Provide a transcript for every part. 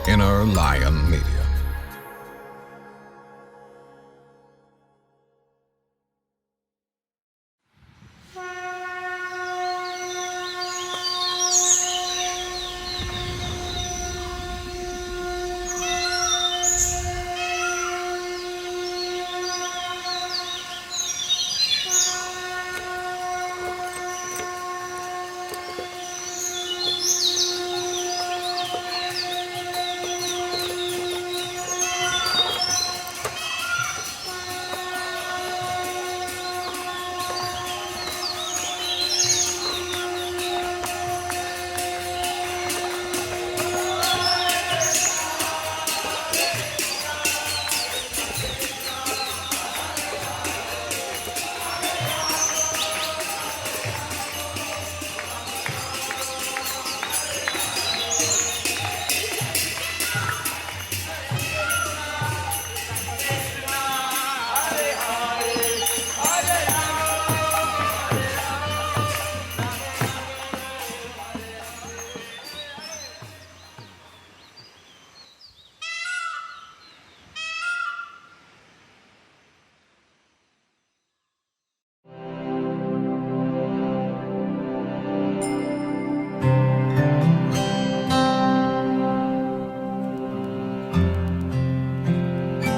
Inner Lion Media.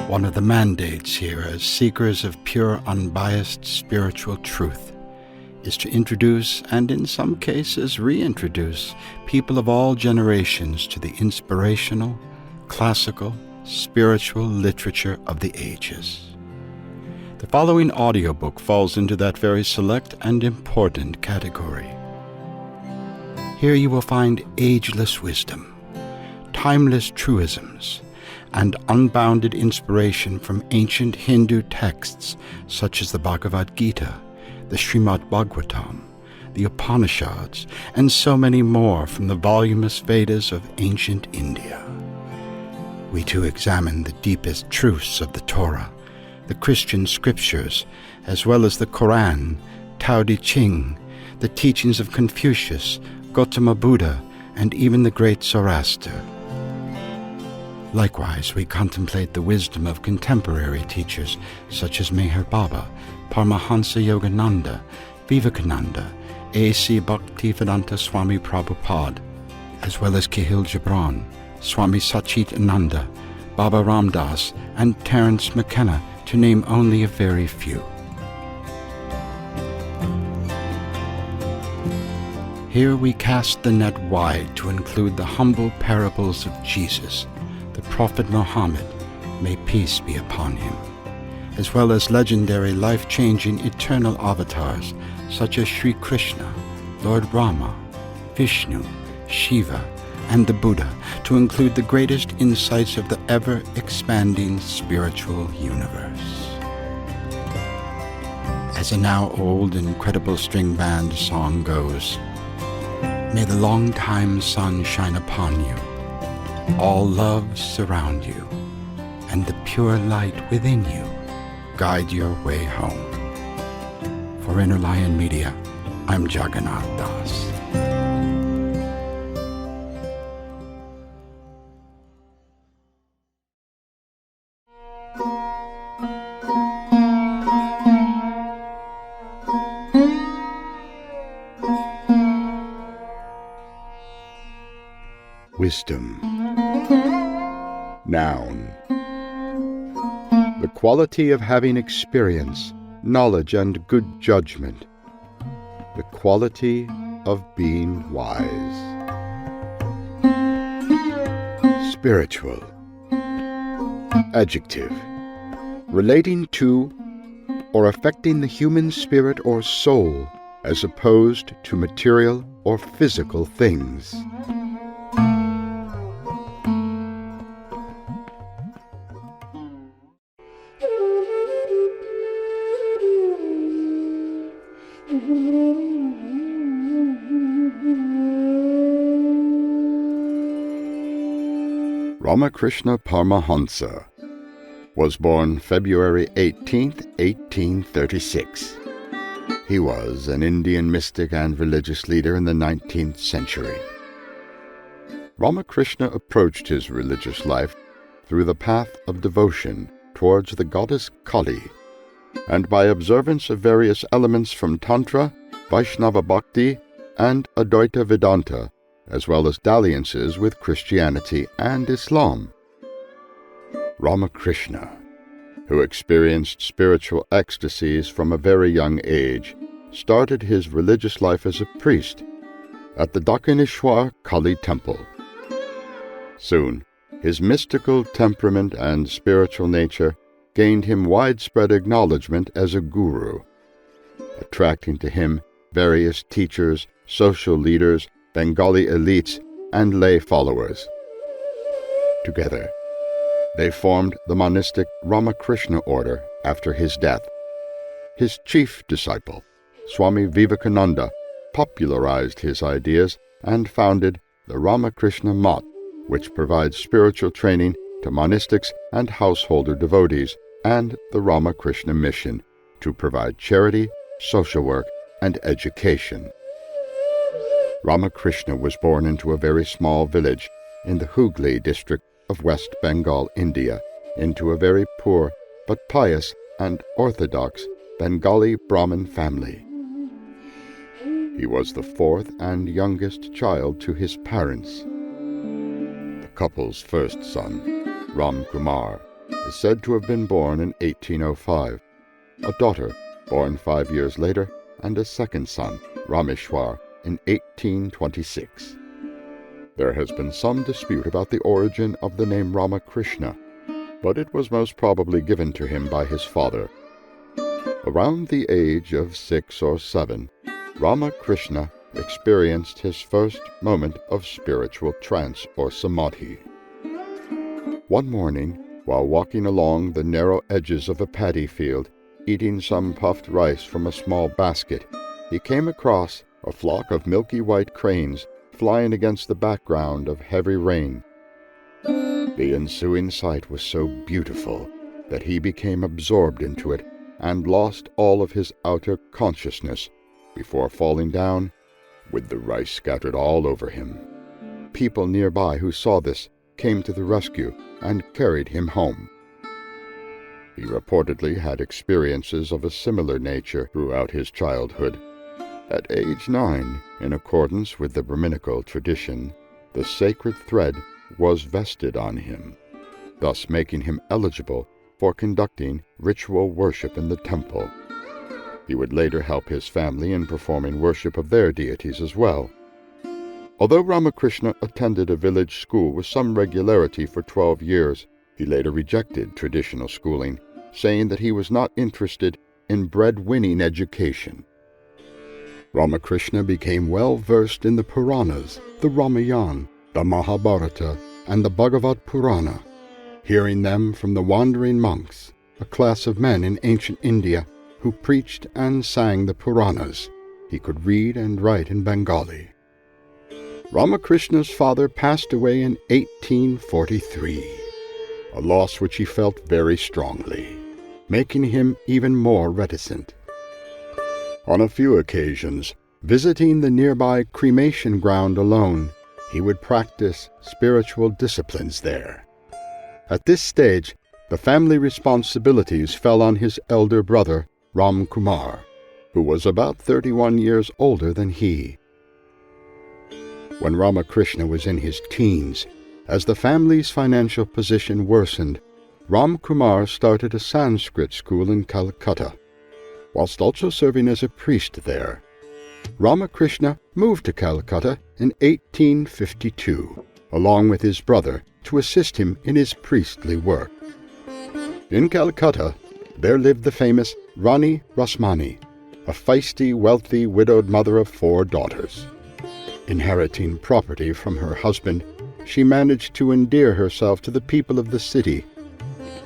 One of the mandates here as seekers of pure, unbiased spiritual truth is to introduce, and in some cases reintroduce, people of all generations to the inspirational, classical, spiritual literature of the ages. The following audiobook falls into that very select and important category. Here you will find ageless wisdom, timeless truisms, and unbounded inspiration from ancient Hindu texts such as the Bhagavad Gita, the Srimad Bhagavatam, the Upanishads, and so many more from the voluminous Vedas of ancient India. We too examine the deepest truths of the Torah, the Christian scriptures, as well as the Quran, Tao Te Ching, the teachings of Confucius, Gautama Buddha, and even the great Zoroaster. Likewise, we contemplate the wisdom of contemporary teachers such as Meher Baba, Paramahansa Yogananda, Vivekananda, A.C. Bhaktivedanta Swami Prabhupada, as well as Kihil Gibran, Swami Satchidananda, Baba Ramdas, and Terence McKenna, to name only a very few. Here we cast the net wide to include the humble parables of Jesus, the Prophet Muhammad, may peace be upon him, as well as legendary life-changing eternal avatars such as Sri Krishna, Lord Rama, Vishnu, Shiva, and the Buddha, to include the greatest insights of the ever-expanding spiritual universe. As a now old incredible string band song goes, may the long-time sun shine upon you, all love surround you, and the pure light within you guide your way home. For Inner Lion Media, I'm Jagannatha. Wisdom. Noun. The quality of having experience, knowledge, and good judgment. The quality of being wise. Spiritual. Adjective. Relating to or affecting the human spirit or soul as opposed to material or physical things. Ramakrishna Paramahansa was born February 18, 1836. He was an Indian mystic and religious leader in the 19th century. Ramakrishna approached his religious life through the path of devotion towards the goddess Kali, and by observance of various elements from Tantra, Vaishnava Bhakti, and Advaita Vedanta, as well as dalliances with Christianity and Islam. Ramakrishna, who experienced spiritual ecstasies from a very young age, started his religious life as a priest at the Dakshineshwar Kali temple. Soon, his mystical temperament and spiritual nature gained him widespread acknowledgement as a guru, attracting to him various teachers, social leaders, Bengali elites, and lay followers. Together, they formed the monistic Ramakrishna order after his death. His chief disciple, Swami Vivekananda, popularized his ideas and founded the Ramakrishna Math, which provides spiritual training to monastics and householder devotees, and the Ramakrishna Mission, to provide charity, social work, and education. Ramakrishna was born into a very small village in the Hooghly district of West Bengal, India, into a very poor but pious and orthodox Bengali Brahmin family. He was the fourth and youngest child to his parents. The couple's first son, Ram Kumar, is said to have been born in 1805, a daughter born 5 years later, and a second son, Rameshwar, in 1826. There has been some dispute about the origin of the name Ramakrishna, but it was most probably given to him by his father. Around the age of 6 or 7, Ramakrishna experienced his first moment of spiritual trance or samadhi. One morning, while walking along the narrow edges of a paddy field, eating some puffed rice from a small basket, he came across a flock of milky white cranes flying against the background of heavy rain. The ensuing sight was so beautiful that he became absorbed into it and lost all of his outer consciousness before falling down with the rice scattered all over him. People nearby who saw this came to the rescue and carried him home. He reportedly had experiences of a similar nature throughout his childhood. At age 9, in accordance with the Brahminical tradition, the sacred thread was vested on him, thus making him eligible for conducting ritual worship in the temple. He would later help his family in performing worship of their deities as well. Although Ramakrishna attended a village school with some regularity for 12 years, he later rejected traditional schooling, saying that he was not interested in bread-winning education. Ramakrishna became well-versed in the Puranas, the Ramayana, the Mahabharata, and the Bhagavad Purana. Hearing them from the wandering monks, a class of men in ancient India who preached and sang the Puranas, he could read and write in Bengali. Ramakrishna's father passed away in 1843, a loss which he felt very strongly, making him even more reticent. On a few occasions, visiting the nearby cremation ground alone, he would practice spiritual disciplines there. At this stage, the family responsibilities fell on his elder brother, Ram Kumar, who was about 31 years older than he. When Ramakrishna was in his teens, as the family's financial position worsened, Ram Kumar started a Sanskrit school in Calcutta. Whilst also serving as a priest there, Ramakrishna moved to Calcutta in 1852, along with his brother, to assist him in his priestly work. In Calcutta, there lived the famous Rani Rasmani, a feisty, wealthy, widowed mother of 4 daughters. Inheriting property from her husband, she managed to endear herself to the people of the city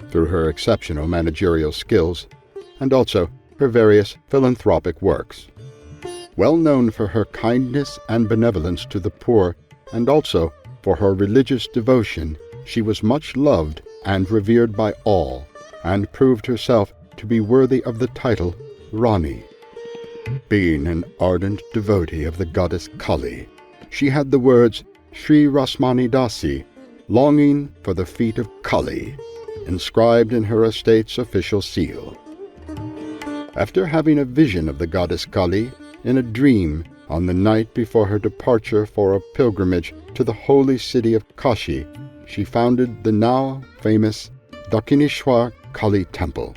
through her exceptional managerial skills and also her various philanthropic works. Well known for her kindness and benevolence to the poor, and also for her religious devotion, she was much loved and revered by all, and proved herself to be worthy of the title Rani. Being an ardent devotee of the goddess Kali, she had the words, Sri Rasmani Dasi, longing for the feet of Kali, inscribed in her estate's official seal. After having a vision of the goddess Kali in a dream on the night before her departure for a pilgrimage to the holy city of Kashi, she founded the now famous Dakshineshwar Kali temple.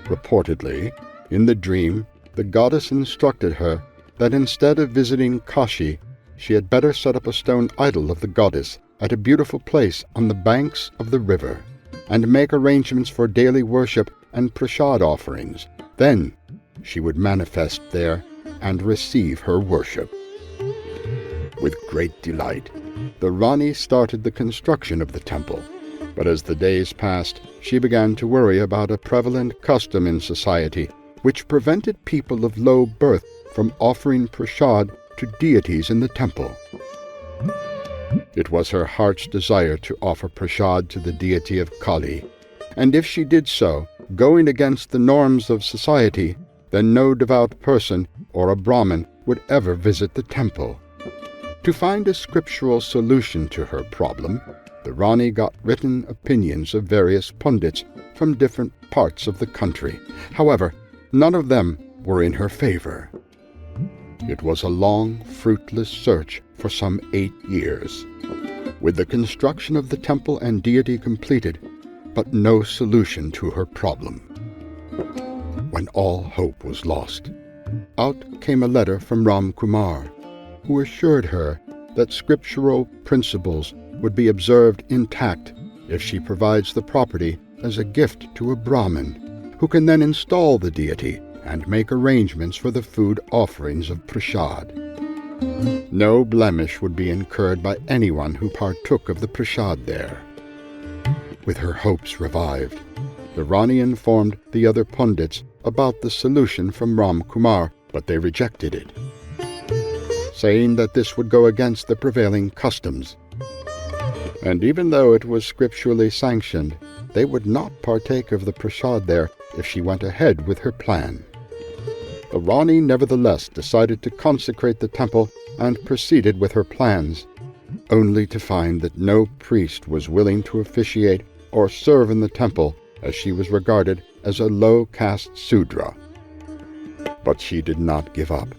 Reportedly, in the dream, the goddess instructed her that instead of visiting Kashi, she had better set up a stone idol of the goddess at a beautiful place on the banks of the river, and make arrangements for daily worship and prasad offerings. Then she would manifest there and receive her worship. With great delight, the Rani started the construction of the temple, but as the days passed, she began to worry about a prevalent custom in society which prevented people of low birth from offering prasad to deities in the temple. It was her heart's desire to offer prasad to the deity of Kali, and if she did so, going against the norms of society, then no devout person or a Brahmin would ever visit the temple. To find a scriptural solution to her problem, the Rani got written opinions of various pundits from different parts of the country. However, none of them were in her favor. It was a long, fruitless search for some 8 years, with the construction of the temple and deity completed, but no solution to her problem. When all hope was lost, out came a letter from Ram Kumar, who assured her that scriptural principles would be observed intact if she provides the property as a gift to a Brahmin, who can then install the deity and make arrangements for the food offerings of prasad. No blemish would be incurred by anyone who partook of the prasad there. With her hopes revived, the Rani informed the other pundits about the solution from Ram Kumar, but they rejected it, saying that this would go against the prevailing customs. And even though it was scripturally sanctioned, they would not partake of the prasad there if she went ahead with her plan. The Rani nevertheless decided to consecrate the temple and proceeded with her plans, only to find that no priest was willing to officiate or serve in the temple, as she was regarded as a low-caste Sudra. But she did not give up,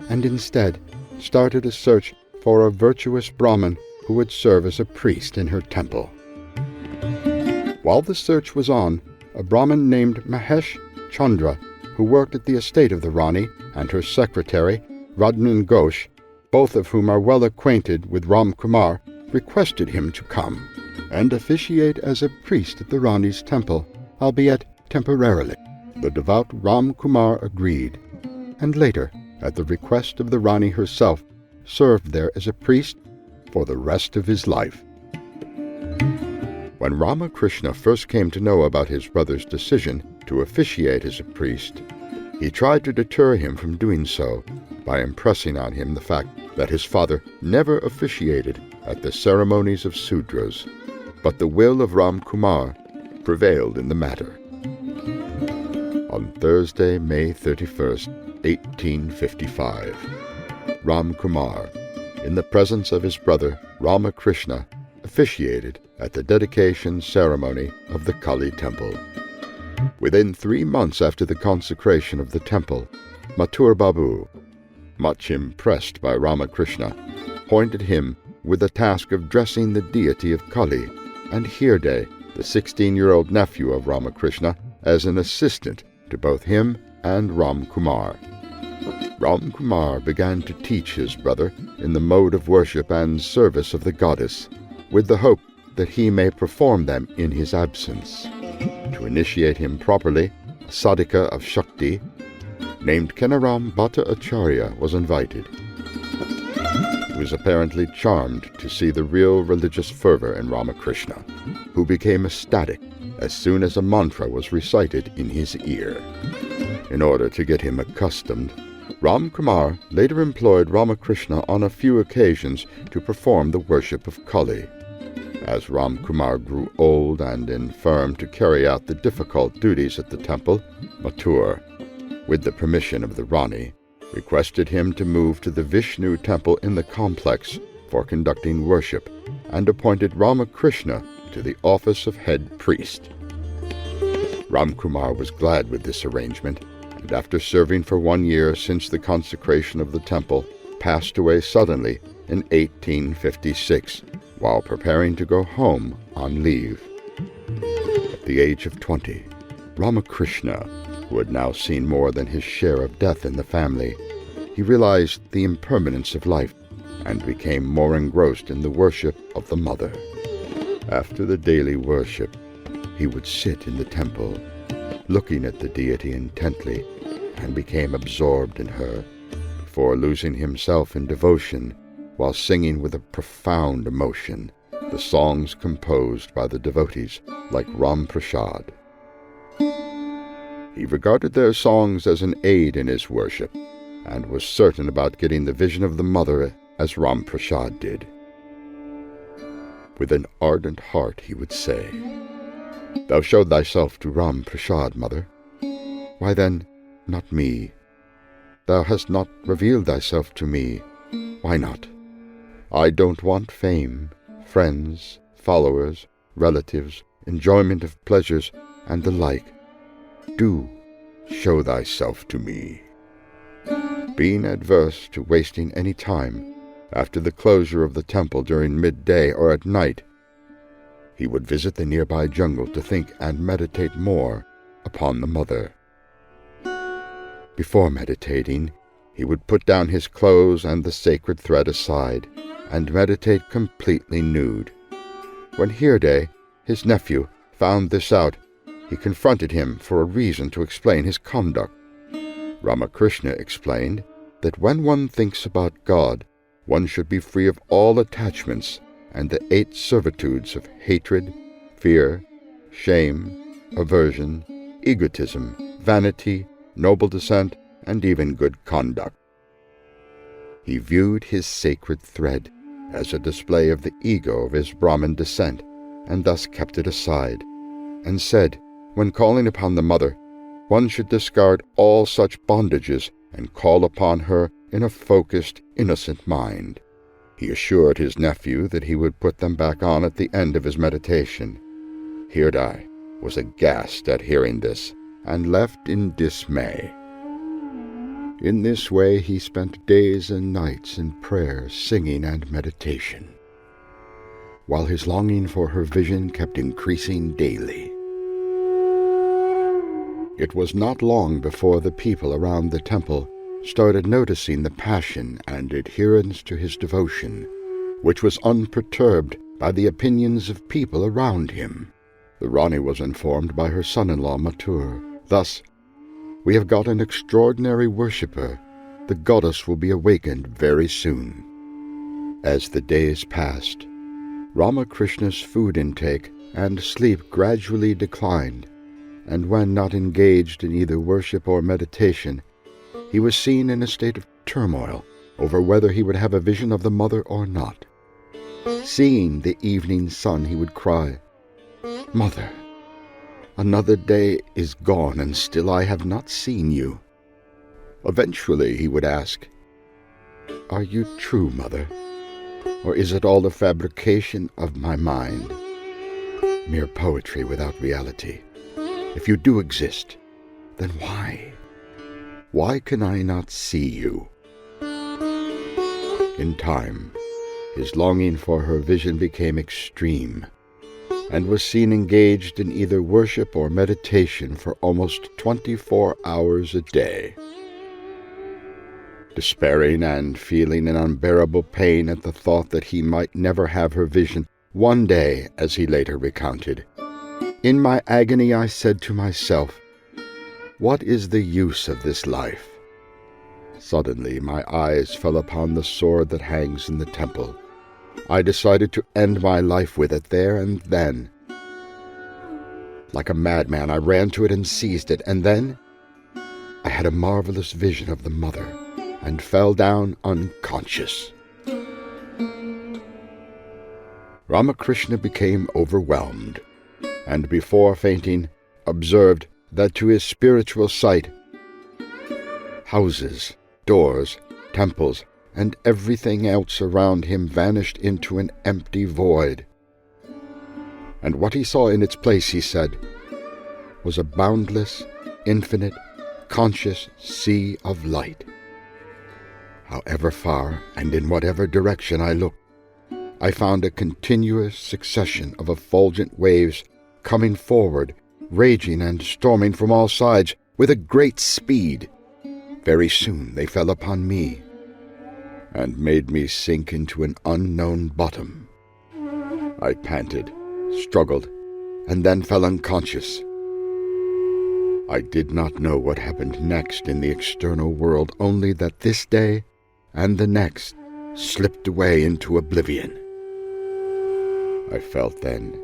and instead started a search for a virtuous Brahmin who would serve as a priest in her temple. While the search was on, a Brahmin named Mahesh Chandra, who worked at the estate of the Rani, and her secretary, Radhan Ghosh, both of whom are well acquainted with Ram Kumar, requested him to come and officiate as a priest at the Rani's temple, albeit temporarily. The devout Ram Kumar agreed, and later, at the request of the Rani herself, served there as a priest for the rest of his life. When Ramakrishna first came to know about his brother's decision to officiate as a priest, he tried to deter him from doing so by impressing on him the fact that his father never officiated at the ceremonies of Sudras, but the will of Ram Kumar prevailed in the matter. On Thursday, May 31st, 1855, Ram Kumar, in the presence of his brother Ramakrishna, officiated at the dedication ceremony of the Kali temple. Within 3 months after the consecration of the temple, Mathur Babu, much impressed by Ramakrishna, appointed him with the task of dressing the deity of Kali, and Hirde, the 16-year-old nephew of Ramakrishna, as an assistant to both him and Ram Kumar. Ram Kumar began to teach his brother in the mode of worship and service of the goddess, with the hope that he may perform them in his absence. To initiate him properly, a sadhika of Shakti, named Kenaram Bhatta Acharya, was invited. He was apparently charmed to see the real religious fervor in Ramakrishna, who became ecstatic as soon as a mantra was recited in his ear. In order to get him accustomed, Ram Kumar later employed Ramakrishna on a few occasions to perform the worship of Kali. As Ram Kumar grew old and infirm to carry out the difficult duties at the temple, Mathur, with the permission of the Rani, requested him to move to the Vishnu temple in the complex for conducting worship and appointed Ramakrishna to the office of head priest. Ramkumar was glad with this arrangement, and after serving for 1 year since the consecration of the temple, passed away suddenly in 1856, while preparing to go home on leave. At the age of 20, Ramakrishna, who had now seen more than his share of death in the family, he realized the impermanence of life and became more engrossed in the worship of the Mother. After the daily worship, he would sit in the temple, looking at the deity intently, and became absorbed in her, before losing himself in devotion while singing with a profound emotion the songs composed by the devotees like Ram Prasad. He regarded their songs as an aid in his worship, and was certain about getting the vision of the Mother as Ram Prasad did. With an ardent heart he would say, "Thou showed thyself to Ram Prasad, Mother. Why then, not me? Thou hast not revealed thyself to me. Why not? I don't want fame, friends, followers, relatives, enjoyment of pleasures, and the like. Do show thyself to me." Being adverse to wasting any time, after the closure of the temple during midday or at night, he would visit the nearby jungle to think and meditate more upon the Mother. Before meditating, he would put down his clothes and the sacred thread aside, and meditate completely nude. When Hirde, his nephew, found this out, he confronted him for a reason to explain his conduct. Ramakrishna explained that when one thinks about God, one should be free of all attachments and the 8 servitudes of hatred, fear, shame, aversion, egotism, vanity, noble descent, and even good conduct. He viewed his sacred thread as a display of the ego of his Brahmin descent, and thus kept it aside, and said, when calling upon the Mother, one should discard all such bondages and call upon her in a focused, innocent mind. He assured his nephew that he would put them back on at the end of his meditation. Hirde was aghast at hearing this, and left in dismay. In this way he spent days and nights in prayer, singing, and meditation, while his longing for her vision kept increasing daily. It was not long before the people around the temple started noticing the passion and adherence to his devotion, which was unperturbed by the opinions of people around him. The Rani was informed by her son-in-law Mathur. Thus, "We have got an extraordinary worshipper. The goddess will be awakened very soon." As the days passed, Ramakrishna's food intake and sleep gradually declined, and when not engaged in either worship or meditation, he was seen in a state of turmoil over whether he would have a vision of the Mother or not. Seeing the evening sun, he would cry, "Mother, another day is gone and still I have not seen you." Eventually he would ask, "Are you true, Mother? Or is it all a fabrication of my mind? Mere poetry without reality. If you do exist, then why? Why can I not see you?" In time, his longing for her vision became extreme, and was seen engaged in either worship or meditation for almost 24 hours a day. Despairing and feeling an unbearable pain at the thought that he might never have her vision, one day, as he later recounted, "In my agony I said to myself, 'What is the use of this life?' Suddenly my eyes fell upon the sword that hangs in the temple. I decided to end my life with it there and then. Like a madman, I ran to it and seized it, and then I had a marvelous vision of the Mother and fell down unconscious." Ramakrishna became overwhelmed, and before fainting, observed that to his spiritual sight, houses, doors, temples, and everything else around him vanished into an empty void. And what he saw in its place, he said, was a boundless, infinite, conscious sea of light. However far and in whatever direction I looked, I found a continuous succession of effulgent waves coming forward, raging and storming from all sides with a great speed. Very soon they fell upon me and made me sink into an unknown bottom. I panted, struggled, and then fell unconscious. I did not know what happened next in the external world, only that this day and the next slipped away into oblivion. I felt then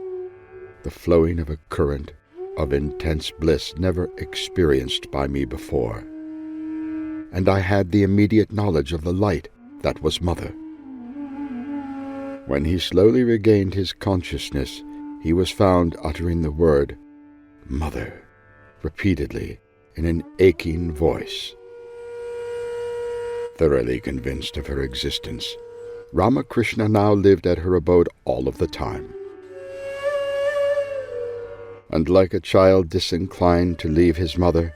the flowing of a current of intense bliss never experienced by me before, and I had the immediate knowledge of the light that was Mother. When he slowly regained his consciousness, he was found uttering the word "Mother" repeatedly in an aching voice. Thoroughly convinced of her existence, Ramakrishna now lived at her abode all of the time. And like a child disinclined to leave his mother,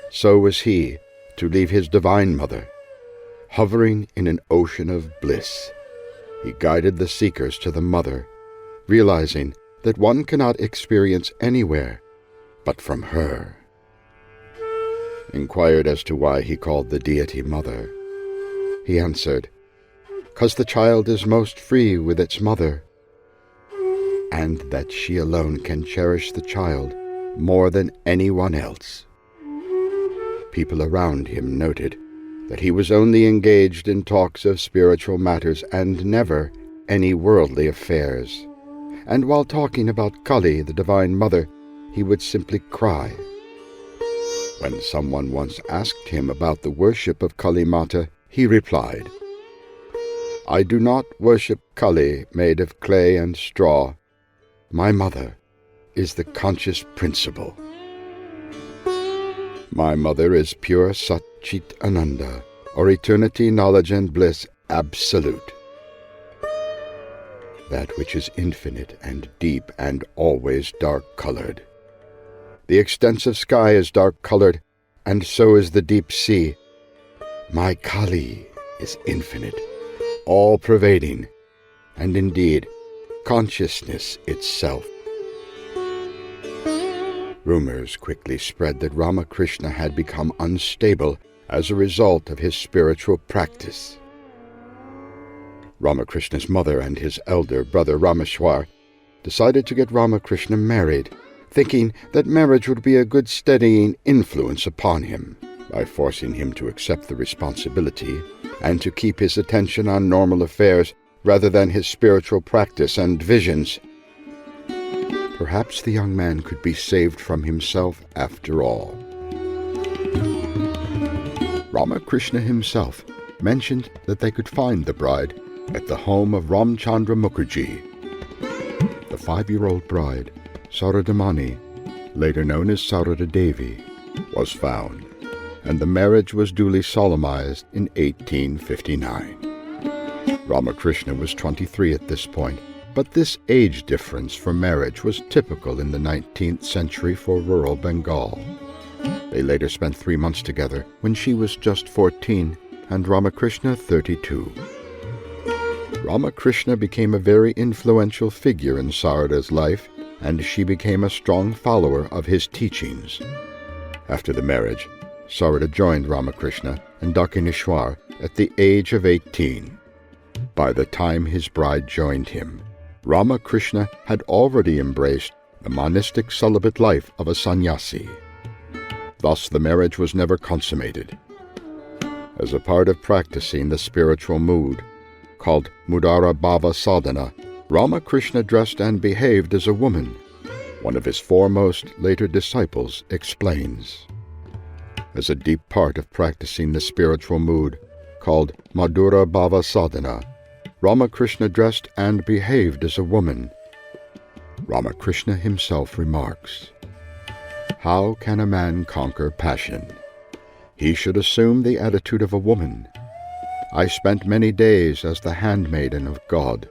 so was he to leave his divine mother. Hovering in an ocean of bliss, he guided the seekers to the Mother, realizing that one cannot experience anywhere but from her. Inquired as to why he called the deity Mother, he answered, "'Cause the child is most free with its mother, and that she alone can cherish the child more than anyone else." People around him noted that he was only engaged in talks of spiritual matters and never any worldly affairs. And while talking about Kali, the Divine Mother, he would simply cry. When someone once asked him about the worship of Kali Mata, he replied, "I do not worship Kali made of clay and straw. My Mother is the conscious principle. My Mother is pure Satchidananda, or eternity, knowledge and bliss absolute. That which is infinite and deep and always dark-colored. The extensive sky is dark-colored, and so is the deep sea. My Kali is infinite, all-pervading, and indeed consciousness itself." Rumors quickly spread that Ramakrishna had become unstable as a result of his spiritual practice. Ramakrishna's mother and his elder brother Rameshwar decided to get Ramakrishna married, thinking that marriage would be a good steadying influence upon him by forcing him to accept the responsibility and to keep his attention on normal affairs rather than his spiritual practice and visions. Perhaps the young man could be saved from himself after all. Ramakrishna himself mentioned that they could find the bride at the home of Ramchandra Mukherjee. The 5-year-old bride, Sarada, later known as Sarada Devi, was found, and the marriage was duly solemnized in 1859. Ramakrishna was 23 at this point, but this age difference for marriage was typical in the 19th century for rural Bengal. They later spent 3 months together when she was just 14 and Ramakrishna 32. Ramakrishna became a very influential figure in Sarada's life, and she became a strong follower of his teachings. After the marriage, Sarada joined Ramakrishna and Dakshineshwar at the age of 18. By the time his bride joined him, Ramakrishna had already embraced the monastic celibate life of a sannyasi. Thus the marriage was never consummated. As a part of practicing the spiritual mood, called Mudara Bhava Sadhana, Ramakrishna dressed and behaved as a woman. One of his foremost later disciples explains, as a deep part of practicing the spiritual mood, called Madhura Bhava Sadhana, Ramakrishna dressed and behaved as a woman. Ramakrishna himself remarks, "How can a man conquer passion? He should assume the attitude of a woman, I spent many days as the handmaiden of God.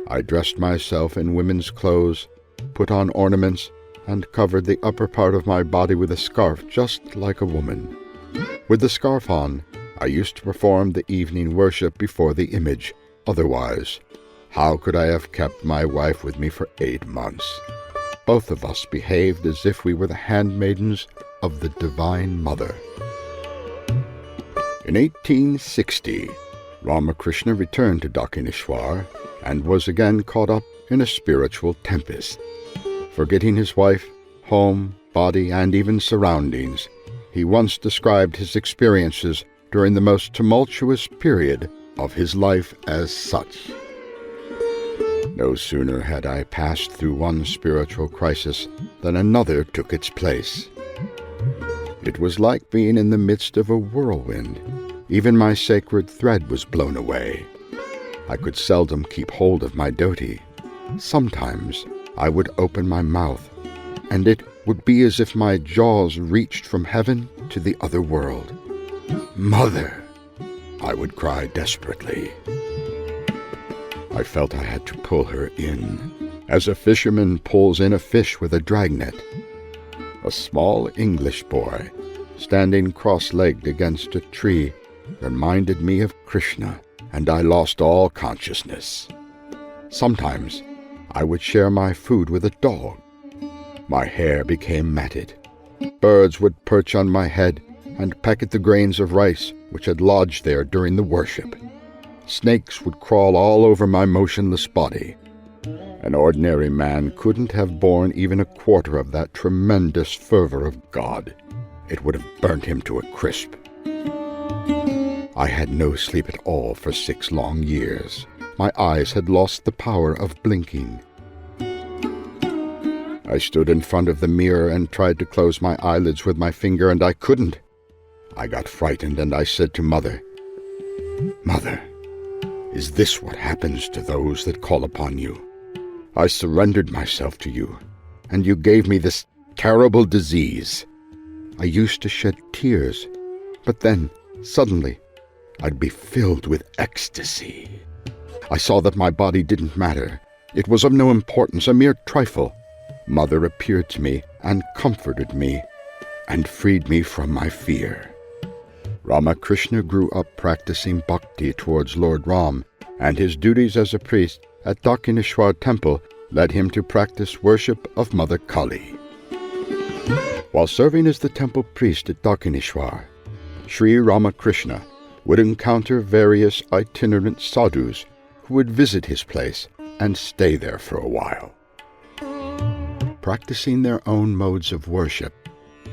I dressed myself in women's clothes, put on ornaments, and covered the upper part of my body with a scarf just like a woman. With the scarf on, I used to perform the evening worship before the image. Otherwise, how could I have kept my wife with me for 8 months? Both of us behaved as if we were the handmaidens of the Divine Mother. In 1860, Ramakrishna returned to Dakshineshwar and was again caught up in a spiritual tempest. Forgetting his wife, home, body, and even surroundings, he once described his experiences during the most tumultuous period of his life as such. No sooner had I passed through one spiritual crisis than another took its place. It was like being in the midst of a whirlwind. Even my sacred thread was blown away. I could seldom keep hold of my dhoti. Sometimes I would open my mouth, and it would be as if my jaws reached from heaven to the other world. "Mother!" I would cry desperately. I felt I had to pull her in, as a fisherman pulls in a fish with a dragnet. A small English boy, standing cross-legged against a tree, reminded me of Krishna, and I lost all consciousness. Sometimes I would share my food with a dog. My hair became matted. Birds would perch on my head and peck at the grains of rice which had lodged there during the worship. Snakes would crawl all over my motionless body. An ordinary man couldn't have borne even a quarter of that tremendous fervor of God. It would have burnt him to a crisp. I had no sleep at all for 6 long years. My eyes had lost the power of blinking. I stood in front of the mirror and tried to close my eyelids with my finger, and I couldn't. I got frightened, and I said to Mother, "Mother, is this what happens to those that call upon you? I surrendered myself to you, and you gave me this terrible disease." I used to shed tears, but then, suddenly, I'd be filled with ecstasy. I saw that my body didn't matter. It was of no importance, a mere trifle. Mother appeared to me and comforted me and freed me from my fear. Ramakrishna grew up practicing bhakti towards Lord Ram, and his duties as a priest at Dakshineshwar temple led him to practice worship of Mother Kali. While serving as the temple priest at Dakshineshwar, Sri Ramakrishna would encounter various itinerant sadhus who would visit his place and stay there for a while. Practicing their own modes of worship,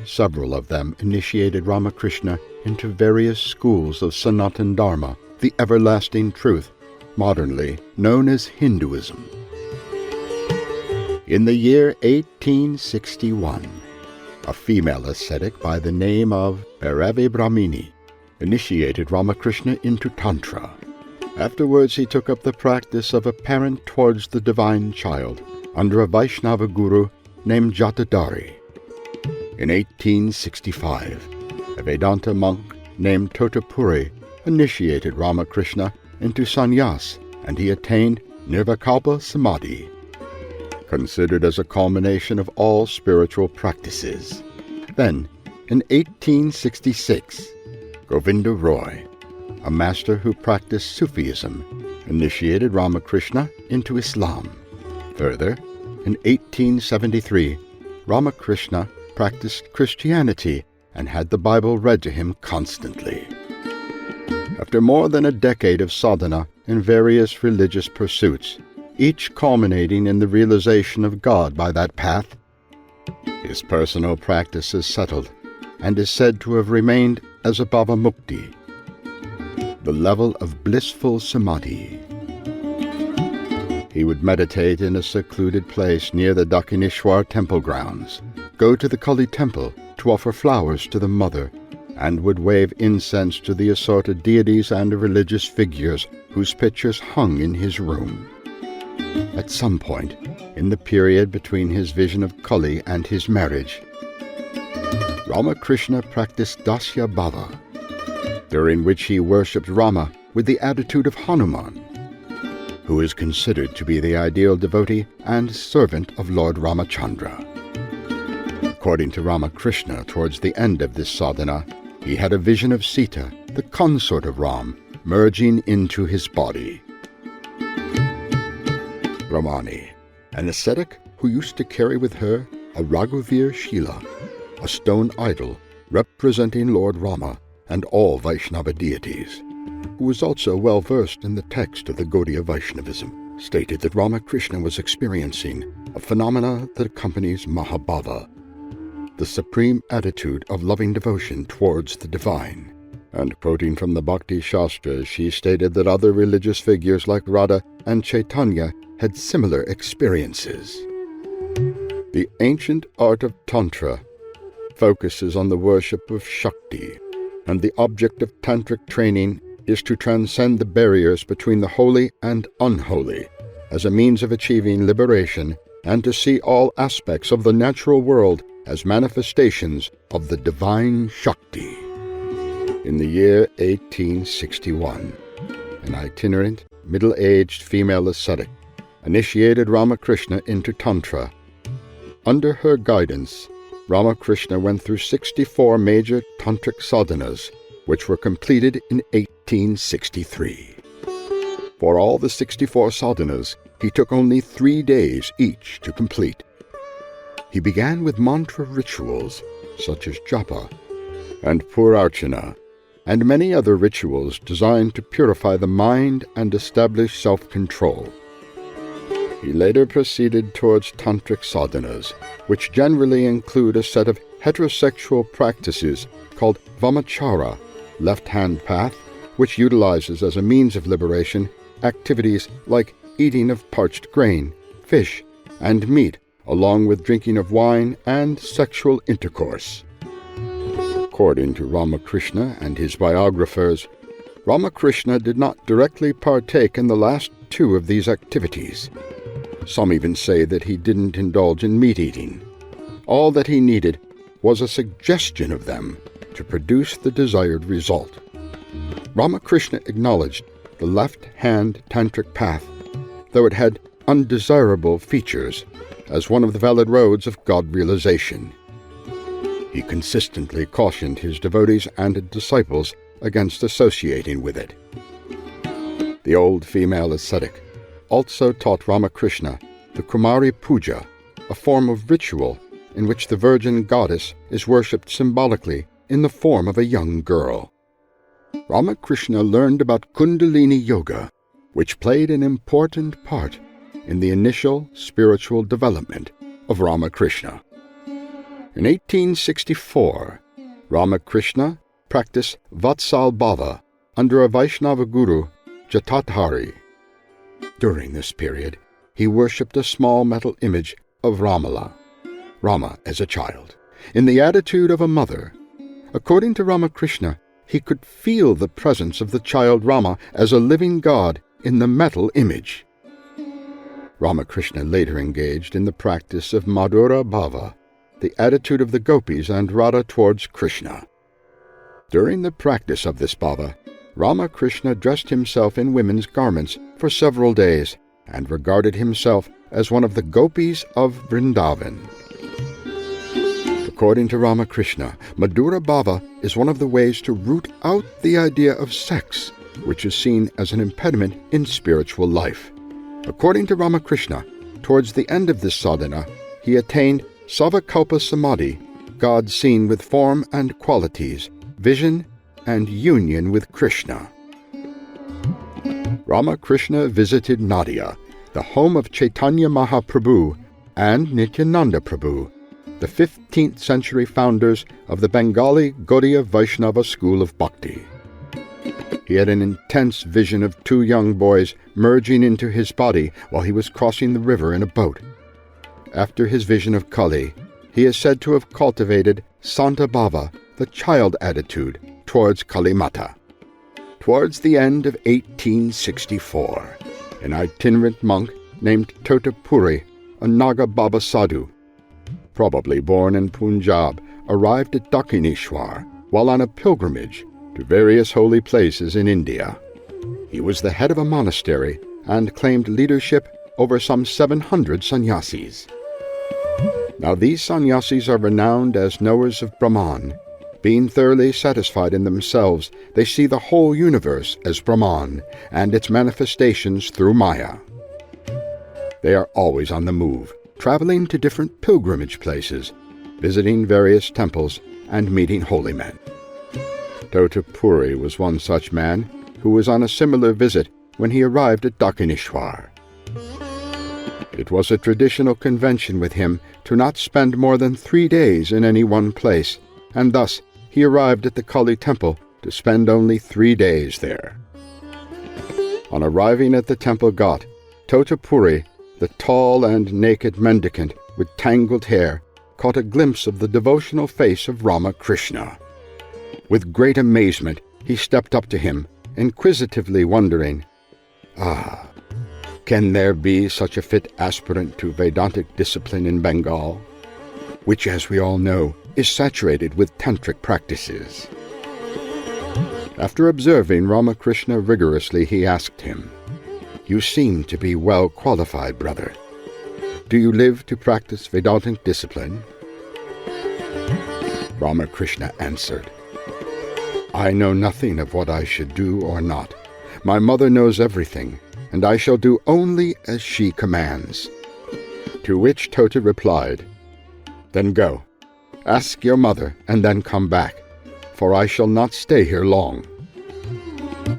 several of them initiated Ramakrishna into various schools of Sanatana Dharma, the everlasting truth, modernly known as Hinduism. In the year 1861, a female ascetic by the name of Bhairavi Brahmini initiated Ramakrishna into Tantra. Afterwards he took up the practice of a parent towards the divine child under a Vaishnava guru named Jatadhari. In 1865, a Vedanta monk named Totapuri initiated Ramakrishna into sannyas, and he attained Nirvikalpa Samadhi, considered as a culmination of all spiritual practices. Then, in 1866, Govinda Roy, a master who practiced Sufism, initiated Ramakrishna into Islam. Further, in 1873, Ramakrishna practiced Christianity and had the Bible read to him constantly. After more than a decade of sadhana in various religious pursuits, each culminating in the realization of God by that path, his personal practice is settled and is said to have remained as a Bhava Mukti, the level of blissful samadhi. He would meditate in a secluded place near the Dakshineshwar temple grounds, go to the Kali temple to offer flowers to the mother, and would wave incense to the assorted deities and religious figures whose pictures hung in his room. At some point, in the period between his vision of Kali and his marriage, Ramakrishna practiced Dasya Bhava, during which he worshipped Rama with the attitude of Hanuman, who is considered to be the ideal devotee and servant of Lord Ramachandra. According to Ramakrishna, towards the end of this sadhana, he had a vision of Sita, the consort of Ram, merging into his body. Ramani, an ascetic who used to carry with her a Raghuvir Shila, a stone idol representing Lord Rama and all Vaishnava deities, who was also well versed in the text of the Gaudiya Vaishnavism, stated that Ramakrishna was experiencing a phenomena that accompanies Mahabhava, the supreme attitude of loving devotion towards the divine. And quoting from the Bhakti Shastras, she stated that other religious figures like Radha and Chaitanya had similar experiences. The ancient art of Tantra focuses on the worship of Shakti, and the object of tantric training is to transcend the barriers between the holy and unholy as a means of achieving liberation, and to see all aspects of the natural world as manifestations of the divine Shakti. In the year 1861, an itinerant, middle-aged female ascetic initiated Ramakrishna into Tantra. Under her guidance, Ramakrishna went through 64 major tantric sadhanas, which were completed in 1863. For all the 64 sadhanas, he took only 3 days each to complete. He began with mantra rituals such as japa and purarchana, and many other rituals designed to purify the mind and establish self-control. He later proceeded towards tantric sadhanas, which generally include a set of heterosexual practices called vamachara, left-hand path, which utilizes as a means of liberation activities like eating of parched grain, fish, and meat, along with drinking of wine and sexual intercourse. According to Ramakrishna and his biographers, Ramakrishna did not directly partake in the last 2 of these activities. Some even say that he didn't indulge in meat-eating. All that he needed was a suggestion of them to produce the desired result. Ramakrishna acknowledged the left-hand tantric path, though it had undesirable features, as one of the valid roads of God realization. He consistently cautioned his devotees and disciples against associating with it. The old female ascetic also taught Ramakrishna the Kumari Puja, a form of ritual in which the virgin goddess is worshipped symbolically in the form of a young girl. Ramakrishna learned about Kundalini Yoga, which played an important part in the initial spiritual development of Ramakrishna. In 1864, Ramakrishna practiced Vatsal Bhava under a Vaishnava guru, Jatathari. During this period, he worshipped a small metal image of Rama as a child, in the attitude of a mother. According to Ramakrishna, he could feel the presence of the child Rama as a living god in the metal image. Ramakrishna later engaged in the practice of Madhura Bhava, the attitude of the gopis and Radha towards Krishna. During the practice of this bhava, Ramakrishna dressed himself in women's garments for several days and regarded himself as one of the gopis of Vrindavan. According to Ramakrishna, Madhura Bhava is one of the ways to root out the idea of sex, which is seen as an impediment in spiritual life. According to Ramakrishna, towards the end of this sadhana, he attained Savakalpa Samadhi, God seen with form and qualities, vision and union with Krishna. Ramakrishna visited Nadia, the home of Chaitanya Mahaprabhu and Nityananda Prabhu, the 15th century founders of the Bengali Gaudiya Vaishnava school of Bhakti. He had an intense vision of 2 young boys merging into his body while he was crossing the river in a boat. After his vision of Kali, he is said to have cultivated Santa Bhava, the child attitude, towards Kalimata. Towards the end of 1864, an itinerant monk named Totapuri, a Naga Baba Sadhu, probably born in Punjab, arrived at Dakshineshwar while on a pilgrimage to various holy places in India. He was the head of a monastery and claimed leadership over some 700 sannyasis. Now these sannyasis are renowned as knowers of Brahman. Being thoroughly satisfied in themselves, they see the whole universe as Brahman and its manifestations through Maya. They are always on the move, traveling to different pilgrimage places, visiting various temples, and meeting holy men. Totapuri was one such man who was on a similar visit when he arrived at Dakshineshwar. It was a traditional convention with him to not spend more than 3 days in any one place, and thus he arrived at the Kali temple to spend only 3 days there. On arriving at the temple ghat, Totapuri, the tall and naked mendicant with tangled hair, caught a glimpse of the devotional face of Ramakrishna. With great amazement, he stepped up to him, inquisitively wondering, can there be such a fit aspirant to Vedantic discipline in Bengal, which, as we all know, is saturated with tantric practices? After observing Ramakrishna rigorously, he asked him, "You seem to be well qualified, brother. Do you live to practice Vedantic discipline?" Ramakrishna answered, "I know nothing of what I should do or not. My mother knows everything, and I shall do only as she commands." To which Tota replied, "Then go, ask your mother, and then come back, for I shall not stay here long."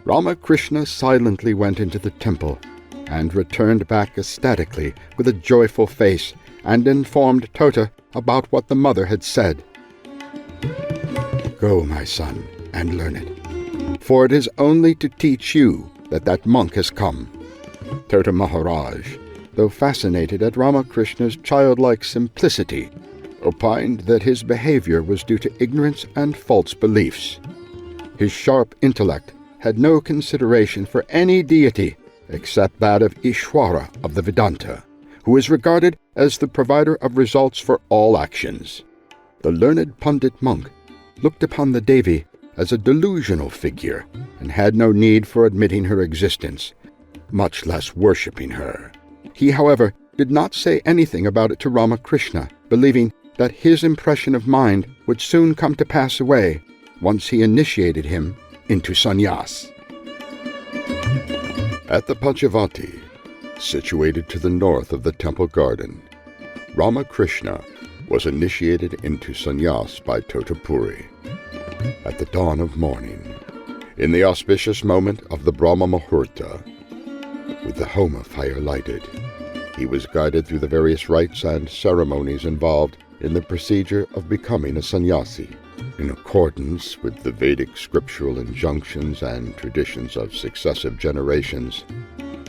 Ramakrishna silently went into the temple, and returned back ecstatically with a joyful face, and informed Tota about what the mother had said. "Go, my son, and learn it, for it is only to teach you that monk has come." Tota Maharaj, though fascinated at Ramakrishna's childlike simplicity, opined that his behavior was due to ignorance and false beliefs. His sharp intellect had no consideration for any deity except that of Ishwara of the Vedanta, who is regarded as the provider of results for all actions. The learned Pandit monk looked upon the Devi as a delusional figure and had no need for admitting her existence, much less worshipping her. He, however, did not say anything about it to Ramakrishna, believing that his impression of mind would soon come to pass away once he initiated him into sannyas. At the Panchavati, situated to the north of the temple garden, Ramakrishna was initiated into sannyas by Totapuri. At the dawn of morning, in the auspicious moment of the Brahma Muhurta, with the Homa fire lighted, he was guided through the various rites and ceremonies involved in the procedure of becoming a sannyasi. In accordance with the Vedic scriptural injunctions and traditions of successive generations,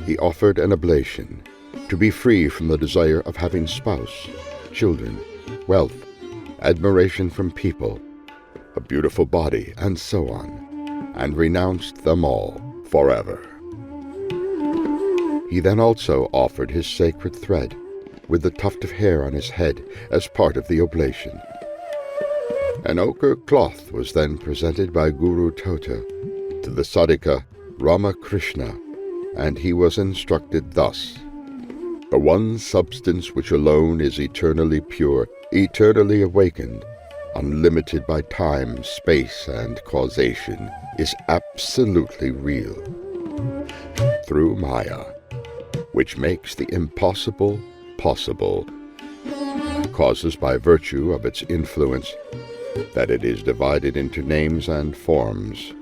he offered an oblation to be free from the desire of having spouse, children, wealth, admiration from people, a beautiful body, and so on, and renounced them all forever. He then also offered his sacred thread with the tuft of hair on his head as part of the oblation. An ochre cloth was then presented by Guru Tota to the sadhaka Ramakrishna, and he was instructed thus: "The one substance which alone is eternally pure, eternally awakened, unlimited by time, space, and causation, is absolutely real. Through Maya, which makes the impossible possible, causes by virtue of its influence that it is divided into names and forms.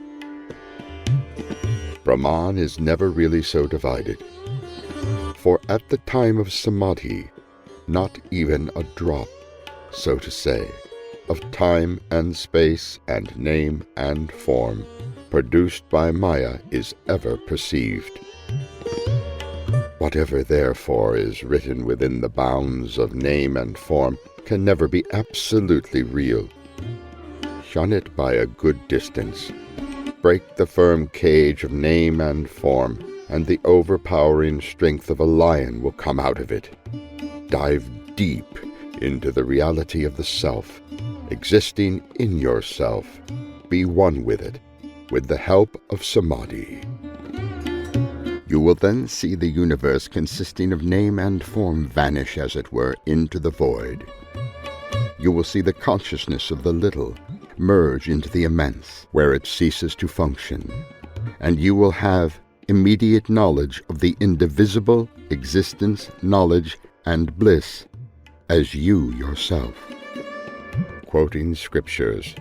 Brahman is never really so divided, for at the time of samadhi, not even a drop, so to say, of time and space and name and form produced by Maya is ever perceived. Whatever therefore is written within the bounds of name and form can never be absolutely real. Shun it by a good distance. Break the firm cage of name and form, and the overpowering strength of a lion will come out of it. Dive deep into the reality of the self, existing in yourself. Be one with it, with the help of samadhi." You will then see the universe consisting of name and form vanish, as it were, into the void. You will see the consciousness of the little merge into the immense, where it ceases to function, and you will have immediate knowledge of the indivisible existence, knowledge, and bliss as you yourself. Quoting scriptures,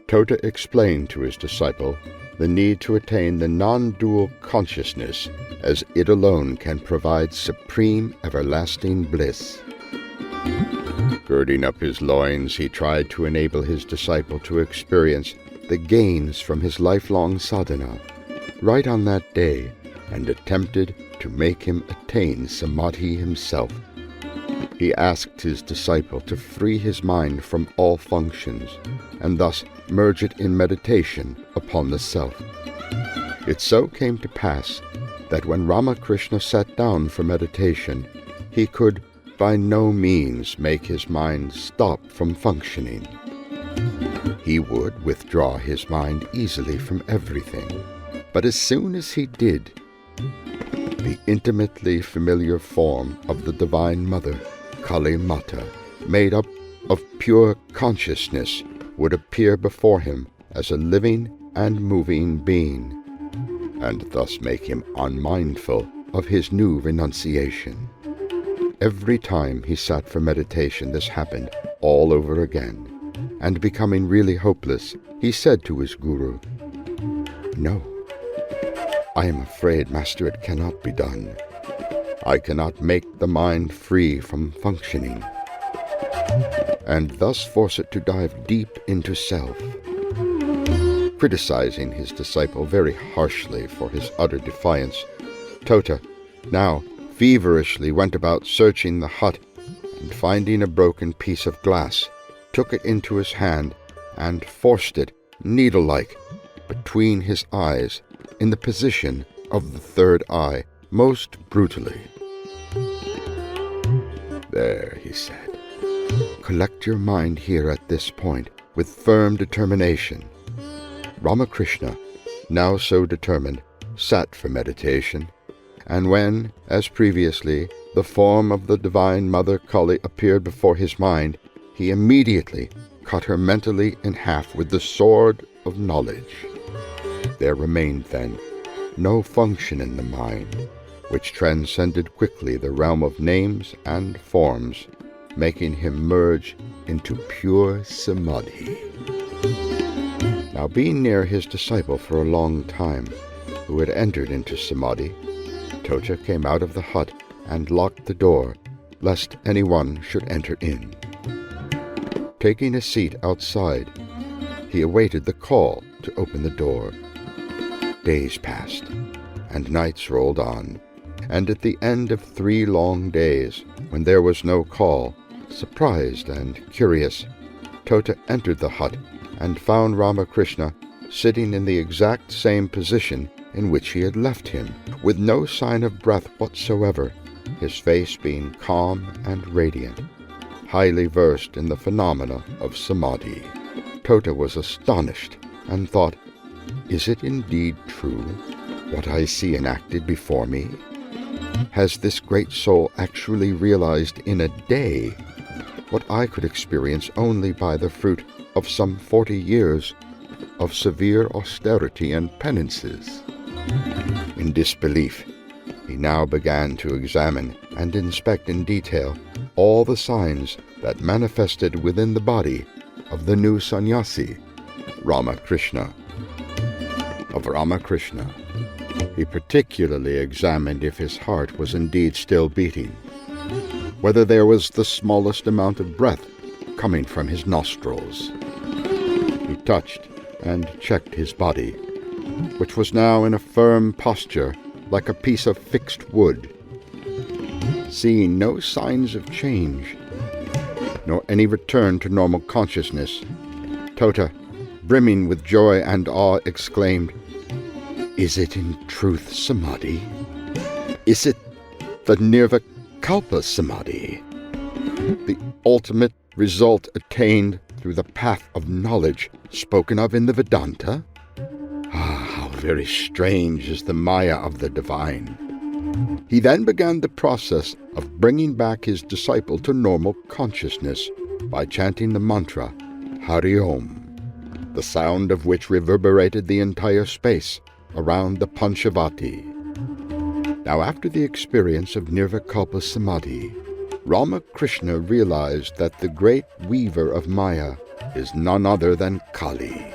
Tota explained to his disciple the need to attain the non-dual consciousness, as it alone can provide supreme everlasting bliss. Girding up his loins, he tried to enable his disciple to experience the gains from his lifelong sadhana right on that day, and attempted to make him attain samadhi himself. He asked his disciple to free his mind from all functions, and thus merge it in meditation upon the self. It so came to pass that when Ramakrishna sat down for meditation, he could by no means make his mind stop from functioning. He would withdraw his mind easily from everything, but as soon as he did, the intimately familiar form of the Divine Mother, Kali Mata, made up of pure consciousness, would appear before him as a living and moving being, and thus make him unmindful of his new renunciation. Every time he sat for meditation, this happened all over again, and becoming really hopeless, he said to his guru, "No, I am afraid, Master, it cannot be done. I cannot make the mind free from functioning, and thus force it to dive deep into self." Criticizing his disciple very harshly for his utter defiance, Tota now feverishly went about searching the hut, and finding a broken piece of glass, took it into his hand and forced it, needle-like, between his eyes in the position of the third eye, most brutally. "There," he said, "collect your mind here at this point with firm determination." Ramakrishna, now so determined, sat for meditation, and when, as previously, the form of the Divine Mother Kali appeared before his mind, he immediately cut her mentally in half with the sword of knowledge. There remained then no function in the mind, which transcended quickly the realm of names and forms, making him merge into pure samadhi. Now, being near his disciple for a long time, who had entered into samadhi, Tota came out of the hut and locked the door, lest anyone should enter in. Taking a seat outside, he awaited the call to open the door. Days passed, and nights rolled on, and at the end of 3 long days, when there was no call, surprised and curious, Tota entered the hut and found Ramakrishna sitting in the exact same position in which he had left him, with no sign of breath whatsoever, his face being calm and radiant, highly versed in the phenomena of samadhi. Tota was astonished and thought, "Is it indeed true, what I see enacted before me? Has this great soul actually realized in a day what I could experience only by the fruit of some 40 years of severe austerity and penances?" In disbelief, he now began to examine and inspect in detail all the signs that manifested within the body of the new sannyasi, Ramakrishna. Of Ramakrishna, he particularly examined if his heart was indeed still beating, whether there was the smallest amount of breath coming from his nostrils. He touched and checked his body, which was now in a firm posture like a piece of fixed wood. Seeing no signs of change, nor any return to normal consciousness, Tota, brimming with joy and awe, exclaimed, "Is it in truth samadhi? Is it the nirvikalpa samadhi, the ultimate result attained through the path of knowledge spoken of in the Vedanta? Ah, how very strange is the Maya of the divine. He then began the process of bringing back his disciple to normal consciousness by chanting the mantra Hari Om, the sound of which reverberated the entire space around the Panchavati. Now, after the experience of Nirvikalpa Samadhi, Ramakrishna realized that the great weaver of Maya is none other than Kali,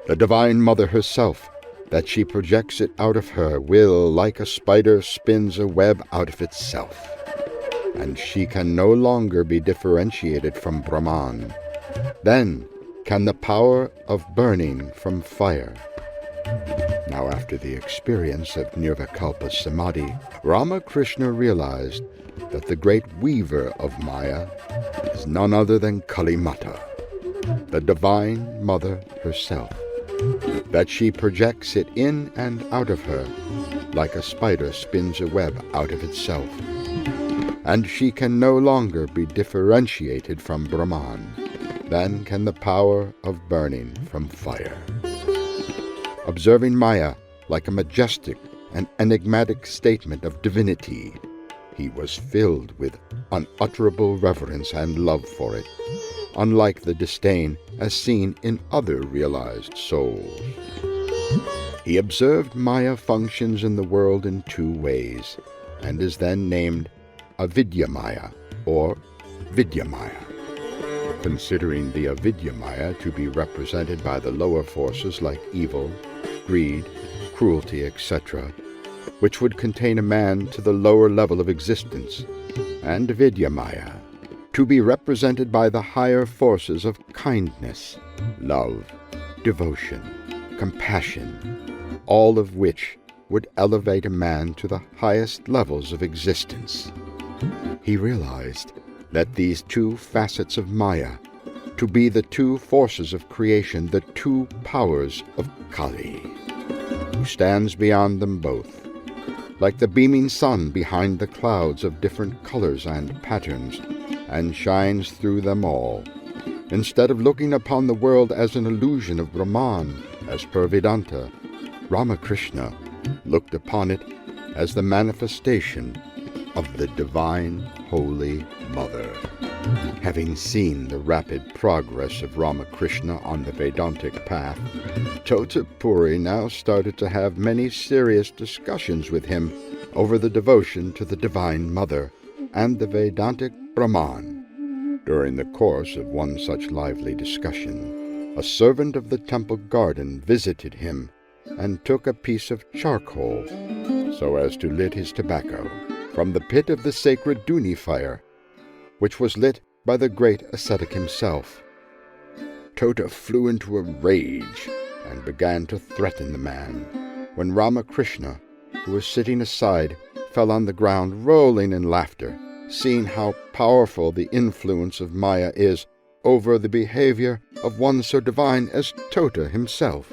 the Divine Mother herself. That she projects it out of her will, like a spider spins a web out of itself. And she can no longer be differentiated from Brahman. Then can the power of burning from fire. Now, after the experience of Nirvikalpa Samadhi, Ramakrishna realized that the great weaver of Maya is none other than Kali Mata, the Divine Mother herself. That she projects it in and out of her, like a spider spins a web out of itself. And she can no longer be differentiated from Brahman. Then can the power of burning from fire. Observing Maya like a majestic and enigmatic statement of divinity, he was filled with unutterable reverence and love for it, unlike the disdain as seen in other realized souls. He observed Maya functions in the world in two ways, and is then named Avidya Maya or Vidya Maya, considering the Avidya Maya to be represented by the lower forces like evil, greed, cruelty, etc., which would contain a man to the lower level of existence, and Vidya Maya to be represented by the higher forces of kindness, love, devotion, compassion, all of which would elevate a man to the highest levels of existence. He realized that these two facets of Maya to be the two forces of creation, the two powers of Kali, who stands beyond them both, like the beaming sun behind the clouds of different colors and patterns, and shines through them all. Instead of looking upon the world as an illusion of Brahman, as per Vedanta, Ramakrishna looked upon it as the manifestation of the Divine Holy Mother. Having seen the rapid progress of Ramakrishna on the Vedantic path, Totapuri now started to have many serious discussions with him over the devotion to the Divine Mother and the Vedantic Brahman. During the course of one such lively discussion, a servant of the temple garden visited him and took a piece of charcoal so as to lit his tobacco from the pit of the sacred Duni fire, which was lit by the great ascetic himself. Tota flew into a rage and began to threaten the man, when Ramakrishna, who was sitting aside, fell on the ground rolling in laughter, seeing how powerful the influence of Maya is over the behavior of one so divine as Tota himself.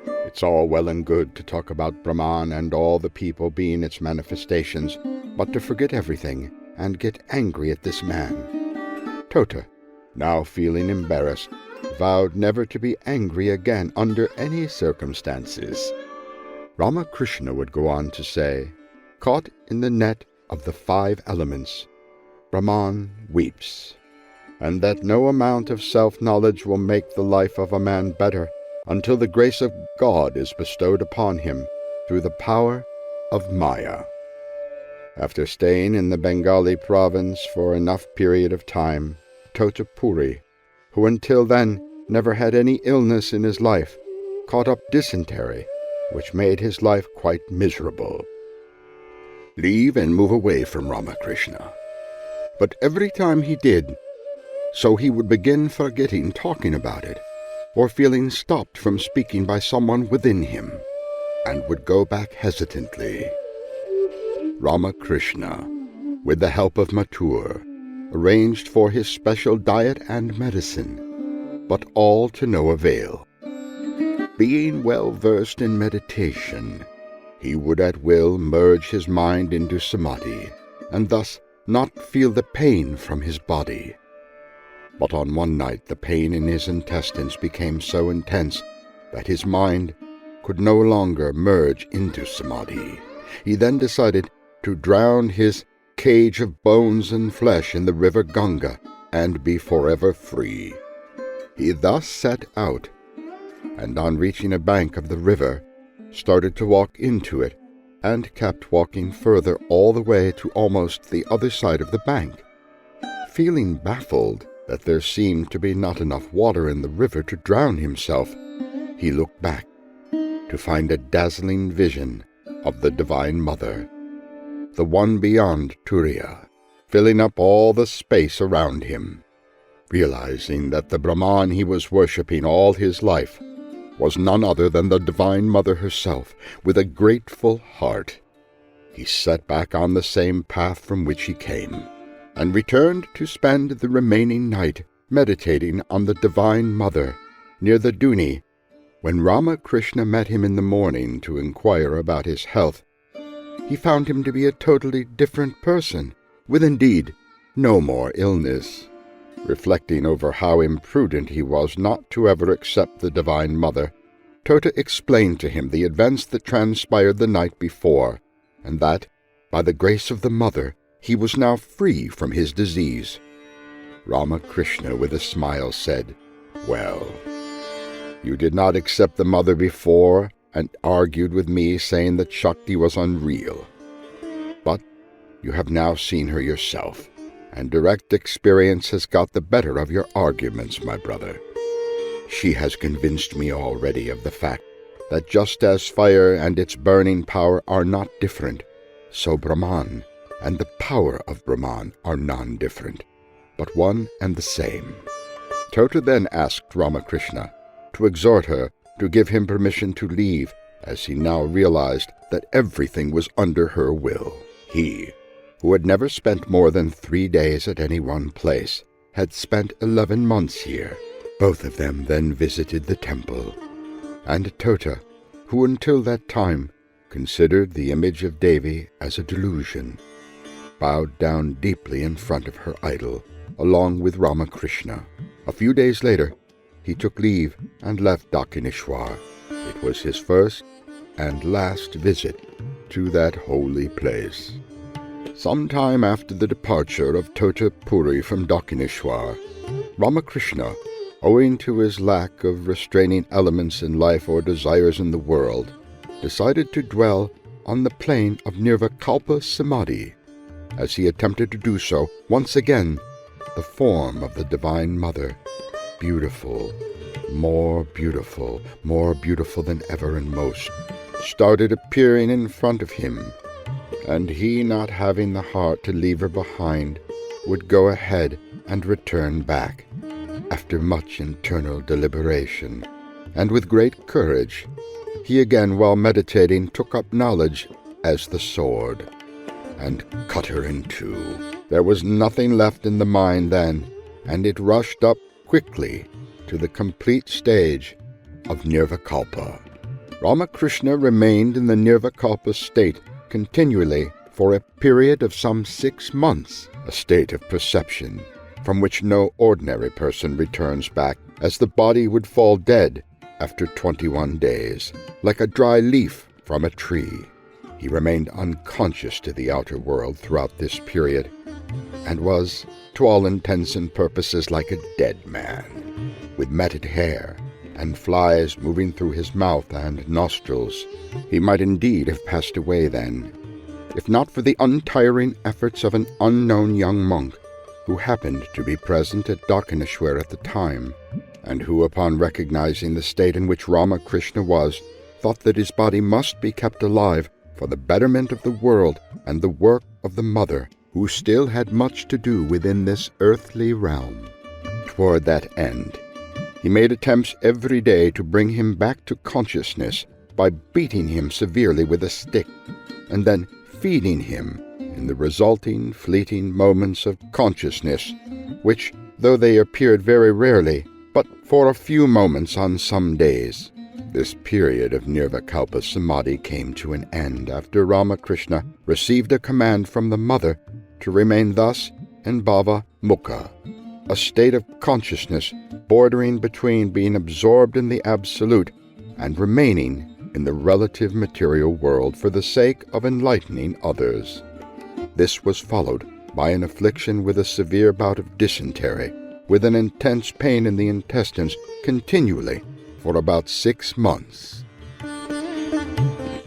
It's all well and good to talk about Brahman and all the people being its manifestations, but to forget everything and get angry at this man. Tota, now feeling embarrassed, vowed never to be angry again under any circumstances. Ramakrishna would go on to say, caught in the net of the 5 elements, Brahman weeps, and that no amount of self-knowledge will make the life of a man better until the grace of God is bestowed upon him through the power of Maya. After staying in the Bengali province for enough period of time, Totapuri, who until then never had any illness in his life, caught up dysentery, which made his life quite miserable. Leave and move away from Ramakrishna. But every time he did, so he would begin forgetting talking about it, or feeling stopped from speaking by someone within him, and would go back hesitantly. Ramakrishna, with the help of Mathur, arranged for his special diet and medicine, but all to no avail. Being well versed in meditation, he would at will merge his mind into samadhi, and thus not feel the pain from his body. But on one night the pain in his intestines became so intense that his mind, could no longer merge into samadhi. He then decided to drown his cage of bones and flesh in the river Ganga and be forever free. He thus set out, and on reaching a bank of the river, started to walk into it, and kept walking further all the way to almost the other side of the bank. Feeling baffled that there seemed to be not enough water in the river to drown himself, he looked back to find a dazzling vision of the Divine Mother, the one beyond Turiya, filling up all the space around him. Realizing that the Brahman he was worshipping all his life was none other than the Divine Mother herself, with a grateful heart, he set back on the same path from which he came, and returned to spend the remaining night meditating on the Divine Mother near the Duni. When Ramakrishna met him in the morning to inquire about his health, he found him to be a totally different person, with indeed no more illness. Reflecting over how imprudent he was not to ever accept the Divine Mother, Tota explained to him the events that transpired the night before, and that, by the grace of the Mother, he was now free from his disease. Ramakrishna, with a smile, said, "Well, you did not accept the Mother before, and argued with me, saying that Shakti was unreal. But you have now seen her yourself, and direct experience has got the better of your arguments, my brother. She has convinced me already of the fact that just as fire and its burning power are not different, so Brahman and the power of Brahman are non-different, but one and the same." Tota then asked Ramakrishna to exhort her to give him permission to leave, as he now realized that everything was under her will. He, who had never spent more than 3 days at any one place, had spent 11 months here. Both of them then visited the temple, and Tota, who until that time considered the image of Devi as a delusion, bowed down deeply in front of her idol, along with Ramakrishna. A few days later, he took leave and left Dakshineshwar. It was his first and last visit to that holy place. Some time after the departure of Tota Puri from Dakshineshwar, Ramakrishna, owing to his lack of restraining elements in life or desires in the world, decided to dwell on the plane of Nirvikalpa Samadhi. As he attempted to do so, once again, the form of the Divine Mother, beautiful, more beautiful than ever and most, started appearing in front of him, and he, not having the heart to leave her behind, would go ahead and return back. After much internal deliberation, and with great courage, he again, while meditating, took up knowledge as the sword, and cut her in two. There was nothing left in the mind then, and it rushed up quickly to the complete stage of Nirvikalpa. Ramakrishna remained in the Nirvikalpa state continually for a period of some 6 months, a state of perception from which no ordinary person returns back, as the body would fall dead after 21 days, like a dry leaf from a tree. He remained unconscious to the outer world throughout this period, and was, to all intents and purposes, like a dead man, with matted hair and flies moving through his mouth and nostrils. He might indeed have passed away then, if not for the untiring efforts of an unknown young monk, who happened to be present at Dakshineshwar at the time, and who, upon recognizing the state in which Ramakrishna was, thought that his body must be kept alive for the betterment of the world and the work of the Mother, who still had much to do within this earthly realm. Toward that end, he made attempts every day to bring him back to consciousness by beating him severely with a stick, and then feeding him in the resulting fleeting moments of consciousness, which, though they appeared very rarely, but for a few moments on some days. This period of Nirvikalpa Samadhi came to an end after Ramakrishna received a command from the Mother to remain thus in Bhava Mukha, a state of consciousness bordering between being absorbed in the Absolute and remaining in the relative material world for the sake of enlightening others. This was followed by an affliction with a severe bout of dysentery, with an intense pain in the intestines continually for about 6 months,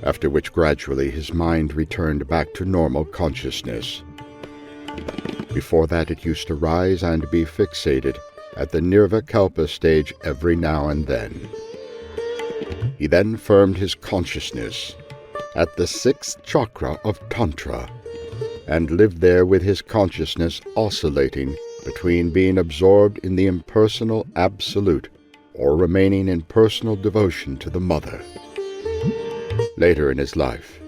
after which gradually his mind returned back to normal consciousness. Before that it used to rise and be fixated at the Nirvikalpa stage every now and then. He then firmed his consciousness at the 6th chakra of Tantra, and lived there with his consciousness oscillating between being absorbed in the impersonal Absolute or remaining in personal devotion to the Mother. Later in his life,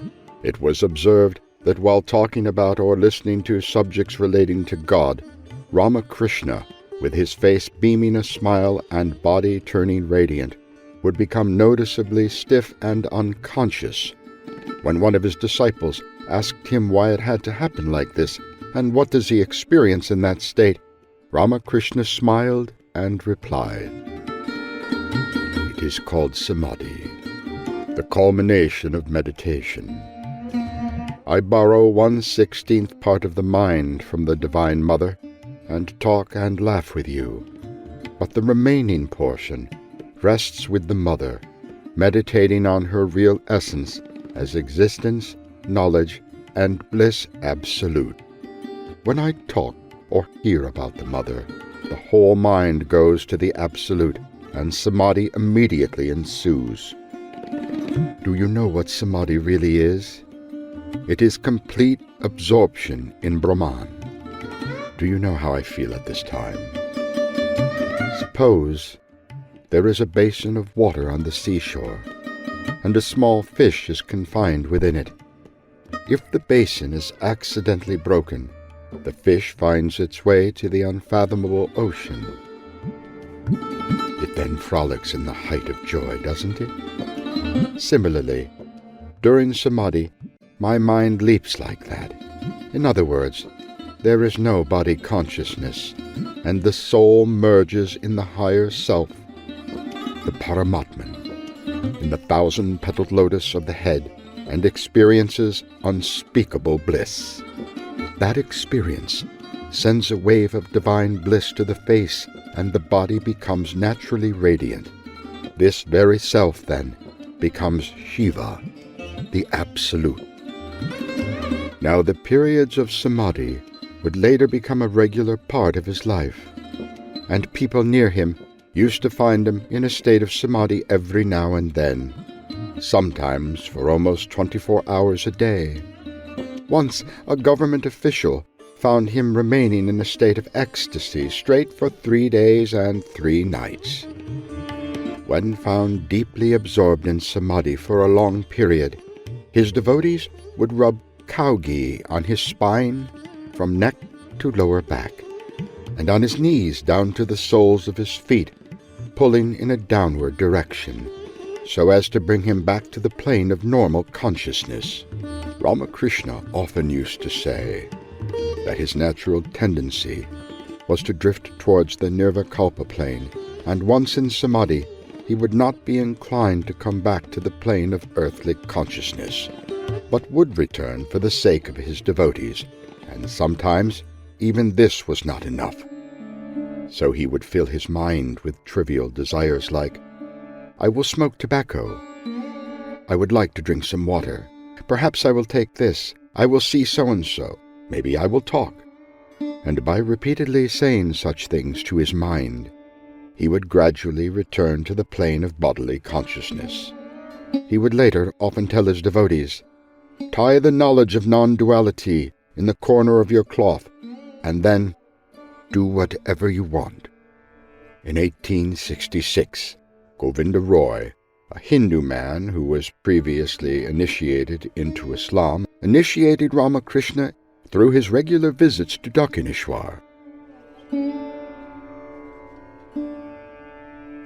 it was observed that while talking about or listening to subjects relating to God, Ramakrishna, with his face beaming a smile and body turning radiant, would become noticeably stiff and unconscious. When one of his disciples asked him why it had to happen like this, and what does he experience in that state, Ramakrishna smiled and replied, "It is called samadhi, the culmination of meditation. I borrow 1/16th part of the mind from the Divine Mother, and talk and laugh with you, but the remaining portion rests with the Mother, meditating on her real essence as existence, knowledge, and bliss absolute. When I talk or hear about the Mother, the whole mind goes to the Absolute, and samadhi immediately ensues. Do you know what samadhi really is? It is complete absorption in Brahman. Do you know how I feel at this time? Suppose there is a basin of water on the seashore, and a small fish is confined within it. If the basin is accidentally broken, the fish finds its way to the unfathomable ocean. It then frolics in the height of joy, doesn't it? Similarly, during samadhi, my mind leaps like that. In other words, there is no body consciousness, and the soul merges in the higher self, the Paramatman, in the 1,000-petaled lotus of the head, and experiences unspeakable bliss. That experience sends a wave of divine bliss to the face, and the body becomes naturally radiant. This very self, then, becomes Shiva, the Absolute. Now, the periods of samadhi would later become a regular part of his life, and people near him used to find him in a state of samadhi every now and then, sometimes for almost 24 hours a day. Once a government official found him remaining in a state of ecstasy straight for 3 days and 3 nights. When found deeply absorbed in samadhi for a long period, his devotees would rub cow ghee on his spine from neck to lower back, and on his knees down to the soles of his feet, pulling in a downward direction, so as to bring him back to the plane of normal consciousness. Ramakrishna often used to say that his natural tendency was to drift towards the Nirvikalpa plane, and once in samadhi, he would not be inclined to come back to the plane of earthly consciousness, but would return for the sake of his devotees, and sometimes even this was not enough. So he would fill his mind with trivial desires like, I will smoke tobacco, I would like to drink some water, perhaps I will take this, I will see so-and-so, maybe I will talk. And by repeatedly saying such things to his mind, he would gradually return to the plane of bodily consciousness. He would later often tell his devotees, tie the knowledge of non-duality in the corner of your cloth, and then do whatever you want. In 1866, Govinda Roy, a Hindu man who was previously initiated into Islam, initiated Ramakrishna through his regular visits to Dakshineshwar.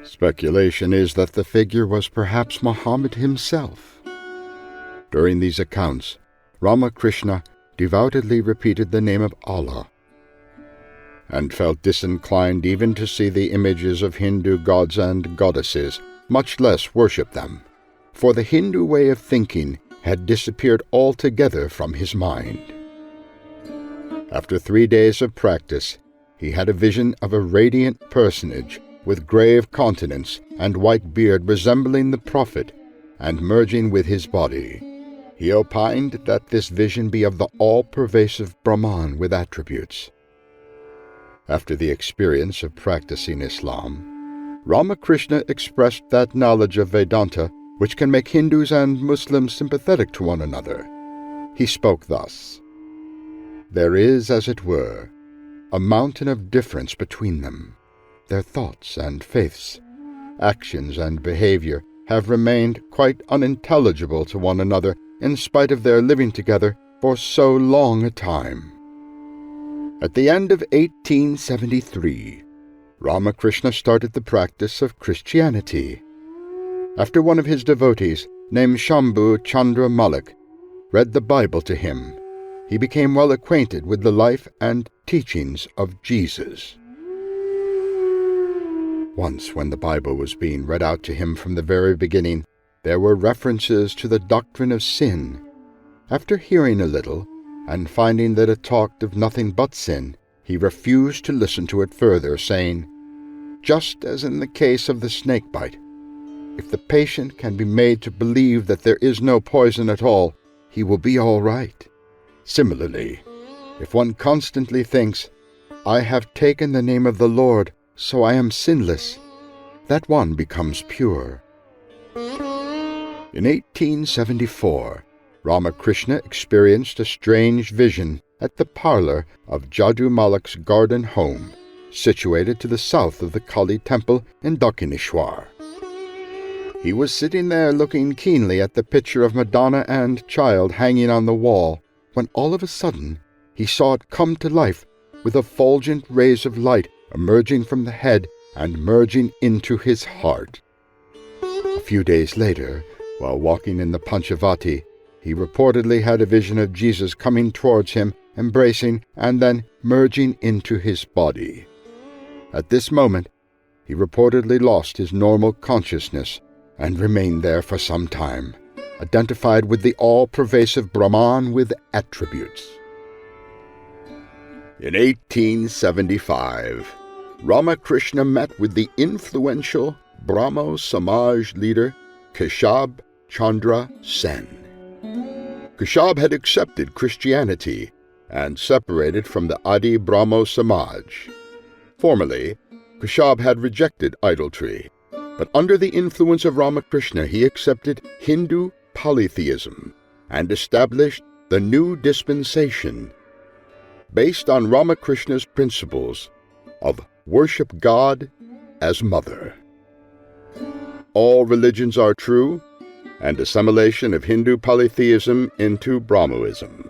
Speculation is that the figure was perhaps Muhammad himself. During these accounts, Ramakrishna devoutly repeated the name of Allah, and felt disinclined even to see the images of Hindu gods and goddesses, much less worship them. for the Hindu way of thinking had disappeared altogether from his mind. After 3 days of practice, he had a vision of a radiant personage with grave countenance and white beard resembling the prophet, and merging with his body. He opined that this vision be of the all-pervasive Brahman with attributes. After the experience of practicing Islam, Ramakrishna expressed that knowledge of Vedanta which can make Hindus and Muslims sympathetic to one another. He spoke thus: "There is, as it were, a mountain of difference between them. Their thoughts and faiths, actions and behavior have remained quite unintelligible to one another in spite of their living together for so long a time." At the end of 1873, Ramakrishna started the practice of Christianity. After one of his devotees, named Shambhu Chandra Malik, read the Bible to him, he became well acquainted with the life and teachings of Jesus. Once, when the Bible was being read out to him from the very beginning, there were references to the doctrine of sin. After hearing a little, and finding that it talked of nothing but sin, he refused to listen to it further, saying, "Just as in the case of the snake bite, if the patient can be made to believe that there is no poison at all, he will be all right. Similarly, if one constantly thinks, 'I have taken the name of the Lord, so I am sinless,' that one becomes pure." In 1874, Ramakrishna experienced a strange vision at the parlor of Jadu Malik's garden home, situated to the south of the Kali temple in Dakshineshwar. He was sitting there looking keenly at the picture of Madonna and Child hanging on the wall, when all of a sudden he saw it come to life with effulgent rays of light emerging from the head and merging into his heart. A few days later, while walking in the Panchavati, he reportedly had a vision of Jesus coming towards him, embracing, and then merging into his body. At this moment, he reportedly lost his normal consciousness and remained there for some time, identified with the all-pervasive Brahman with attributes. In 1875, Ramakrishna met with the influential Brahmo Samaj leader Keshab Chandra Sen. Keshab had accepted Christianity and separated from the Adi Brahmo Samaj. Formerly, Keshab had rejected idolatry, but under the influence of Ramakrishna he accepted Hindu polytheism and established the new dispensation, based on Ramakrishna's principles of worship God as Mother. All religions are true, and assimilation of Hindu polytheism into Brahmoism.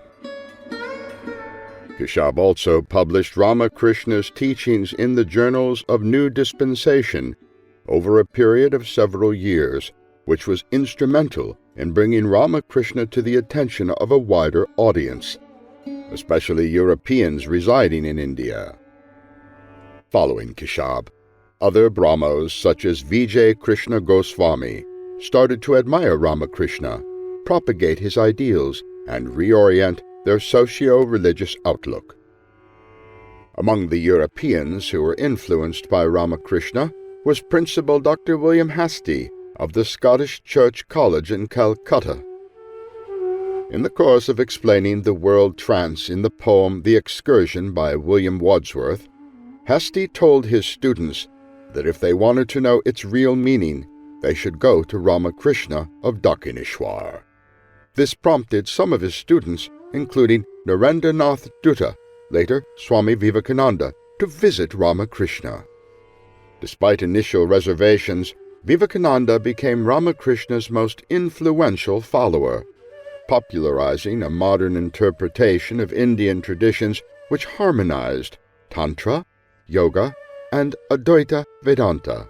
Keshab also published Ramakrishna's teachings in the journals of New Dispensation over a period of several years, which was instrumental in bringing Ramakrishna to the attention of a wider audience, especially Europeans residing in India. Following Keshab, other Brahmos such as Vijay Krishna Goswami started to admire Ramakrishna, propagate his ideals, and reorient their socio-religious outlook. Among the Europeans who were influenced by Ramakrishna was Principal Dr. William Hastie of the Scottish Church College in Calcutta. In the course of explaining the world trance in the poem The Excursion by William Wordsworth, Hastie told his students that if they wanted to know its real meaning, they should go to Ramakrishna of Dakshineshwar. This prompted some of his students, including Narendranath Dutta, later Swami Vivekananda, to visit Ramakrishna. Despite initial reservations, Vivekananda became Ramakrishna's most influential follower, popularizing a modern interpretation of Indian traditions which harmonized Tantra, Yoga, and Advaita Vedanta.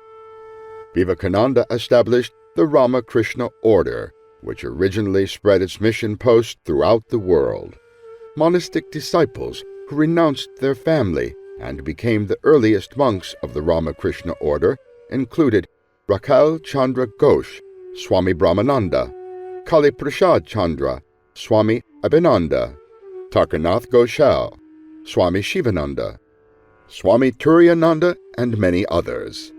Vivekananda established the Ramakrishna Order, which originally spread its mission posts throughout the world. Monastic disciples who renounced their family and became the earliest monks of the Ramakrishna Order included Rakhal Chandra Ghosh, Swami Brahmananda, Kali Prasad Chandra, Swami Abhinanda, Tarkanath Ghoshal, Swami Shivananda, Swami Turiyananda, and many others.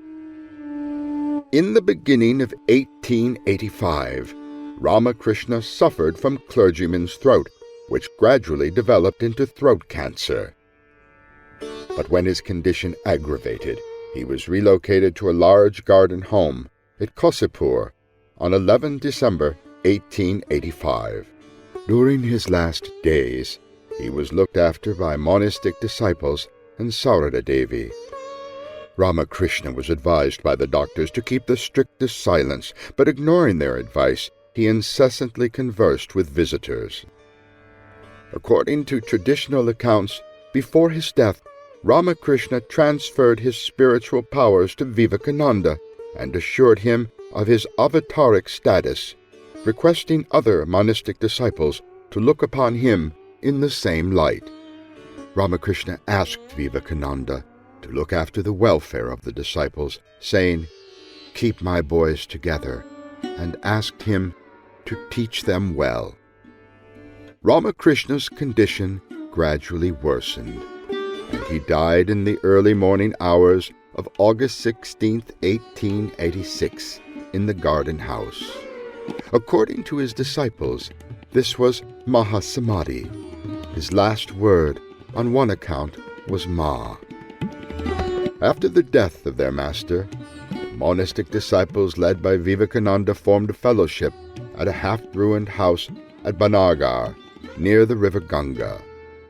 In the beginning of 1885, Ramakrishna suffered from clergyman's throat, which gradually developed into throat cancer. But when his condition aggravated, he was relocated to a large garden home at Kosipur on 11 December 1885. During his last days, he was looked after by monastic disciples and Sarada Devi. Ramakrishna was advised by the doctors to keep the strictest silence, but ignoring their advice, he incessantly conversed with visitors. According to traditional accounts, before his death, Ramakrishna transferred his spiritual powers to Vivekananda and assured him of his avataric status, requesting other monastic disciples to look upon him in the same light. Ramakrishna asked Vivekananda to look after the welfare of the disciples, saying, "Keep my boys together," and asked him to teach them well. Ramakrishna's condition gradually worsened, and he died in the early morning hours of August 16, 1886, in the garden house. According to his disciples, this was Mahasamadhi. His last word, on one account, was Ma. After the death of their master, the monastic disciples led by Vivekananda formed a fellowship at a half-ruined house at Banagar, near the river Ganga,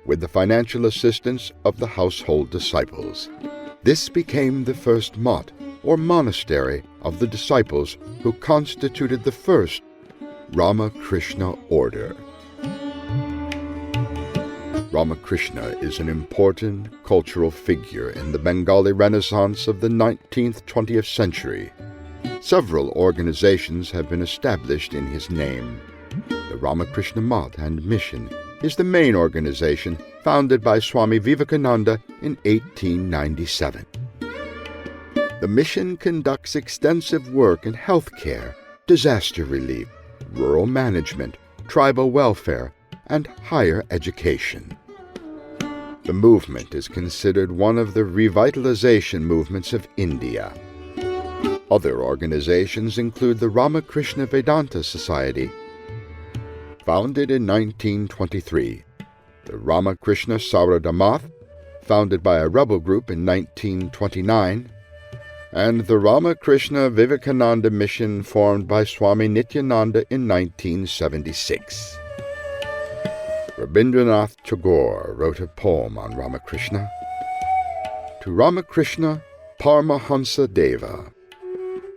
with the financial assistance of the household disciples. This became the first mott, or monastery, of the disciples who constituted the first Ramakrishna order. Ramakrishna is an important cultural figure in the Bengali Renaissance of the 19th-20th century. Several organizations have been established in his name. The Ramakrishna Math and Mission is the main organization, founded by Swami Vivekananda in 1897. The mission conducts extensive work in healthcare, disaster relief, rural management, tribal welfare, and higher education. The movement is considered one of the revitalization movements of India. Other organizations include the Ramakrishna Vedanta Society, founded in 1923, the Ramakrishna Sarada Math, founded by a rebel group in 1929, and the Ramakrishna Vivekananda Mission, formed by Swami Nityananda in 1976. Rabindranath Tagore wrote a poem on Ramakrishna. To Ramakrishna, Paramahansa Deva,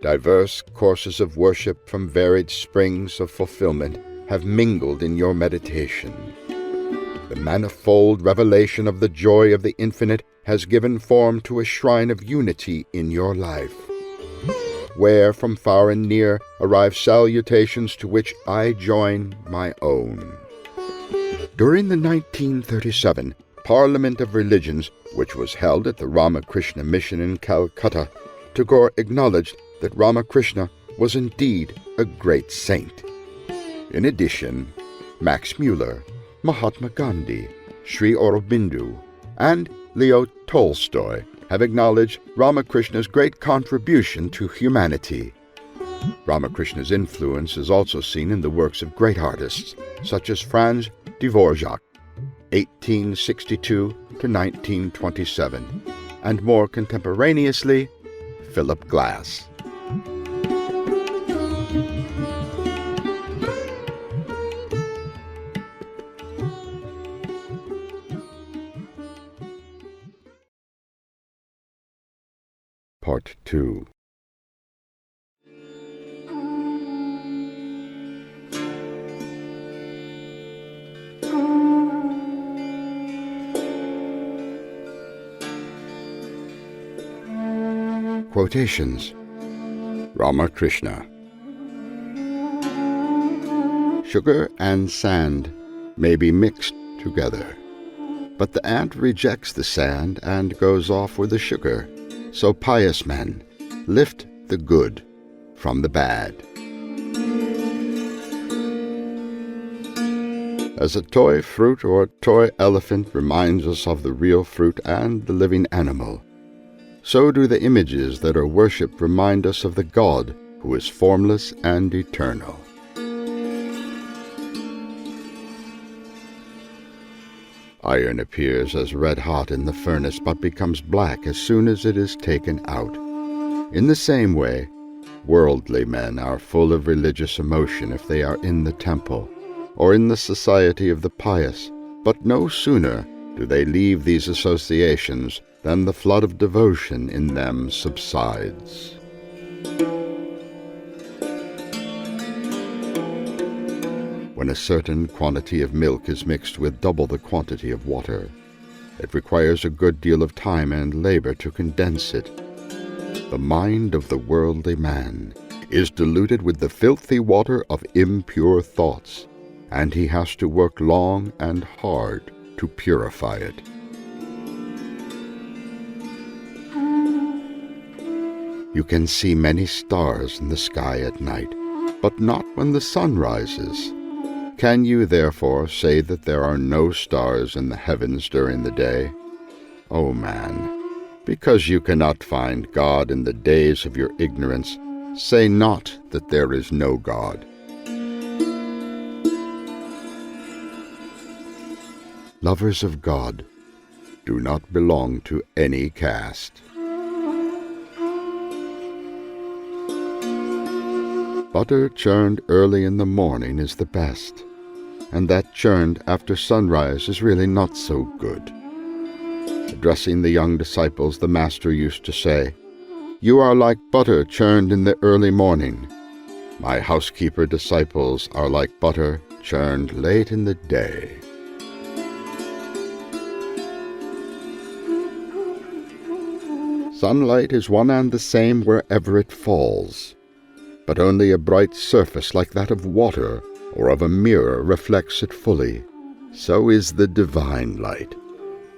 diverse courses of worship from varied springs of fulfillment have mingled in your meditation. The manifold revelation of the joy of the infinite has given form to a shrine of unity in your life, where from far and near arrive salutations to which I join my own. During the 1937 Parliament of Religions, which was held at the Ramakrishna Mission in Calcutta, Tagore acknowledged that Ramakrishna was indeed a great saint. In addition, Max Muller, Mahatma Gandhi, Sri Aurobindo, and Leo Tolstoy have acknowledged Ramakrishna's great contribution to humanity. Ramakrishna's influence is also seen in the works of great artists, such as Franz Dvorak, 1862 to 1927, and more contemporaneously, Philip Glass. Part 2. Quotations. Ramakrishna. Sugar and sand may be mixed together, but the ant rejects the sand and goes off with the sugar. So pious men lift the good from the bad. As a toy fruit or a toy elephant reminds us of the real fruit and the living animal, so do the images that are worshipped remind us of the God who is formless and eternal. Iron appears as red hot in the furnace, but becomes black as soon as it is taken out. In the same way, worldly men are full of religious emotion if they are in the temple, or in the society of the pious, but no sooner do they leave these associations than the flood of devotion in them subsides. When a certain quantity of milk is mixed with double the quantity of water, it requires a good deal of time and labor to condense it. The mind of the worldly man is diluted with the filthy water of impure thoughts, and he has to work long and hard to purify it. You can see many stars in the sky at night, but not when the sun rises. Can you therefore say that there are no stars in the heavens during the day? O man, because you cannot find God in the days of your ignorance, say not that there is no God. Lovers of God do not belong to any caste. Butter churned early in the morning is the best, and that churned after sunrise is really not so good. Addressing the young disciples, the Master used to say, "You are like butter churned in the early morning. My housekeeper disciples are like butter churned late in the day." Sunlight is one and the same wherever it falls, but only a bright surface like that of water or of a mirror reflects it fully. So is the divine light.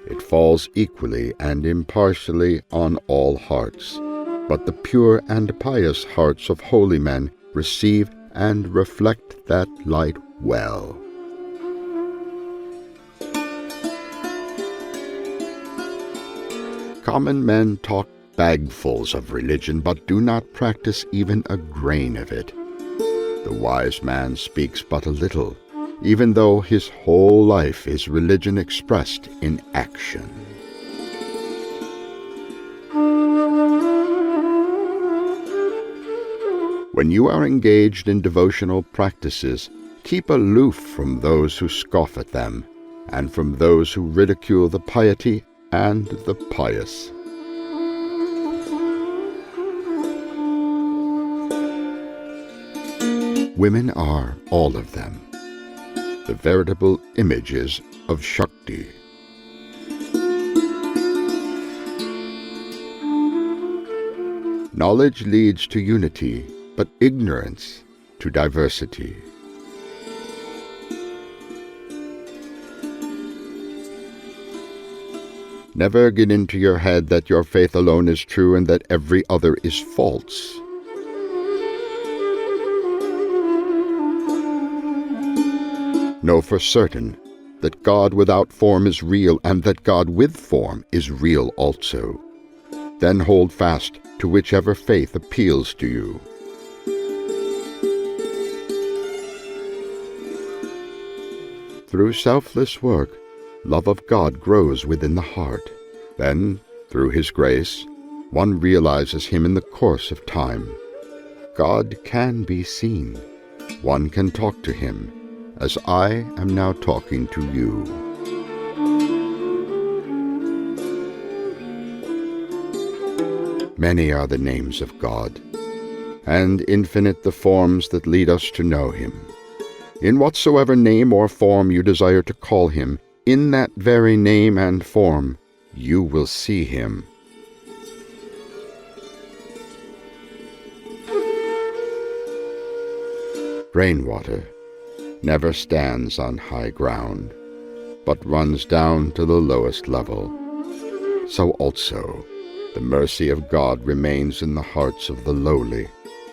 It falls equally and impartially on all hearts, but the pure and pious hearts of holy men receive and reflect that light well. Common men talk bagfuls of religion, but do not practice even a grain of it. The wise man speaks but a little, even though his whole life is religion expressed in action. When you are engaged in devotional practices, keep aloof from those who scoff at them, and from those who ridicule the piety and the pious. Women are, all of them, the veritable images of Shakti. Knowledge leads to unity, but ignorance to diversity. Never get into your head that your faith alone is true and that every other is false. Know for certain that God without form is real and that God with form is real also. Then hold fast to whichever faith appeals to you. Through selfless work, love of God grows within the heart. Then, through His grace, one realizes Him in the course of time. God can be seen. One can talk to Him, as I am now talking to you. Many are the names of God, and infinite the forms that lead us to know Him. In whatsoever name or form you desire to call Him, in that very name and form you will see Him. Rainwater never stands on high ground, but runs down to the lowest level. So also, the mercy of God remains in the hearts of the lowly,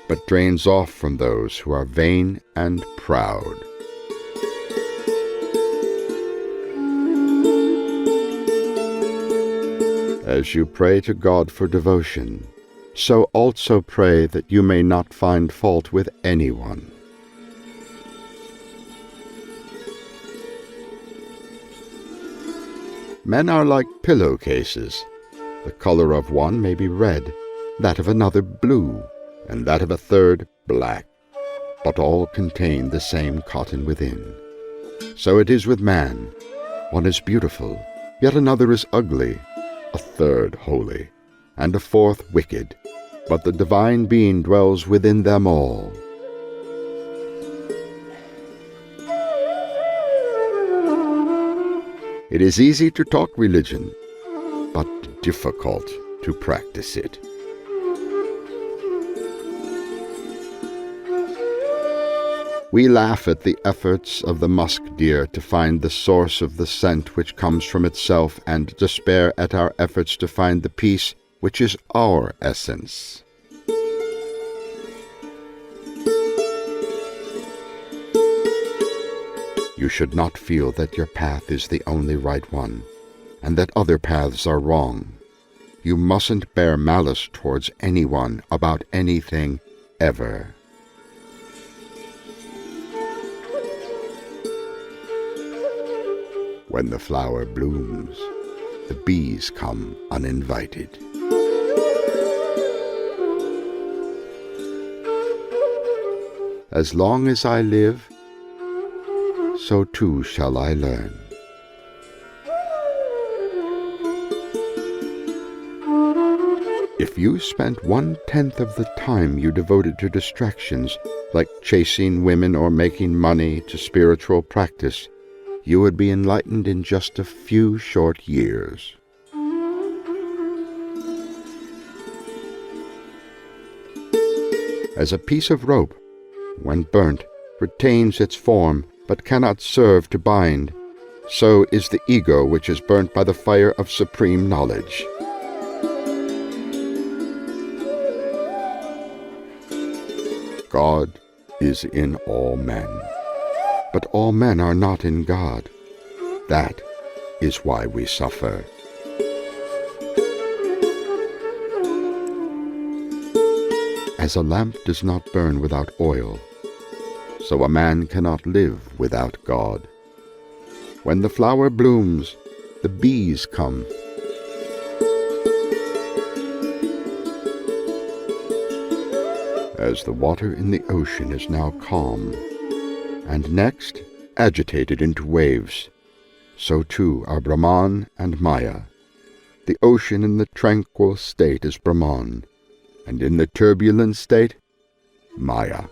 but drains off from those who are vain and proud. As you pray to God for devotion, so also pray that you may not find fault with anyone. Men are like pillowcases. The color of one may be red, that of another blue, and that of a third black, but all contain the same cotton within. So it is with man. One is beautiful, yet another is ugly, a third holy, and a fourth wicked, but the divine being dwells within them all. It is easy to talk religion, but difficult to practice it. We laugh at the efforts of the musk deer to find the source of the scent which comes from itself, and despair at our efforts to find the peace which is our essence. You should not feel that your path is the only right one, and that other paths are wrong. You mustn't bear malice towards anyone about anything, ever. When the flower blooms, the bees come uninvited. As long as I live, so too shall I learn. If you spent 1/10 of the time you devoted to distractions, like chasing women or making money, to spiritual practice, you would be enlightened in just a few short years. As a piece of rope, when burnt, retains its form, but cannot serve to bind, so is the ego which is burnt by the fire of supreme knowledge. God is in all men, but all men are not in God. That is why we suffer. As a lamp does not burn without oil, so a man cannot live without God. When the flower blooms, the bees come. As the water in the ocean is now calm, and next agitated into waves, so too are Brahman and Maya. The ocean in the tranquil state is Brahman, and in the turbulent state, Maya.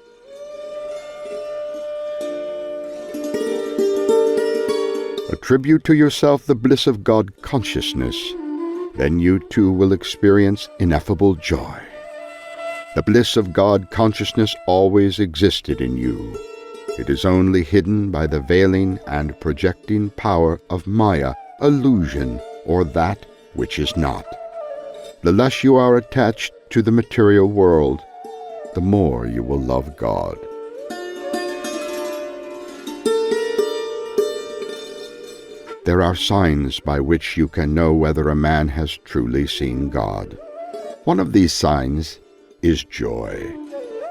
Attribute to yourself the bliss of God consciousness, then you too will experience ineffable joy. The bliss of God consciousness always existed in you. It is only hidden by the veiling and projecting power of Maya, illusion, or that which is not. The less you are attached to the material world, the more you will love God. There are signs by which you can know whether a man has truly seen God. One of these signs is joy.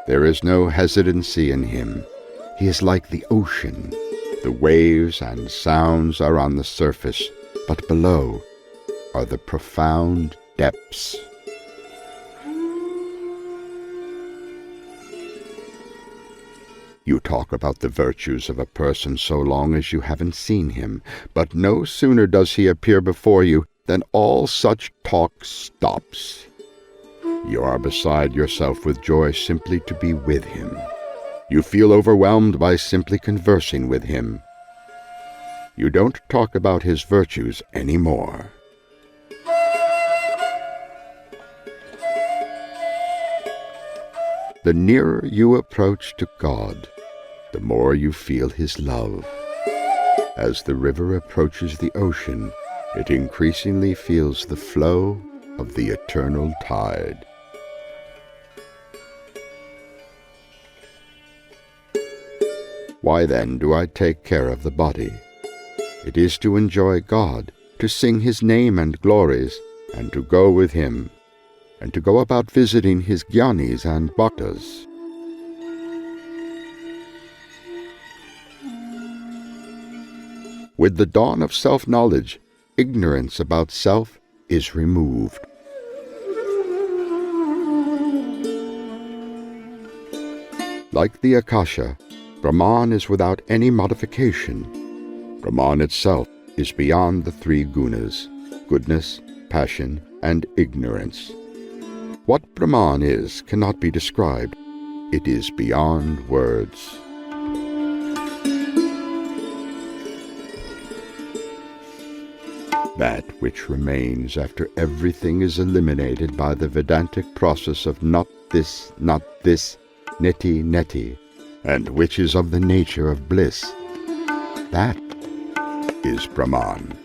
There is no hesitancy in him. He is like the ocean. The waves and sounds are on the surface, but below are the profound depths. You talk about the virtues of a person so long as you haven't seen him, but no sooner does he appear before you than all such talk stops. You are beside yourself with joy simply to be with him. You feel overwhelmed by simply conversing with him. You don't talk about his virtues anymore. The nearer you approach to God, the more you feel his love. As the river approaches the ocean, it increasingly feels the flow of the eternal tide. Why then do I take care of the body? It is to enjoy God, to sing his name and glories, and to go with him, and to go about visiting his jnanis and bhaktas. With the dawn of self-knowledge, ignorance about self is removed. Like the Akasha, Brahman is without any modification. Brahman itself is beyond the three gunas, goodness, passion, and ignorance. What Brahman is cannot be described. It is beyond words. That which remains after everything is eliminated by the Vedantic process of not this, neti neti, and which is of the nature of bliss, that is Brahman.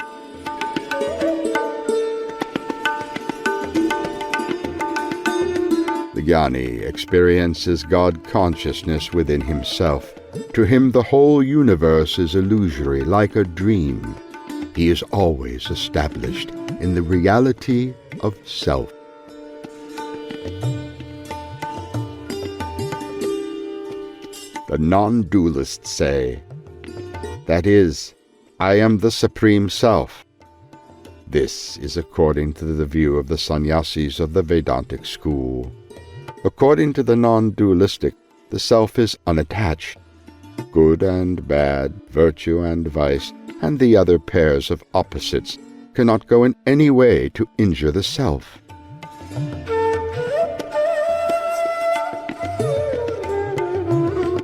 The jnani experiences God consciousness within himself. To him the whole universe is illusory, like a dream. He is always established in the reality of self. The non-dualists say, that is, I am the Supreme Self. This is according to the view of the sannyasis of the Vedantic school. According to the non-dualistic, the self is unattached. Good and bad, virtue and vice, and the other pairs of opposites cannot go in any way to injure the self.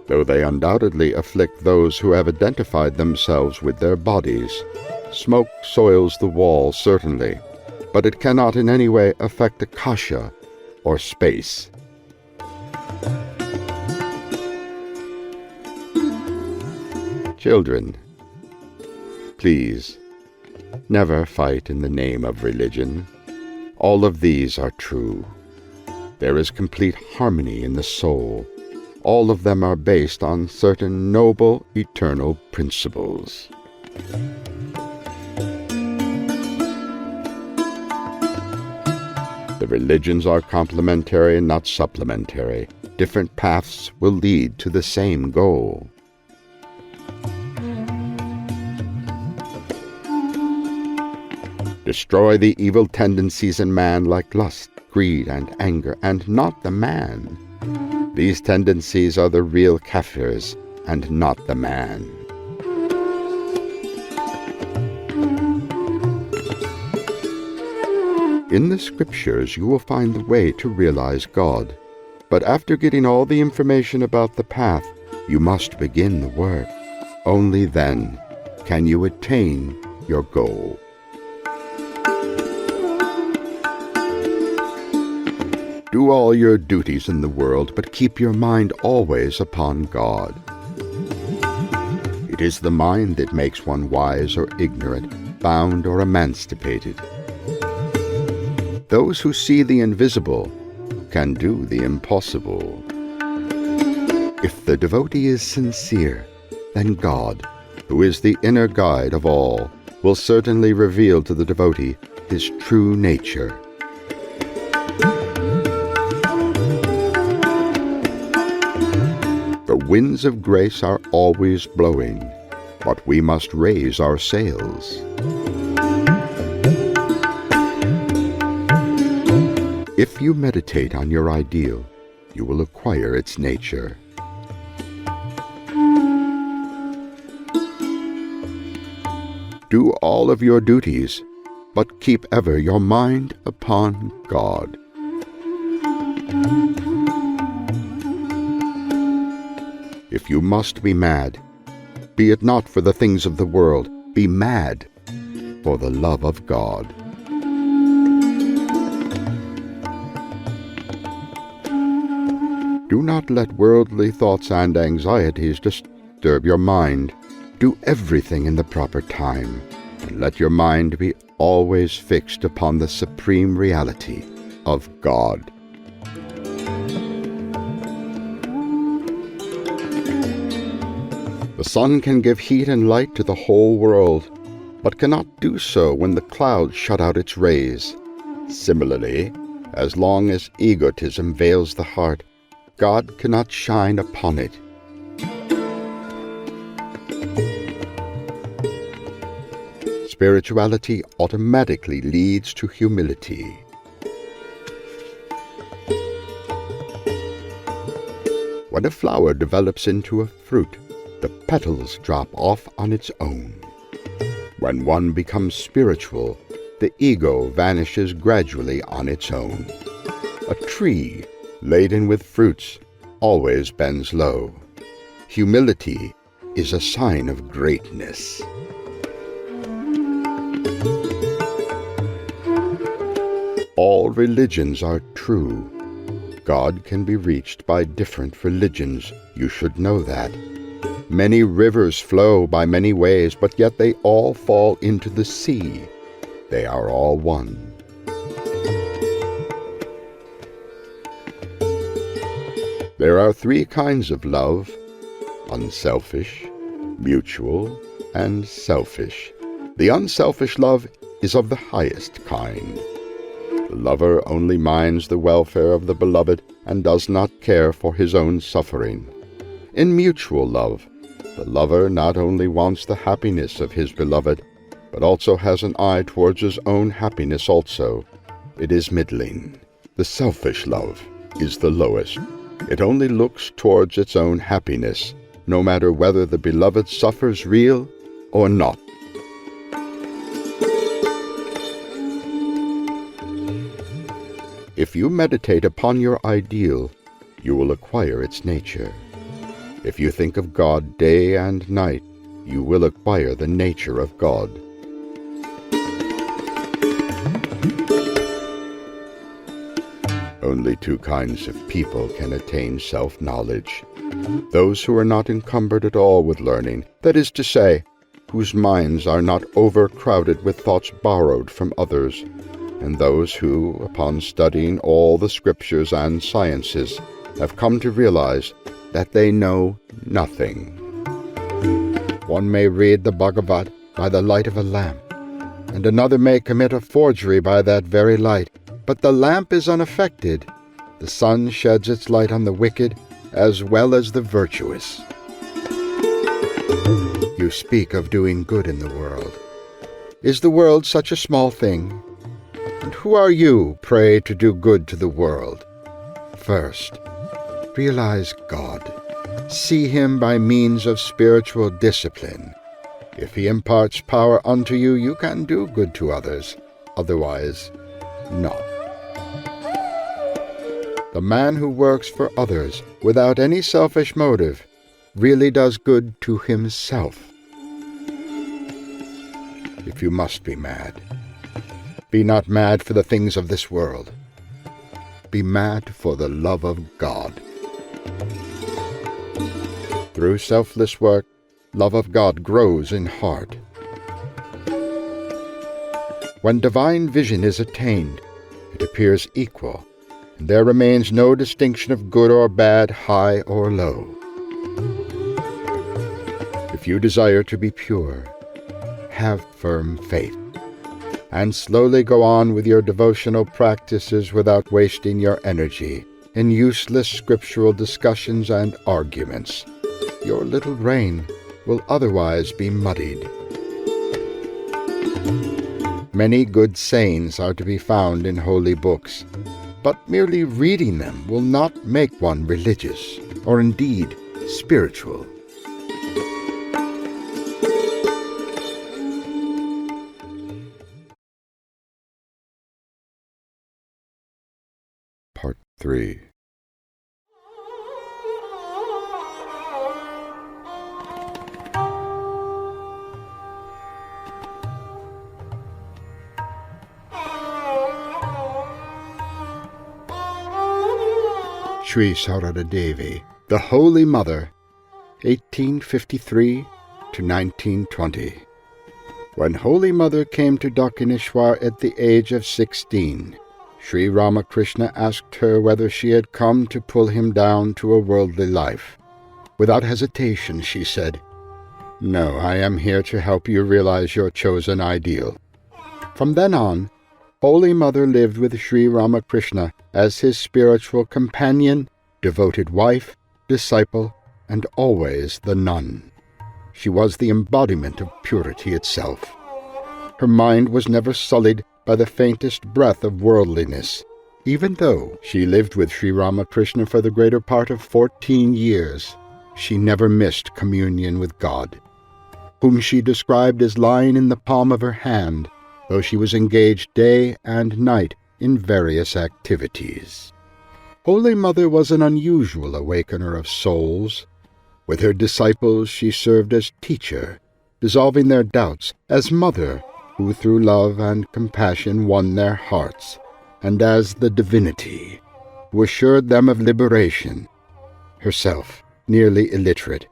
Though they undoubtedly afflict those who have identified themselves with their bodies. Smoke soils the wall, certainly, but it cannot in any way affect akasha or space. Children, please, never fight in the name of religion. All of these are true. There is complete harmony in the soul. All of them are based on certain noble, eternal principles. The religions are complementary and not supplementary. Different paths will lead to the same goal. Destroy the evil tendencies in man like lust, greed, and anger, and not the man. These tendencies are the real kafirs, and not the man. In the scriptures you will find the way to realize God. But after getting all the information about the path, you must begin the work. Only then can you attain your goal. Do all your duties in the world, but keep your mind always upon God. It is the mind that makes one wise or ignorant, bound or emancipated. Those who see the invisible can do the impossible. If the devotee is sincere, then God, who is the inner guide of all, will certainly reveal to the devotee his true nature. The winds of grace are always blowing, but we must raise our sails. If you meditate on your ideal, you will acquire its nature. Do all of your duties, but keep ever your mind upon God. If you must be mad, be it not for the things of the world, be mad for the love of God. Do not let worldly thoughts and anxieties disturb your mind. Do everything in the proper time, and let your mind be always fixed upon the supreme reality of God. The sun can give heat and light to the whole world, but cannot do so when the clouds shut out its rays. Similarly, as long as egotism veils the heart, God cannot shine upon it. Spirituality automatically leads to humility. When a flower develops into a fruit, the petals drop off on its own. When one becomes spiritual, the ego vanishes gradually on its own. A tree laden with fruits always bends low. Humility is a sign of greatness. All religions are true. God can be reached by different religions. You should know that. Many rivers flow by many ways, but yet they all fall into the sea. They are all one. There are three kinds of love: unselfish, mutual, and selfish. The unselfish love is of the highest kind. The lover only minds the welfare of the beloved and does not care for his own suffering. In mutual love, the lover not only wants the happiness of his beloved, but also has an eye towards his own happiness also. It is middling. The selfish love is the lowest. It only looks towards its own happiness, no matter whether the beloved suffers real or not. If you meditate upon your ideal, you will acquire its nature. If you think of God day and night, you will acquire the nature of God. Only two kinds of people can attain self-knowledge. Those who are not encumbered at all with learning, that is to say, whose minds are not overcrowded with thoughts borrowed from others, and those who, upon studying all the scriptures and sciences, have come to realize that they know nothing. One may read the Bhagavad by the light of a lamp, and another may commit a forgery by that very light, but the lamp is unaffected. The sun sheds its light on the wicked as well as the virtuous. You speak of doing good in the world. Is the world such a small thing? And who are you, pray, to do good to the world? First, realize God. See Him by means of spiritual discipline. If He imparts power unto you, you can do good to others. Otherwise, not. The man who works for others without any selfish motive really does good to himself. If you must be mad, be not mad for the things of this world. Be mad for the love of God. Through selfless work, love of God grows in heart. When divine vision is attained, it appears equal, and there remains no distinction of good or bad, high or low. If you desire to be pure, have firm faith, and slowly go on with your devotional practices without wasting your energy in useless scriptural discussions and arguments. Your little brain will otherwise be muddied. Many good sayings are to be found in holy books, but merely reading them will not make one religious, or indeed spiritual. Part 3. Sri Sarada Devi, the Holy Mother, 1853 to 1920. When Holy Mother came to Dakshineshwar at the age of 16, Sri Ramakrishna asked her whether she had come to pull him down to a worldly life. Without hesitation, she said, "No, I am here to help you realize your chosen ideal." From then on, Holy Mother lived with Sri Ramakrishna as his spiritual companion, devoted wife, disciple, and always the nun. She was the embodiment of purity itself. Her mind was never sullied by the faintest breath of worldliness, even though she lived with Sri Ramakrishna for the greater part of 14 years. She never missed communion with God, whom she described as lying in the palm of her hand, though she was engaged day and night in various activities. Holy Mother was an unusual awakener of souls. With her disciples she served as teacher, dissolving their doubts, as mother, who through love and compassion won their hearts, and as the divinity, who assured them of liberation. Herself nearly illiterate,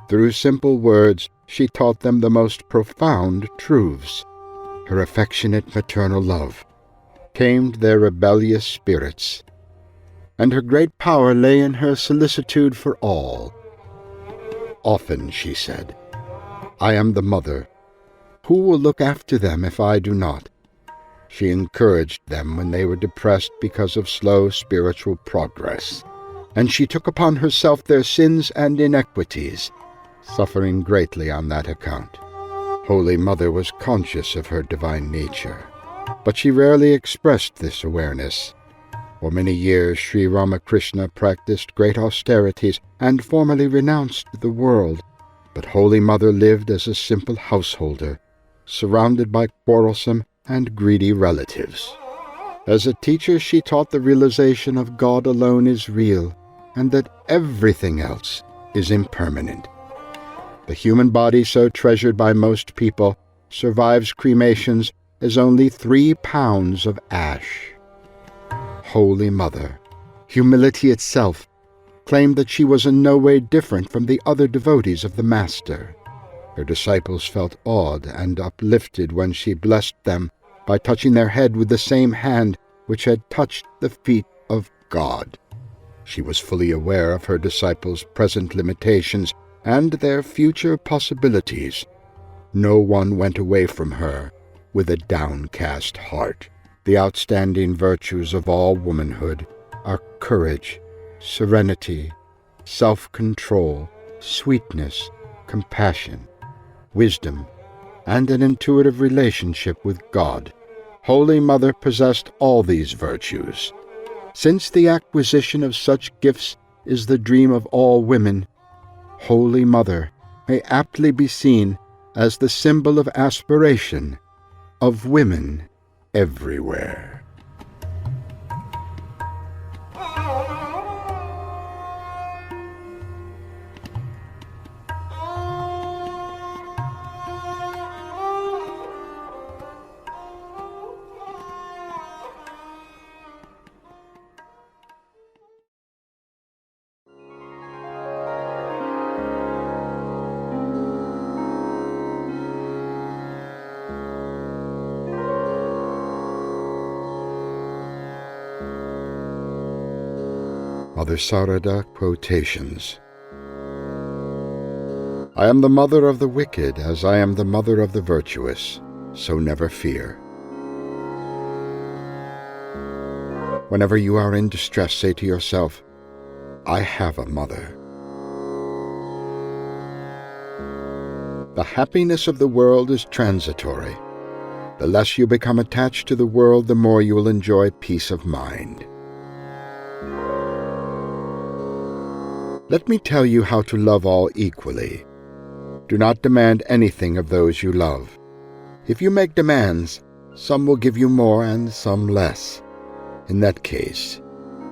through simple words she taught them the most profound truths. Her affectionate maternal love tamed their rebellious spirits, and her great power lay in her solicitude for all. Often she said, "I am the mother. Who will look after them if I do not?" She encouraged them when they were depressed because of slow spiritual progress, and she took upon herself their sins and iniquities, suffering greatly on that account. Holy Mother was conscious of her divine nature, but she rarely expressed this awareness. For many years Sri Ramakrishna practiced great austerities and formally renounced the world, but Holy Mother lived as a simple householder, surrounded by quarrelsome and greedy relatives. As a teacher she taught the realization of God alone is real, and that everything else is impermanent. The human body, so treasured by most people, survives cremations as only 3 pounds of ash. Holy Mother, humility itself, claimed that she was in no way different from the other devotees of the Master. Her disciples felt awed and uplifted when she blessed them by touching their head with the same hand which had touched the feet of God. She was fully aware of her disciples' present limitations and their future possibilities. No one went away from her with a downcast heart. The outstanding virtues of all womanhood are courage, serenity, self-control, sweetness, compassion, wisdom, and an intuitive relationship with God. Holy Mother possessed all these virtues. Since the acquisition of such gifts is the dream of all women, Holy Mother may aptly be seen as the symbol of aspiration of women everywhere. Mother Sarada, Quotations. I am the mother of the wicked, as I am the mother of the virtuous, so never fear. Whenever you are in distress, say to yourself, I have a mother. The happiness of the world is transitory. The less you become attached to the world, the more you will enjoy peace of mind. Let me tell you how to love all equally. Do not demand anything of those you love. If you make demands, some will give you more and some less. In that case,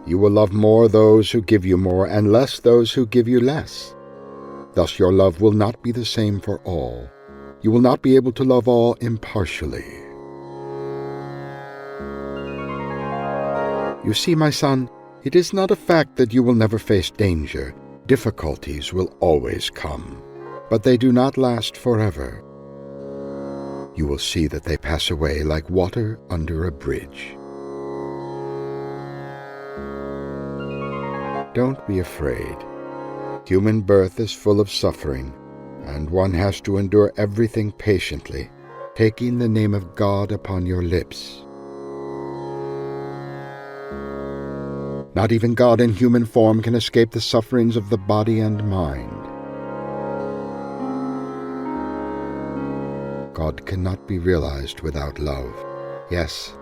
you will love more those who give you more and less those who give you less. Thus your love will not be the same for all. You will not be able to love all impartially. You see, my son, it is not a fact that you will never face danger. Difficulties will always come, but they do not last forever. You will see that they pass away like water under a bridge. Don't be afraid. Human birth is full of suffering, and one has to endure everything patiently, taking the name of God upon your lips. Not even God in human form can escape the sufferings of the body and mind. God cannot be realized without love. Yes,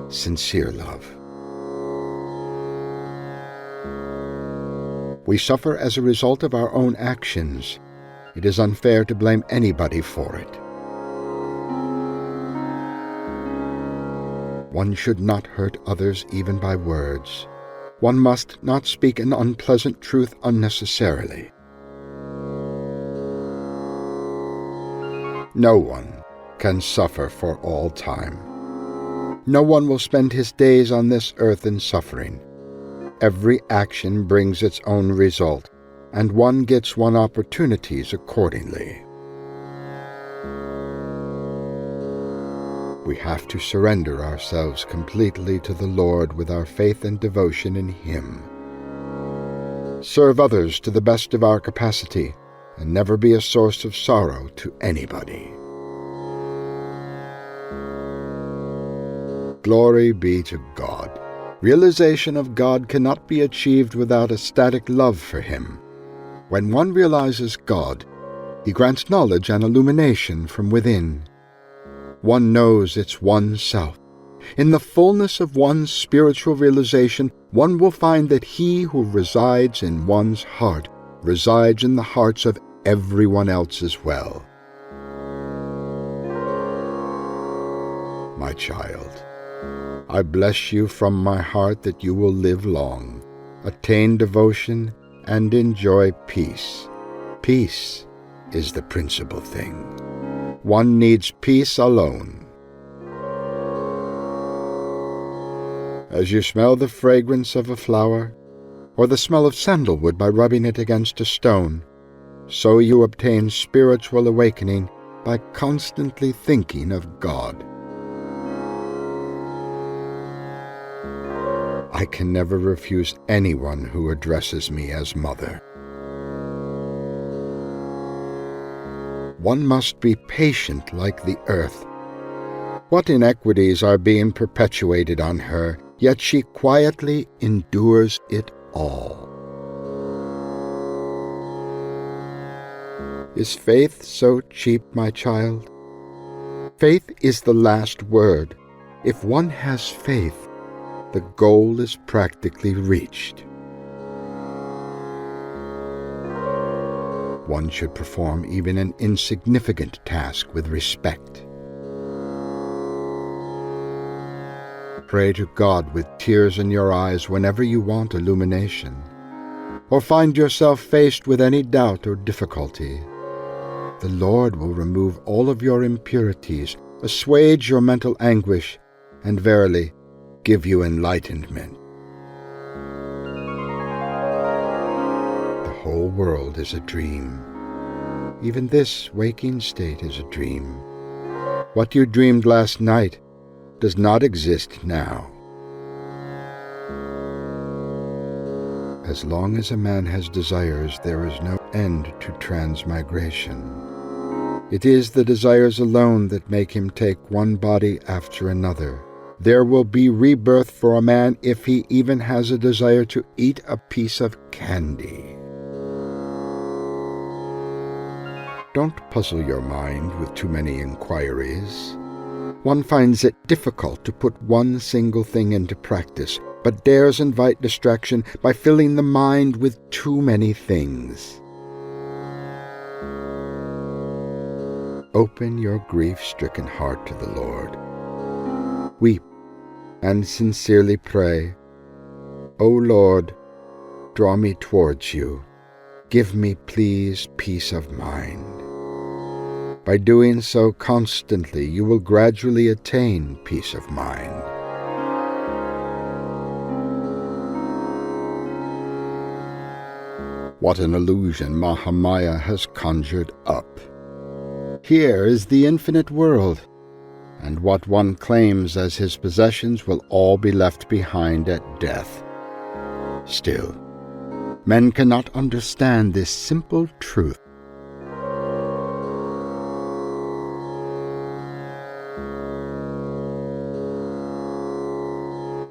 sincere love. We suffer as a result of our own actions. It is unfair to blame anybody for it. One should not hurt others even by words. One must not speak an unpleasant truth unnecessarily. No one can suffer for all time. No one will spend his days on this earth in suffering. Every action brings its own result, and one gets one opportunities accordingly. We have to surrender ourselves completely to the Lord with our faith and devotion in Him. Serve others to the best of our capacity, and never be a source of sorrow to anybody. Glory be to God. Realization of God cannot be achieved without a static love for Him. When one realizes God, He grants knowledge and illumination from within. One knows it's oneself. In the fullness of one's spiritual realization, one will find that He who resides in one's heart resides in the hearts of everyone else as well. My child, I bless you from my heart that you will live long, attain devotion, and enjoy peace. Peace is the principal thing. One needs peace alone. As you smell the fragrance of a flower, or the smell of sandalwood by rubbing it against a stone, so you obtain spiritual awakening by constantly thinking of God. I can never refuse anyone who addresses me as Mother. One must be patient like the earth. What inequities are being perpetuated on her, yet she quietly endures it all. Is faith so cheap, my child? Faith is the last word. If one has faith, the goal is practically reached. One should perform even an insignificant task with respect. Pray to God with tears in your eyes whenever you want illumination, or find yourself faced with any doubt or difficulty. The Lord will remove all of your impurities, assuage your mental anguish, and verily give you enlightenment. The whole world is a dream. Even this waking state is a dream. What you dreamed last night does not exist now. As long as a man has desires, there is no end to transmigration. It is the desires alone that make him take one body after another. There will be rebirth for a man if he even has a desire to eat a piece of candy. Don't puzzle your mind with too many inquiries. One finds it difficult to put one single thing into practice, but dares invite distraction by filling the mind with too many things. Open your grief-stricken heart to the Lord. Weep and sincerely pray, O Lord, draw me towards you. Give me, please, peace of mind. By doing so constantly, you will gradually attain peace of mind. What an illusion Mahamaya has conjured up. Here is the infinite world, and what one claims as his possessions will all be left behind at death. Still, men cannot understand this simple truth.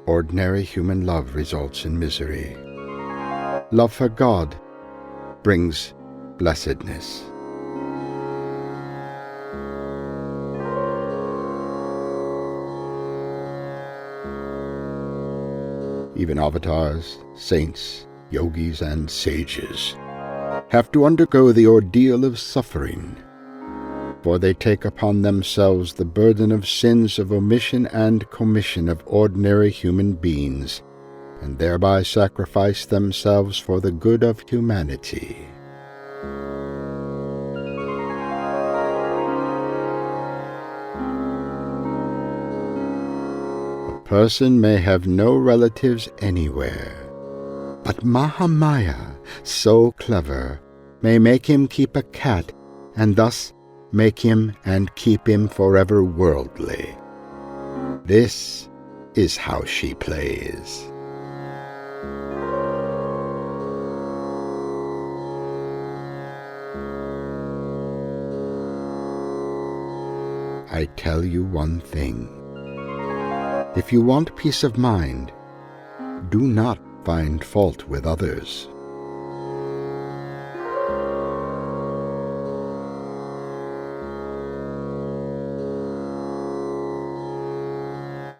ordinary human love results in misery. Love for God brings blessedness. Even avatars, saints, yogis, and sages have to undergo the ordeal of suffering, for they take upon themselves the burden of sins of omission and commission of ordinary human beings, and thereby sacrifice themselves for the good of humanity. A person may have no relatives anywhere, but Mahamaya, so clever, may make him keep a cat, and thus make him and keep him forever worldly. This is how she plays. I tell you one thing. If you want peace of mind, do not find fault with others.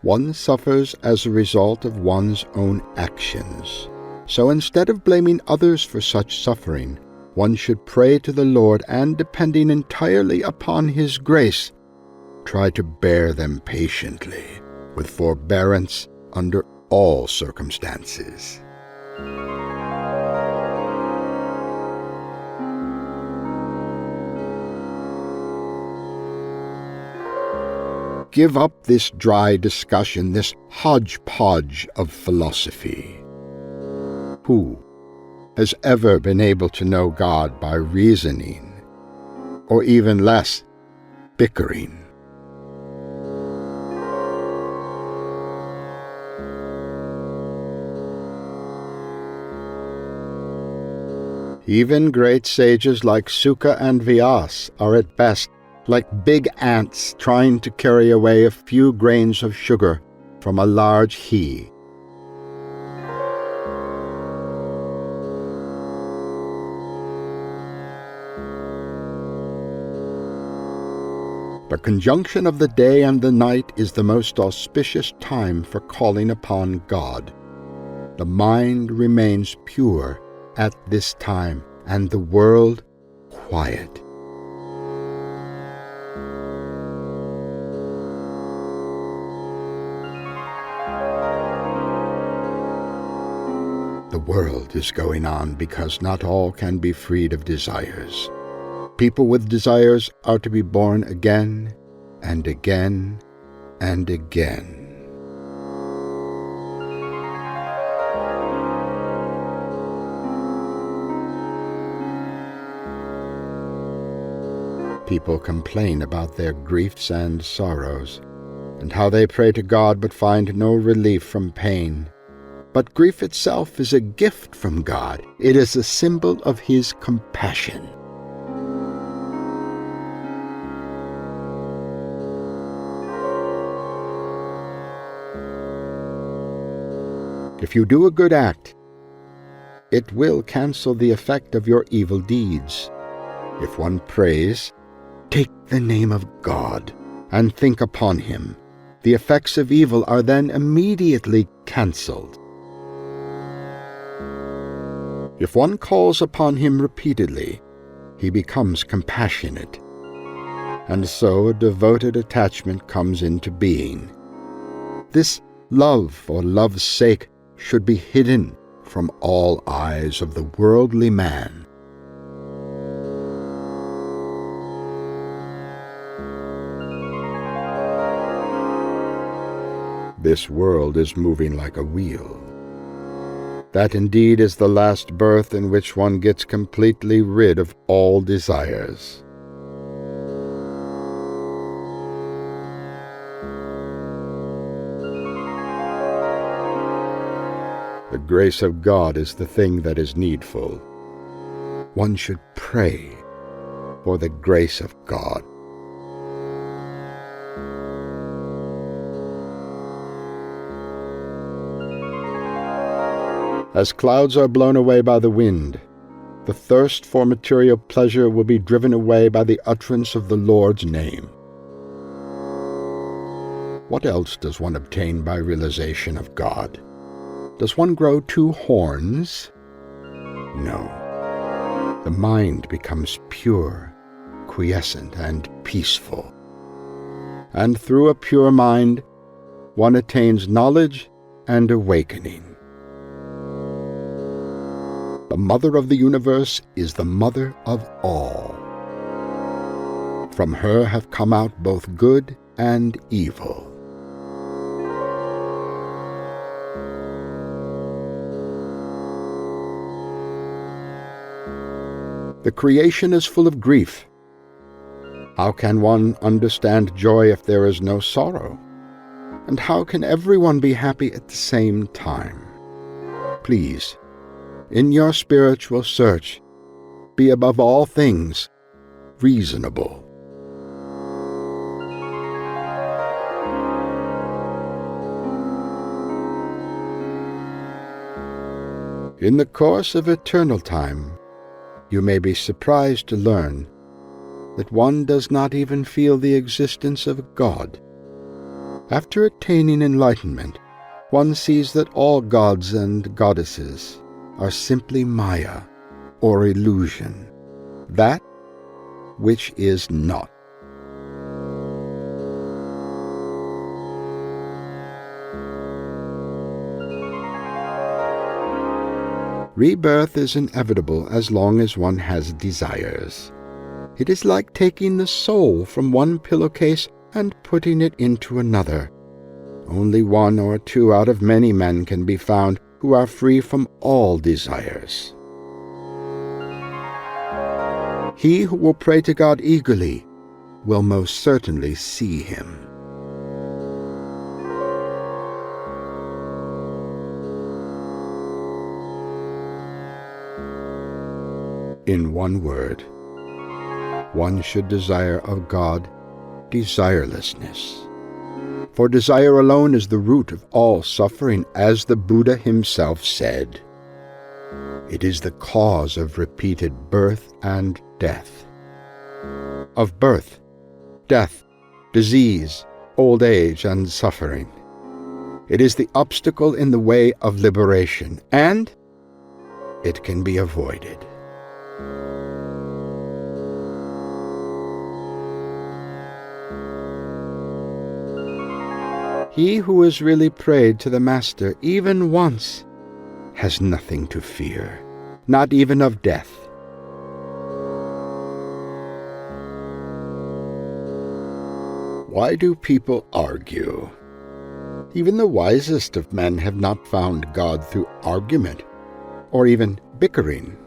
One suffers as a result of one's own actions. So instead of blaming others for such suffering, one should pray to the Lord and, depending entirely upon His grace, try to bear them patiently, with forbearance under all circumstances. Give up this dry discussion, this hodgepodge of philosophy. Who has ever been able to know God by reasoning, or even less, bickering? Even great sages like Sukha and Vyas are at best like big ants trying to carry away a few grains of sugar from a large he. The conjunction of the day and the night is the most auspicious time for calling upon God. The mind remains pure at this time, and the world quiet. The world is going on because not all can be freed of desires. People with desires are to be born again and again and again. People complain about their griefs and sorrows, and how they pray to God but find no relief from pain. But grief itself is a gift from God. It is a symbol of His compassion. If you do a good act, it will cancel the effect of your evil deeds. If one prays, take the name of God and think upon Him. The effects of evil are then immediately cancelled. If one calls upon Him repeatedly, He becomes compassionate, and so a devoted attachment comes into being. This love for love's sake should be hidden from all eyes of the worldly man. This world is moving like a wheel. That indeed is the last birth in which one gets completely rid of all desires. The grace of God is the thing that is needful. One should pray for the grace of God. As clouds are blown away by the wind, the thirst for material pleasure will be driven away by the utterance of the Lord's name. What else does one obtain by realization of God? Does one grow two horns? No. The mind becomes pure, quiescent, and peaceful. And through a pure mind, one attains knowledge and awakening. The Mother of the universe is the Mother of all. From her have come out both good and evil. The creation is full of grief. How can one understand joy if there is no sorrow? And how can everyone be happy at the same time? Please, in your spiritual search, be above all things reasonable. In the course of eternal time, you may be surprised to learn that one does not even feel the existence of God. After attaining enlightenment, one sees that all gods and goddesses are simply Maya, or illusion, that which is not. Rebirth is inevitable as long as one has desires. It is like taking the soul from one pillowcase and putting it into another. Only one or two out of many men can be found who are free from all desires. He who will pray to God eagerly will most certainly see Him. In one word, one should desire of God desirelessness. For desire alone is the root of all suffering, as the Buddha himself said. It is the cause of repeated birth and death. Of birth, death, disease, old age, and suffering. It is the obstacle in the way of liberation, and it can be avoided. He who has really prayed to the Master even once has nothing to fear, not even of death. Why do people argue? Even the wisest of men have not found God through argument, or even bickering.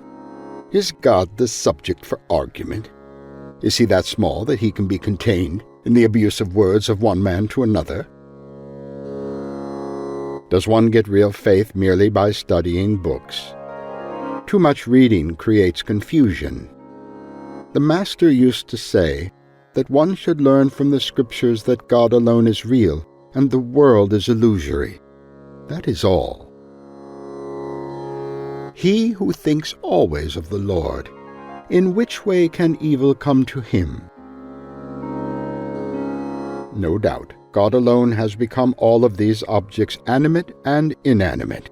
Is God the subject for argument? Is He that small that He can be contained in the abusive words of one man to another? Does one get real faith merely by studying books? Too much reading creates confusion. The Master used to say that one should learn from the Scriptures that God alone is real and the world is illusory. That is all. He who thinks always of the Lord, in which way can evil come to him? No doubt, God alone has become all of these objects animate and inanimate.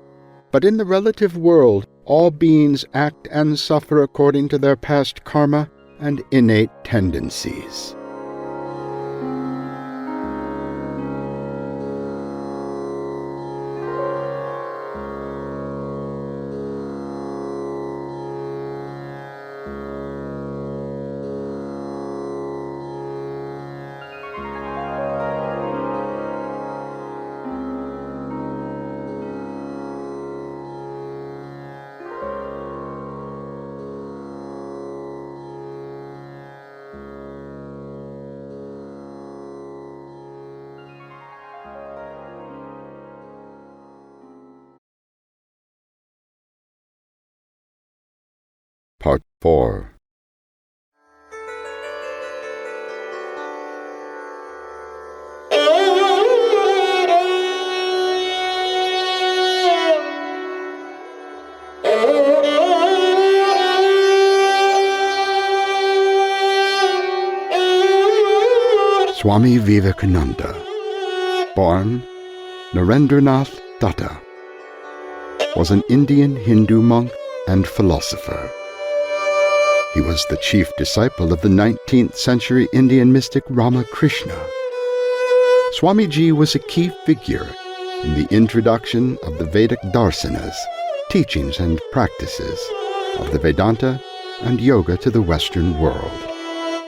But in the relative world, all beings act and suffer according to their past karma and innate tendencies. Part 4. Swami Vivekananda, born Narendranath Datta, was an Indian Hindu monk and philosopher. He was the chief disciple of the 19th century Indian mystic Ramakrishna. Swamiji was a key figure in the introduction of the Vedic darsanas, teachings and practices of the Vedanta and Yoga to the Western world,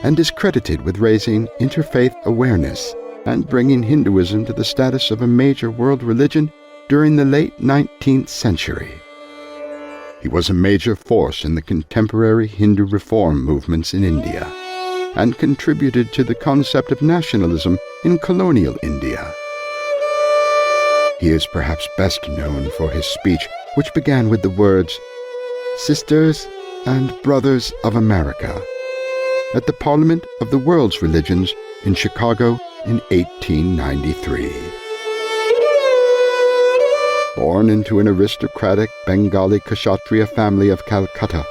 and is credited with raising interfaith awareness and bringing Hinduism to the status of a major world religion during the late 19th century. He was a major force in the contemporary Hindu reform movements in India, and contributed to the concept of nationalism in colonial India. He is perhaps best known for his speech, which began with the words, "Sisters and Brothers of America," at the Parliament of the World's Religions in Chicago in 1893. Born into an aristocratic Bengali Kshatriya family of Calcutta,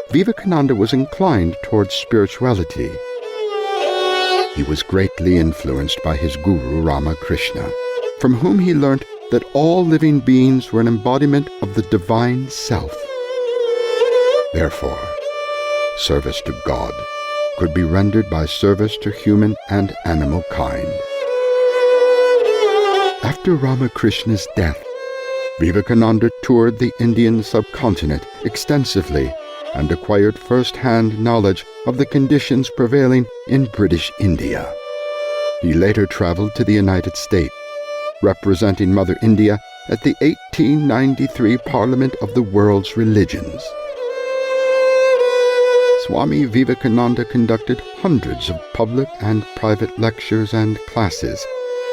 Vivekananda was inclined towards spirituality. He was greatly influenced by his guru Ramakrishna, from whom he learnt that all living beings were an embodiment of the divine self. Therefore, service to God could be rendered by service to human and animal kind. After Ramakrishna's death, Vivekananda toured the Indian subcontinent extensively and acquired first-hand knowledge of the conditions prevailing in British India. He later traveled to the United States, representing Mother India at the 1893 Parliament of the World's Religions. Swami Vivekananda conducted hundreds of public and private lectures and classes,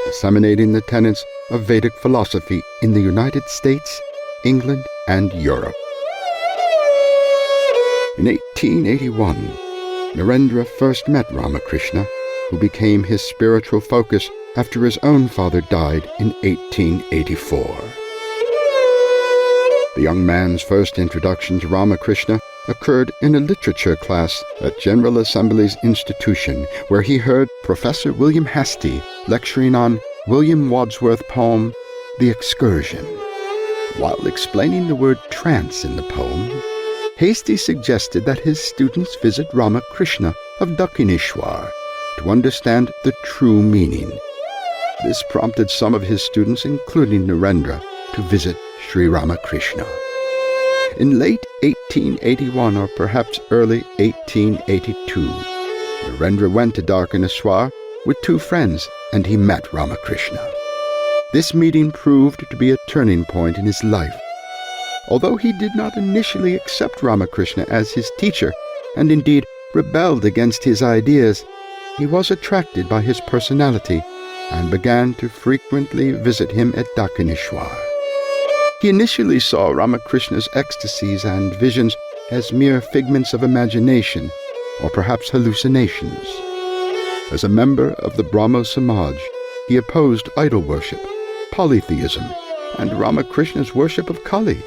disseminating the tenets of Vedic philosophy in the United States, England, and Europe. In 1881, Narendra first met Ramakrishna, who became his spiritual focus after his own father died in 1884. The young man's first introduction to Ramakrishna occurred in a literature class at General Assembly's institution, where he heard Professor William Hastie lecturing on William Wordsworth's poem, The Excursion. While explaining the word trance in the poem, Hastie suggested that his students visit Ramakrishna of Dakshineshwar to understand the true meaning. This prompted some of his students, including Narendra, to visit Sri Ramakrishna. In late 1881 or perhaps early 1882, Narendra went to Dakshineshwar with two friends and he met Ramakrishna. This meeting proved to be a turning point in his life. Although he did not initially accept Ramakrishna as his teacher, and indeed rebelled against his ideas, he was attracted by his personality and began to frequently visit him at Dakshineshwar. He initially saw Ramakrishna's ecstasies and visions as mere figments of imagination, or perhaps hallucinations. As a member of the Brahmo Samaj, he opposed idol worship, polytheism, and Ramakrishna's worship of Kali.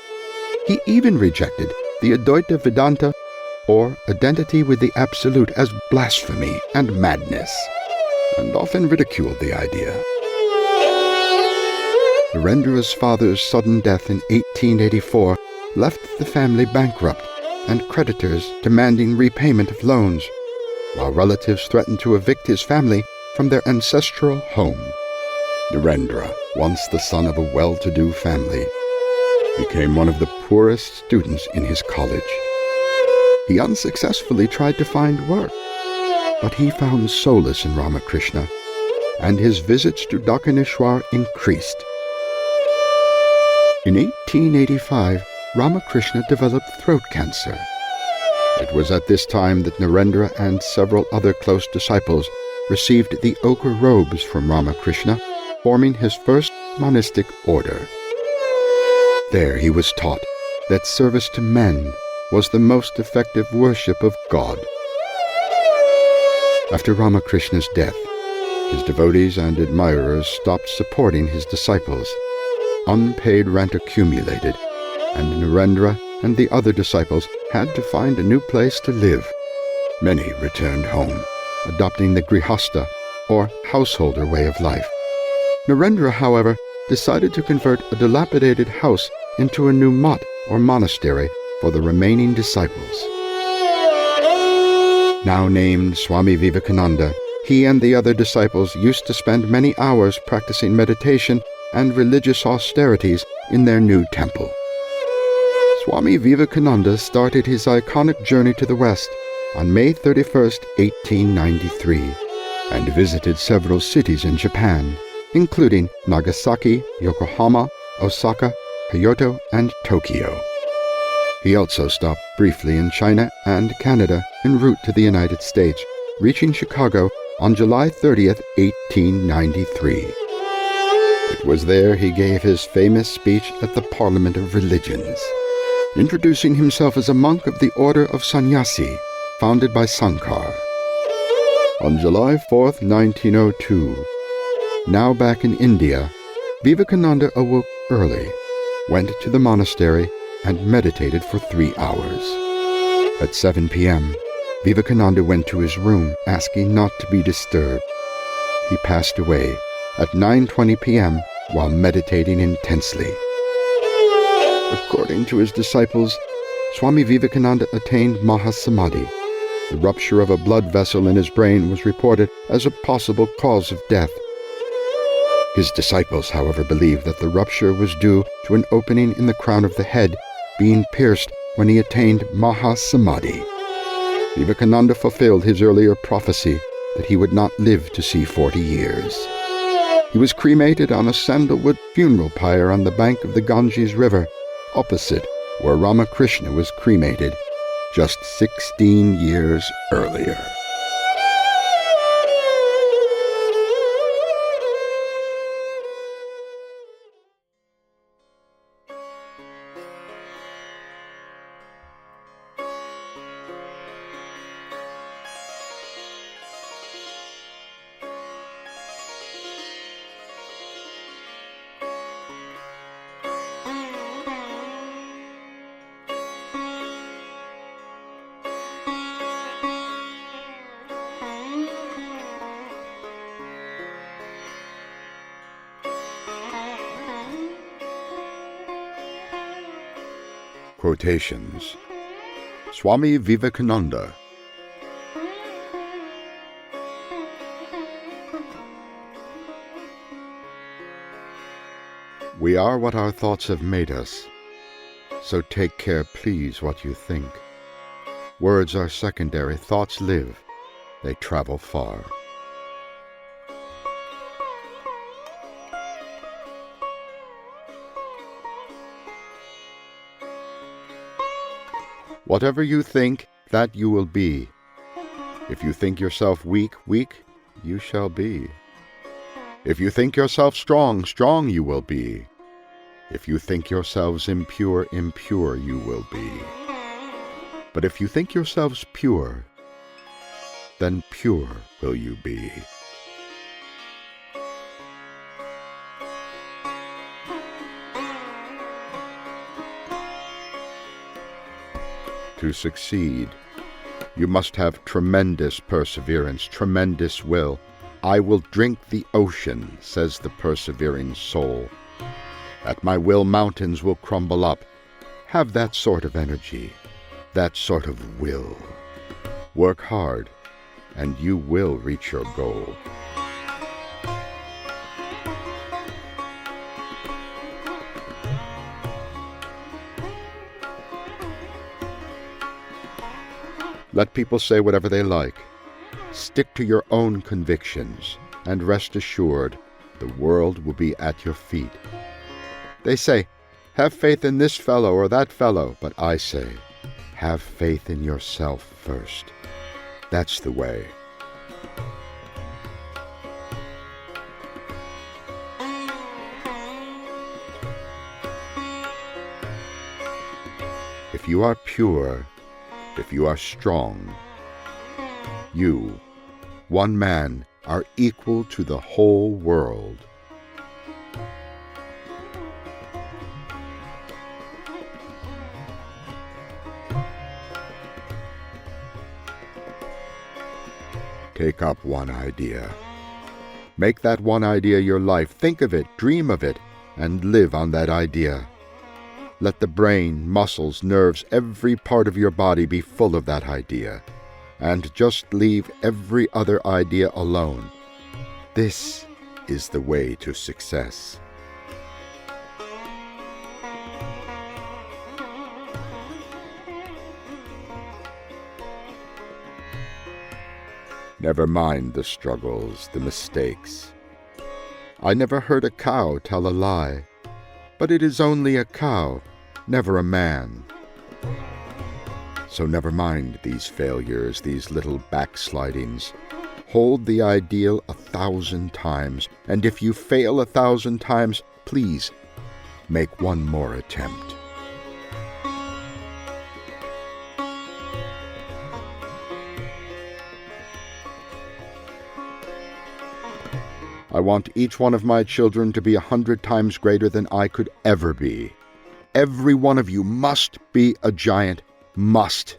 He even rejected the Advaita Vedanta, or identity with the Absolute, as blasphemy and madness, and often ridiculed the idea. Narendra's father's sudden death in 1884 left the family bankrupt and creditors demanding repayment of loans, while relatives threatened to evict his family from their ancestral home. Narendra, once the son of a well-to-do family, became one of the poorest students in his college. He unsuccessfully tried to find work, but he found solace in Ramakrishna, and his visits to Dakshineshwar increased. In 1885, Ramakrishna developed throat cancer. It was at this time that Narendra and several other close disciples received the ochre robes from Ramakrishna, forming his first monastic order. There he was taught that service to men was the most effective worship of God. After Ramakrishna's death, his devotees and admirers stopped supporting his disciples. Unpaid rent accumulated, and Narendra and the other disciples had to find a new place to live. Many returned home, adopting the grihastha, or householder way of life. Narendra, however, decided to convert a dilapidated house into a new mutt or monastery for the remaining disciples. Now named Swami Vivekananda, he and the other disciples used to spend many hours practicing meditation and religious austerities in their new temple. Swami Vivekananda started his iconic journey to the West on May 31, 1893, and visited several cities in Japan, including Nagasaki, Yokohama, Osaka, Kyoto, and Tokyo. He also stopped briefly in China and Canada en route to the United States, reaching Chicago on July 30, 1893. It was there he gave his famous speech at the Parliament of Religions, introducing himself as a monk of the Order of Sannyasi, founded by Sankar. On July 4, 1902, now back in India, Vivekananda awoke early, went to the monastery, and meditated for 3 hours. At 7 p.m., Vivekananda went to his room, asking not to be disturbed. He passed away at 9:20 p.m. while meditating intensely. According to his disciples, Swami Vivekananda attained Mahasamadhi. The rupture of a blood vessel in his brain was reported as a possible cause of death. His disciples, however, believed that the rupture was due to an opening in the crown of the head being pierced when he attained Mahasamadhi. Vivekananda fulfilled his earlier prophecy that he would not live to see 40 years. He was cremated on a sandalwood funeral pyre on the bank of the Ganges River, opposite where Ramakrishna was cremated just 16 years earlier. Quotations. Swami Vivekananda. We are what our thoughts have made us, so take care, please, what you think. Words are secondary, thoughts live, they travel far. Whatever you think, that you will be. If you think yourself weak, weak, you shall be. If you think yourself strong, strong you will be. If you think yourselves impure, impure you will be. But if you think yourselves pure, then pure will you be. To succeed, you must have tremendous perseverance, tremendous will. I will drink the ocean, says the persevering soul. At my will, mountains will crumble up. Have that sort of energy, that sort of will. Work hard, and you will reach your goal. Let people say whatever they like. Stick to your own convictions, and rest assured the world will be at your feet. They say, have faith in this fellow or that fellow, but I say, have faith in yourself first. That's the way. If you are pure, if you are strong, you, one man, are equal to the whole world. Take up one idea, Make that one idea your life. Think of it, dream of it, and live on that idea. Let the brain, muscles, nerves, every part of your body be full of that idea, and just leave every other idea alone. This is the way to success. Never mind the struggles, the mistakes. I never heard a cow tell a lie, but it is only a cow, never a man. So never mind these failures, these little backslidings. Hold the ideal 1,000 times, and if you fail 1,000 times, please make one more attempt. I want each one of my children to be 100 times greater than I could ever be. Every one of you must be a giant. Must.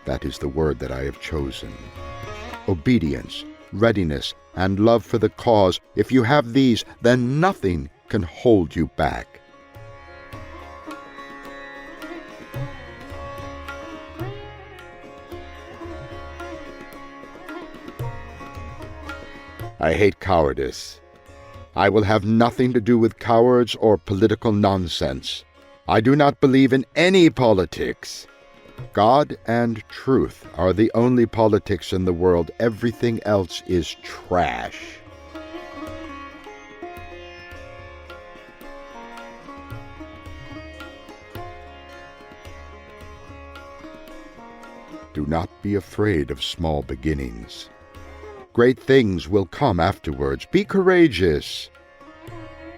That is the word that I have chosen. Obedience, readiness, and love for the cause. If you have these, then nothing can hold you back. I hate cowardice. I will have nothing to do with cowards or political nonsense. I do not believe in any politics. God and truth are the only politics in the world. Everything else is trash. Do not be afraid of small beginnings. Great things will come afterwards. Be courageous.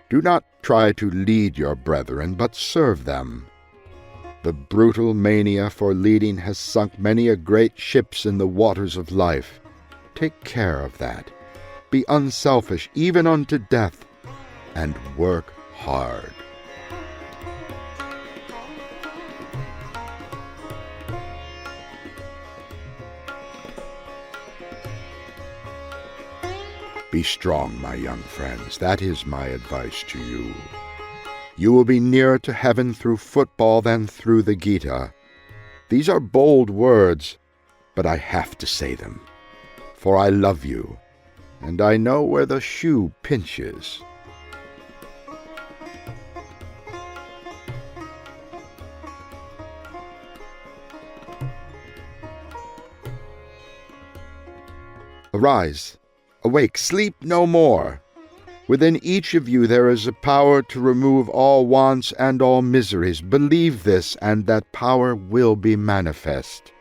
Do not try to lead your brethren, but serve them. The brutal mania for leading has sunk many a great ships in the waters of life. Take care of that. Be unselfish, even unto death, and work hard. Be strong, my young friends. That is my advice to you. You will be nearer to heaven through football than through the Gita. These are bold words, but I have to say them, for I love you, and I know where the shoe pinches. Arise. Awake, sleep no more. Within each of you there is a power to remove all wants and all miseries. Believe this, and that power will be manifest.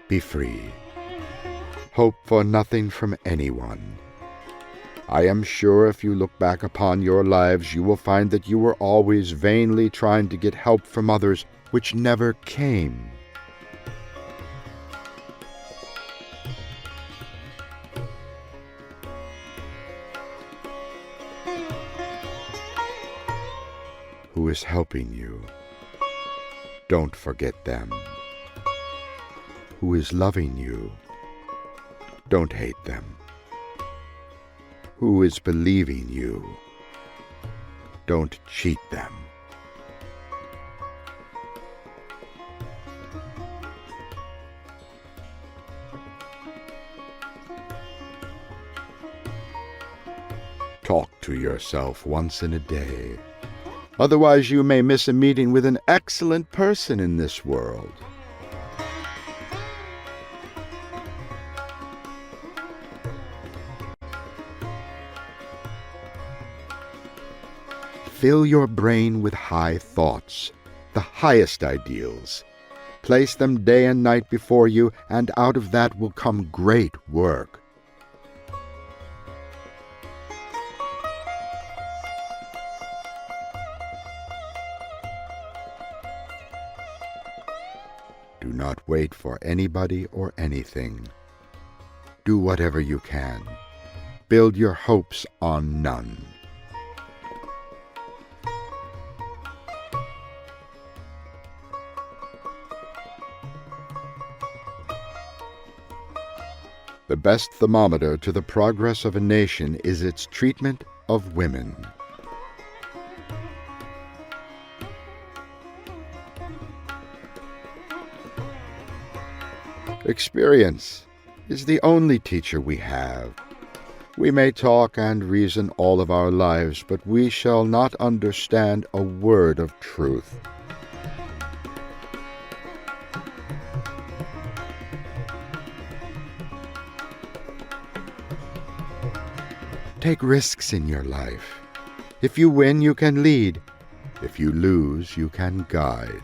Be free. Hope for nothing from anyone. I am sure if you look back upon your lives, you will find that you were always vainly trying to get help from others, which never came. Who is helping you? Don't forget them. Who is loving you? Don't hate them. Who is believing you? Don't cheat them. Talk to yourself once in a day. Otherwise you may miss a meeting with an excellent person in this world. Fill your brain with high thoughts, the highest ideals. Place them day and night before you, and out of that will come great work. Do not wait for anybody or anything. Do whatever you can. Build your hopes on none. best thermometer to the progress of a nation is its treatment of women. Experience is the only teacher we have. We may talk and reason all of our lives, but we shall not understand a word of truth. Take risks in your life. If you win, you can lead. If you lose, you can guide.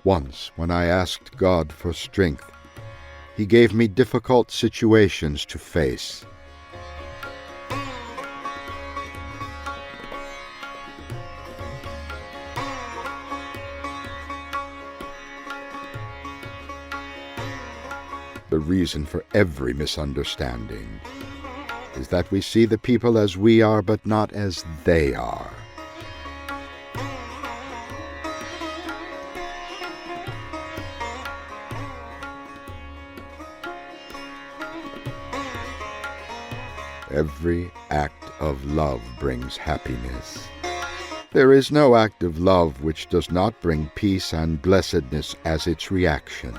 Once, when I asked God for strength, He gave me difficult situations to face. The reason for every misunderstanding is that we see the people as we are, but not as they are. Every act of love brings happiness. There is no act of love which does not bring peace and blessedness as its reaction.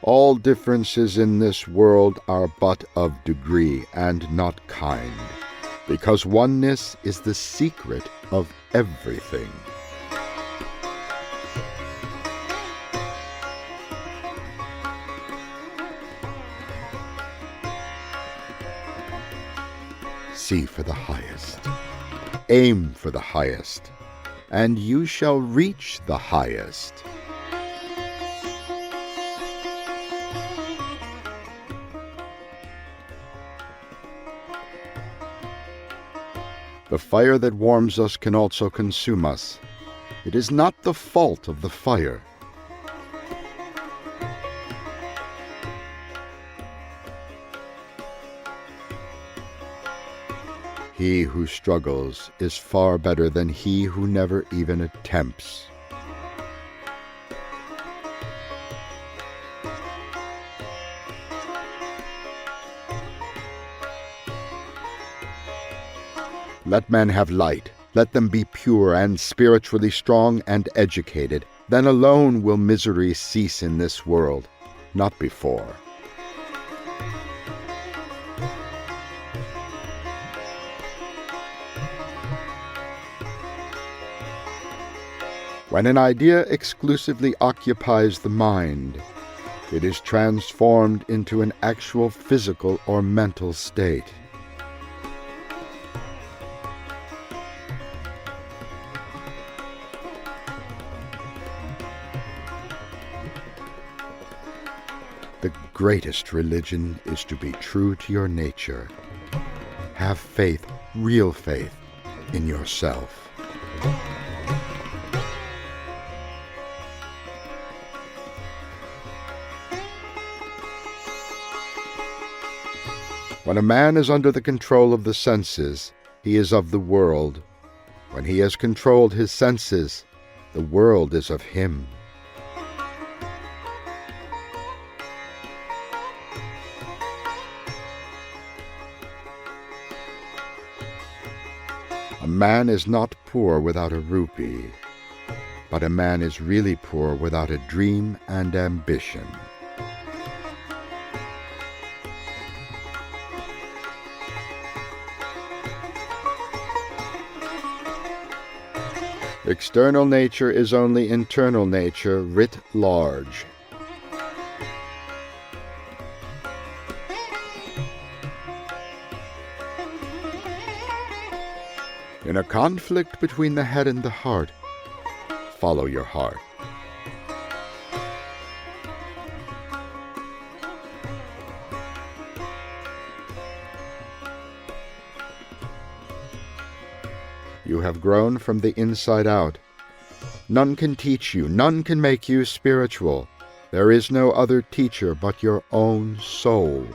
All differences in this world are but of degree and not kind, because oneness is the secret of everything. See for the highest, aim for the highest, and you shall reach the highest. The fire that warms us can also consume us. It is not the fault of the fire. He who struggles is far better than he who never even attempts. Let men have light. Let them be pure and spiritually strong and educated. Then alone will misery cease in this world, not before. When an idea exclusively occupies the mind, it is transformed into an actual physical or mental state. The greatest religion is to be true to your nature. Have faith, real faith, in yourself. When a man is under the control of the senses, he is of the world. When he has controlled his senses, the world is of him. A man is not poor without a rupee, but a man is really poor without a dream and ambition. External nature is only internal nature writ large. In a conflict between the head and the heart, follow your heart. You have grown from the inside out. None can teach you, none can make you spiritual. There is no other teacher but your own soul.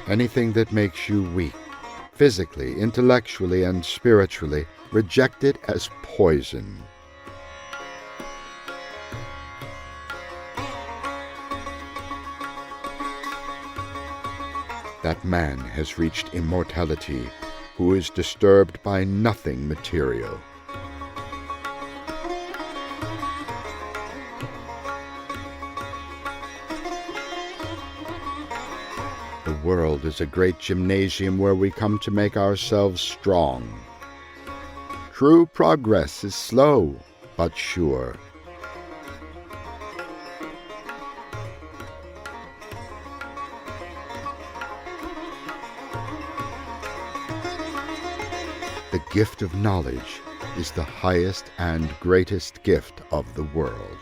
Anything that makes you weak, physically, intellectually, and spiritually, reject it as poison. That man has reached immortality who is disturbed by nothing material. The world is a great gymnasium where we come to make ourselves strong. True progress is slow but sure. The gift of knowledge is the highest and greatest gift of the world.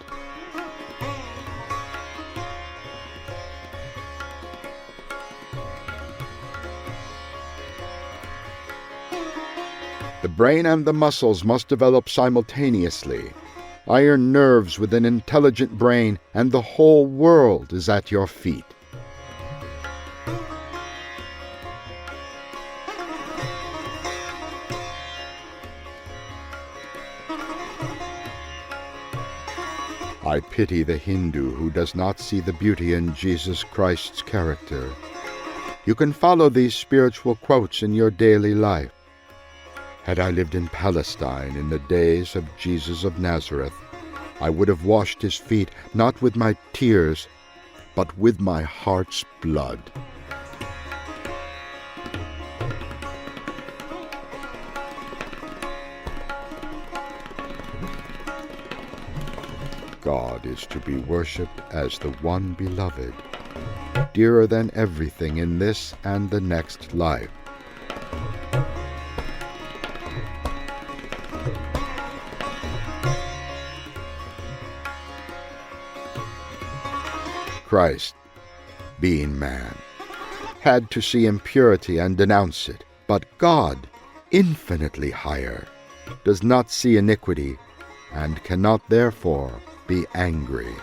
The brain and the muscles must develop simultaneously. Iron nerves with an intelligent brain, and the whole world is at your feet. I pity the Hindu who does not see the beauty in Jesus Christ's character. You can follow these spiritual quotes in your daily life. Had I lived in Palestine in the days of Jesus of Nazareth, I would have washed his feet not with my tears, but with my heart's blood. God is to be worshipped as the one beloved, dearer than everything in this and the next life. Christ, being man, had to see impurity and denounce it, but God, infinitely higher, does not see iniquity and cannot therefore be angry.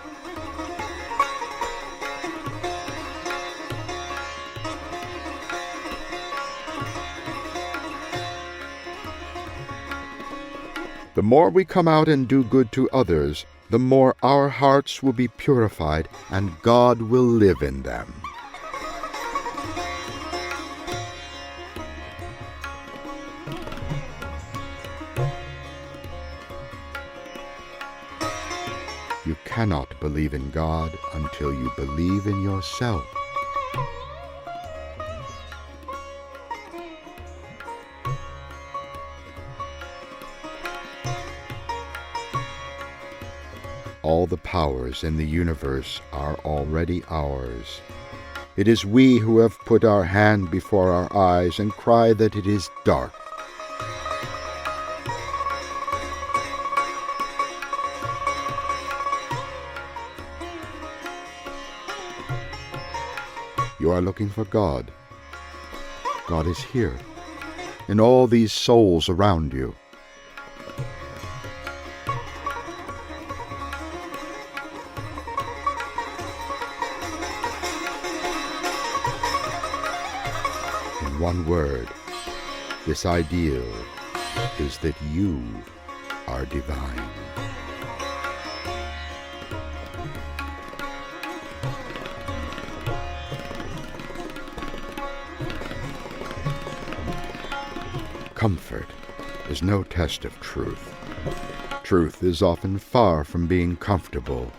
The more we come out and do good to others, the more our hearts will be purified and God will live in them. You cannot believe in God until you believe in yourself. All the powers in the universe are already ours. It is we who have put our hand before our eyes and cry that it is dark. You are looking for God. God is here, in all these souls around you. In one word, this ideal is that you are divine. Comfort is no test of truth. Truth is often far from being comfortable.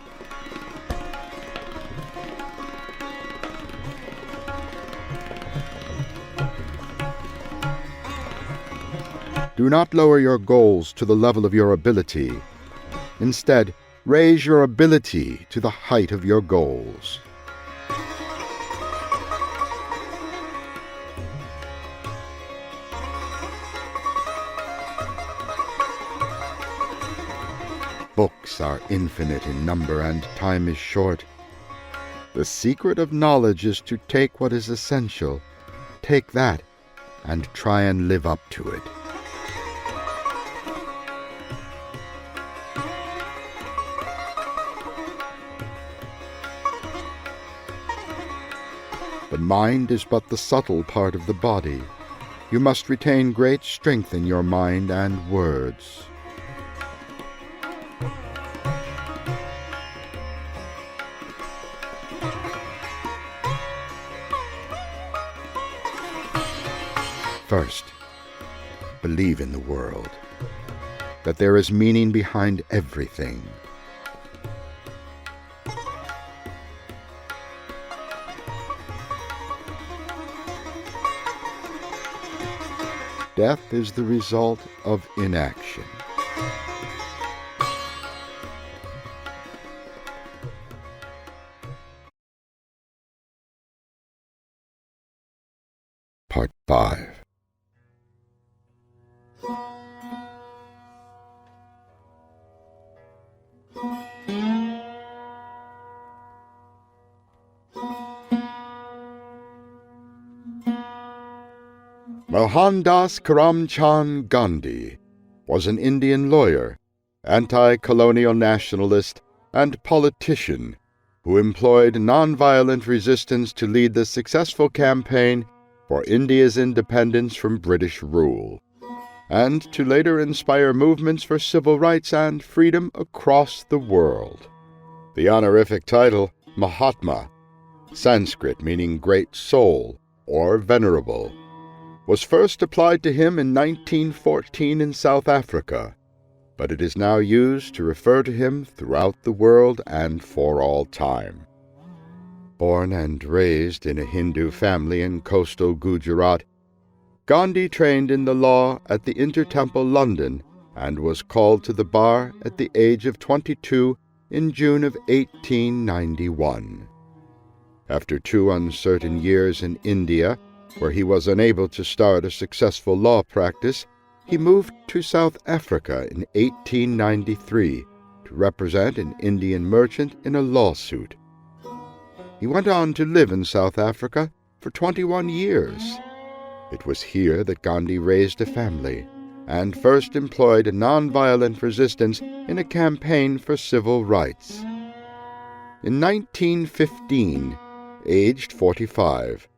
Do not lower your goals to the level of your ability. Instead, raise your ability to the height of your goals. Books are infinite in number and time is short. The secret of knowledge is to take what is essential take that and try and live up to it. The mind is but the subtle part of the body. You must retain great strength in your mind and words. First, believe in the world, that there is meaning behind everything. Death is the result of inaction. Part 5. Mohandas Karamchand Gandhi was an Indian lawyer, anti-colonial nationalist, and politician who employed nonviolent resistance to lead the successful campaign for India's independence from British rule, and to later inspire movements for civil rights and freedom across the world. The honorific title, Mahatma, Sanskrit meaning great soul or venerable, was first applied to him in 1914 in South Africa, but it is now used to refer to him throughout the world and for all time. Born and raised in a Hindu family in coastal Gujarat, Gandhi trained in the law at the Intertemple London and was called to the bar at the age of 22 in June of 1891. After 2 uncertain years in India, where he was unable to start a successful law practice, he moved to South Africa in 1893 to represent an Indian merchant in a lawsuit. He went on to live in South Africa for 21 years. It was here that Gandhi raised a family and first employed a nonviolent resistance in a campaign for civil rights. In 1915, aged 45,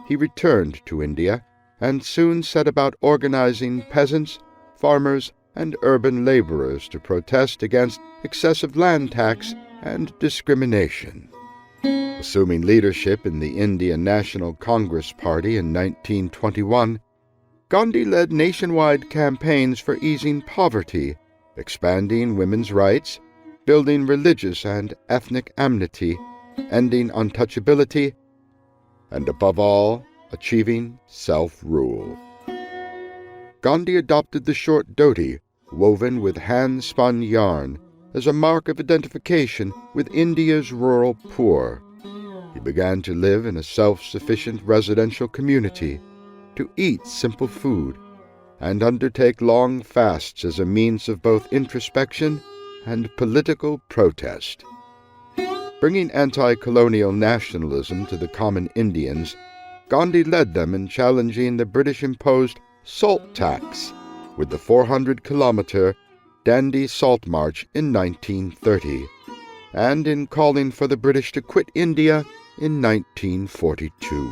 he returned to India and soon set about organizing peasants, farmers, and urban laborers to protest against excessive land tax and discrimination. Assuming leadership in the Indian National Congress Party in 1921, Gandhi led nationwide campaigns for easing poverty, expanding women's rights, building religious and ethnic amity, ending untouchability, and above all, achieving self-rule. Gandhi adopted the short dhoti, woven with hand-spun yarn, as a mark of identification with India's rural poor. He began to live in a self-sufficient residential community, to eat simple food, and undertake long fasts as a means of both introspection and political protest. Bringing anti-colonial nationalism to the common Indians, Gandhi led them in challenging the British-imposed salt tax with the 400-kilometer Dandi Salt March in 1930, and in calling for the British to quit India in 1942.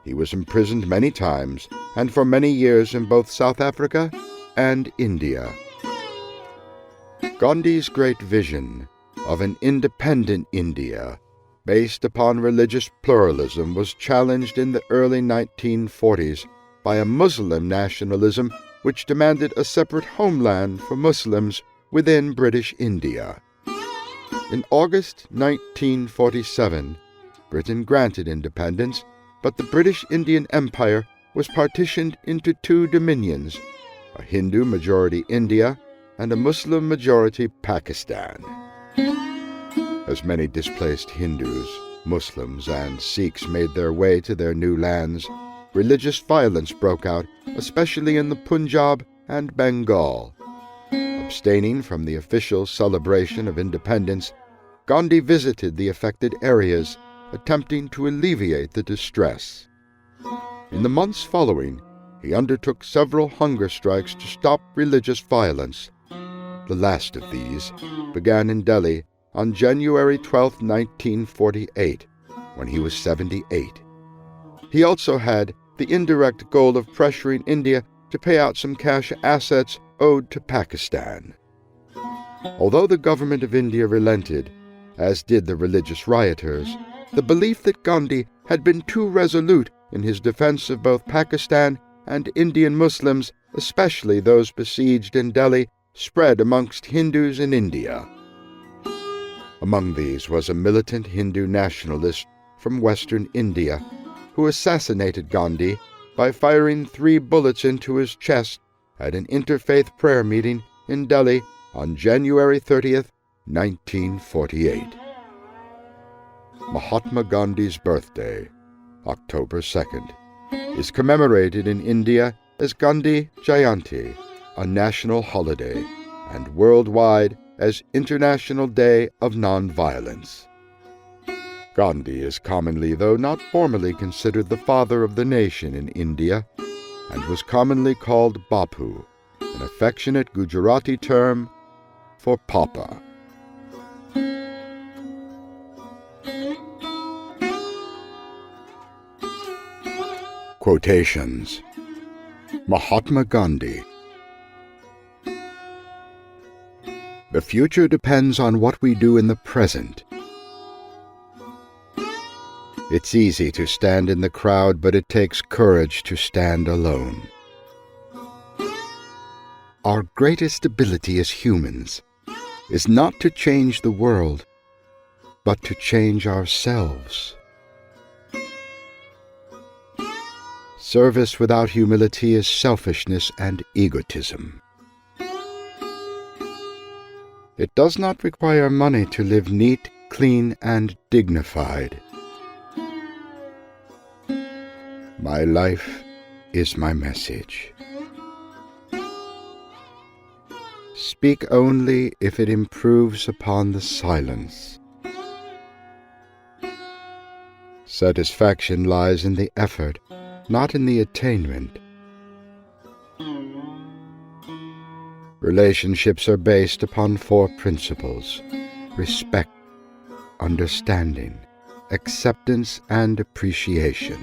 He was imprisoned many times and for many years in both South Africa and India. Gandhi's great vision of an independent India, based upon religious pluralism, was challenged in the early 1940s by a Muslim nationalism which demanded a separate homeland for Muslims within British India. In August 1947, Britain granted independence, but the British Indian Empire was partitioned into 2 dominions, a Hindu-majority India and a Muslim-majority Pakistan. As many displaced Hindus, Muslims, and Sikhs made their way to their new lands, religious violence broke out, especially in the Punjab and Bengal. Abstaining from the official celebration of independence, Gandhi visited the affected areas, attempting to alleviate the distress. In the months following, he undertook several hunger strikes to stop religious violence. The last of these began in Delhi on January 12, 1948, when he was 78. He also had the indirect goal of pressuring India to pay out some cash assets owed to Pakistan. Although the government of India relented, as did the religious rioters, the belief that Gandhi had been too resolute in his defense of both Pakistan and Indian Muslims, especially those besieged in Delhi, spread amongst Hindus in India. Among these was a militant Hindu nationalist from western India who assassinated Gandhi by firing 3 bullets into his chest at an interfaith prayer meeting in Delhi on January 30th, 1948. Mahatma Gandhi's birthday, October 2nd, is commemorated in India as Gandhi Jayanti, a national holiday, and worldwide as International Day of Nonviolence. Gandhi is commonly, though not formally, considered the father of the nation in India, and was commonly called Bapu, an affectionate Gujarati term for Papa. Quotations. Mahatma Gandhi. The future depends on what we do in the present. It's easy to stand in the crowd, but it takes courage to stand alone. Our greatest ability as humans is not to change the world, but to change ourselves. Service without humility is selfishness and egotism. It does not require money to live neat, clean, and dignified. My life is my message. Speak only if it improves upon the silence. Satisfaction lies in the effort, not in the attainment. Relationships are based upon 4 principles: respect, understanding, acceptance, and appreciation.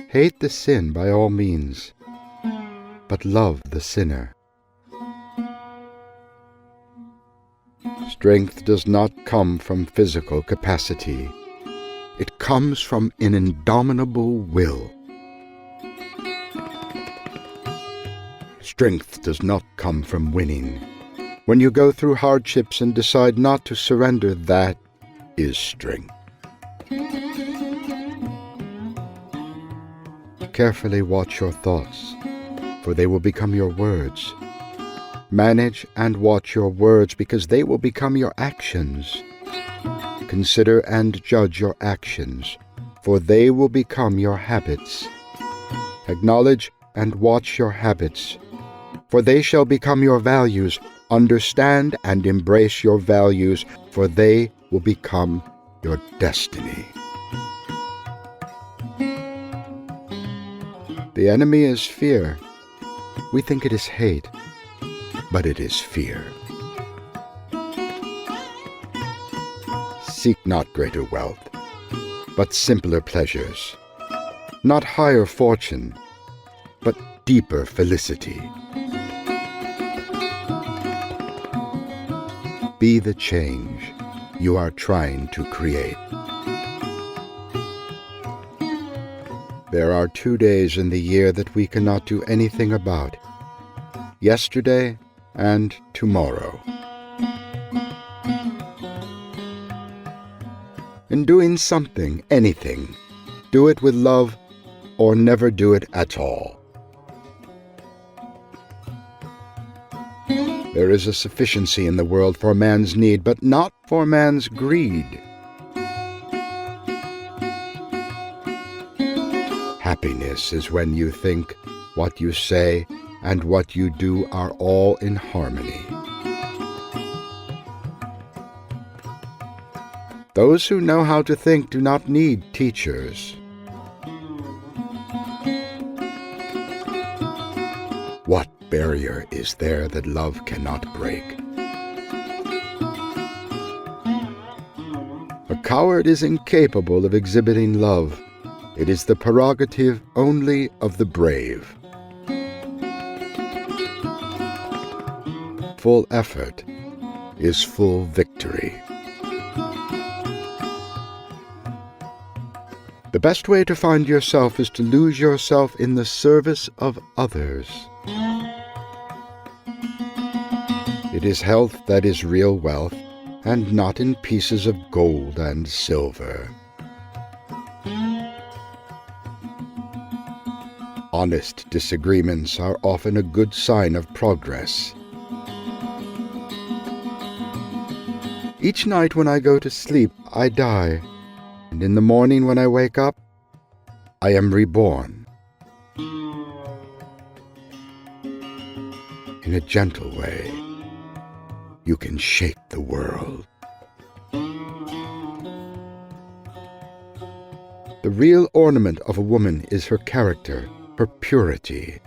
Hate the sin by all means, but love the sinner. Strength does not come from physical capacity. It comes from an indomitable will. Strength does not come from winning. When you go through hardships and decide not to surrender, that is strength. Carefully watch your thoughts, for they will become your words. Manage and watch your words, because they will become your actions. Consider and judge your actions, for they will become your habits. Acknowledge and watch your habits, for they shall become your values. Understand and embrace your values, for they will become your destiny. The enemy is fear. We think it is hate, but it is fear. Seek not greater wealth, but simpler pleasures. Not higher fortune, but deeper felicity. Be the change you are trying to create. There are 2 days in the year that we cannot do anything about: yesterday and tomorrow. In doing something, anything, do it with love or never do it at all. There is a sufficiency in the world for man's need, but not for man's greed. Happiness is when you think, what you say, and what you do are all in harmony. Those who know how to think do not need teachers. What barrier is there that love cannot break? A coward is incapable of exhibiting love. It is the prerogative only of the brave. Full effort is full victory. The best way to find yourself is to lose yourself in the service of others. It is health that is real wealth, and not in pieces of gold and silver. Honest disagreements are often a good sign of progress. Each night when I go to sleep, I die, and in the morning when I wake up, I am reborn. In a gentle way, you can shake the world. The real ornament of a woman is her character, her purity.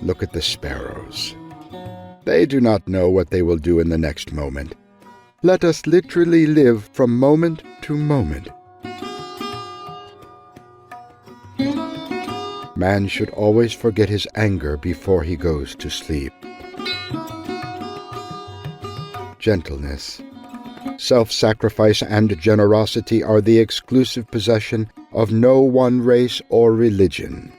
Look at the sparrows. They do not know what they will do in the next moment. Let us literally live from moment to moment. Man should always forget his anger before he goes to sleep. Gentleness, self-sacrifice, and generosity are the exclusive possession of no one race or religion.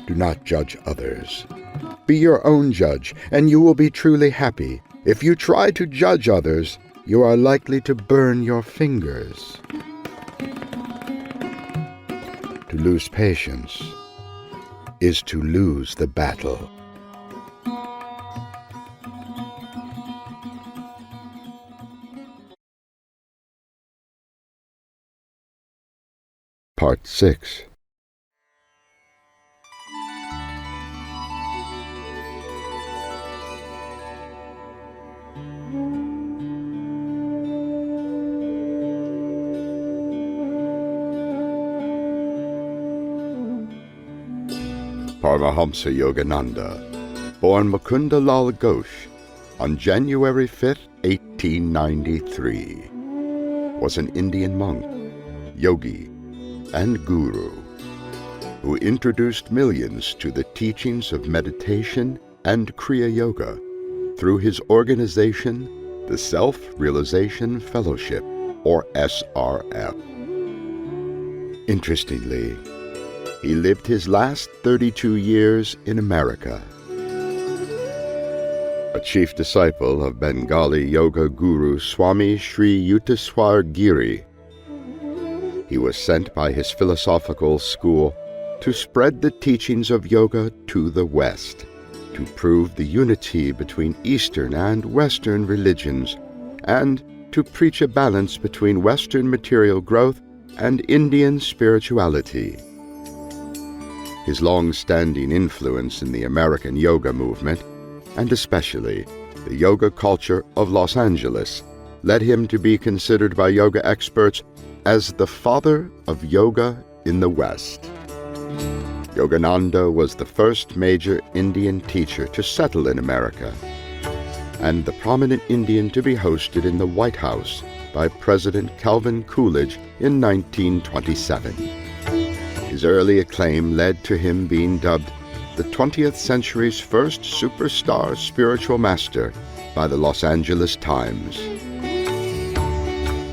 Do not judge others. Be your own judge, and you will be truly happy. If you try to judge others, you are likely to burn your fingers. To lose patience is to lose the battle. Part 6. Paramahansa Yogananda, born Mukunda Lal Ghosh on January 5, 1893, was an Indian monk, yogi, and guru who introduced millions to the teachings of meditation and Kriya Yoga through his organization, the Self-Realization Fellowship, or SRF. Interestingly, he lived his last 32 years in America. A chief disciple of Bengali yoga guru Swami Sri Yukteswar Giri, he was sent by his philosophical school to spread the teachings of yoga to the West, to prove the unity between Eastern and Western religions, and to preach a balance between Western material growth and Indian spirituality. His long-standing influence in the American yoga movement, and especially the yoga culture of Los Angeles, led him to be considered by yoga experts as the father of yoga in the West. Yogananda was the first major Indian teacher to settle in America, and the prominent Indian to be hosted in the White House by President Calvin Coolidge in 1927. His early acclaim led to him being dubbed the 20th century's first superstar spiritual master by the Los Angeles Times.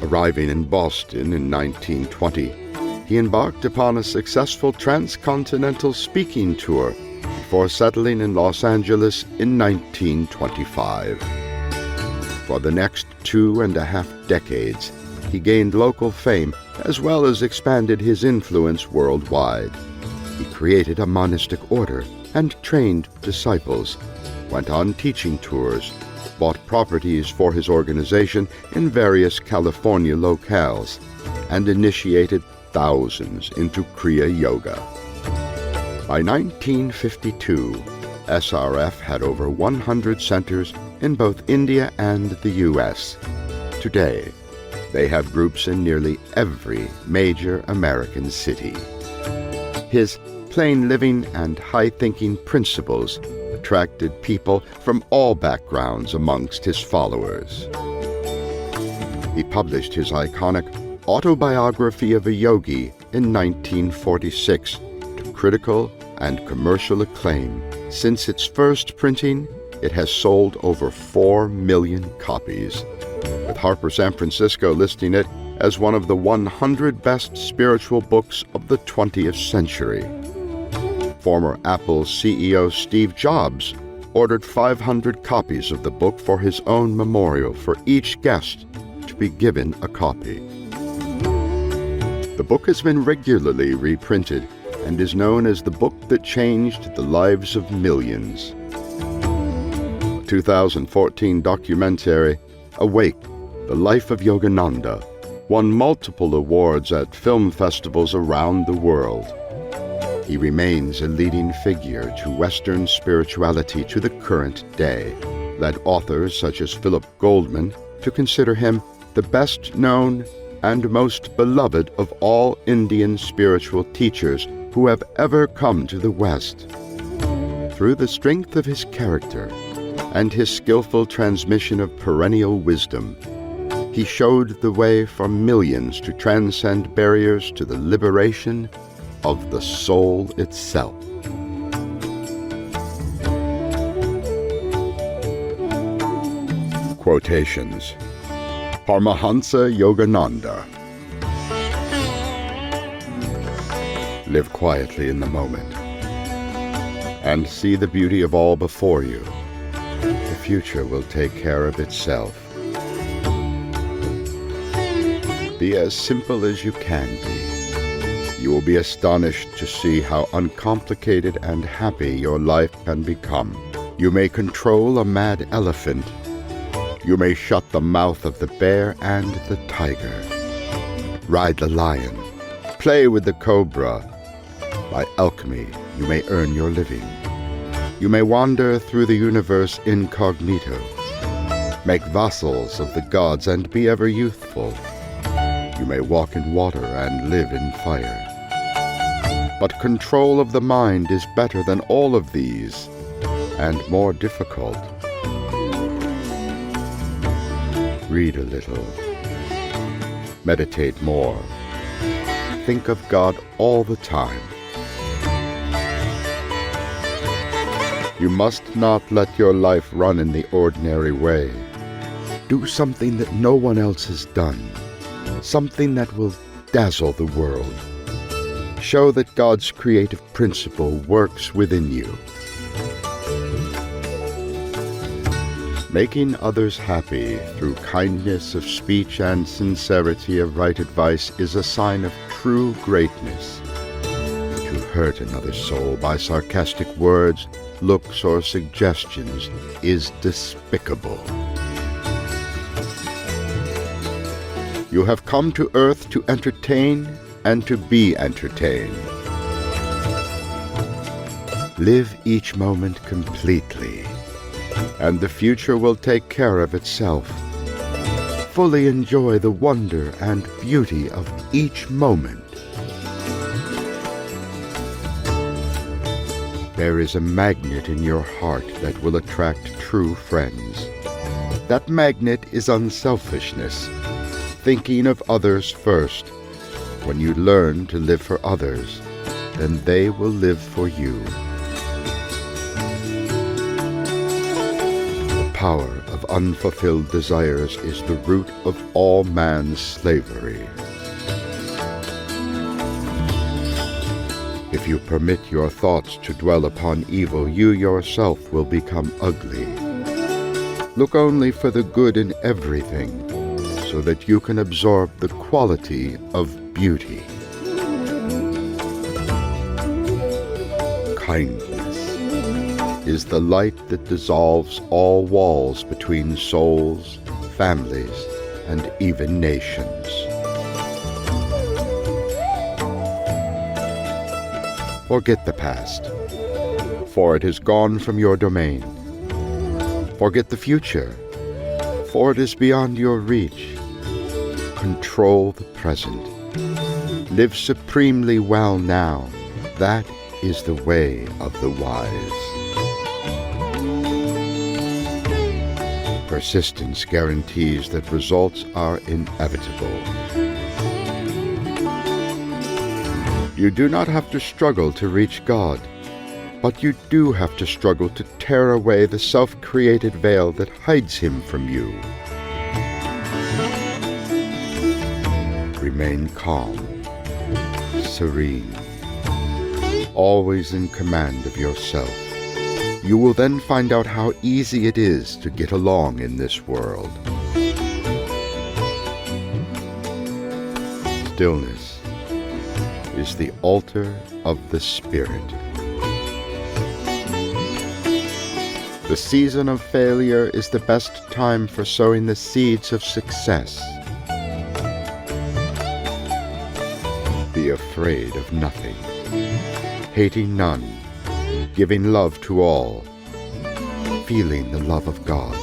Arriving in Boston in 1920, he embarked upon a successful transcontinental speaking tour before settling in Los Angeles in 1925. For the next 2.5 decades, he gained local fame as well as expanded his influence worldwide. He created a monastic order and trained disciples, went on teaching tours, bought properties for his organization in various California locales, and initiated thousands into Kriya Yoga. By 1952, SRF had over 100 centers in both India and the US. Today, they have groups in nearly every major American city. His plain living and high-thinking principles attracted people from all backgrounds amongst his followers. He published his iconic Autobiography of a Yogi in 1946 to critical and commercial acclaim. Since its first printing, it has sold over 4 million copies, with Harper San Francisco listing it as one of the 100 best spiritual books of the 20th century. Former Apple CEO Steve Jobs ordered 500 copies of the book for his own memorial for each guest to be given a copy. The book has been regularly reprinted and is known as the book that changed the lives of millions. A 2014 documentary, Awake, The Life of Yogananda, won multiple awards at film festivals around the world. He remains a leading figure to Western spirituality to the current day, led authors such as Philip Goldman to consider him the best known and most beloved of all Indian spiritual teachers who have ever come to the West. Through the strength of his character and his skillful transmission of perennial wisdom, he showed the way for millions to transcend barriers to the liberation of the soul itself. Quotations. Paramahansa Yogananda. Live quietly in the moment and see the beauty of all before you. The future will take care of itself. Be as simple as you can be. You will be astonished to see how uncomplicated and happy your life can become. You may control a mad elephant. You may shut the mouth of the bear and the tiger. Ride the lion. Play with the cobra. By alchemy, you may earn your living. You may wander through the universe incognito. Make vassals of the gods and be ever youthful. You may walk in water and live in fire. But control of the mind is better than all of these, and more difficult. Read a little. Meditate more. Think of God all the time. You must not let your life run in the ordinary way. Do something that no one else has done. Something that will dazzle the world. Show that God's creative principle works within you. Making others happy through kindness of speech and sincerity of right advice is a sign of true greatness. To hurt another soul by sarcastic words, looks, or suggestions is despicable. You have come to earth to entertain and to be entertained. Live each moment completely, and the future will take care of itself. Fully enjoy the wonder and beauty of each moment. There is a magnet in your heart that will attract true friends. That magnet is unselfishness, thinking of others first. When you learn to live for others, then they will live for you. The power of unfulfilled desires is the root of all man's slavery. If you permit your thoughts to dwell upon evil, you yourself will become ugly. Look only for the good in everything, so that you can absorb the quality of beauty. Kindness is the light that dissolves all walls between souls, families, and even nations. Forget the past. for it is gone from your domain. Forget the future, for it is beyond your reach. Control the present. Live supremely well now. That is the way of the wise. Persistence guarantees that results are inevitable. You do not have to struggle to reach God, but you do have to struggle to tear away the self-created veil that hides Him from you. Remain calm, serene, always in command of yourself. You will then find out how easy it is to get along in this world. Stillness is the altar of the Spirit. The season of failure is the best time for sowing the seeds of success. Be afraid of nothing, hating none, giving love to all, feeling the love of God,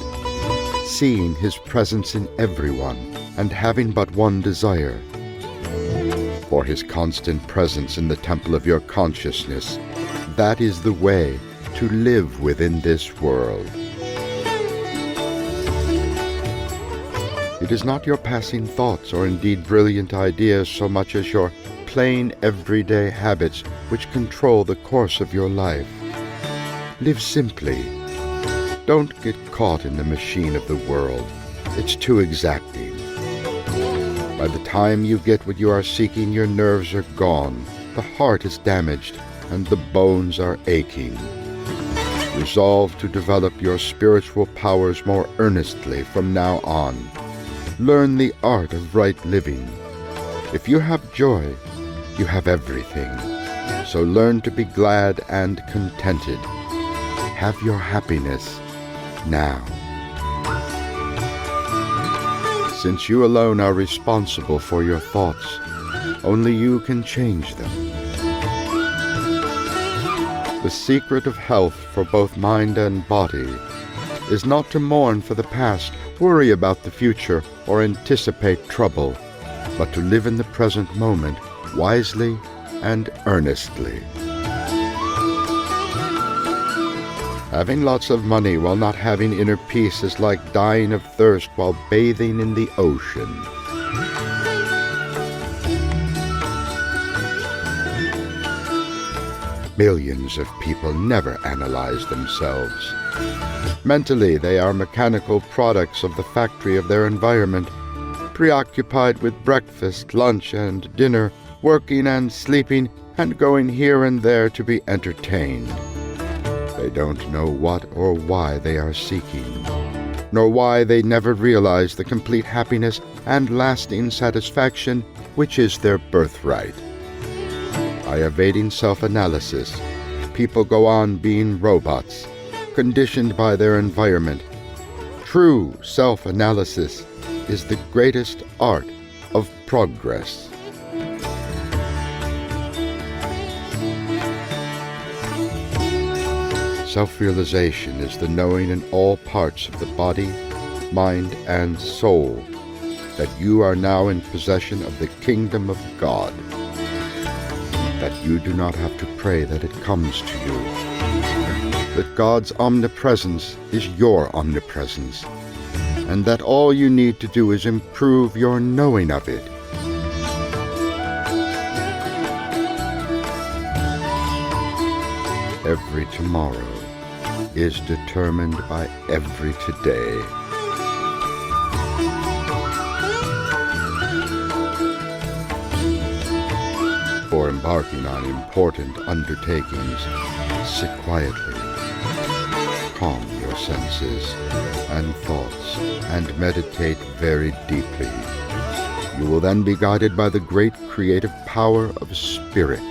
seeing His presence in everyone, and having but one desire, for His constant presence in the temple of your consciousness. That is the way to live within this world. It is not your passing thoughts or indeed brilliant ideas so much as your plain everyday habits which control the course of your life. Live simply. Don't get caught in the machine of the world. It's too exacting. By the time you get what you are seeking, your nerves are gone, the heart is damaged, and the bones are aching. Resolve to develop your spiritual powers more earnestly from now on. Learn the art of right living. If you have joy, you have everything. So learn to be glad and contented. Have your happiness now. Since you alone are responsible for your thoughts, only you can change them. The secret of health for both mind and body is not to mourn for the past, worry about the future, or anticipate trouble, but to live in the present moment wisely and earnestly. Having lots of money while not having inner peace is like dying of thirst while bathing in the ocean. Millions of people never analyze themselves. Mentally, they are mechanical products of the factory of their environment, preoccupied with breakfast, lunch, and dinner, working and sleeping, and going here and there to be entertained. They don't know what or why they are seeking, nor why they never realize the complete happiness and lasting satisfaction which is their birthright. By evading self-analysis, people go on being robots, conditioned by their environment. True self-analysis is the greatest art of progress. Self-realization is the knowing in all parts of the body, mind, and soul that you are now in possession of the kingdom of God, that you do not have to pray that it comes to you, that God's omnipresence is your omnipresence, and that all you need to do is improve your knowing of it. Every tomorrow is determined by every today. Before embarking on important undertakings, sit quietly, calm your senses and thoughts, and meditate very deeply. You will then be guided by the great creative power of Spirit.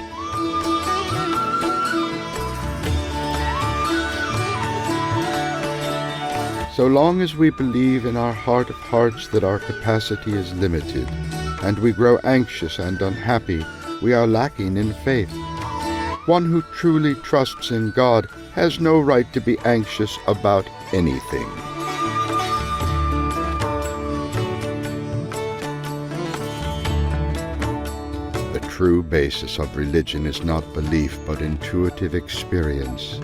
So long as we believe in our heart of hearts that our capacity is limited, and we grow anxious and unhappy, we are lacking in faith. One who truly trusts in God has no right to be anxious about anything. The true basis of religion is not belief but intuitive experience.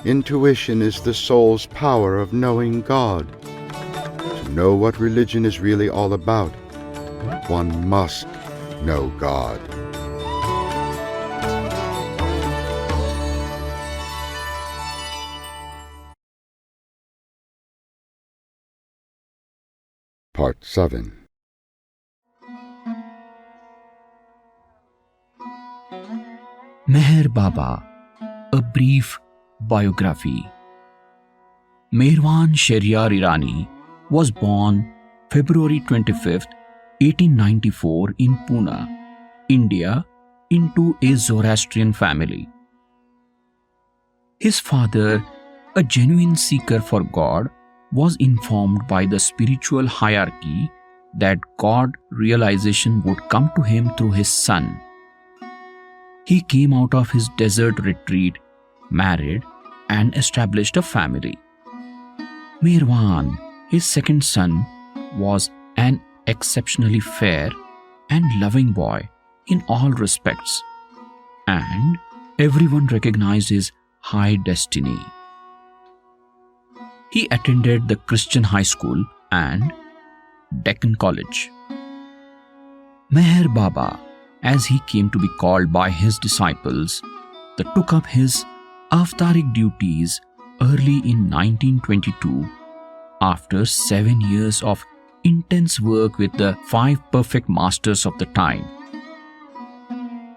Intuition is the soul's power of knowing God. To know what religion is really all about, one must know God. Part 7. Meher Baba, a brief biography. Meherwan Shehryar Irani was born February 25, 1894 in Pune, India, into a Zoroastrian family. His father, a genuine seeker for God, was informed by the spiritual hierarchy that God realization would come to him through his son. He came out of his desert retreat, married, and established a family. Meherwan, his second son, was an exceptionally fair and loving boy in all respects, and everyone recognized his high destiny. He attended the Christian High School and Deccan College. Meher Baba, as he came to be called by his disciples, took up his avataric duties early in 1922 after 7 years of intense work with the 5 perfect masters of the time.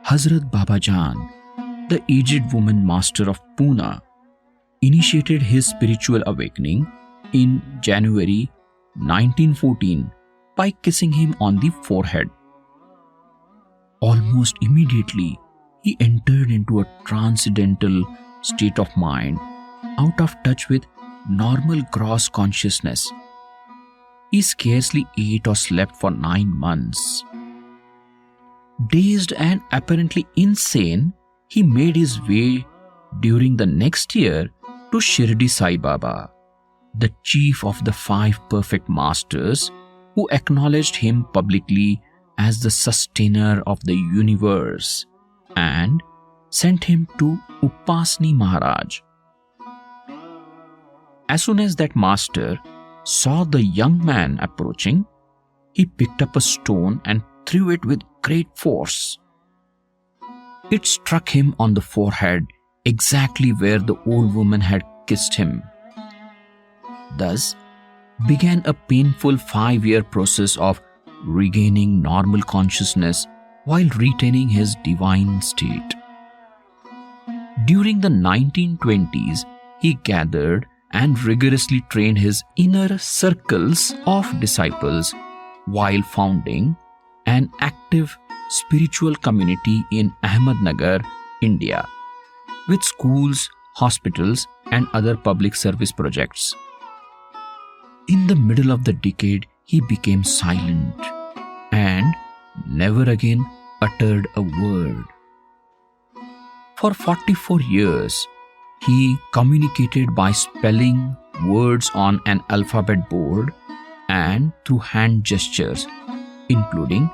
Hazrat Babajan, the aged woman master of Pune, initiated his spiritual awakening in January 1914 by kissing him on the forehead. Almost immediately, he entered into a transcendental state of mind, out of touch with normal gross consciousness. He scarcely ate or slept for 9 months. Dazed and apparently insane, he made his way during the next year to Shirdi Sai Baba, the chief of the 5 perfect masters, who acknowledged him publicly as the sustainer of the universe and sent him to Upasni Maharaj. As soon as that master saw the young man approaching, he picked up a stone and threw it with great force. It struck him on the forehead exactly where the old woman had kissed him. Thus began a painful 5-year process of regaining normal consciousness while retaining his divine state. During the 1920s, he gathered and rigorously trained his inner circles of disciples while founding an active spiritual community in Ahmednagar, India, with schools, hospitals, and other public service projects. In the middle of the decade, he became silent and never again uttered a word. For 44 years, he communicated by spelling words on an alphabet board and through hand gestures, including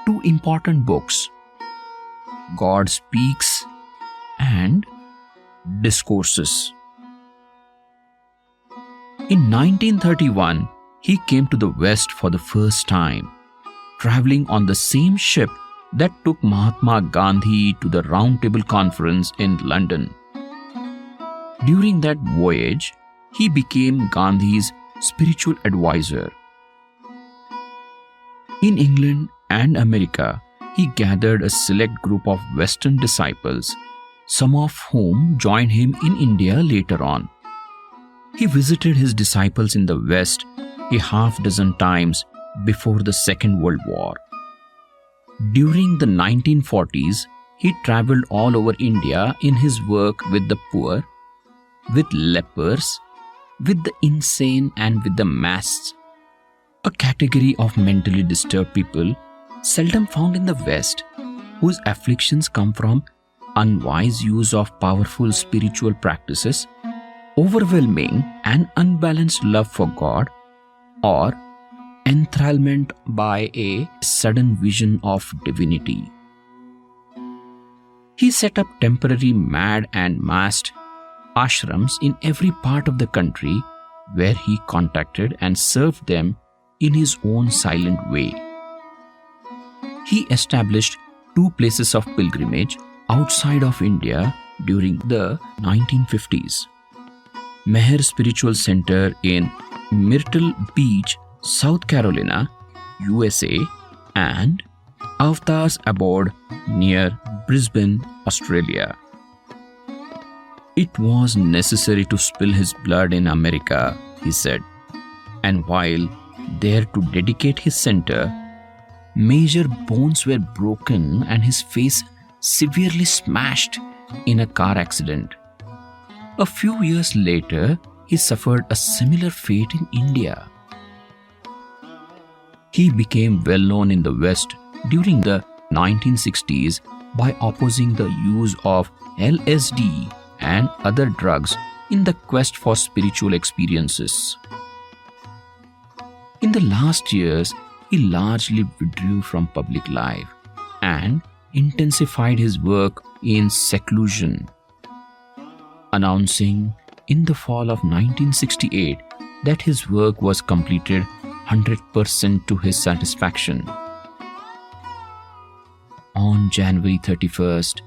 2 important books, God Speaks and Discourses. In 1931, he came to the West for the first time, traveling on the same ship that took Mahatma Gandhi to the Round Table Conference in London. During that voyage, he became Gandhi's spiritual advisor. In England and America, he gathered a select group of Western disciples, some of whom joined him in India later on. He visited his disciples in the West a half-dozen times before the Second World War. During the 1940s, he traveled all over India in his work with the poor, with lepers, with the insane, and with the mass, a category of mentally disturbed people seldom found in the West, whose afflictions come from unwise use of powerful spiritual practices, overwhelming and unbalanced love for God, or enthrallment by a sudden vision of divinity. He set up temporary mad and masked ashrams in every part of the country where he contacted and served them in his own silent way. He established 2 places of pilgrimage outside of India during the 1950s. Meher Spiritual Center in Myrtle Beach, South Carolina, USA, and Avatar's Abode near Brisbane, Australia. It was necessary to spill his blood in America, he said, and while there to dedicate his center, major bones were broken and his face severely smashed in a car accident. A few years later, he suffered a similar fate in India. He became well known in the West during the 1960s by opposing the use of LSD and other drugs in the quest for spiritual experiences. In the last years, he largely withdrew from public life and intensified his work in seclusion, announcing in the fall of 1968 that his work was completed 100% to his satisfaction. On January 31st,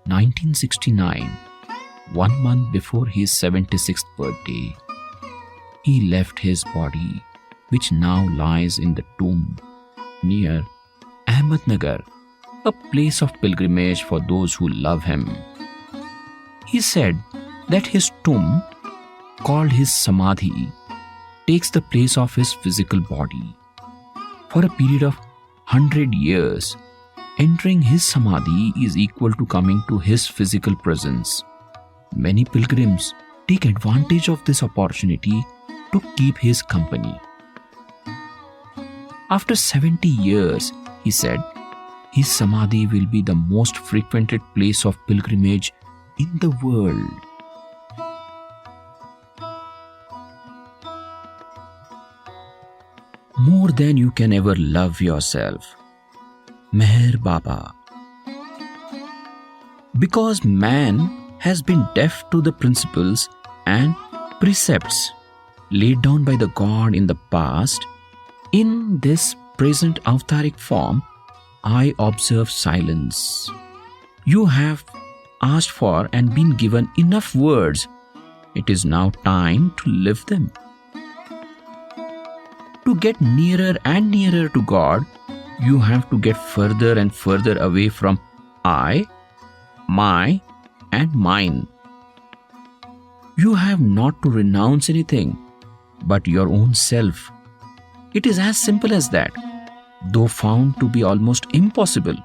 1969, 1 month before his 76th birthday, he left his body, which now lies in the tomb near Ahmednagar, a place of pilgrimage for those who love him. He said that his tomb, called his Samadhi, takes the place of his physical body. For a period of 100 years, entering his Samadhi is equal to coming to his physical presence. Many pilgrims take advantage of this opportunity to keep his company. After 70 years, he said, his Samadhi will be the most frequented place of pilgrimage in the world. More than you can ever love yourself. Meher Baba. Because man has been deaf to the principles and precepts laid down by the God in the past, in this present avataric form, I observe silence. You have asked for and been given enough words. It is now time to live them. To get nearer and nearer to God, you have to get further and further away from I, my, and mine. You have not to renounce anything but your own self. It is as simple as that, though found to be almost impossible.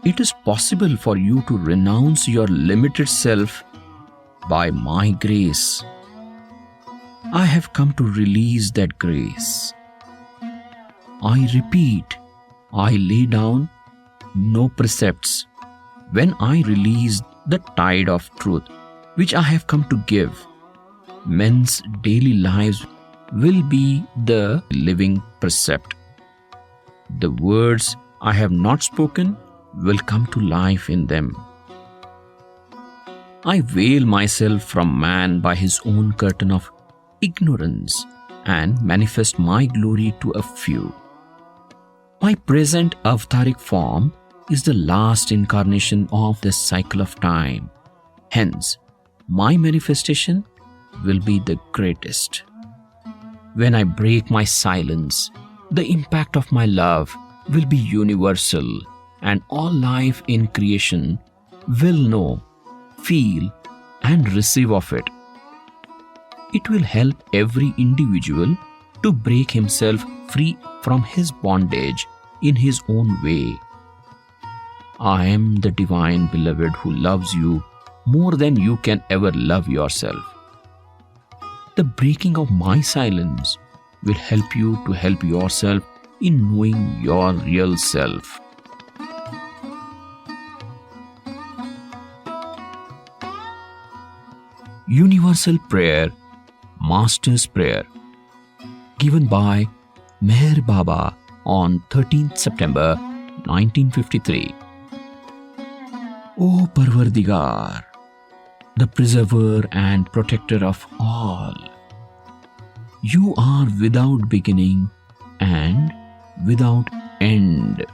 It is possible for you to renounce your limited self by my grace. I have come to release that grace. I repeat, I lay down no precepts when I release the tide of truth which I have come to give. Men's daily lives will be the living precept. The words I have not spoken will come to life in them. I veil myself from man by his own curtain of ignorance and manifest my glory to a few. My present avataric form is the last incarnation of this cycle of time. Hence, my manifestation will be the greatest. When I break my silence, the impact of my love will be universal, and all life in creation will know, feel, and receive of it. It will help every individual to break himself free from his bondage in his own way. I am the divine beloved who loves you more than you can ever love yourself. The breaking of my silence will help you to help yourself in knowing your real self. Universal Prayer, Master's Prayer, given by Meher Baba on 13th September 1953. O Parvardigar, the preserver and protector of all, you are without beginning and without end,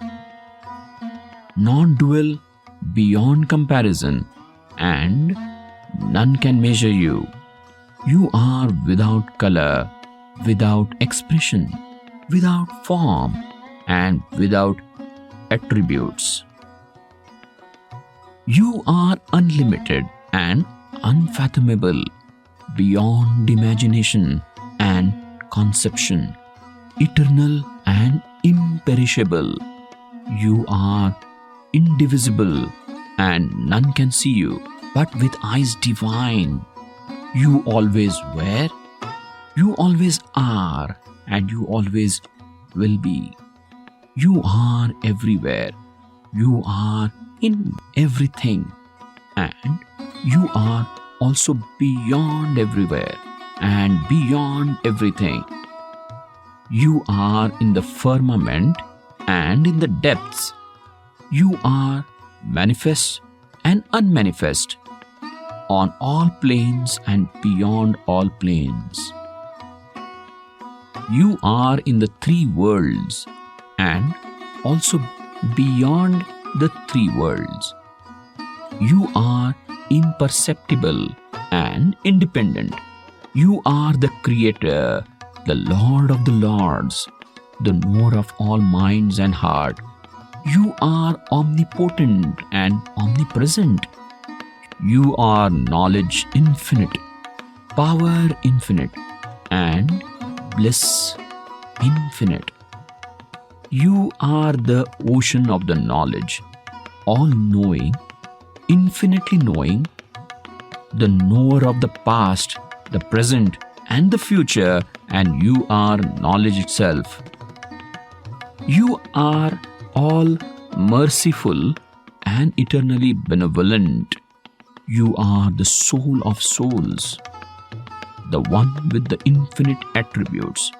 non-dual, beyond comparison, and none can measure you. You are without color, without expression, without form, and without attributes. You are unlimited and unfathomable, beyond imagination and conception, eternal and imperishable. You are indivisible and none can see you, but with eyes divine. You always were, you always are, and you always will be. You are everywhere. You are in everything, and you are also beyond everywhere and beyond everything. You are in the firmament and in the depths. You are manifest and unmanifest, on all planes and beyond all planes. You are in the three worlds and also beyond the three worlds. You are imperceptible and independent. You are the Creator, the Lord of the Lords, the knower of all minds and heart. You are omnipotent and omnipresent. You are knowledge infinite, power infinite, and bliss infinite. You are the ocean of the knowledge, all-knowing, infinitely knowing, the knower of the past, the present, and the future, and you are knowledge itself. You are all merciful and eternally benevolent. You are the soul of souls, the one with the infinite attributes.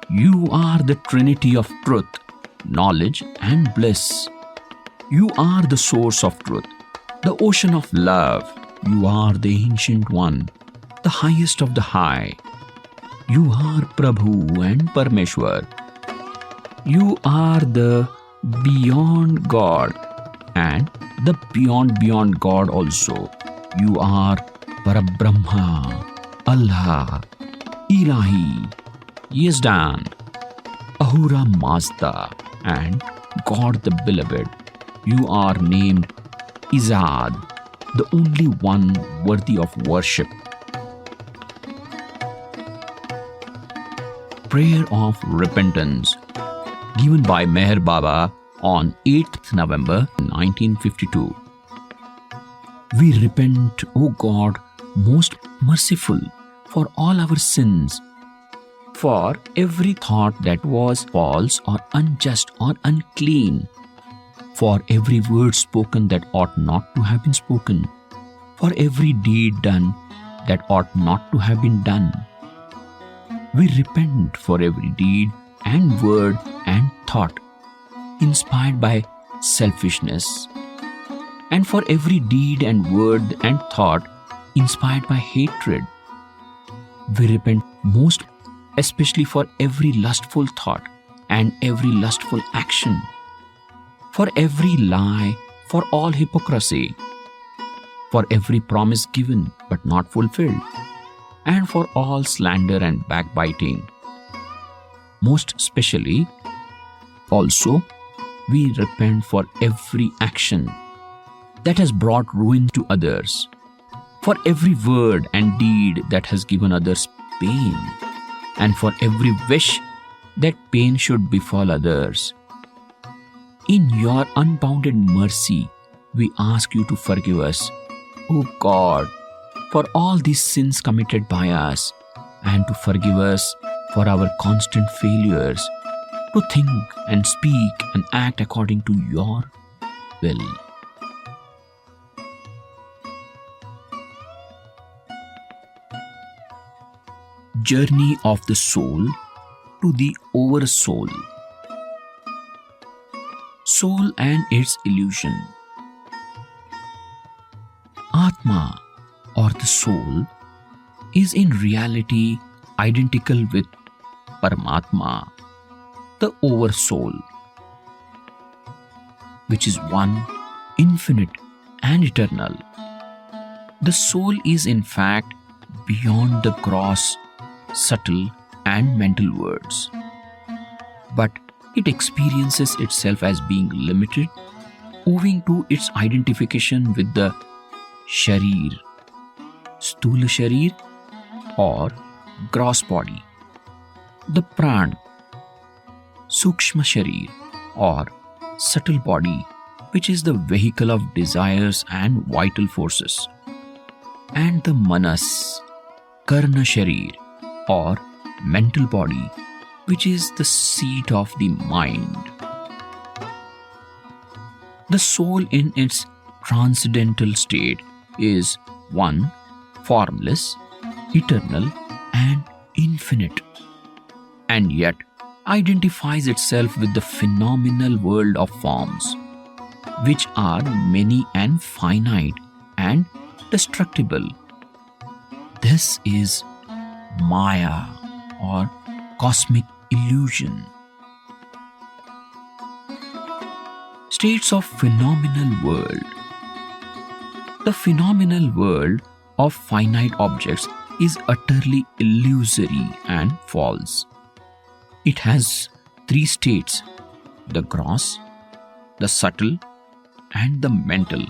You are the Trinity of truth, knowledge, and bliss. You are the source of truth, the ocean of love. You are the Ancient One, the highest of the high. You are Prabhu and Parameshwar. You are the beyond God and the beyond God also. You are Parabrahma, Allah, Ilahi, Yazdan, Ahura Mazda, and God the Beloved. You are named Izad, the only one worthy of worship. Prayer of Repentance, given by Meher Baba on 8th November 1952. We repent, O God, most merciful, for all our sins, for every thought that was false or unjust or unclean, for every word spoken that ought not to have been spoken, for every deed done that ought not to have been done. We repent for every deed and word and thought inspired by selfishness, and for every deed and word and thought inspired by hatred. We repent most especially for every lustful thought and every lustful action, for every lie, for all hypocrisy, for every promise given but not fulfilled, and for all slander and backbiting. Most especially, also, we repent for every action that has brought ruin to others, for every word and deed that has given others pain, and for every wish that pain should befall others. In your unbounded mercy, we ask you to forgive us, O God, for all these sins committed by us, and to forgive us for our constant failures to think and speak and act according to your will. journey of the soul to the oversoul. Soul and its illusion. Atma, or the soul, is in reality identical with Paramatma, the oversoul, which is one, infinite and eternal. The soul is in fact beyond the gross, subtle and mental worlds, but it experiences itself as being limited owing to its identification with the sharir, sthula sharir or gross body, the pran, sukshma sharir or subtle body, which is the vehicle of desires and vital forces, and the manas, karna sharir or mental body, which is the seat of the mind. The soul in its transcendental state is one, formless, eternal and infinite, and yet identifies itself with the phenomenal world of forms, which are many and finite and destructible. This is Maya, or cosmic illusion. States of phenomenal world. The phenomenal world of finite objects is utterly illusory and false. It has three states: the gross, the subtle, and the mental.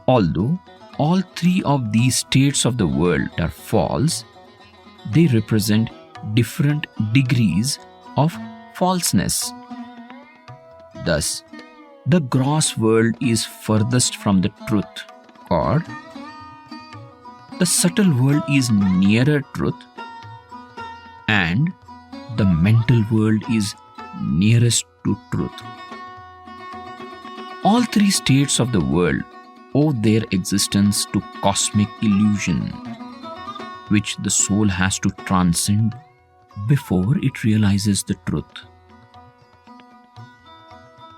Although all three of these states of the world are false, they represent different degrees of falseness. Thus, the gross world is furthest from the truth, or the subtle world is nearer truth, and the mental world is nearest to truth. All three states of the world owe their existence to cosmic illusion, which the soul has to transcend before it realizes the truth.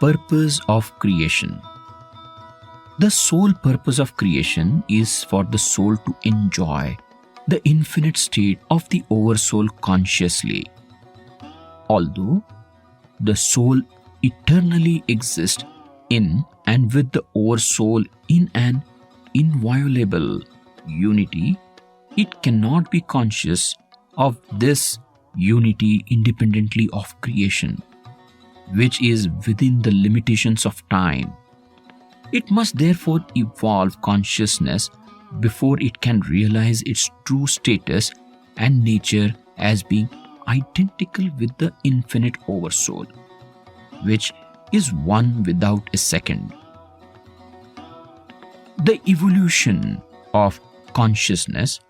Purpose of creation. The sole purpose of creation is for the soul to enjoy the infinite state of the oversoul consciously. Although the soul eternally exists in and with the oversoul in an inviolable unity, it cannot be conscious of this unity independently of creation, which is within the limitations of time. It must therefore evolve consciousness before it can realize its true status and nature as being identical with the infinite oversoul, which is one without a second. The evolution of consciousness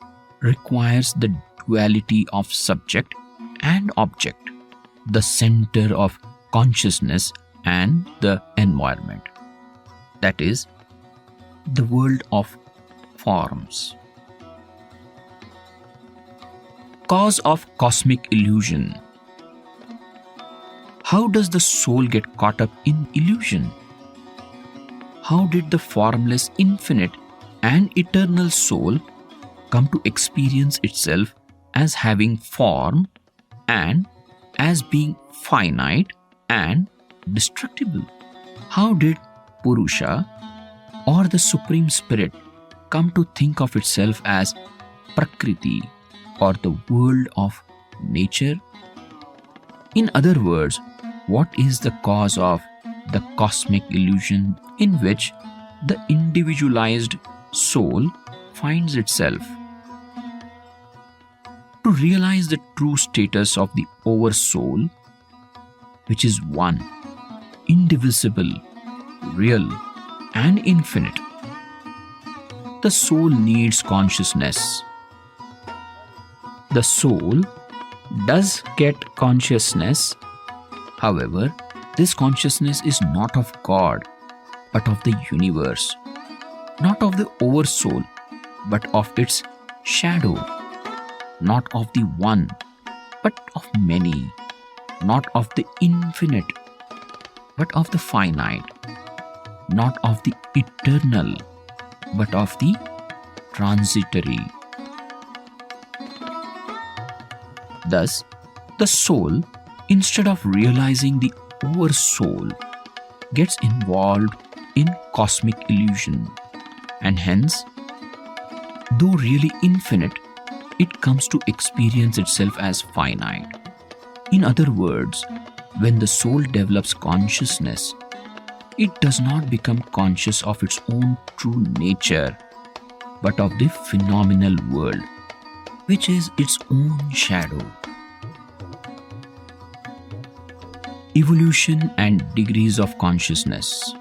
requires the duality of subject and object, the center of consciousness and the environment, that is, the world of forms. Cause of cosmic illusion. How does the soul get caught up in illusion? How did the formless, infinite, and eternal soul come to experience itself as having form and as being finite and destructible? How did Purusha, or the Supreme Spirit, come to think of itself as Prakriti, or the world of nature? In other words, what is the cause of the cosmic illusion in which the individualized soul finds itself? To realize the true status of the oversoul, which is one, indivisible, real, and infinite, the soul needs consciousness. The soul does get consciousness. However, this consciousness is not of God, but of the universe, not of the oversoul, but of its shadow. not of the one, but of many, not of the infinite, but of the finite, not of the eternal, but of the transitory. Thus, the soul, instead of realizing the oversoul, gets involved in cosmic illusion, and hence, though really infinite, it comes to experience itself as finite. In other words, when the soul develops consciousness, it does not become conscious of its own true nature, but of the phenomenal world, which is its own shadow. Evolution and degrees of consciousness.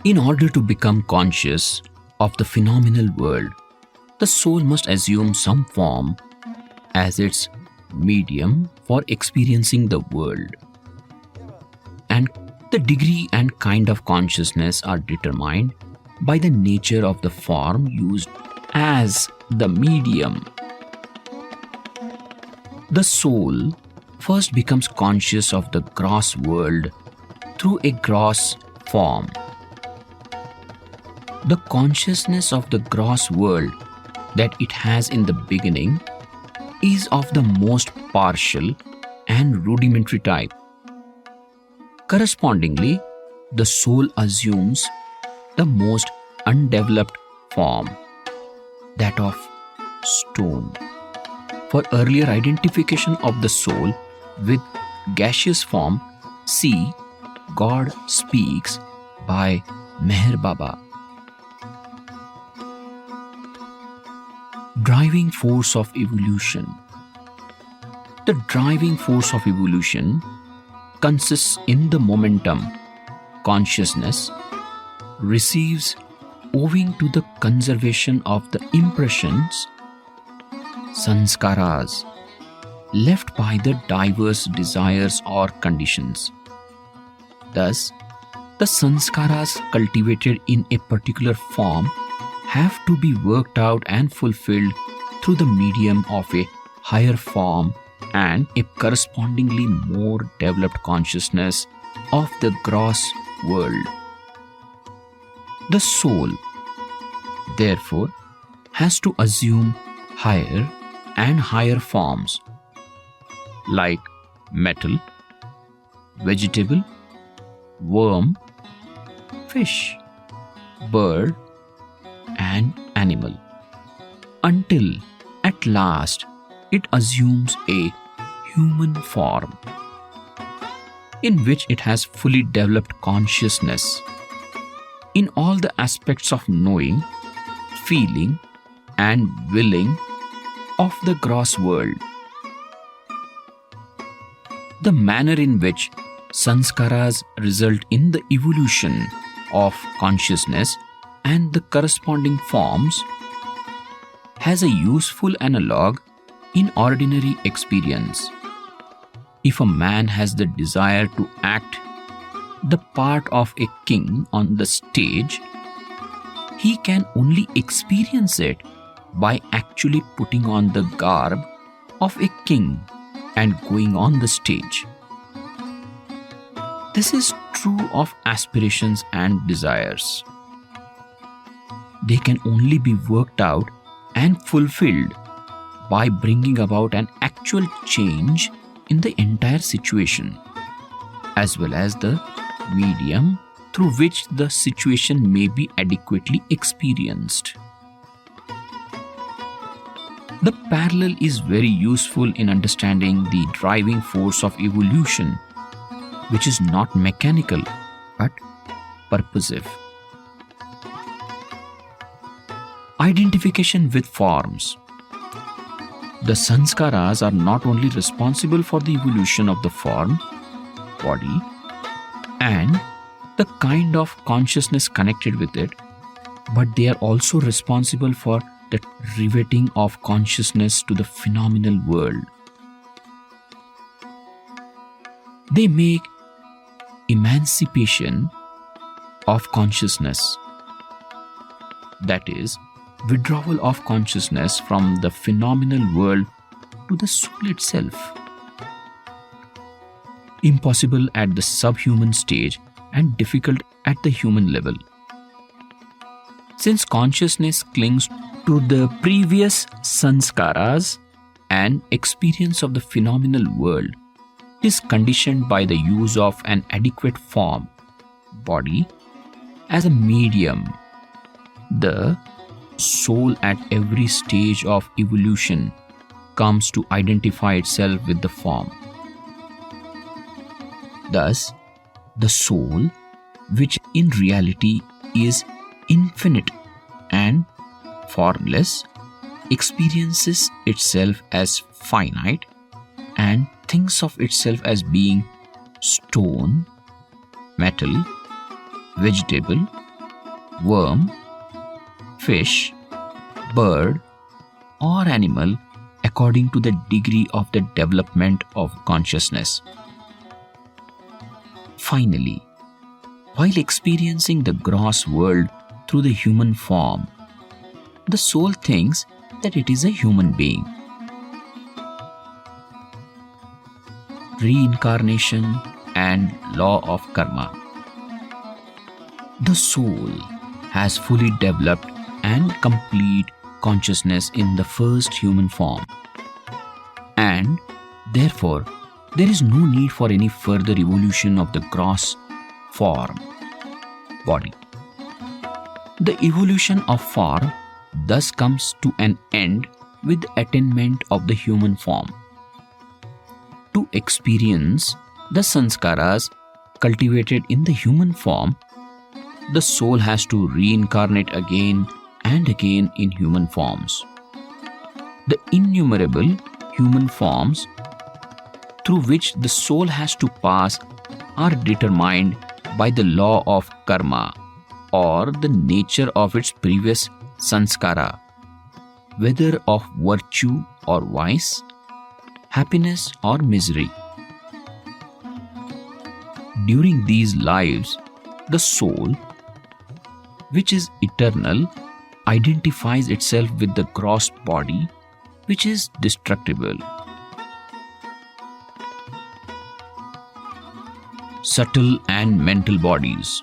In order to become conscious of the phenomenal world, the soul must assume some form as its medium for experiencing the world. And the degree and kind of consciousness are determined by the nature of the form used as the medium. The soul first becomes conscious of the gross world through a gross form. The consciousness of the gross world that it has in the beginning is of the most partial and rudimentary type. Correspondingly, the soul assumes the most undeveloped form, that of stone. For earlier identification of the soul with gaseous form, see God Speaks by Meher Baba. Driving force of evolution. The driving force of evolution consists in the momentum consciousness receives owing to the conservation of the impressions, sanskaras, left by the diverse desires or conditions. Thus, the sanskaras cultivated in a particular form have to be worked out and fulfilled through the medium of a higher form and a correspondingly more developed consciousness of the gross world. The soul, therefore, has to assume higher and higher forms like metal, vegetable, worm, fish, bird, and animal, until at last it assumes a human form in which it has fully developed consciousness in all the aspects of knowing, feeling, and willing of the gross world. The manner in which sanskaras result in the evolution of consciousness and the corresponding forms has a useful analogue in ordinary experience. If a man has the desire to act the part of a king on the stage, he can only experience it by actually putting on the garb of a king and going on the stage. This is true of aspirations and desires. They can only be worked out and fulfilled by bringing about an actual change in the entire situation, as well as the medium through which the situation may be adequately experienced. The parallel is very useful in understanding the driving force of evolution, which is not mechanical but purposive. Identification with forms. The sanskaras are not only responsible for the evolution of the form, body, and the kind of consciousness connected with it, but they are also responsible for the riveting of consciousness to the phenomenal world. They make emancipation of consciousness, that is, withdrawal of consciousness from the phenomenal world to the soul itself. Impossible at the subhuman stage and difficult at the human level. Since consciousness clings to the previous sanskaras and experience of the phenomenal world, it is conditioned by the use of an adequate form, body, as a medium. The soul at every stage of evolution comes to identify itself with the form. Thus, the soul, which in reality is infinite and formless, experiences itself as finite and thinks of itself as being stone, metal, vegetable, worm, fish, bird, or animal according to the degree of the development of consciousness. Finally, while experiencing the gross world through the human form, the soul thinks that it is a human being. Reincarnation and law of karma. The soul has fully developed and complete consciousness in the first human form, and therefore there is no need for any further evolution of the gross form, body. The evolution of form thus comes to an end with the attainment of the human form. To experience the sanskaras cultivated in the human form, the soul has to reincarnate again and again in human forms. The innumerable human forms through which the soul has to pass are determined by the law of karma, or the nature of its previous sanskara, whether of virtue or vice, happiness or misery. During these lives, the soul, which is eternal, identifies itself with the gross body, which is destructible. Subtle and mental bodies.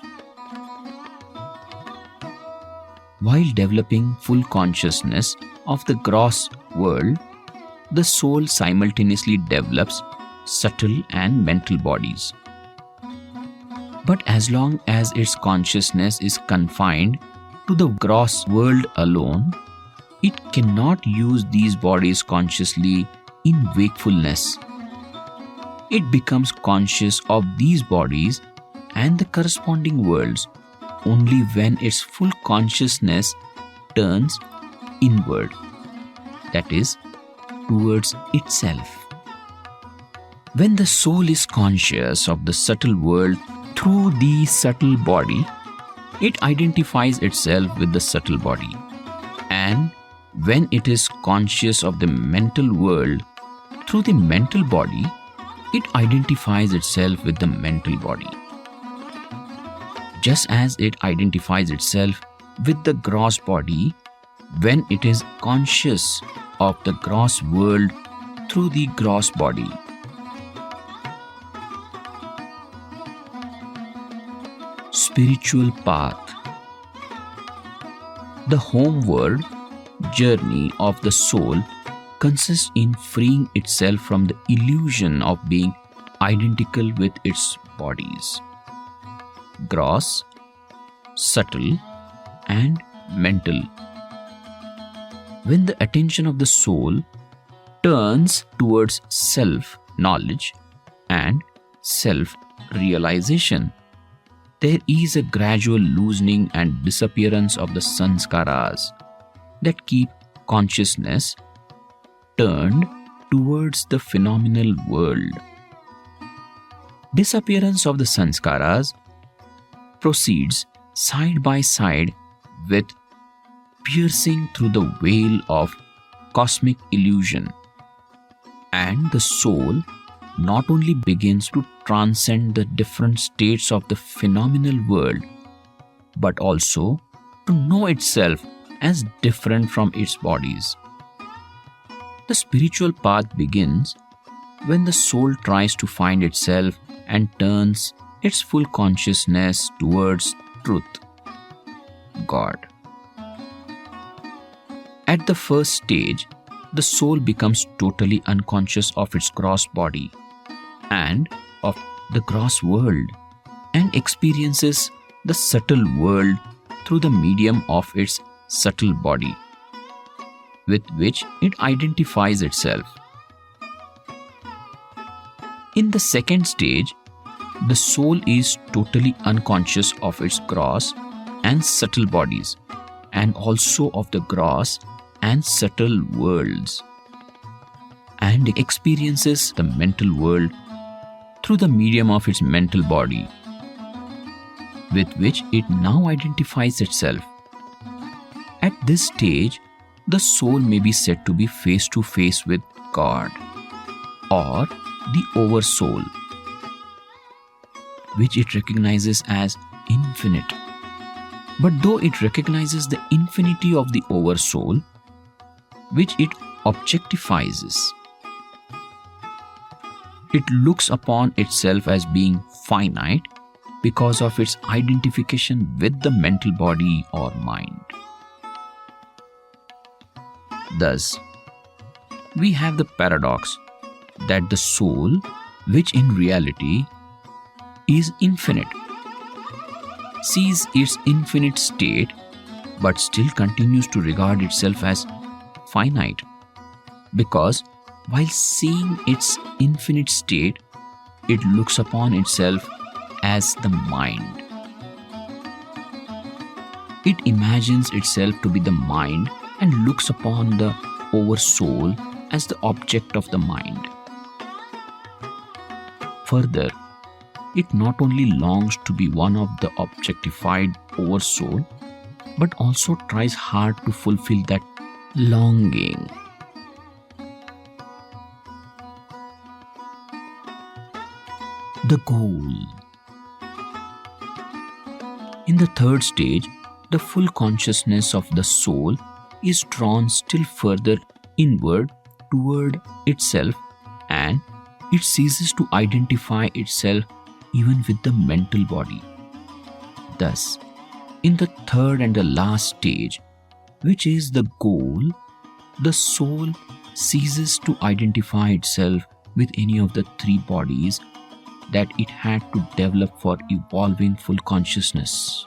While developing full consciousness of the gross world, the soul simultaneously develops subtle and mental bodies. But as long as its consciousness is confined to the gross world alone, it cannot use these bodies consciously in wakefulness. It becomes conscious of these bodies and the corresponding worlds only when its full consciousness turns inward, that is, towards itself. When the soul is conscious of the subtle world through the subtle body, it identifies itself with the subtle body. And when it is conscious of the mental world through the mental body, it identifies itself with the mental body. Just as it identifies itself with the gross body when it is conscious of the gross world through the gross body. Spiritual path. The homeward journey of the soul consists in freeing itself from the illusion of being identical with its bodies, gross, subtle, and mental. When the attention of the soul turns towards self-knowledge and self-realization, there is a gradual loosening and disappearance of the sanskaras that keep consciousness turned towards the phenomenal world. Disappearance of the sanskaras proceeds side by side with piercing through the veil of cosmic illusion, and the soul not only begins to transcend the different states of the phenomenal world, but also to know itself as different from its bodies. The spiritual path begins when the soul tries to find itself and turns its full consciousness towards truth, God. At the first stage, the soul becomes totally unconscious of its gross body and of the gross world, and experiences the subtle world through the medium of its subtle body, with which it identifies itself. In the second stage, the soul is totally unconscious of its gross and subtle bodies, and also of the gross and subtle worlds, and experiences the mental world through the medium of its mental body, with which it now identifies itself. At this stage, the soul may be said to be face to face with God, or the Oversoul, which it recognizes as infinite. But though it recognizes the infinity of the Oversoul, which it objectifies, it looks upon itself as being finite because of its identification with the mental body or mind. Thus, we have the paradox that the soul, which in reality is infinite, sees its infinite state but still continues to regard itself as finite, because while seeing its infinite state, it looks upon itself as the mind. It imagines itself to be the mind and looks upon the Oversoul as the object of the mind. Further, it not only longs to be one of the objectified Oversoul, but also tries hard to fulfill that longing. The goal. In the third stage, the full consciousness of the soul is drawn still further inward toward itself, and it ceases to identify itself even with the mental body. Thus, in the third and the last stage, which is the goal, the soul ceases to identify itself with any of the three bodies that it had to develop for evolving full consciousness.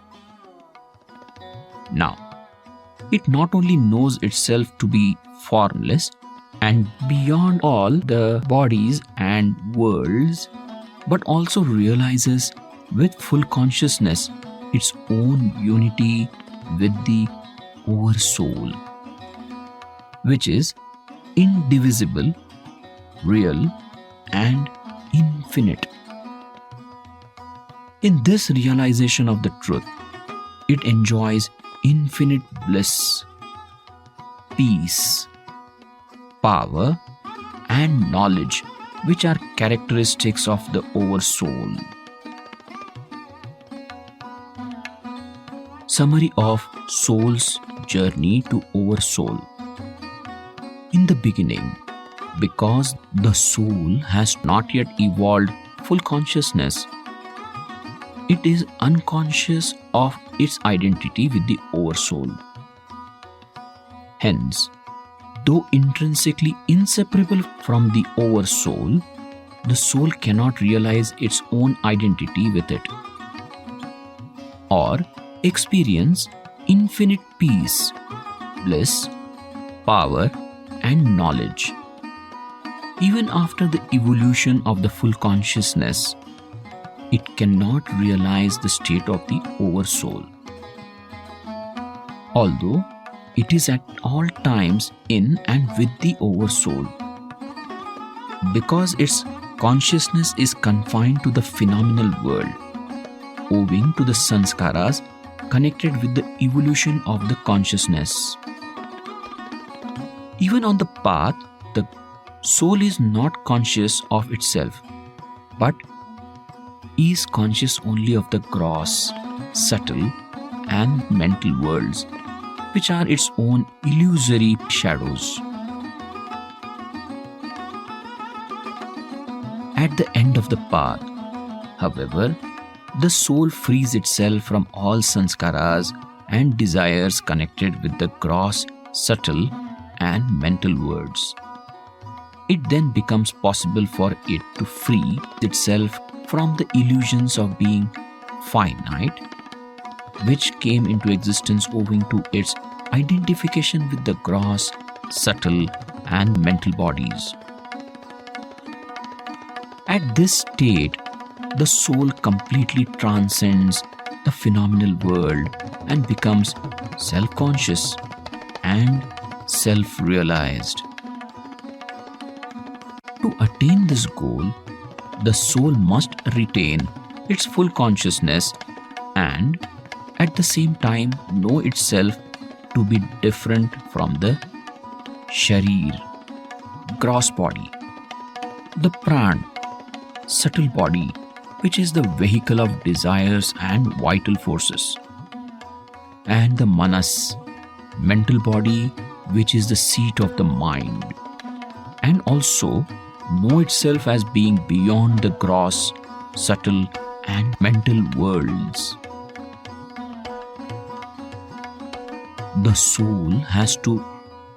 Now, it not only knows itself to be formless and beyond all the bodies and worlds, but also realizes with full consciousness its own unity with the Oversoul, which is indivisible, real, and infinite. In this realization of the truth, it enjoys infinite bliss, peace, power, and knowledge, which are characteristics of the Oversoul. Summary of soul's journey to Oversoul. In the beginning, because the soul has not yet evolved full consciousness, it is unconscious of its identity with the Oversoul. Hence, though intrinsically inseparable from the Oversoul, the soul cannot realize its own identity with it, or experience infinite peace, bliss, power, and knowledge. Even after the evolution of the full consciousness, it cannot realize the state of the Oversoul, although it is at all times in and with the Oversoul. Because its consciousness is confined to the phenomenal world, owing to the sanskaras connected with the evolution of the consciousness. Even on the path, the soul is not conscious of itself, but is conscious only of the gross, subtle, and mental worlds, which are its own illusory shadows. At the end of the path, however, the soul frees itself from all sanskaras and desires connected with the gross, subtle, and mental worlds. It then becomes possible for it to free itself from the illusions of being finite, which came into existence owing to its identification with the gross, subtle, and mental bodies. At this state, the soul completely transcends the phenomenal world and becomes self-conscious and self-realized. To attain this goal, the soul must retain its full consciousness and at the same time know itself to be different from the sharir, gross body, the pran, subtle body, which is the vehicle of desires and vital forces, and the manas, mental body, which is the seat of the mind, and also know itself as being beyond the gross, subtle, and mental worlds. The soul has to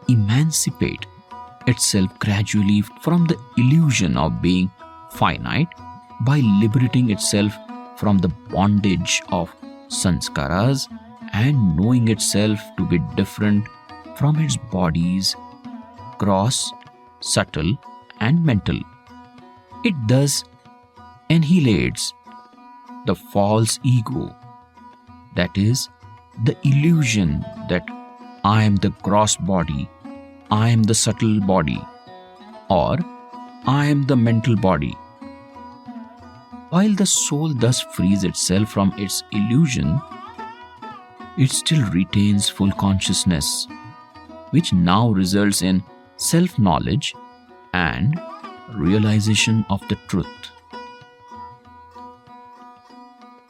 emancipate itself gradually from the illusion of being finite by liberating itself from the bondage of sanskaras and knowing itself to be different from its bodies, gross, subtle, and mental. It thus annihilates the false ego, that is, the illusion that I am the gross body, I am the subtle body, or I am the mental body. While the soul thus frees itself from its illusion, it still retains full consciousness, which now results in self-knowledge and realization of the truth.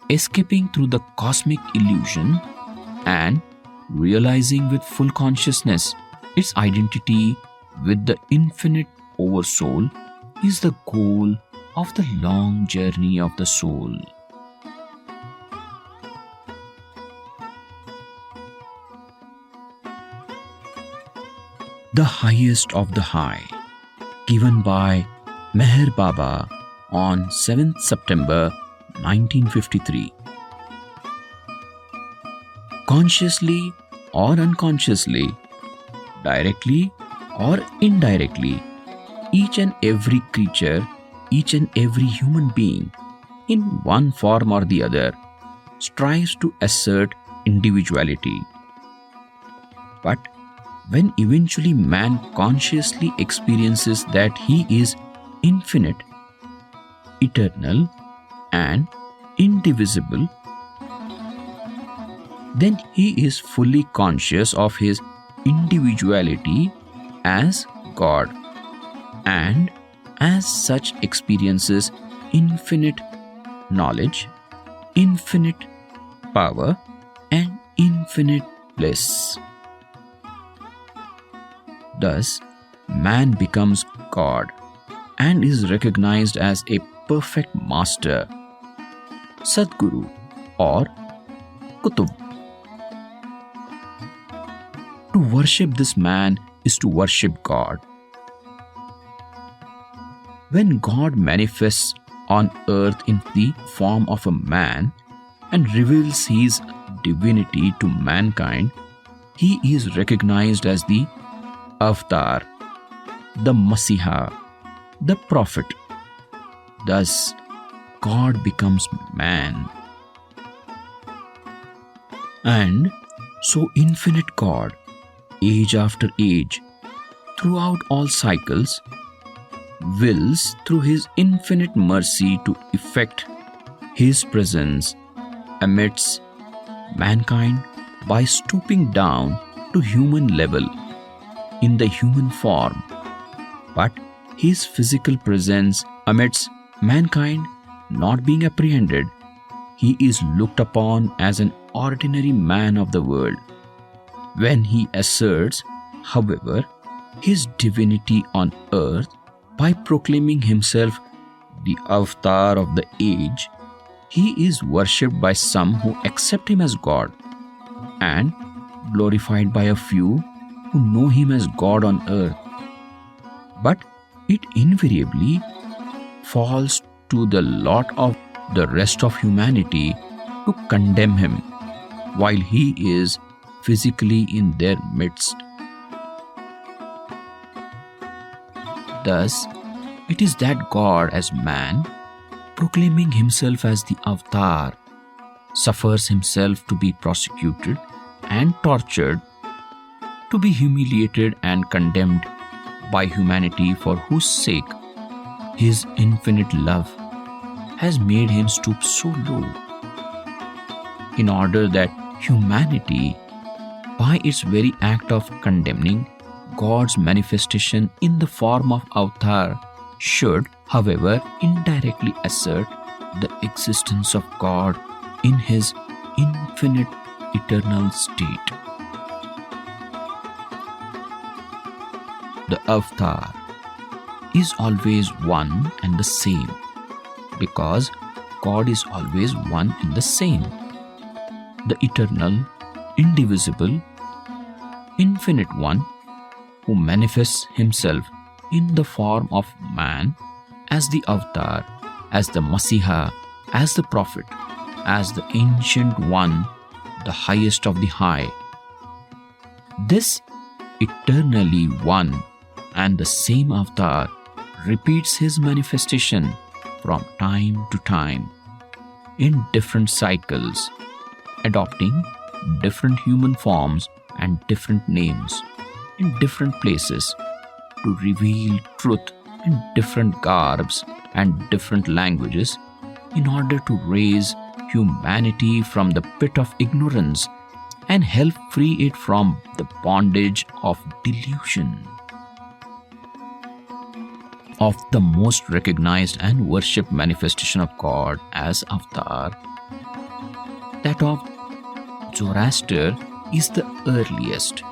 Escaping through the cosmic illusion and realizing with full consciousness its identity with the infinite Oversoul is the goal of the long journey of the soul. The highest of the high, given by Meher Baba on 7th September 1953. Consciously or unconsciously, directly or indirectly, each and every creature, each and every human being, in one form or the other, strives to assert individuality. But when eventually man consciously experiences that he is infinite, eternal, and indivisible, then he is fully conscious of his individuality as God, and as such experiences infinite knowledge, infinite power, and infinite bliss. Thus, man becomes God and is recognized as a perfect master, Sadguru or Kutub. To worship this man is to worship God. When God manifests on earth in the form of a man and reveals his divinity to mankind, he is recognized as the Avatar, the Masiha, the Prophet. Thus, God becomes man. And so infinite God, age after age, throughout all cycles, wills through his infinite mercy to effect his presence amidst mankind by stooping down to human level in the human form. But his physical presence amidst mankind not being apprehended, he is looked upon as an ordinary man of the world. When he asserts, however, his divinity on earth by proclaiming himself the avatar of the age, he is worshipped by some who accept him as God and glorified by a few who know him as God on earth. But it invariably falls to the lot of the rest of humanity to condemn him while he is physically in their midst. Thus, it is that God as man, proclaiming himself as the avatar, suffers himself to be prosecuted and tortured, to be humiliated and condemned by humanity, for whose sake his infinite love has made him stoop so low, in order that humanity, by its very act of condemning God's manifestation in the form of avatar, should, however, indirectly assert the existence of God in his infinite eternal state. The avatar is always one and the same, because God is always one and the same. The eternal, indivisible, infinite one who manifests himself in the form of man as the avatar, as the Masiha, as the prophet, as the ancient one, the highest of the high. This eternally one and the same avatar repeats his manifestation from time to time in different cycles, adopting different human forms and different names in different places to reveal truth in different garbs and different languages in order to raise humanity from the pit of ignorance and help free it from the bondage of delusion. Of the most recognized and worshipped manifestation of God as avatar, that of Zoroaster is the earliest,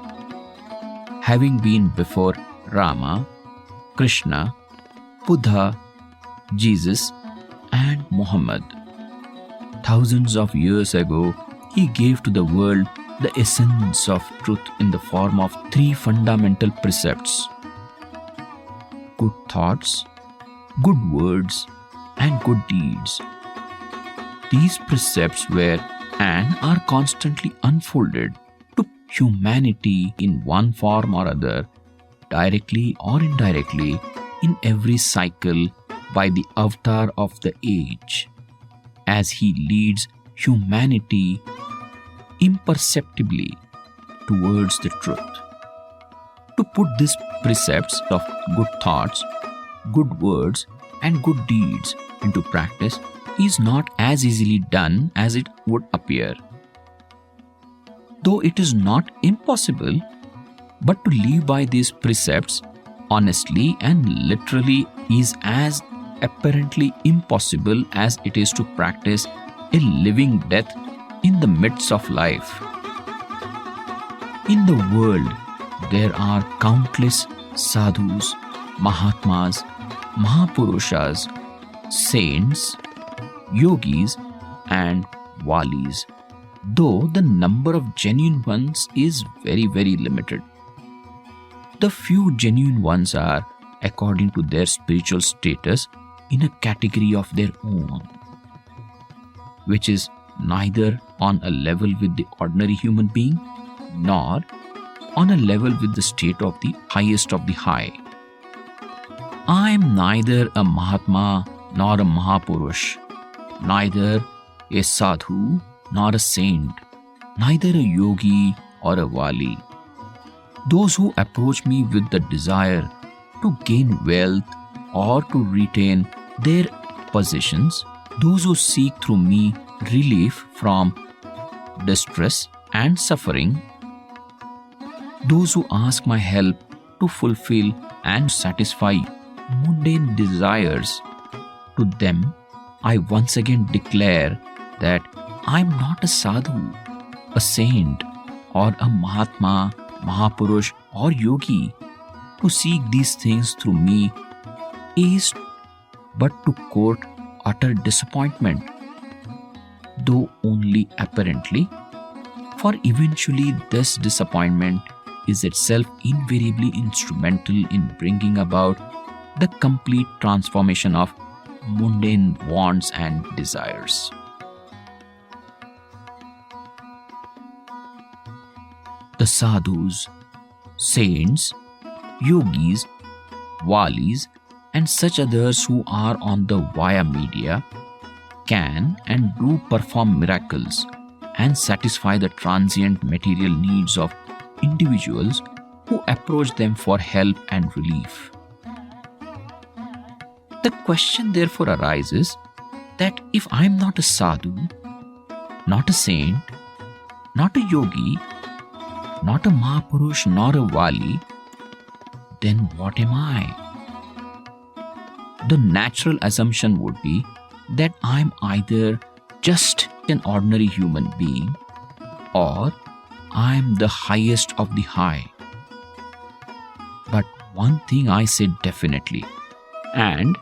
having been before Rama, Krishna, Buddha, Jesus, and Muhammad. Thousands of years ago, he gave to the world the essence of truth in the form of three fundamental precepts: good thoughts, good words, and good deeds. These precepts were and are constantly unfolded to humanity in one form or other, directly or indirectly, in every cycle by the avatar of the age, as he leads humanity imperceptibly towards the truth. To put these precepts of good thoughts, good words, and good deeds into practice is not as easily done as it would appear. Though it is not impossible, but to live by these precepts honestly and literally is as apparently impossible as it is to practice a living death in the midst of life. In the world, there are countless sadhus, Mahatmas, Mahapurushas, saints, yogis, and valis, though the number of genuine ones is very, very limited. The few genuine ones are, according to their spiritual status, in a category of their own, which is neither on a level with the ordinary human being nor on a level with the state of the highest of the high. I am neither a Mahatma nor a Mahapurush, neither a sadhu nor a saint, neither a yogi or a vali. Those who approach me with the desire to gain wealth or to retain their possessions, those who seek through me relief from distress and suffering, those who ask my help to fulfill and satisfy mundane desires, to them I once again declare that I am not a sadhu, a saint, or a Mahatma, Mahapurush, or Yogi who seek these things through me is but to court utter disappointment, though only apparently, for eventually this disappointment is itself invariably instrumental in bringing about the complete transformation of mundane wants and desires. The sadhus, saints, yogis, valis, and such others who are on the via media can and do perform miracles and satisfy the transient material needs of individuals who approach them for help and relief. The question therefore arises that if I am not a sadhu, not a saint, not a yogi, not a Mahapurush nor a Vali, then what am I? The natural assumption would be that I am either just an ordinary human being or I am the highest of the high. But one thing I say definitely, and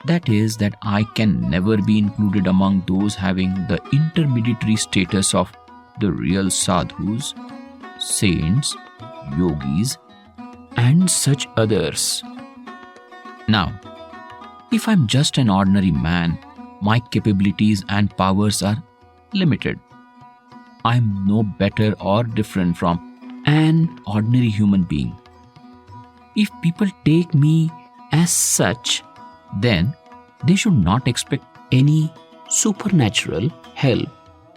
that is that I can never be included among those having the intermediary status of the real sadhus, saints, yogis, and such others. Now, if I'm just an ordinary man, my capabilities and powers are limited. I'm no better or different from an ordinary human being. If people take me as such, then they should not expect any supernatural help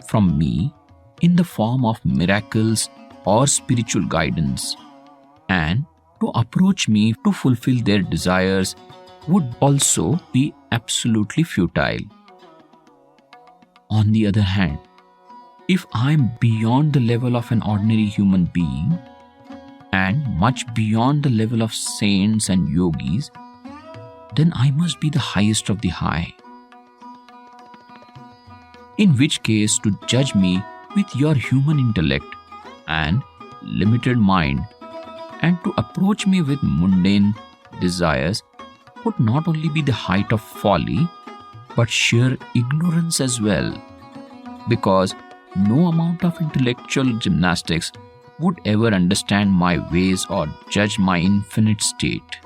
from me in the form of miracles or spiritual guidance, and to approach me to fulfill their desires would also be absolutely futile. On the other hand, if I am beyond the level of an ordinary human being and much beyond the level of saints and yogis, then I must be the highest of the high. In which case, to judge me with your human intellect and limited mind and to approach me with mundane desires would not only be the height of folly but sheer ignorance as well, because no amount of intellectual gymnastics would ever understand my ways or judge my infinite state.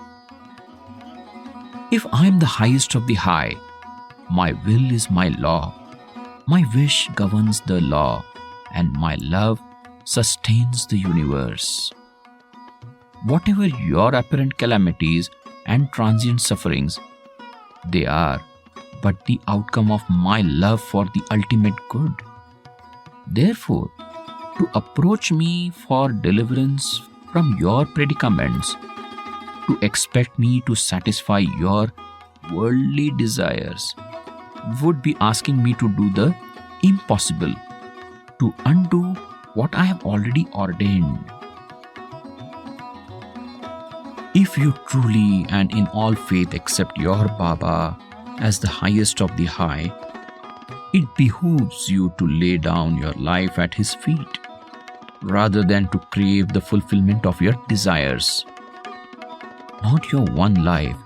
If I am the highest of the high, my will is my law, my wish governs the law, and my love sustains the universe. Whatever your apparent calamities and transient sufferings, they are but the outcome of my love for the ultimate good. Therefore, to approach me for deliverance from your predicaments, to expect me to satisfy your worldly desires, would be asking me to do the impossible, to undo what I have already ordained. If you truly and in all faith accept your Baba as the highest of the high, it behooves you to lay down your life at his feet, rather than to crave the fulfillment of your desires. Not your one life,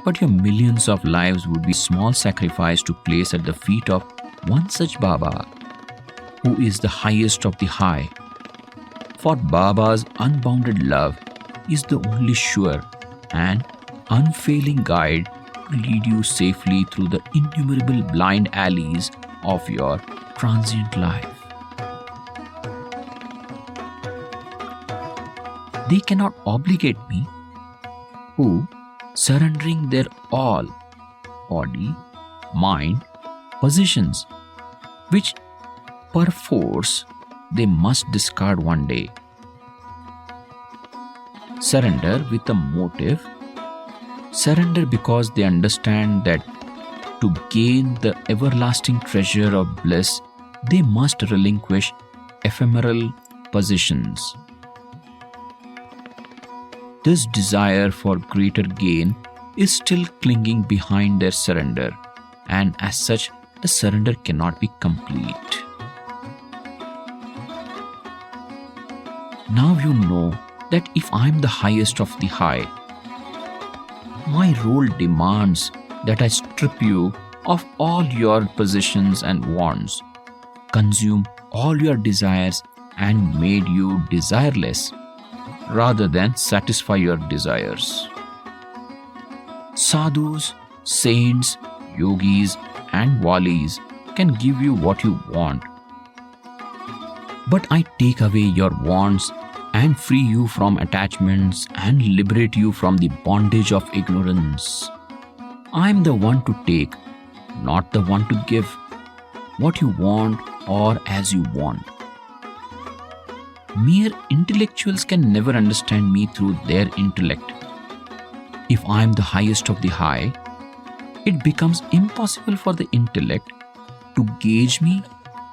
but your millions of lives would be small sacrifice to place at the feet of one such Baba, who is the highest of the high. For Baba's unbounded love is the only sure and unfailing guide to lead you safely through the innumerable blind alleys of your transient life. They cannot obligate me, who, surrendering their all, body, mind, possessions, which perforce they must discard one day, surrender with a motive, surrender because they understand that to gain the everlasting treasure of bliss, they must relinquish ephemeral possessions. This desire for greater gain is still clinging behind their surrender, and as such, the surrender cannot be complete. Now you know that if I am the highest of the high, my role demands that I strip you of all your possessions and wants, consume all your desires and made you desireless rather than satisfy your desires. Sadhus, saints, yogis and walis can give you what you want, but I take away your wants and free you from attachments and liberate you from the bondage of ignorance. I am the one to take, not the one to give what you want or as you want. Mere intellectuals can never understand me through their intellect. If I am the highest of the high, it becomes impossible for the intellect to gauge me,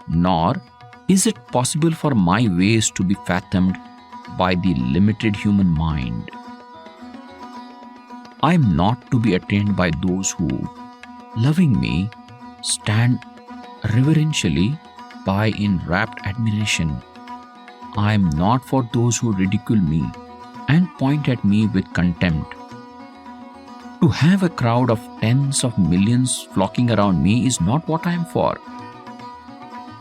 nor is it possible for my ways to be fathomed by the limited human mind. I am not to be attained by those who, loving me, stand reverentially by in rapt admiration. I am not for those who ridicule me and point at me with contempt. To have a crowd of tens of millions flocking around me is not what I am for.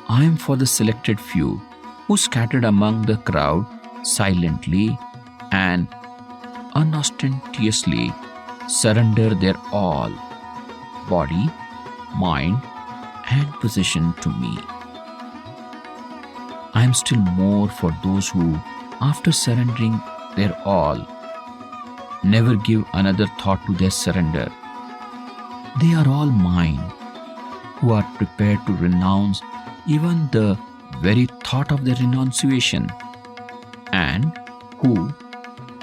I am for the selected few who, scattered among the crowd, silently and unostentatiously surrender their all, body, mind, and possession to me. I am still more for those who, after surrendering their all, never give another thought to their surrender. They are all mine, who are prepared to renounce even the very thought of their renunciation, and who,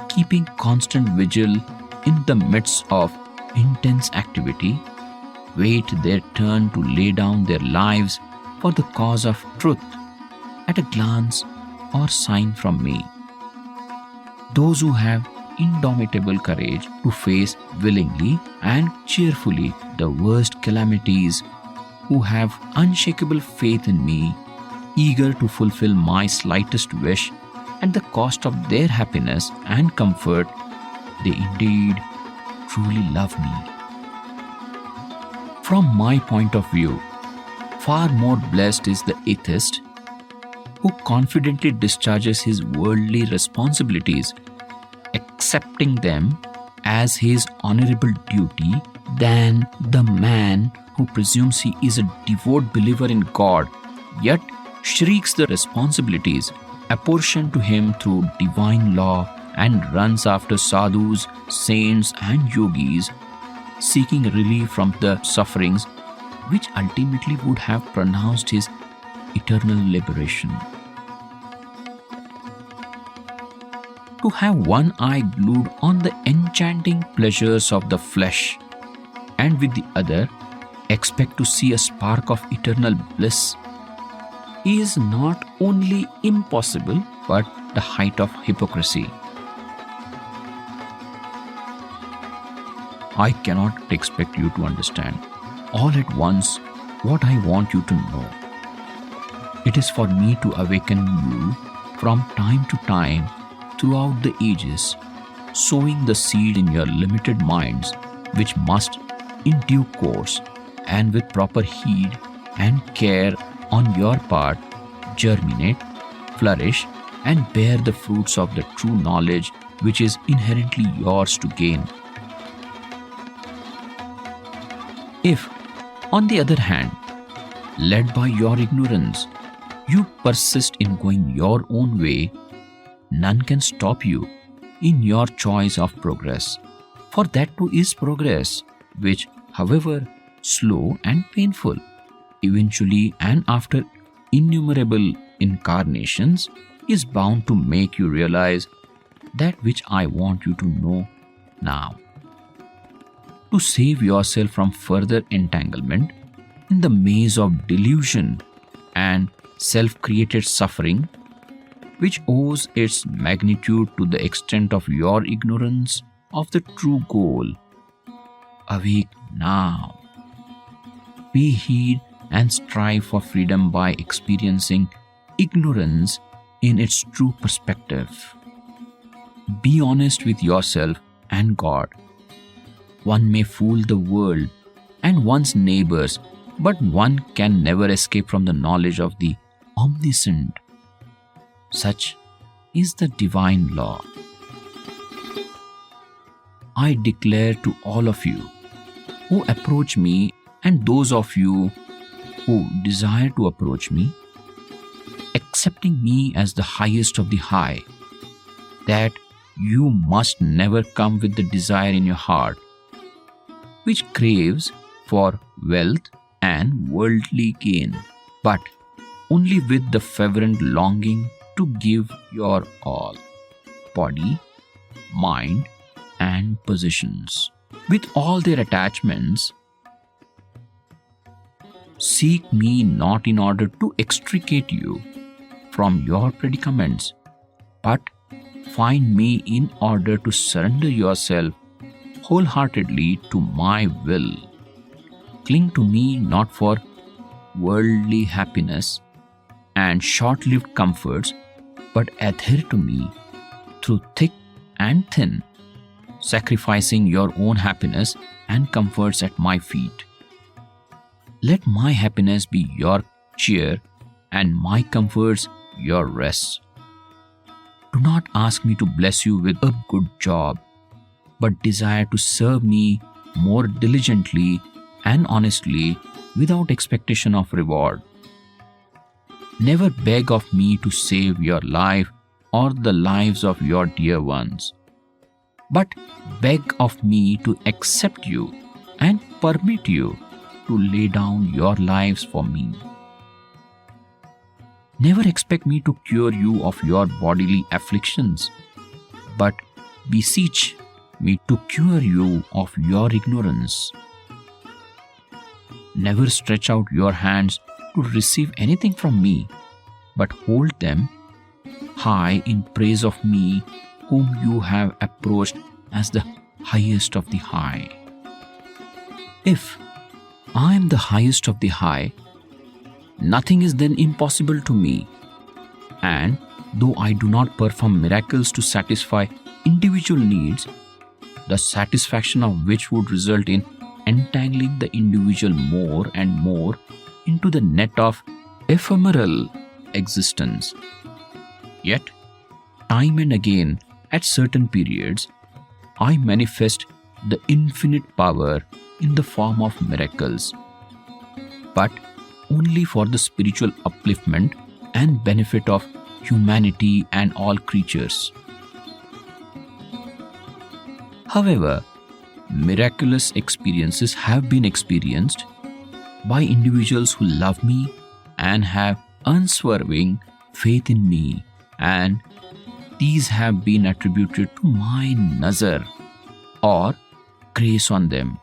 keeping constant vigil in the midst of intense activity, wait their turn to lay down their lives for the cause of truth at a glance or sign from me. Those who have indomitable courage to face willingly and cheerfully the worst calamities, who have unshakable faith in me, eager to fulfill my slightest wish at the cost of their happiness and comfort, they indeed truly love me. From my point of view, far more blessed is the atheist who confidently discharges his worldly responsibilities, accepting them as his honorable duty, than the man who presumes he is a devout believer in God, yet shirks the responsibilities apportioned to him through divine law and runs after sadhus, saints and yogis, seeking relief from the sufferings which ultimately would have pronounced his eternal liberation. To have one eye glued on the enchanting pleasures of the flesh, and with the other expect to see a spark of eternal bliss, is not only impossible but the height of hypocrisy. I cannot expect you to understand all at once what I want you to know. It is for me to awaken you from time to time throughout the ages, sowing the seed in your limited minds, which must, in due course and with proper heed and care on your part, germinate, flourish, and bear the fruits of the true knowledge which is inherently yours to gain. If, on the other hand, led by your ignorance, you persist in going your own way, none can stop you in your choice of progress. For that too is progress, which, however slow and painful, eventually and after innumerable incarnations, is bound to make you realize that which I want you to know now. To save yourself from further entanglement in the maze of delusion and self-created suffering, which owes its magnitude to the extent of your ignorance of the true goal. Awake now. Pay heed and strive for freedom by experiencing ignorance in its true perspective. Be honest with yourself and God. One may fool the world and one's neighbors, but one can never escape from the knowledge of the Omniscient. Such is the divine law. I declare to all of you who approach me and those of you who desire to approach me, accepting me as the highest of the high, that you must never come with the desire in your heart, which craves for wealth and worldly gain, but only with the fervent longing to give your all, body, mind, and possessions, with all their attachments. Seek me not in order to extricate you from your predicaments, but find me in order to surrender yourself wholeheartedly to my will. Cling to me not for worldly happiness and short-lived comforts, but adhere to me through thick and thin, sacrificing your own happiness and comforts at my feet. Let my happiness be your cheer and my comforts your rest. Do not ask me to bless you with a good job, but desire to serve me more diligently and honestly without expectation of reward. Never beg of me to save your life or the lives of your dear ones, but beg of me to accept you and permit you to lay down your lives for me. Never expect me to cure you of your bodily afflictions, but beseech me to cure you of your ignorance. Never stretch out your hands to receive anything from me, but hold them high in praise of me whom you have approached as the highest of the high. If I am the highest of the high, nothing is then impossible to me, and though I do not perform miracles to satisfy individual needs, the satisfaction of which would result in entangling the individual more and more into the net of ephemeral existence. Yet, time and again, at certain periods, I manifest the infinite power in the form of miracles, but only for the spiritual upliftment and benefit of humanity and all creatures. However, miraculous experiences have been experienced by individuals who love me and have unswerving faith in me, and these have been attributed to my nazar or grace on them.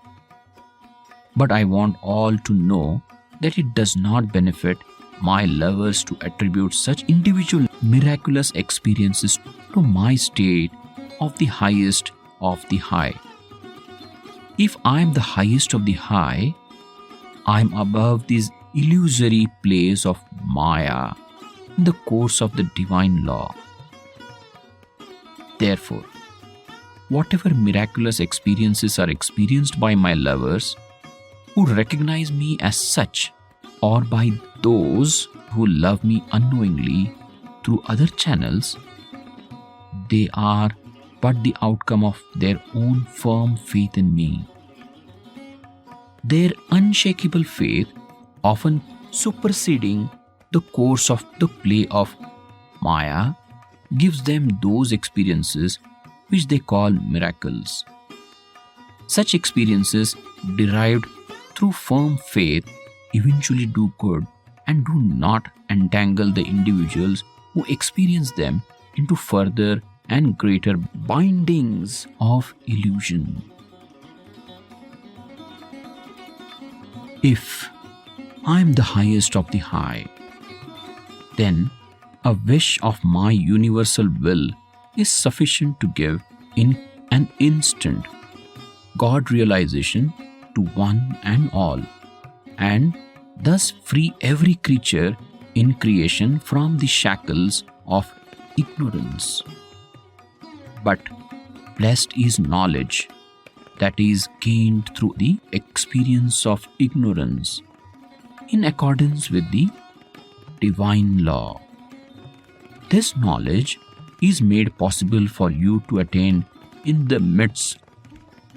But I want all to know that it does not benefit my lovers to attribute such individual miraculous experiences to my state of the highest of the high. If I am the highest of the high, I am above these illusory plays of Maya in the course of the divine law. Therefore, whatever miraculous experiences are experienced by my lovers who recognize me as such, or by those who love me unknowingly through other channels, they are but the outcome of their own firm faith in me. Their unshakable faith, often superseding the course of the play of Maya, gives them those experiences which they call miracles. Such experiences, derived through firm faith, eventually do good and do not entangle the individuals who experience them into further and greater bindings of illusion. If I am the highest of the high, then a wish of my universal will is sufficient to give in an instant God realization to one and all, and thus free every creature in creation from the shackles of ignorance. But blessed is knowledge that is gained through the experience of ignorance in accordance with the divine law. This knowledge is made possible for you to attain in the midst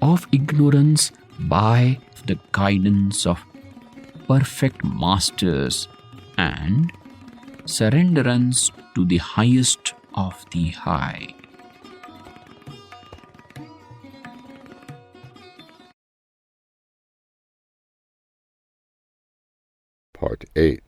of ignorance by the guidance of perfect masters and surrenderance to the highest of the high. Part 8.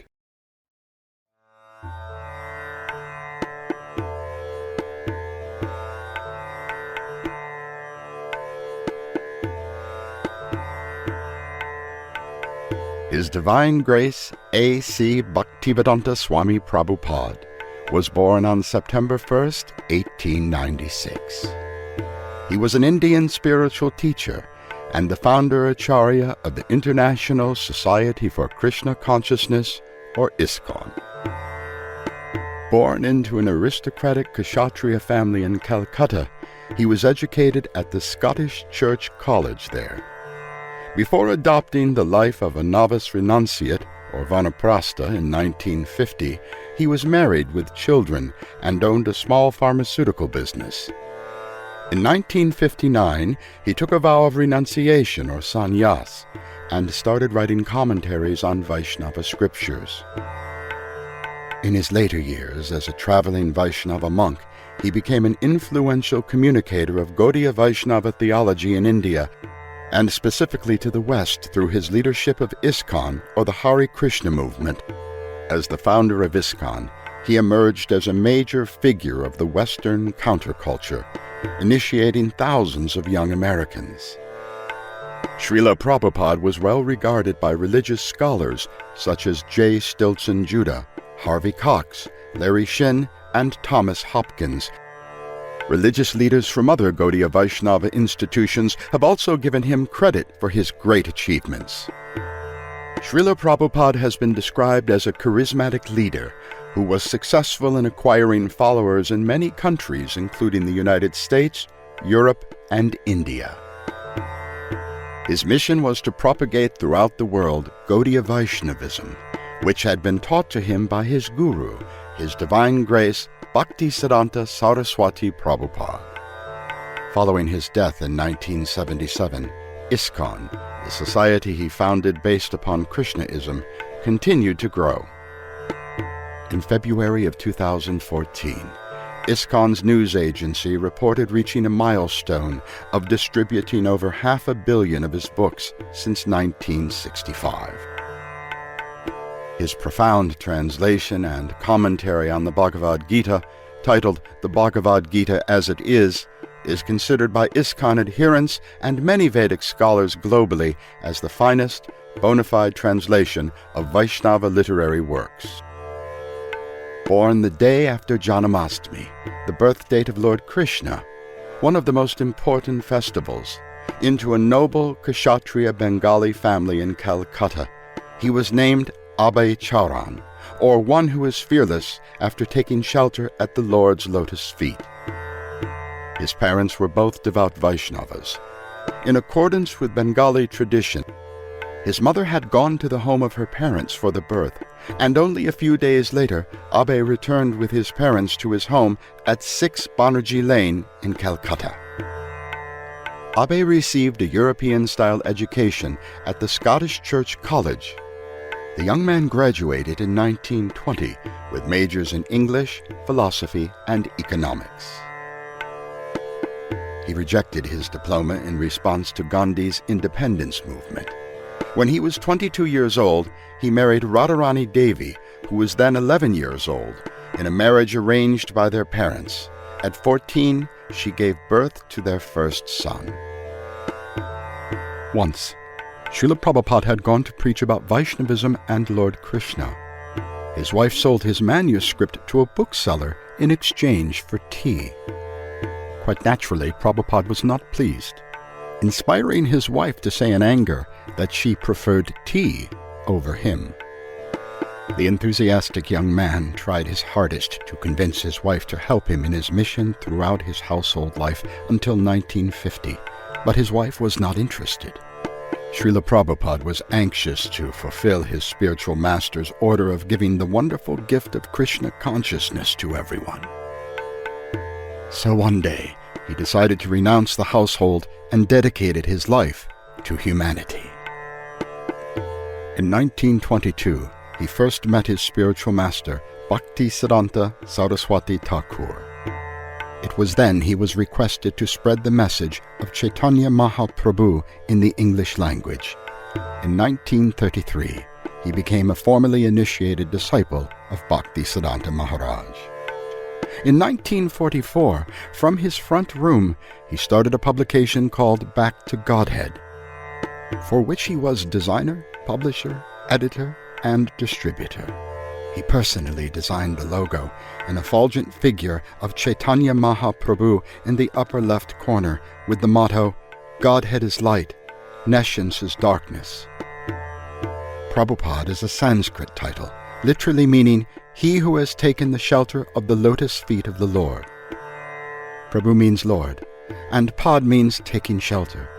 His Divine Grace A.C. Bhaktivedanta Swami Prabhupada was born on September 1st, 1896. He was an Indian spiritual teacher and the founder Acharya of the International Society for Krishna Consciousness, or ISKCON. Born into an aristocratic Kshatriya family in Calcutta, he was educated at the Scottish Church College there. Before adopting the life of a novice renunciate, or vanaprastha, in 1950, he was married with children and owned a small pharmaceutical business. In 1959, he took a vow of renunciation, or sannyas, and started writing commentaries on Vaishnava scriptures. In his later years as a traveling Vaishnava monk, he became an influential communicator of Gaudiya Vaishnava theology in India, and specifically to the West through his leadership of ISKCON, or the Hare Krishna movement. As the founder of ISKCON, he emerged as a major figure of the Western counterculture, initiating thousands of young Americans. Srila Prabhupada was well regarded by religious scholars such as J. Stilson Judah, Harvey Cox, Larry Shin, and Thomas Hopkins. Religious leaders from other Gaudiya Vaishnava institutions have also given him credit for his great achievements. Srila Prabhupada has been described as a charismatic leader who was successful in acquiring followers in many countries, including the United States, Europe, and India. His mission was to propagate throughout the world Gaudiya Vaishnavism, which had been taught to him by his guru, His Divine Grace Bhaktisiddhanta Saraswati Prabhupada. Following his death in 1977, ISKCON, the society he founded based upon Krishnaism, continued to grow. In February of 2014, ISKCON's news agency reported reaching a milestone of distributing over 500 million of his books since 1965. His profound translation and commentary on the Bhagavad Gita, titled The Bhagavad Gita as It Is considered by ISKCON adherents and many Vedic scholars globally as the finest, bona fide translation of Vaishnava literary works. Born the day after Janamastami, the birth date of Lord Krishna, one of the most important festivals, into a noble Kshatriya Bengali family in Calcutta, he was named Abhay Charan, or one who is fearless after taking shelter at the Lord's lotus feet. His parents were both devout Vaishnavas. In accordance with Bengali tradition, his mother had gone to the home of her parents for the birth, and only a few days later, Abhay returned with his parents to his home at 6 Banerjee Lane in Calcutta. Abhay received a European-style education at the Scottish Church College. The young man graduated in 1920 with majors in English, philosophy, and economics. He rejected his diploma in response to Gandhi's independence movement. When he was 22 years old, he married Radharani Devi, who was then 11 years old, in a marriage arranged by their parents. At 14, she gave birth to their first son. Once, Srila Prabhupada had gone to preach about Vaishnavism and Lord Krishna. His wife sold his manuscript to a bookseller in exchange for tea. Quite naturally, Prabhupada was not pleased, inspiring his wife to say in anger that she preferred tea over him. The enthusiastic young man tried his hardest to convince his wife to help him in his mission throughout his household life until 1950, but his wife was not interested. Srila Prabhupada was anxious to fulfill his spiritual master's order of giving the wonderful gift of Krishna consciousness to everyone. So one day, he decided to renounce the household and dedicated his life to humanity. In 1922, he first met his spiritual master, Bhaktivedanta Saraswati Thakur. It was then he was requested to spread the message of Chaitanya Mahaprabhu in the English language. In 1933, he became a formally initiated disciple of Bhaktisiddhanta Maharaj. In 1944, from his front room, he started a publication called Back to Godhead, for which he was designer, publisher, editor, and distributor. He personally designed the logo, an effulgent figure of Chaitanya Mahaprabhu in the upper left corner with the motto, "Godhead is light, nescience is darkness." Prabhupada is a Sanskrit title, literally meaning, "He who has taken the shelter of the lotus feet of the Lord." Prabhu means Lord, and Pad means taking shelter.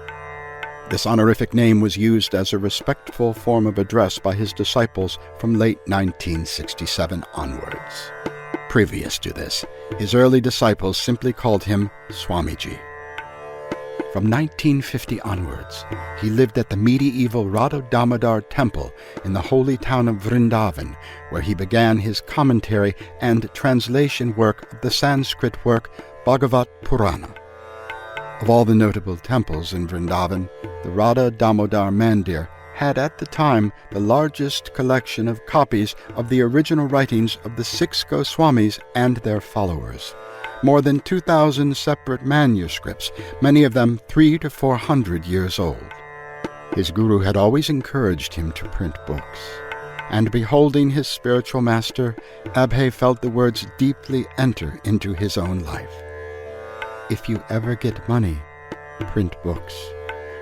This honorific name was used as a respectful form of address by his disciples from late 1967 onwards. Previous to this, his early disciples simply called him Swamiji. From 1950 onwards, he lived at the medieval Radha Damodar temple in the holy town of Vrindavan, where he began his commentary and translation work of the Sanskrit work Bhagavat Purana. Of all the notable temples in Vrindavan, the Radha Damodar Mandir had at the time the largest collection of copies of the original writings of the 6 Goswamis and their followers. More than 2,000 separate manuscripts, many of them 300 to 400 years old. His guru had always encouraged him to print books, and beholding his spiritual master, Abhay felt the words deeply enter into his own life. "If you ever get money, print books,"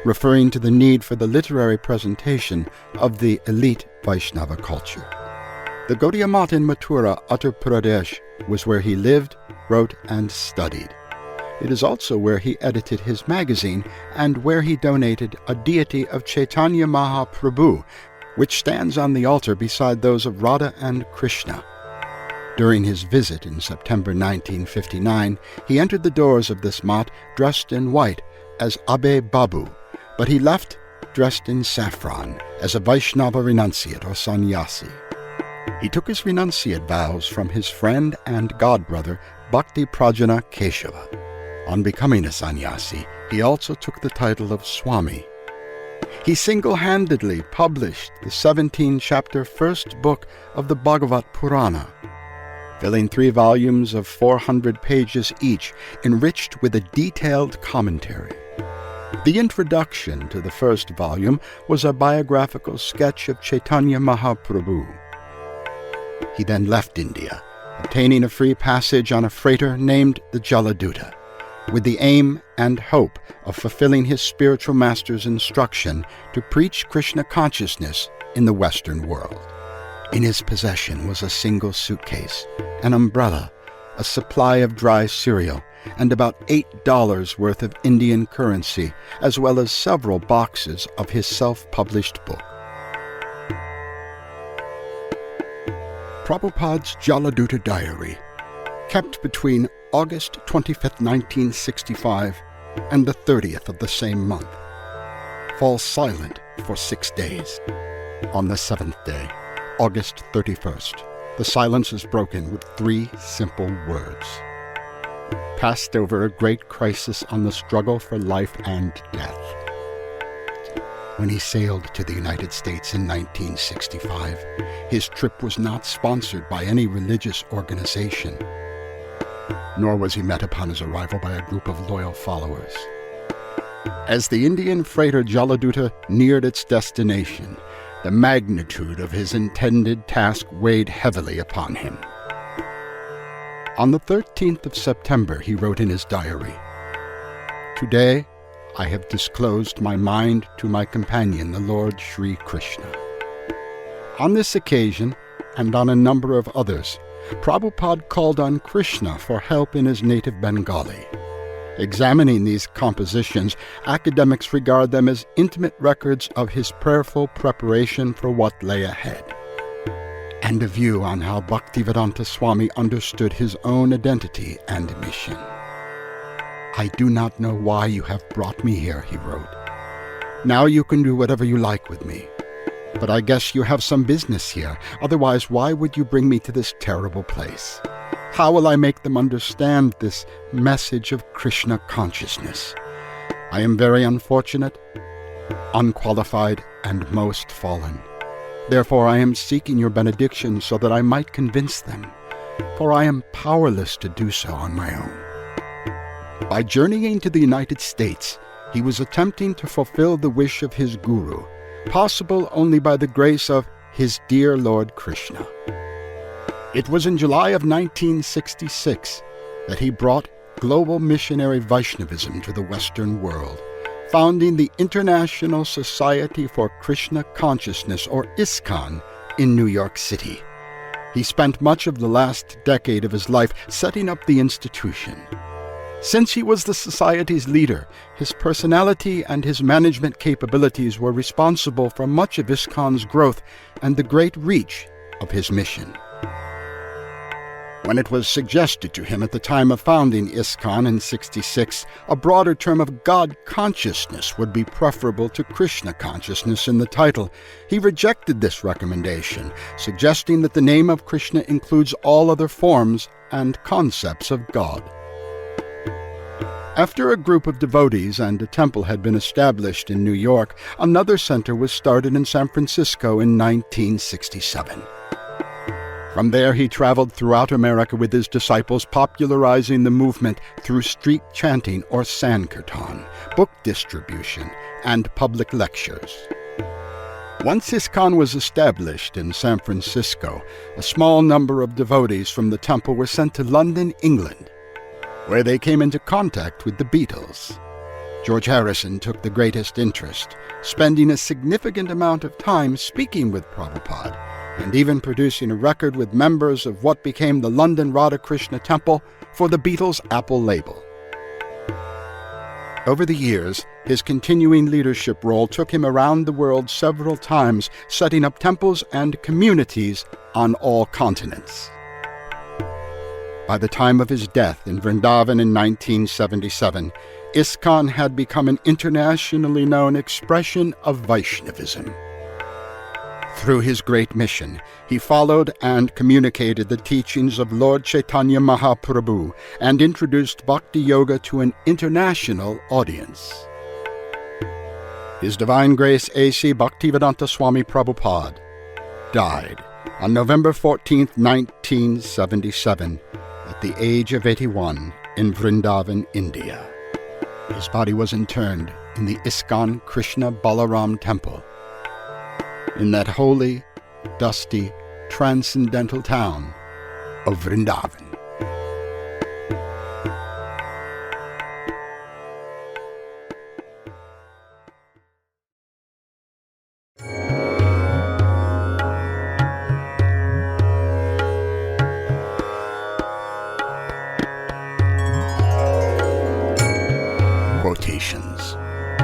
referring to the need for the literary presentation of the elite Vaishnava culture. The Gaudiya Math in Mathura, Uttar Pradesh, was where he lived, wrote, and studied. It is also where he edited his magazine and where he donated a deity of Chaitanya Mahaprabhu, which stands on the altar beside those of Radha and Krishna. During his visit in September 1959, he entered the doors of this math dressed in white as Abhay Babu, but he left dressed in saffron as a Vaishnava renunciate or sannyasi. He took his renunciate vows from his friend and godbrother Bhakti Prajana Keshava. On becoming a sannyasi, he also took the title of Swami. He single-handedly published the 17-chapter first book of the Bhagavat Purana, filling 3 volumes of 400 pages each, enriched with a detailed commentary. The introduction to the first volume was a biographical sketch of Chaitanya Mahaprabhu. He then left India, obtaining a free passage on a freighter named the Jaladuta, with the aim and hope of fulfilling his spiritual master's instruction to preach Krishna consciousness in the Western world. In his possession was a single suitcase, an umbrella, a supply of dry cereal, and about $8 worth of Indian currency, as well as several boxes of his self-published book. Prabhupada's Jaladuta diary, kept between August 25, 1965, and the 30th of the same month, falls silent for 6 days. On the 7th day, August 31st, the silence is broken with 3 simple words. Passed over a great crisis on the struggle for life and death. When he sailed to the United States in 1965, his trip was not sponsored by any religious organization, nor was he met upon his arrival by a group of loyal followers. As the Indian freighter Jaladuta neared its destination, the magnitude of his intended task weighed heavily upon him. On the 13th of September, he wrote in his diary, "Today, I have disclosed my mind to my companion, the Lord Sri Krishna." On this occasion, and on a number of others, Prabhupada called on Krishna for help in his native Bengali. Examining these compositions, academics regard them as intimate records of his prayerful preparation for what lay ahead, and a view on how Bhaktivedanta Swami understood his own identity and mission. "I do not know why you have brought me here," he wrote. "Now you can do whatever you like with me. But I guess you have some business here, otherwise why would you bring me to this terrible place? How will I make them understand this message of Krishna consciousness? I am very unfortunate, unqualified, and most fallen. Therefore I am seeking your benediction so that I might convince them, for I am powerless to do so on my own." By journeying to the United States, he was attempting to fulfill the wish of his guru, possible only by the grace of his dear Lord Krishna. It was in July of 1966 that he brought global missionary Vaishnavism to the Western world, founding the International Society for Krishna Consciousness, or ISKCON, in New York City. He spent much of the last decade of his life setting up the institution. Since he was the society's leader, his personality and his management capabilities were responsible for much of ISKCON's growth and the great reach of his mission. When it was suggested to him at the time of founding ISKCON in '66, a broader term of God consciousness would be preferable to Krishna consciousness in the title, he rejected this recommendation, suggesting that the name of Krishna includes all other forms and concepts of God. After a group of devotees and a temple had been established in New York, another center was started in San Francisco in 1967. From there he traveled throughout America with his disciples, popularizing the movement through street chanting or sankirtan, book distribution, and public lectures. Once ISKCON was established in San Francisco, a small number of devotees from the temple were sent to London, England, where they came into contact with the Beatles. George Harrison took the greatest interest, spending a significant amount of time speaking with Prabhupada, and even producing a record with members of what became the London Radha Krishna Temple for the Beatles' Apple label. Over the years, his continuing leadership role took him around the world several times, setting up temples and communities on all continents. By the time of his death in Vrindavan in 1977, ISKCON had become an internationally known expression of Vaishnavism. Through his great mission, he followed and communicated the teachings of Lord Chaitanya Mahaprabhu and introduced Bhakti Yoga to an international audience. His Divine Grace A.C. Bhaktivedanta Swami Prabhupada died on November 14, 1977, at the age of 81 in Vrindavan, India. His body was interned in the ISKCON Krishna Balaram Temple, in that holy, dusty, transcendental town of Vrindavan. Quotations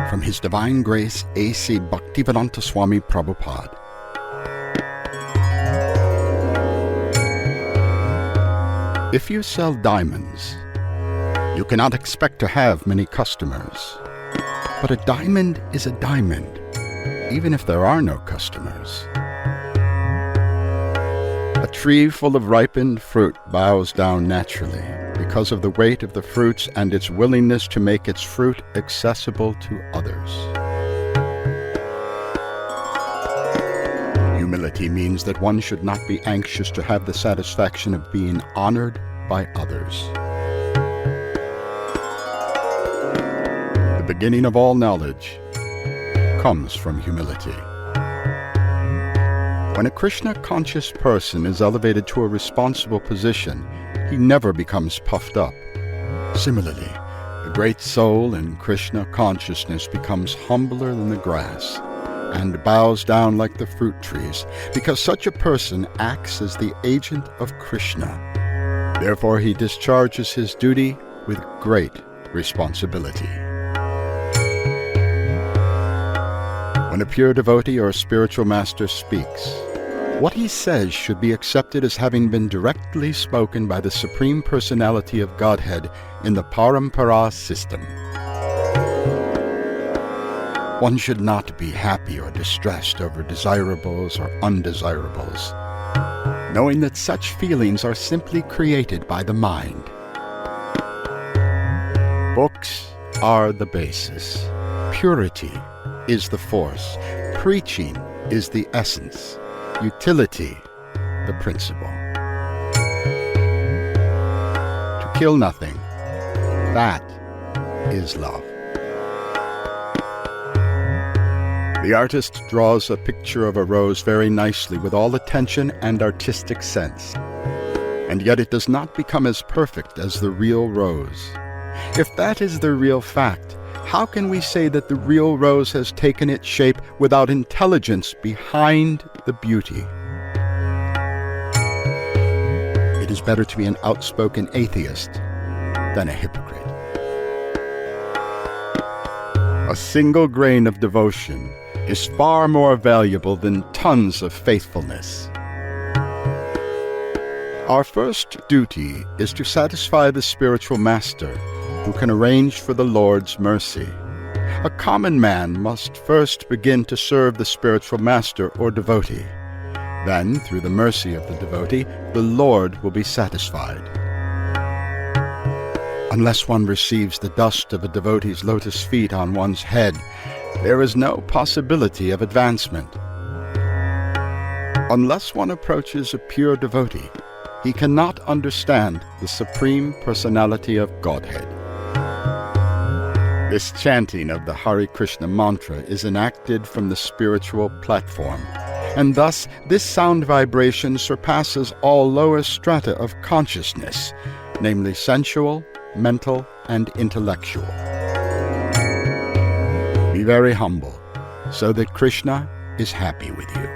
from His Divine Grace A.C. Bhaktivedanta Swami Prabhupada. If you sell diamonds, you cannot expect to have many customers. But a diamond is a diamond, even if there are no customers. A tree full of ripened fruit bows down naturally because of the weight of the fruits and its willingness to make its fruit accessible to others. Humility means that one should not be anxious to have the satisfaction of being honored by others. The beginning of all knowledge comes from humility. When a Krishna-conscious person is elevated to a responsible position, he never becomes puffed up. Similarly, a great soul in Krishna consciousness becomes humbler than the grass, and bows down like the fruit trees, because such a person acts as the agent of Krishna. Therefore he discharges his duty with great responsibility. When a pure devotee or a spiritual master speaks, what he says should be accepted as having been directly spoken by the Supreme Personality of Godhead in the Parampara system. One should not be happy or distressed over desirables or undesirables, knowing that such feelings are simply created by the mind. Books are the basis. Purity is the force. Preaching is the essence. Utility, the principle. To kill nothing, that is love. The artist draws a picture of a rose very nicely with all attention and artistic sense, and yet it does not become as perfect as the real rose. If that is the real fact, how can we say that the real rose has taken its shape without intelligence behind the beauty? It is better to be an outspoken atheist than a hypocrite. A single grain of devotion is far more valuable than tons of faithfulness. Our first duty is to satisfy the spiritual master who can arrange for the Lord's mercy. A common man must first begin to serve the spiritual master or devotee. Then, through the mercy of the devotee, the Lord will be satisfied. Unless one receives the dust of a devotee's lotus feet on one's head, there is no possibility of advancement. Unless one approaches a pure devotee, he cannot understand the Supreme Personality of Godhead. This chanting of the Hare Krishna mantra is enacted from the spiritual platform, and thus this sound vibration surpasses all lower strata of consciousness, namely sensual, mental, and intellectual. Be very humble, so that Krishna is happy with you.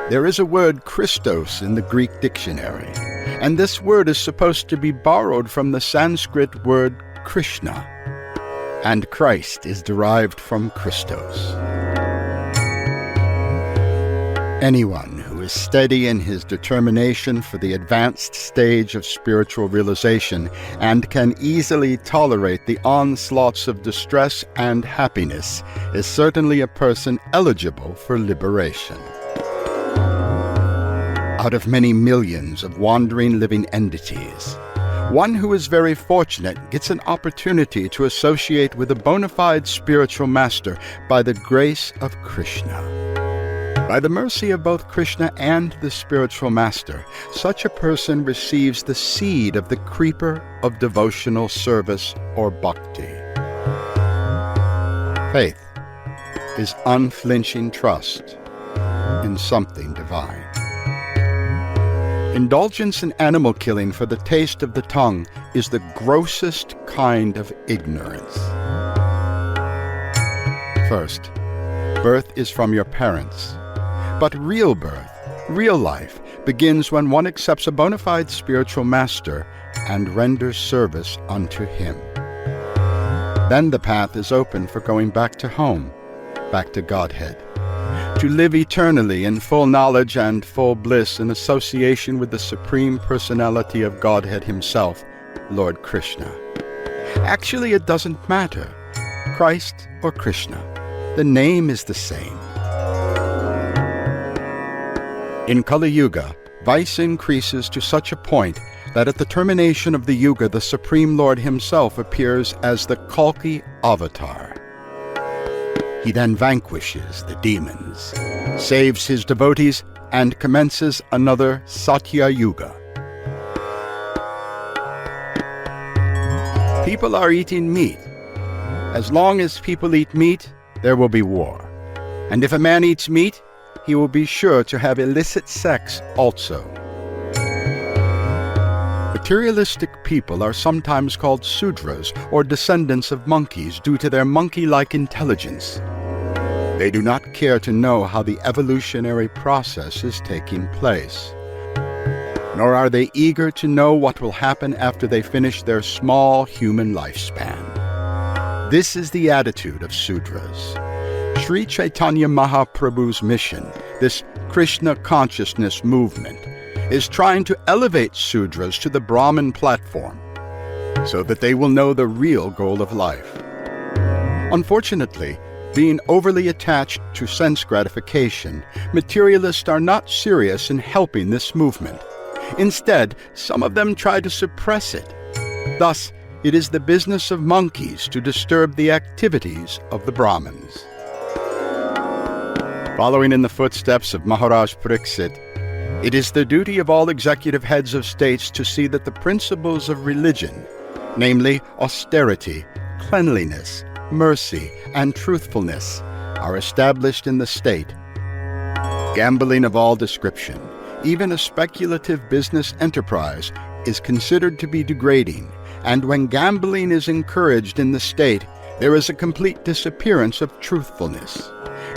There is a word Christos in the Greek dictionary, and this word is supposed to be borrowed from the Sanskrit word Krishna, and Christ is derived from Christos. Anyone who is steady in his determination for the advanced stage of spiritual realization and can easily tolerate the onslaughts of distress and happiness is certainly a person eligible for liberation. Out of many millions of wandering living entities, one who is very fortunate gets an opportunity to associate with a bona fide spiritual master by the grace of Krishna. By the mercy of both Krishna and the spiritual master, such a person receives the seed of the creeper of devotional service or bhakti. Faith is unflinching trust in something divine. Indulgence in animal killing for the taste of the tongue is the grossest kind of ignorance. First, birth is from your parents. But real birth, real life, begins when one accepts a bona fide spiritual master and renders service unto him. Then the path is open for going back to home, back to Godhead, to live eternally in full knowledge and full bliss in association with the Supreme Personality of Godhead himself, Lord Krishna. Actually, it doesn't matter, Christ or Krishna. The name is the same. In Kali Yuga, vice increases to such a point that at the termination of the Yuga, the Supreme Lord himself appears as the Kalki avatar. He then vanquishes the demons, saves his devotees, and commences another Satya Yuga. People are eating meat. As long as people eat meat, there will be war. And if a man eats meat, he will be sure to have illicit sex also. Materialistic people are sometimes called Sudras, or descendants of monkeys, due to their monkey-like intelligence. They do not care to know how the evolutionary process is taking place. Nor are they eager to know what will happen after they finish their small human lifespan. This is the attitude of Sudras. Sri Chaitanya Mahaprabhu's mission, this Krishna consciousness movement, is trying to elevate Sudras to the Brahman platform so that they will know the real goal of life. Unfortunately, being overly attached to sense gratification, materialists are not serious in helping this movement. Instead, some of them try to suppress it. Thus, it is the business of monkeys to disturb the activities of the Brahmins. Following in the footsteps of Maharaj Pariksit, it is the duty of all executive heads of states to see that the principles of religion, namely austerity, cleanliness, mercy, and truthfulness, are established in the state. Gambling of all description, even a speculative business enterprise, is considered to be degrading, and when gambling is encouraged in the state, there is a complete disappearance of truthfulness.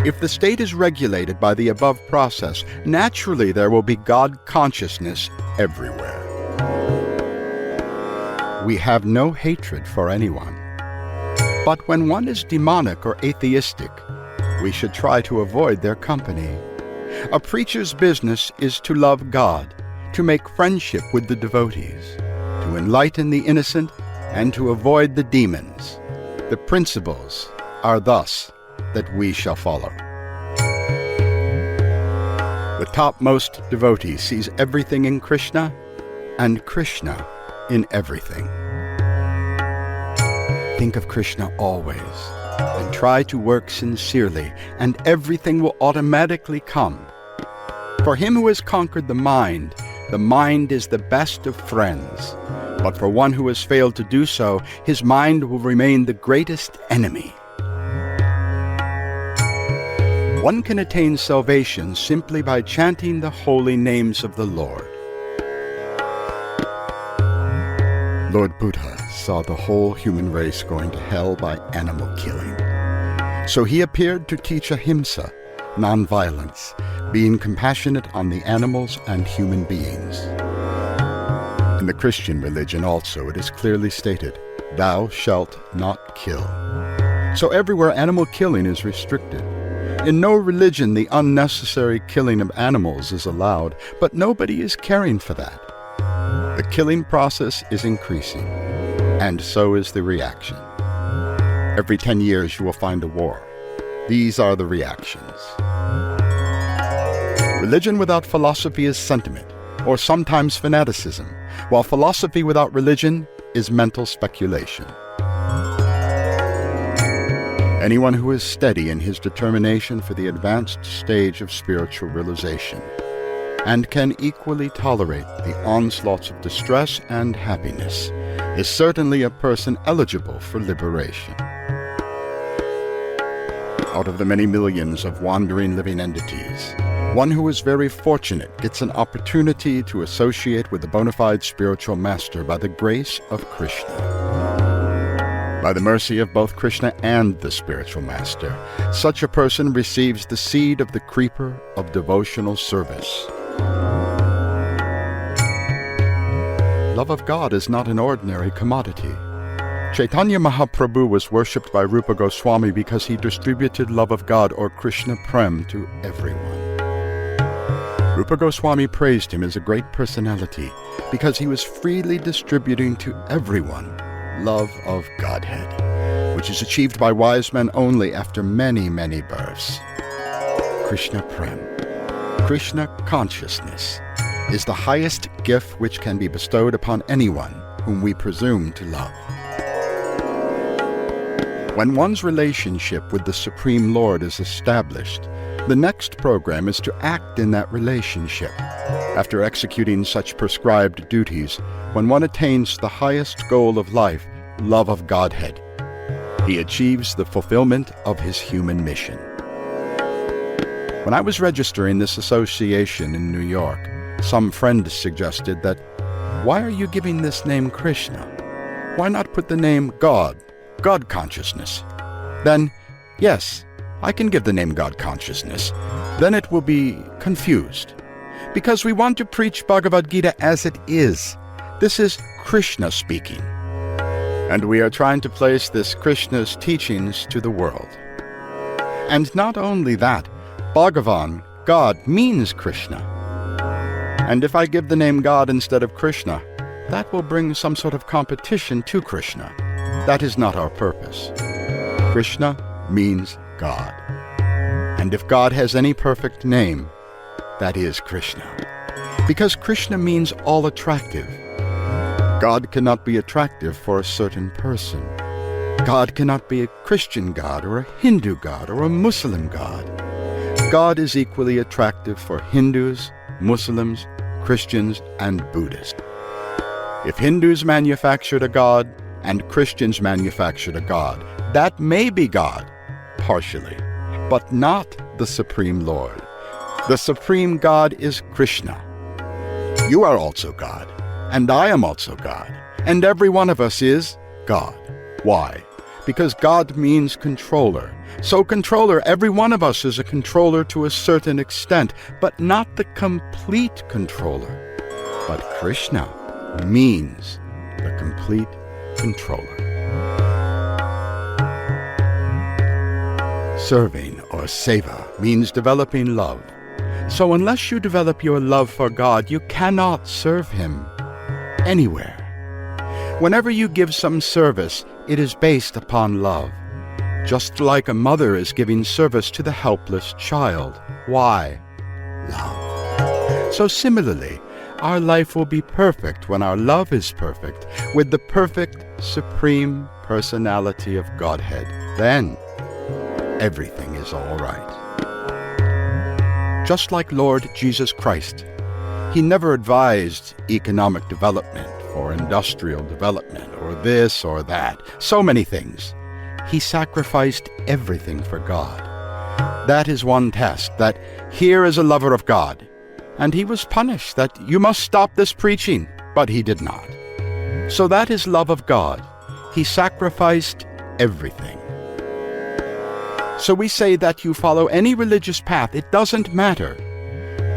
If the state is regulated by the above process, naturally there will be God consciousness everywhere. We have no hatred for anyone. But when one is demonic or atheistic, we should try to avoid their company. A preacher's business is to love God, to make friendship with the devotees, to enlighten the innocent, and to avoid the demons. The principles are thus that we shall follow. The topmost devotee sees everything in Krishna, and Krishna in everything. Think of Krishna always, and try to work sincerely, and everything will automatically come. For him who has conquered the mind is the best of friends. But for one who has failed to do so, his mind will remain the greatest enemy. One can attain salvation simply by chanting the holy names of the Lord. Lord Buddha saw the whole human race going to hell by animal killing. So he appeared to teach ahimsa, non-violence, being compassionate on the animals and human beings. In the Christian religion also it is clearly stated, "Thou shalt not kill." So everywhere animal killing is restricted. In no religion the unnecessary killing of animals is allowed, but nobody is caring for that. The killing process is increasing, and so is the reaction. Every 10 years you will find a war. These are the reactions. Religion without philosophy is sentiment, or sometimes fanaticism, while philosophy without religion is mental speculation. Anyone who is steady in his determination for the advanced stage of spiritual realization, and can equally tolerate the onslaughts of distress and happiness, is certainly a person eligible for liberation. Out of the many millions of wandering living entities, one who is very fortunate gets an opportunity to associate with the bona fide spiritual master by the grace of Krishna. By the mercy of both Krishna and the spiritual master, such a person receives the seed of the creeper of devotional service. Love of God is not an ordinary commodity. Chaitanya Mahaprabhu was worshipped by Rupa Goswami because he distributed love of God or Krishna Prem to everyone. Rupa Goswami praised him as a great personality because he was freely distributing to everyone love of Godhead, which is achieved by wise men only after many, many births. Krishna Prem, Krishna consciousness, is the highest gift which can be bestowed upon anyone whom we presume to love. When one's relationship with the Supreme Lord is established, the next program is to act in that relationship. After executing such prescribed duties, when one attains the highest goal of life, love of Godhead, he achieves the fulfillment of his human mission. When I was registering this association in New York, some friend suggested that, "Why are you giving this name Krishna? Why not put the name God consciousness?" Then, yes, I can give the name God consciousness. Then it will be confused. Because we want to preach Bhagavad Gita as it is. This is Krishna speaking. And we are trying to place this Krishna's teachings to the world. And not only that, Bhagavan, God, means Krishna. And if I give the name God instead of Krishna, that will bring some sort of competition to Krishna. That is not our purpose. Krishna means God. And if God has any perfect name, that is Krishna. Because Krishna means all attractive. God cannot be attractive for a certain person. God cannot be a Christian God or a Hindu God or a Muslim God. God is equally attractive for Hindus, Muslims, Christians, and Buddhists. If Hindus manufactured a God and Christians manufactured a God, that may be God, partially, but not the Supreme Lord. The Supreme God is Krishna. You are also God, and I am also God, and every one of us is God. Why? Because God means controller. So controller, every one of us is a controller to a certain extent, but not the complete controller. But Krishna means the complete controller. Serving or seva means developing love. So unless you develop your love for God, you cannot serve Him anywhere. Whenever you give some service, it is based upon love. Just like a mother is giving service to the helpless child. Why? Love. So similarly, our life will be perfect when our love is perfect, with the perfect Supreme Personality of Godhead. Then, everything is all right. Just like Lord Jesus Christ, He never advised economic development or industrial development or this or that, so many things. He sacrificed everything for God. That is one test, that here is a lover of God. And He was punished that you must stop this preaching, but He did not. So that is love of God. He sacrificed everything. So we say that you follow any religious path, it doesn't matter.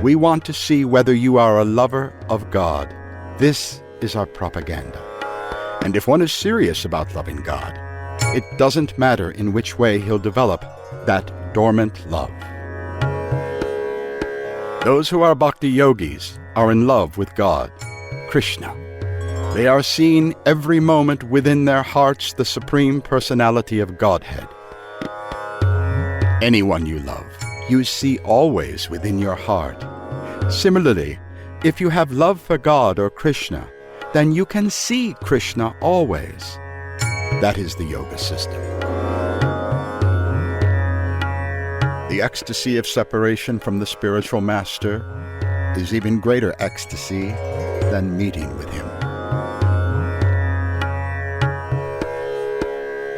We want to see whether you are a lover of God. This is our propaganda. And if one is serious about loving God, it doesn't matter in which way he'll develop that dormant love. Those who are bhakti yogis are in love with God, Krishna. They are seeing every moment within their hearts the Supreme Personality of Godhead. Anyone you love, you see always within your heart. Similarly, if you have love for God or Krishna, then you can see Krishna always. That is the yoga system. The ecstasy of separation from the spiritual master is even greater ecstasy than meeting with him.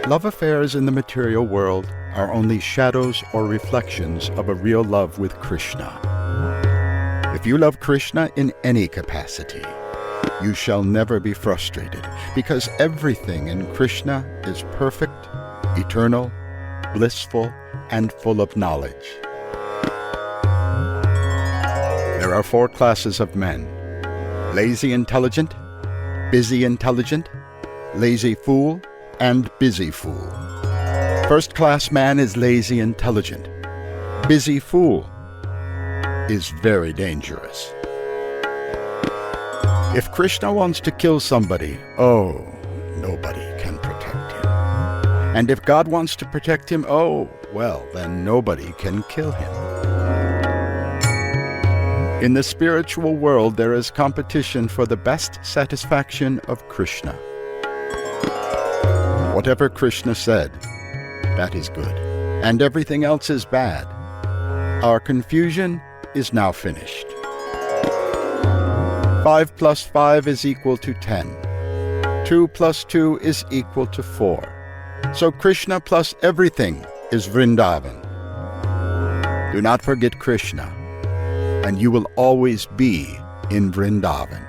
Love affairs in the material world are only shadows or reflections of a real love with Krishna. If you love Krishna in any capacity, you shall never be frustrated, because everything in Krishna is perfect, eternal, blissful, and full of knowledge. There are 4 classes of men: lazy intelligent, busy intelligent, lazy fool, and busy fool. First-class man is lazy intelligent. Busy fool is very dangerous. If Krishna wants to kill somebody, oh, nobody can protect him. And if God wants to protect him, oh, well, then nobody can kill him. In the spiritual world, there is competition for the best satisfaction of Krishna. Whatever Krishna said, that is good, and everything else is bad. Our confusion is now finished. 5 plus 5 is equal to 10. 2 plus 2 is equal to 4. So Krishna plus everything is Vrindavan. Do not forget Krishna, and you will always be in Vrindavan.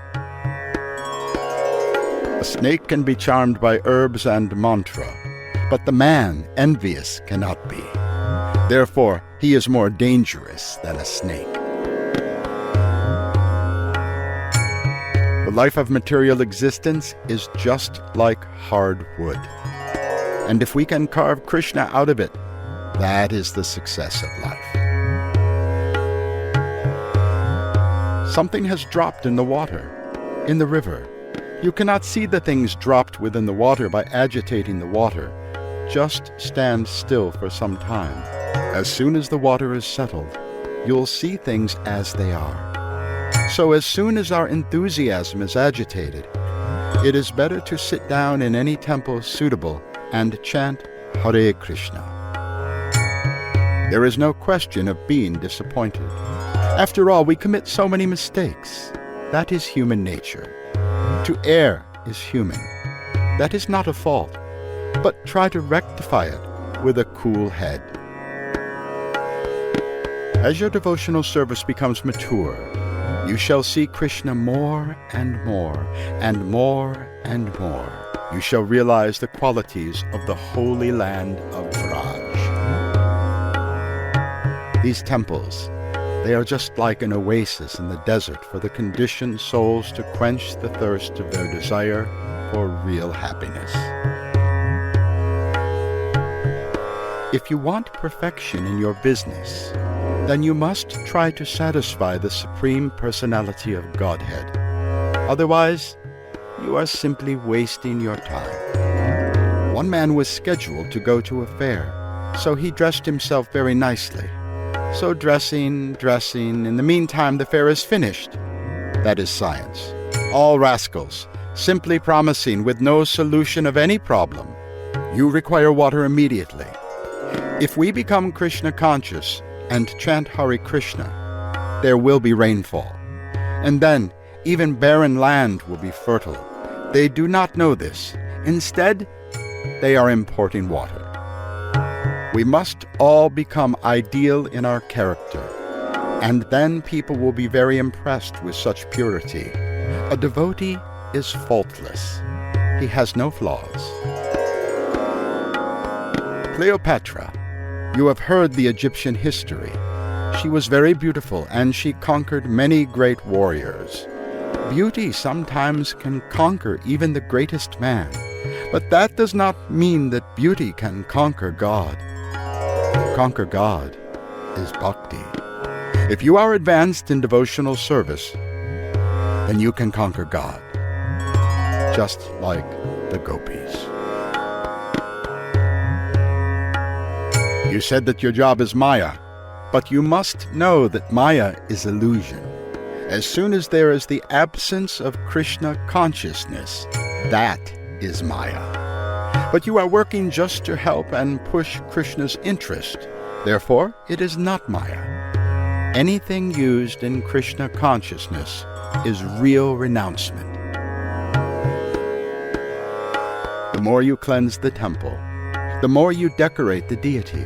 A snake can be charmed by herbs and mantra, but the man envious cannot be. Therefore, he is more dangerous than a snake. The life of material existence is just like hard wood. And if we can carve Krishna out of it, that is the success of life. Something has dropped in the water, in the river. You cannot see the things dropped within the water by agitating the water. Just stand still for some time. As soon as the water is settled, you'll see things as they are. So as soon as our enthusiasm is agitated, it is better to sit down in any temple suitable and chant Hare Krishna. There is no question of being disappointed. After all, we commit so many mistakes. That is human nature. To err is human. That is not a fault, but try to rectify it with a cool head. As your devotional service becomes mature, you shall see Krishna more and more, and more and more. You shall realize the qualities of the holy land of Vraj. These temples, they are just like an oasis in the desert for the conditioned souls to quench the thirst of their desire for real happiness. If you want perfection in your business, then you must try to satisfy the Supreme Personality of Godhead. Otherwise, you are simply wasting your time. One man was scheduled to go to a fair, so he dressed himself very nicely. So dressing, in the meantime the fair is finished. That is science. All rascals, simply promising with no solution of any problem. You require water immediately. If we become Krishna conscious and chant Hare Krishna, there will be rainfall. And then, even barren land will be fertile. They do not know this. Instead, they are importing water. We must all become ideal in our character, and then people will be very impressed with such purity. A devotee is faultless. He has no flaws. Cleopatra, you have heard the Egyptian history. She was very beautiful, and she conquered many great warriors. Beauty sometimes can conquer even the greatest man, but that does not mean that beauty can conquer God. To conquer God is bhakti. If you are advanced in devotional service, then you can conquer God, just like the gopis. You said that your job is Maya, but you must know that Maya is illusion. As soon as there is the absence of Krishna consciousness, that is Maya. But you are working just to help and push Krishna's interest. Therefore, it is not Maya. Anything used in Krishna consciousness is real renouncement. The more you cleanse the temple, the more you decorate the deity,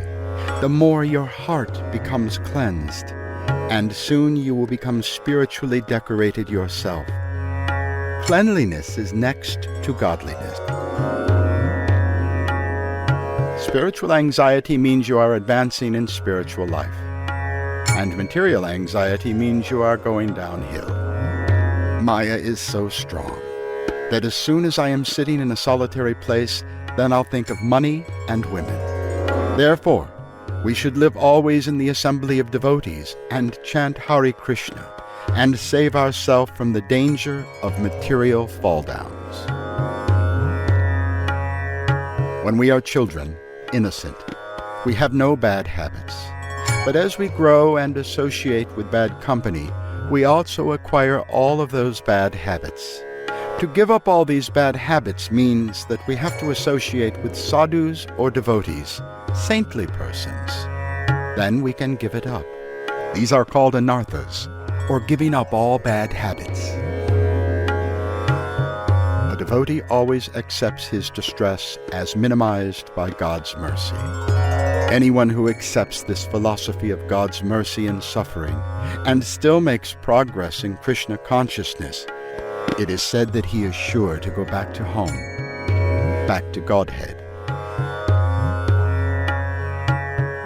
the more your heart becomes cleansed, and soon you will become spiritually decorated yourself. Cleanliness is next to godliness. Spiritual anxiety means you are advancing in spiritual life, and material anxiety means you are going downhill. Maya is so strong that as soon as I am sitting in a solitary place, then I'll think of money and women. Therefore, we should live always in the assembly of devotees and chant Hare Krishna and save ourselves from the danger of material fall-downs. When we are children, innocent, we have no bad habits. But as we grow and associate with bad company, we also acquire all of those bad habits. To give up all these bad habits means that we have to associate with sadhus or devotees, saintly persons. Then we can give it up. These are called anarthas, or giving up all bad habits. A devotee always accepts his distress as minimized by God's mercy. Anyone who accepts this philosophy of God's mercy and suffering and still makes progress in Krishna consciousness, it is said that he is sure to go back to home, back to Godhead.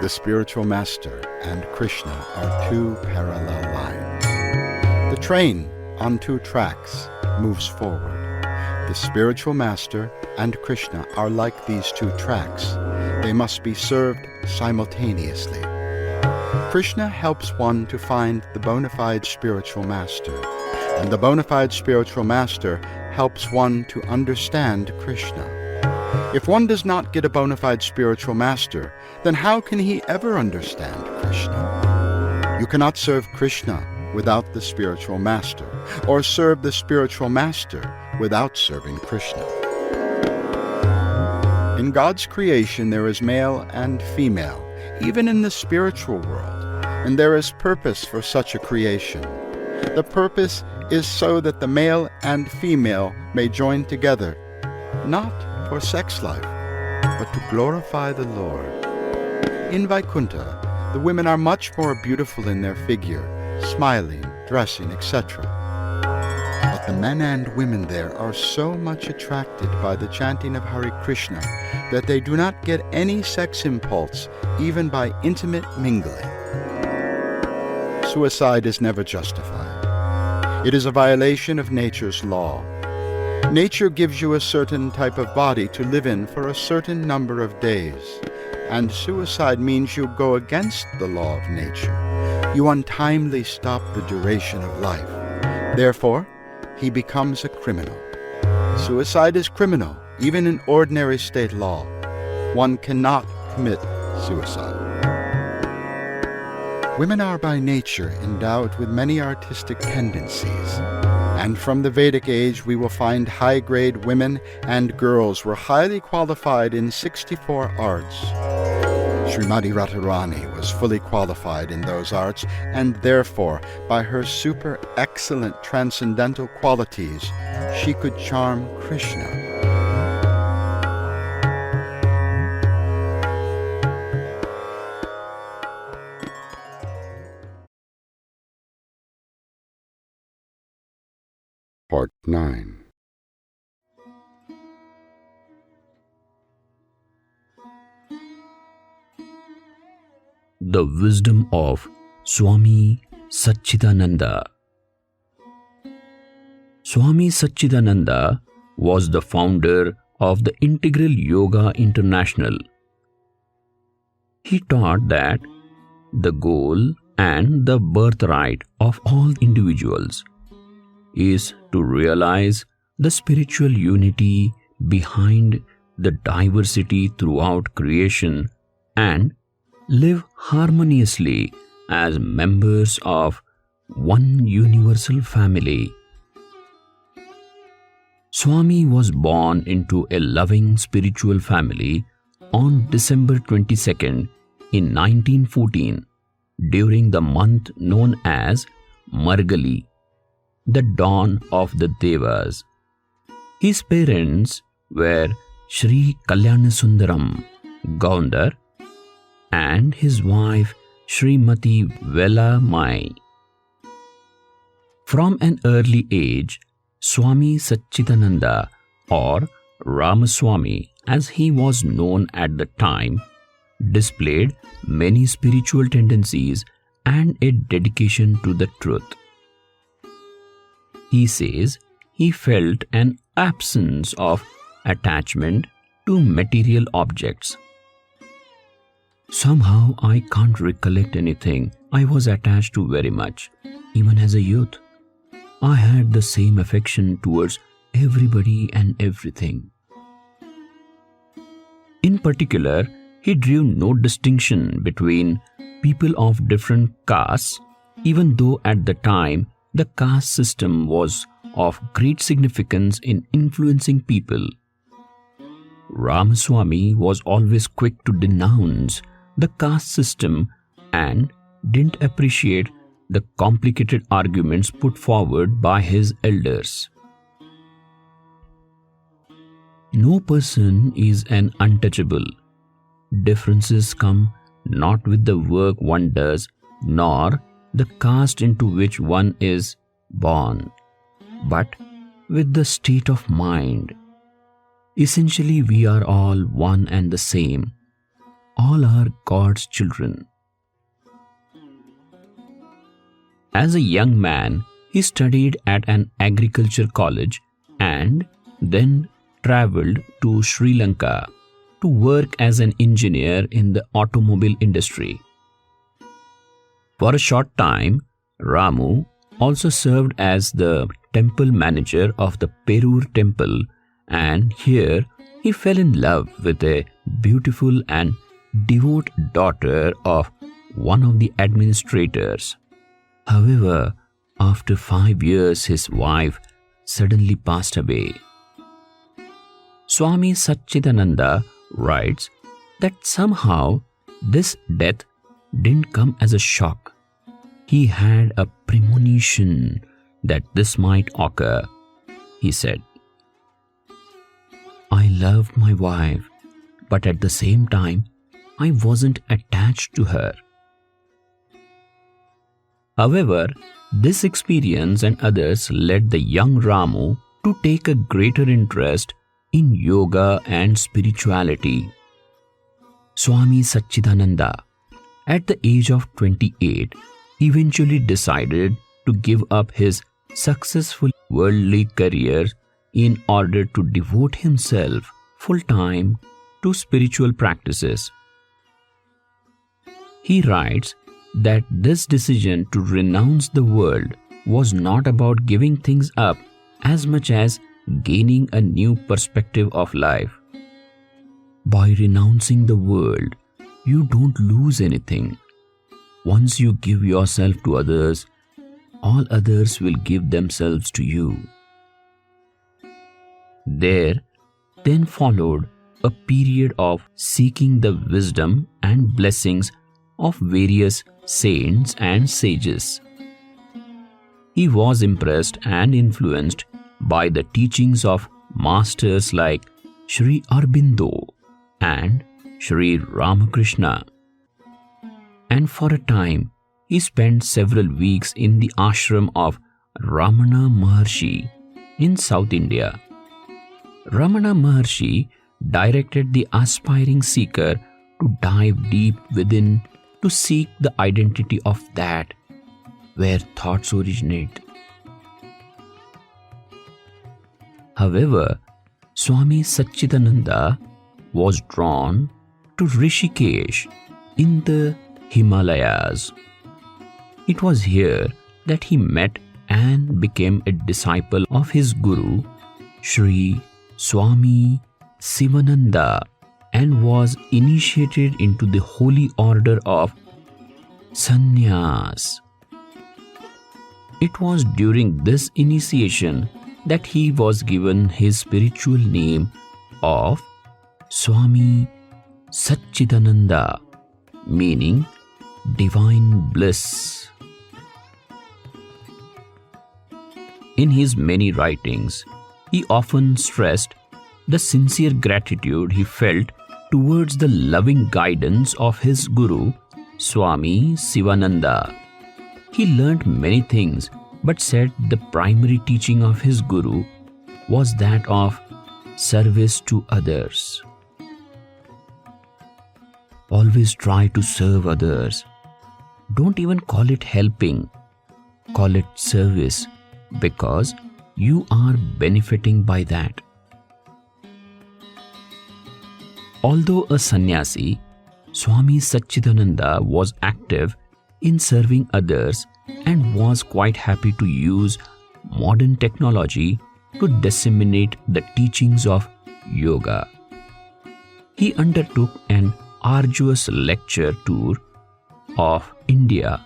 The spiritual master and Krishna are two parallel lines. The train on two tracks moves forward. The spiritual master and Krishna are like these two tracks. They must be served simultaneously. Krishna helps one to find the bona fide spiritual master, and the bona fide spiritual master helps one to understand Krishna. If one does not get a bona fide spiritual master, then how can he ever understand Krishna? You cannot serve Krishna without the spiritual master, or serve the spiritual master without serving Krishna. In God's creation there is male and female, even in the spiritual world, and there is purpose for such a creation. The purpose is so that the male and female may join together, not for sex life, but to glorify the Lord. In Vaikuntha, the women are much more beautiful in their figure, smiling, dressing, etc. But the men and women there are so much attracted by the chanting of Hare Krishna that they do not get any sex impulse, even by intimate mingling. Suicide is never justified. It is a violation of nature's law. Nature gives you a certain type of body to live in for a certain number of days, and suicide means you go against the law of nature. You untimely stop the duration of life. Therefore, he becomes a criminal. Suicide is criminal, even in ordinary state law. One cannot commit suicide. Women are by nature endowed with many artistic tendencies, and from the Vedic age we will find high-grade women and girls were highly qualified in 64 arts. Srimati Radharani was fully qualified in those arts, and therefore, by her super excellent transcendental qualities, she could charm Krishna. Part 9. The wisdom of Swami Satchidananda. Swami Satchidananda was the founder of the Integral Yoga International. He taught that the goal and the birthright of all individuals is to realize the spiritual unity behind the diversity throughout creation and live harmoniously as members of one universal family. Swami was born into a loving spiritual family on December 22nd in 1914 during the month known as Margali, the dawn of the Devas. His parents were Sri Kalyanesundaram Gaundar and his wife Srimati Vela Mai. From an early age, Swami Satchidananda, or Ramaswamy as he was known at the time, displayed many spiritual tendencies and a dedication to the truth. He says he felt an absence of attachment to material objects. Somehow I can't recollect anything I was attached to very much, even as a youth. I had the same affection towards everybody and everything. In particular, he drew no distinction between people of different castes, even though at the time the caste system was of great significance in influencing people. Ramaswamy was always quick to denounce the caste system and didn't appreciate the complicated arguments put forward by his elders. No person is an untouchable. Differences come not with the work one does, nor the caste into which one is born, but with the state of mind. Essentially, we are all one and the same. all are God's children. As a young man, he studied at an agriculture college and then traveled to Sri Lanka to work as an engineer in the automobile industry. For a short time, Ramu also served as the temple manager of the Perur temple, and here he fell in love with a beautiful and devout daughter of one of the administrators. However, after 5 years, his wife suddenly passed away. Swami Satchidananda writes that somehow this death didn't come as a shock. He had a premonition that this might occur. He said, "I loved my wife, but at the same time, I wasn't attached to her." However, this experience and others led the young Ramu to take a greater interest in yoga and spirituality. Swami Satchidananda, at the age of 28, eventually decided to give up his successful worldly career in order to devote himself full-time to spiritual practices. He writes that this decision to renounce the world was not about giving things up as much as gaining a new perspective of life. By renouncing the world, you don't lose anything. Once you give yourself to others, all others will give themselves to you. There then followed a period of seeking the wisdom and blessings of various saints and sages. He was impressed and influenced by the teachings of masters like Sri Aurobindo and Sri Ramakrishna. And for a time, he spent several weeks in the ashram of Ramana Maharshi in South India. Ramana Maharshi directed the aspiring seeker to dive deep within to seek the identity of that where thoughts originate. However, Swami Satchidananda was drawn to Rishikesh in the Himalayas. It was here that he met and became a disciple of his guru, Sri Swami Sivananda, and was initiated into the holy order of Sannyas. It was during this initiation that he was given his spiritual name of Swami Satchidananda, meaning divine bliss. In his many writings, he often stressed the sincere gratitude he felt towards the loving guidance of his guru, Swami Sivananda. He learnt many things, but said the primary teaching of his guru was that of service to others. Always try to serve others. Don't even call it helping. Call it service, because you are benefiting by that. Although a sannyasi, Swami Satchidananda was active in serving others and was quite happy to use modern technology to disseminate the teachings of yoga. He undertook an arduous lecture tour of India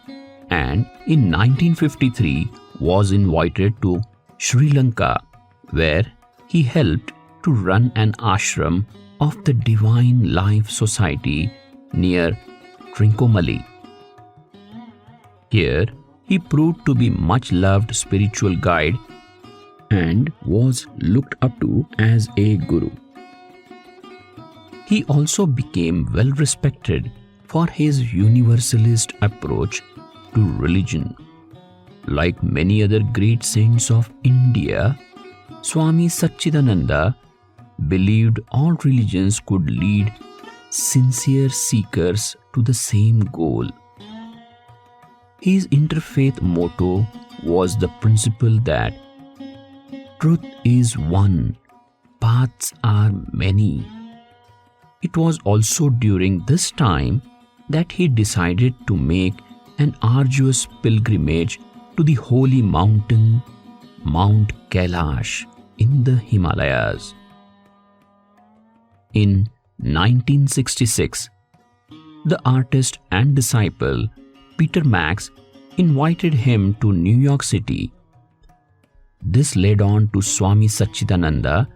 and in 1953 was invited to Sri Lanka, where he helped to run an ashram of the Divine Life Society near Trincomalee. Here, he proved to be much loved spiritual guide and was looked up to as a guru. He also became well respected for his universalist approach to religion. Like many other great saints of India, Swami Satchidananda believed all religions could lead sincere seekers to the same goal. His interfaith motto was the principle that truth is one, paths are many. It was also during this time that he decided to make an arduous pilgrimage to the holy mountain, Mount Kailash, in the Himalayas. In 1966, the artist and disciple Peter Max invited him to New York City. This led on to Swami Satchidananda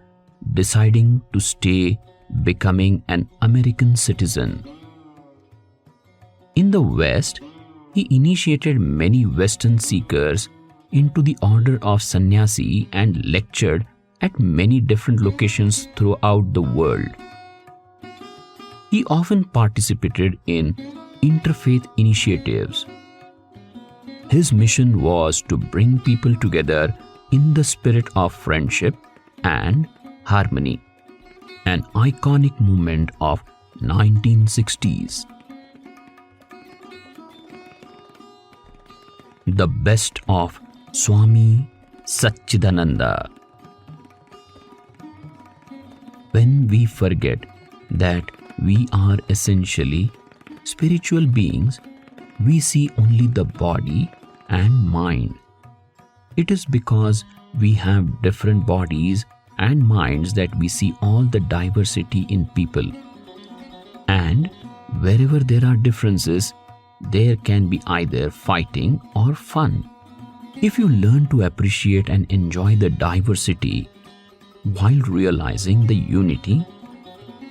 deciding to stay, becoming an American citizen. In the West, he initiated many Western seekers into the order of sannyasi and lectured at many different locations throughout the world. He often participated in interfaith initiatives. His mission was to bring people together in the spirit of friendship and harmony, an iconic movement of 1960s. The best of Swami Satchidananda. When we forget that we are essentially spiritual beings, we see only the body and mind. It is because we have different bodies and minds that we see all the diversity in people. And wherever there are differences, there can be either fighting or fun. If you learn to appreciate and enjoy the diversity while realizing the unity,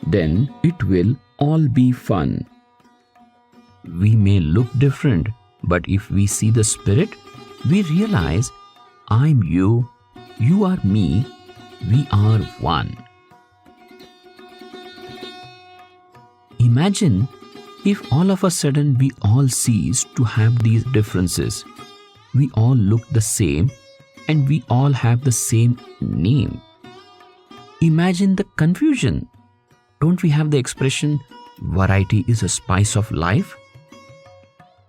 then it will all be fun. We may look different, but if we see the spirit, we realize I'm you, you are me, we are one. Imagine if all of a sudden we all cease to have these differences. We all look the same and we all have the same name. Imagine the confusion. Don't we have the expression, variety is a spice of life?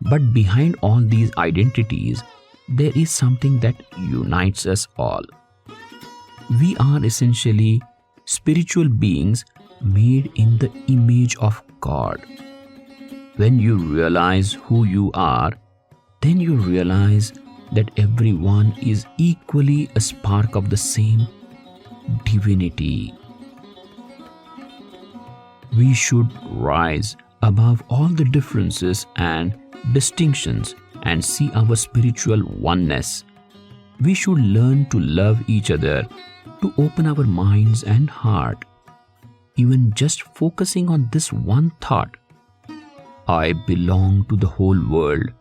But behind all these identities, there is something that unites us all. We are essentially spiritual beings made in the image of God. When you realize who you are, then you realize that everyone is equally a spark of the same divinity. We should rise above all the differences and distinctions and see our spiritual oneness. We should learn to love each other, to open our minds and heart. Even just focusing on this one thought, I belong to the whole world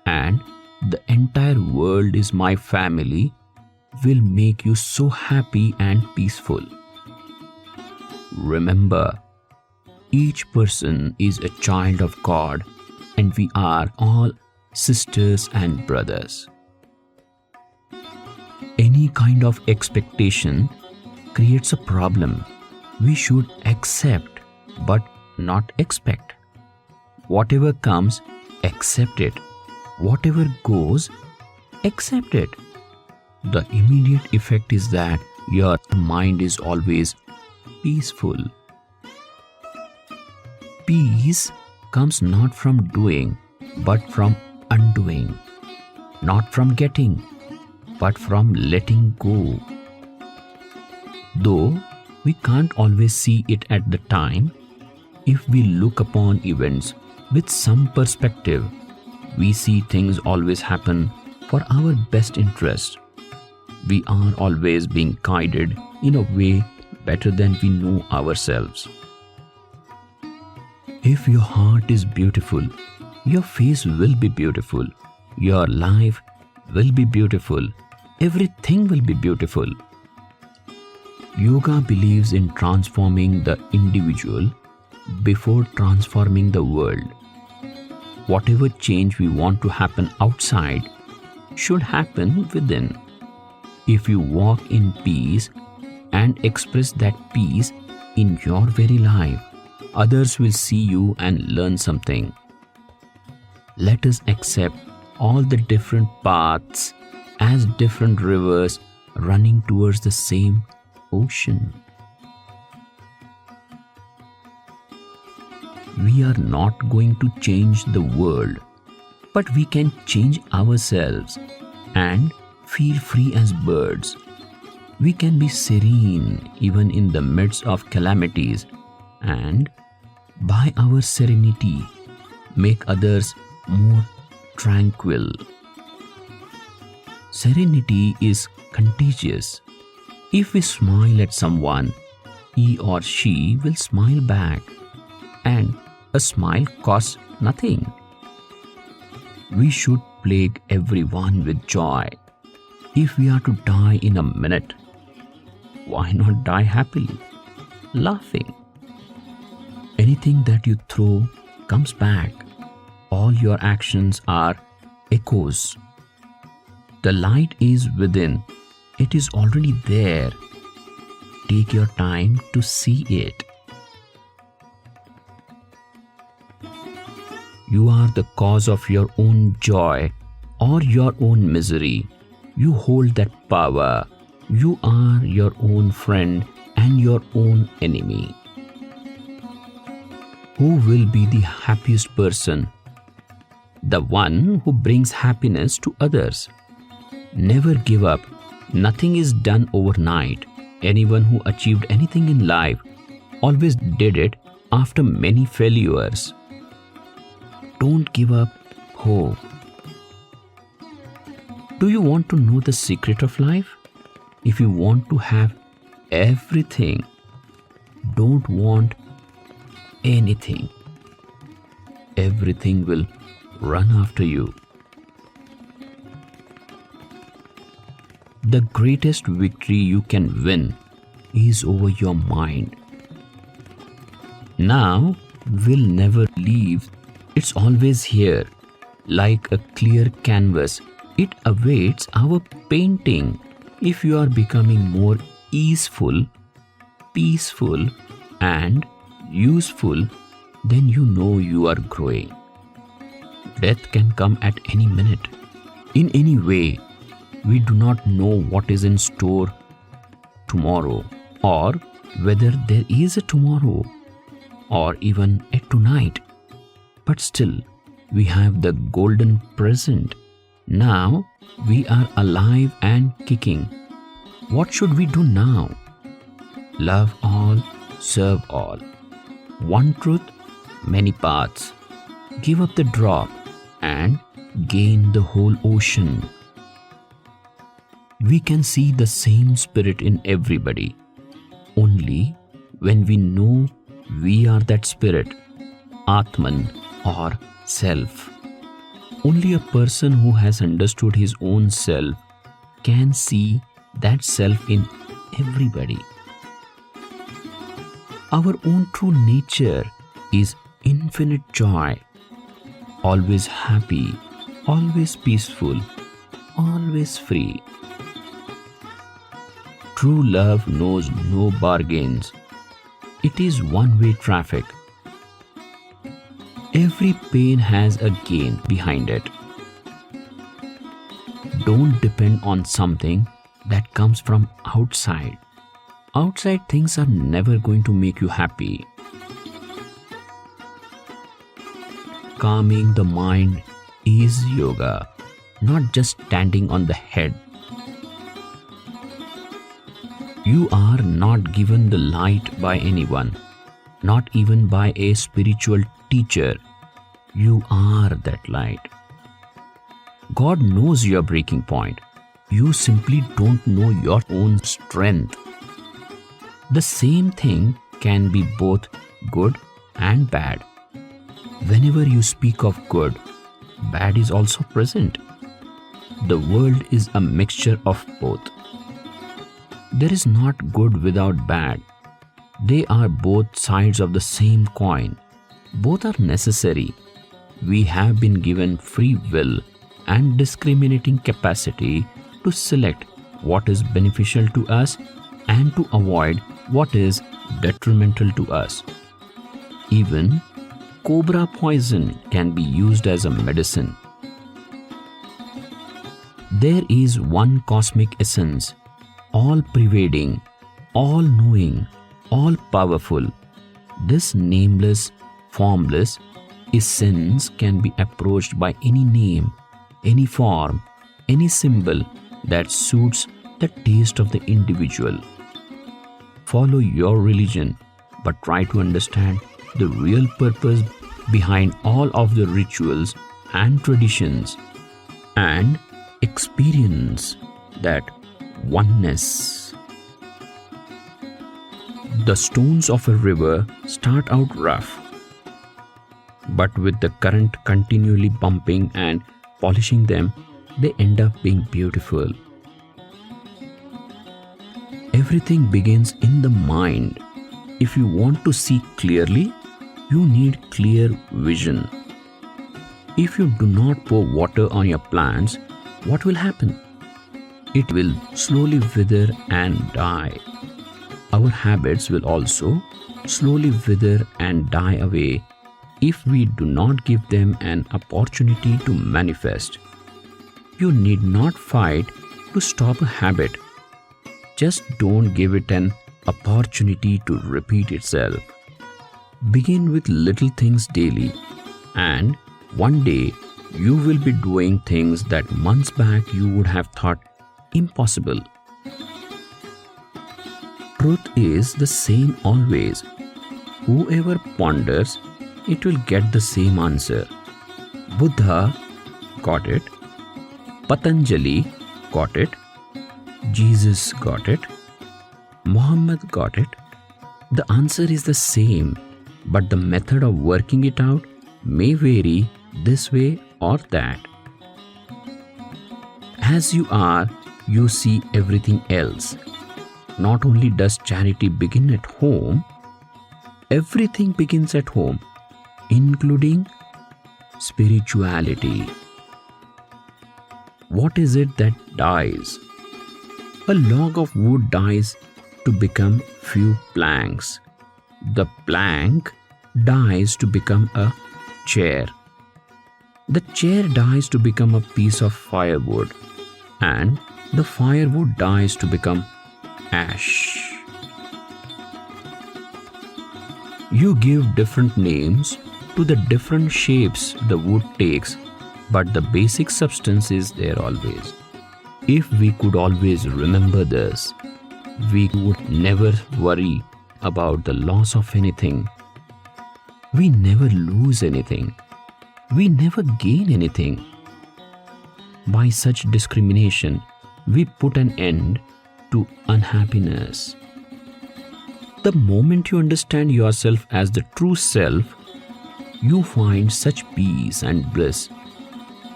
and the entire world is my family, will make you so happy and peaceful. Remember, each person is a child of God and we are all sisters and brothers. Any kind of expectation creates a problem. We should accept but not expect. Whatever comes, accept it. Whatever goes, accept it. The immediate effect is that your mind is always peaceful. Peace comes not from doing, but from undoing. Not from getting, but from letting go. Though we can't always see it at the time, if we look upon events with some perspective, we see things always happen for our best interest. We are always being guided in a way better than we know ourselves. If your heart is beautiful, your face will be beautiful, your life will be beautiful, everything will be beautiful. Yoga believes in transforming the individual before transforming the world. Whatever change we want to happen outside should happen within. If you walk in peace and express that peace in your very life, others will see you and learn something. Let us accept all the different paths as different rivers running towards the same ocean. We are not going to change the world, but we can change ourselves and feel free as birds. We can be serene even in the midst of calamities, and by our serenity make others more tranquil. Serenity is contagious. If we smile at someone, he or she will smile back, and a smile costs nothing. We should plague everyone with joy. If we are to die in a minute, why not die happily, laughing? Anything that you throw comes back. All your actions are echoes. The light is within. It is already there. Take your time to see it. You are the cause of your own joy or your own misery. You hold that power. You are your own friend and your own enemy. Who will be the happiest person? The one who brings happiness to others. Never give up. Nothing is done overnight. Anyone who achieved anything in life always did it after many failures. Don't give up hope. Do you want to know the secret of life? If you want to have everything, don't want anything. Everything will run after you. The greatest victory you can win is over your mind. Now will never leave. It's always here, like a clear canvas. It awaits our painting. If you are becoming more easeful, peaceful, and useful, then you know you are growing. Death can come at any minute, in any way. We do not know what is in store tomorrow, or whether there is a tomorrow, or even a tonight. But still, we have the golden present. Now we are alive and kicking. What should we do now? Love all, serve all. One truth, many paths. Give up the drop and gain the whole ocean. We can see the same spirit in everybody. Only when we know we are that spirit, Atman or self. Only a person who has understood his own self can see that self in everybody. Our own true nature is infinite joy, always happy, always peaceful, always free. True love knows no bargains. It is one-way traffic. Every pain has a gain behind it. Don't depend on something that comes from outside. Outside things are never going to make you happy. Calming the mind is yoga, not just standing on the head. You are not given the light by anyone, not even by a spiritual teacher. You are that light. God knows your breaking point. You simply don't know your own strength. The same thing can be both good and bad. Whenever you speak of good, bad is also present. The world is a mixture of both. There is not good without bad. They are both sides of the same coin. Both are necessary. We have been given free will and discriminating capacity to select what is beneficial to us and to avoid what is detrimental to us. Even cobra poison can be used as a medicine. There is one cosmic essence, all-pervading, all-knowing, all-powerful. This nameless, formless essence can be approached by any name, any form, any symbol that suits the taste of the individual. Follow your religion, but try to understand the real purpose behind all of the rituals and traditions, and experience that oneness. The stones of a river start out rough, but with the current continually bumping and polishing them, they end up being beautiful. Everything begins in the mind. If you want to see clearly, you need clear vision. If you do not pour water on your plants, what will happen? It will slowly wither and die. Our habits will also slowly wither and die away if we do not give them an opportunity to manifest. You need not fight to stop a habit. Just don't give it an opportunity to repeat itself. Begin with little things daily, and one day you will be doing things that months back you would have thought impossible. Truth is the same always. Whoever ponders, it will get the same answer. Buddha got it. Patanjali got it. Jesus got it. Muhammad got it. The answer is the same, but the method of working it out may vary this way or that. As you are, you see everything else. Not only does charity begin at home, everything begins at home, including spirituality. What is it that dies? A log of wood dies to become few planks. The plank dies to become a chair. The chair dies to become a piece of firewood, and the firewood dies to become ash. You give different names to the different shapes the wood takes, but the basic substance is there always. If we could always remember this, we would never worry about the loss of anything. We never lose anything. We never gain anything. By such discrimination, we put an end to unhappiness. The moment you understand yourself as the true self, you find such peace and bliss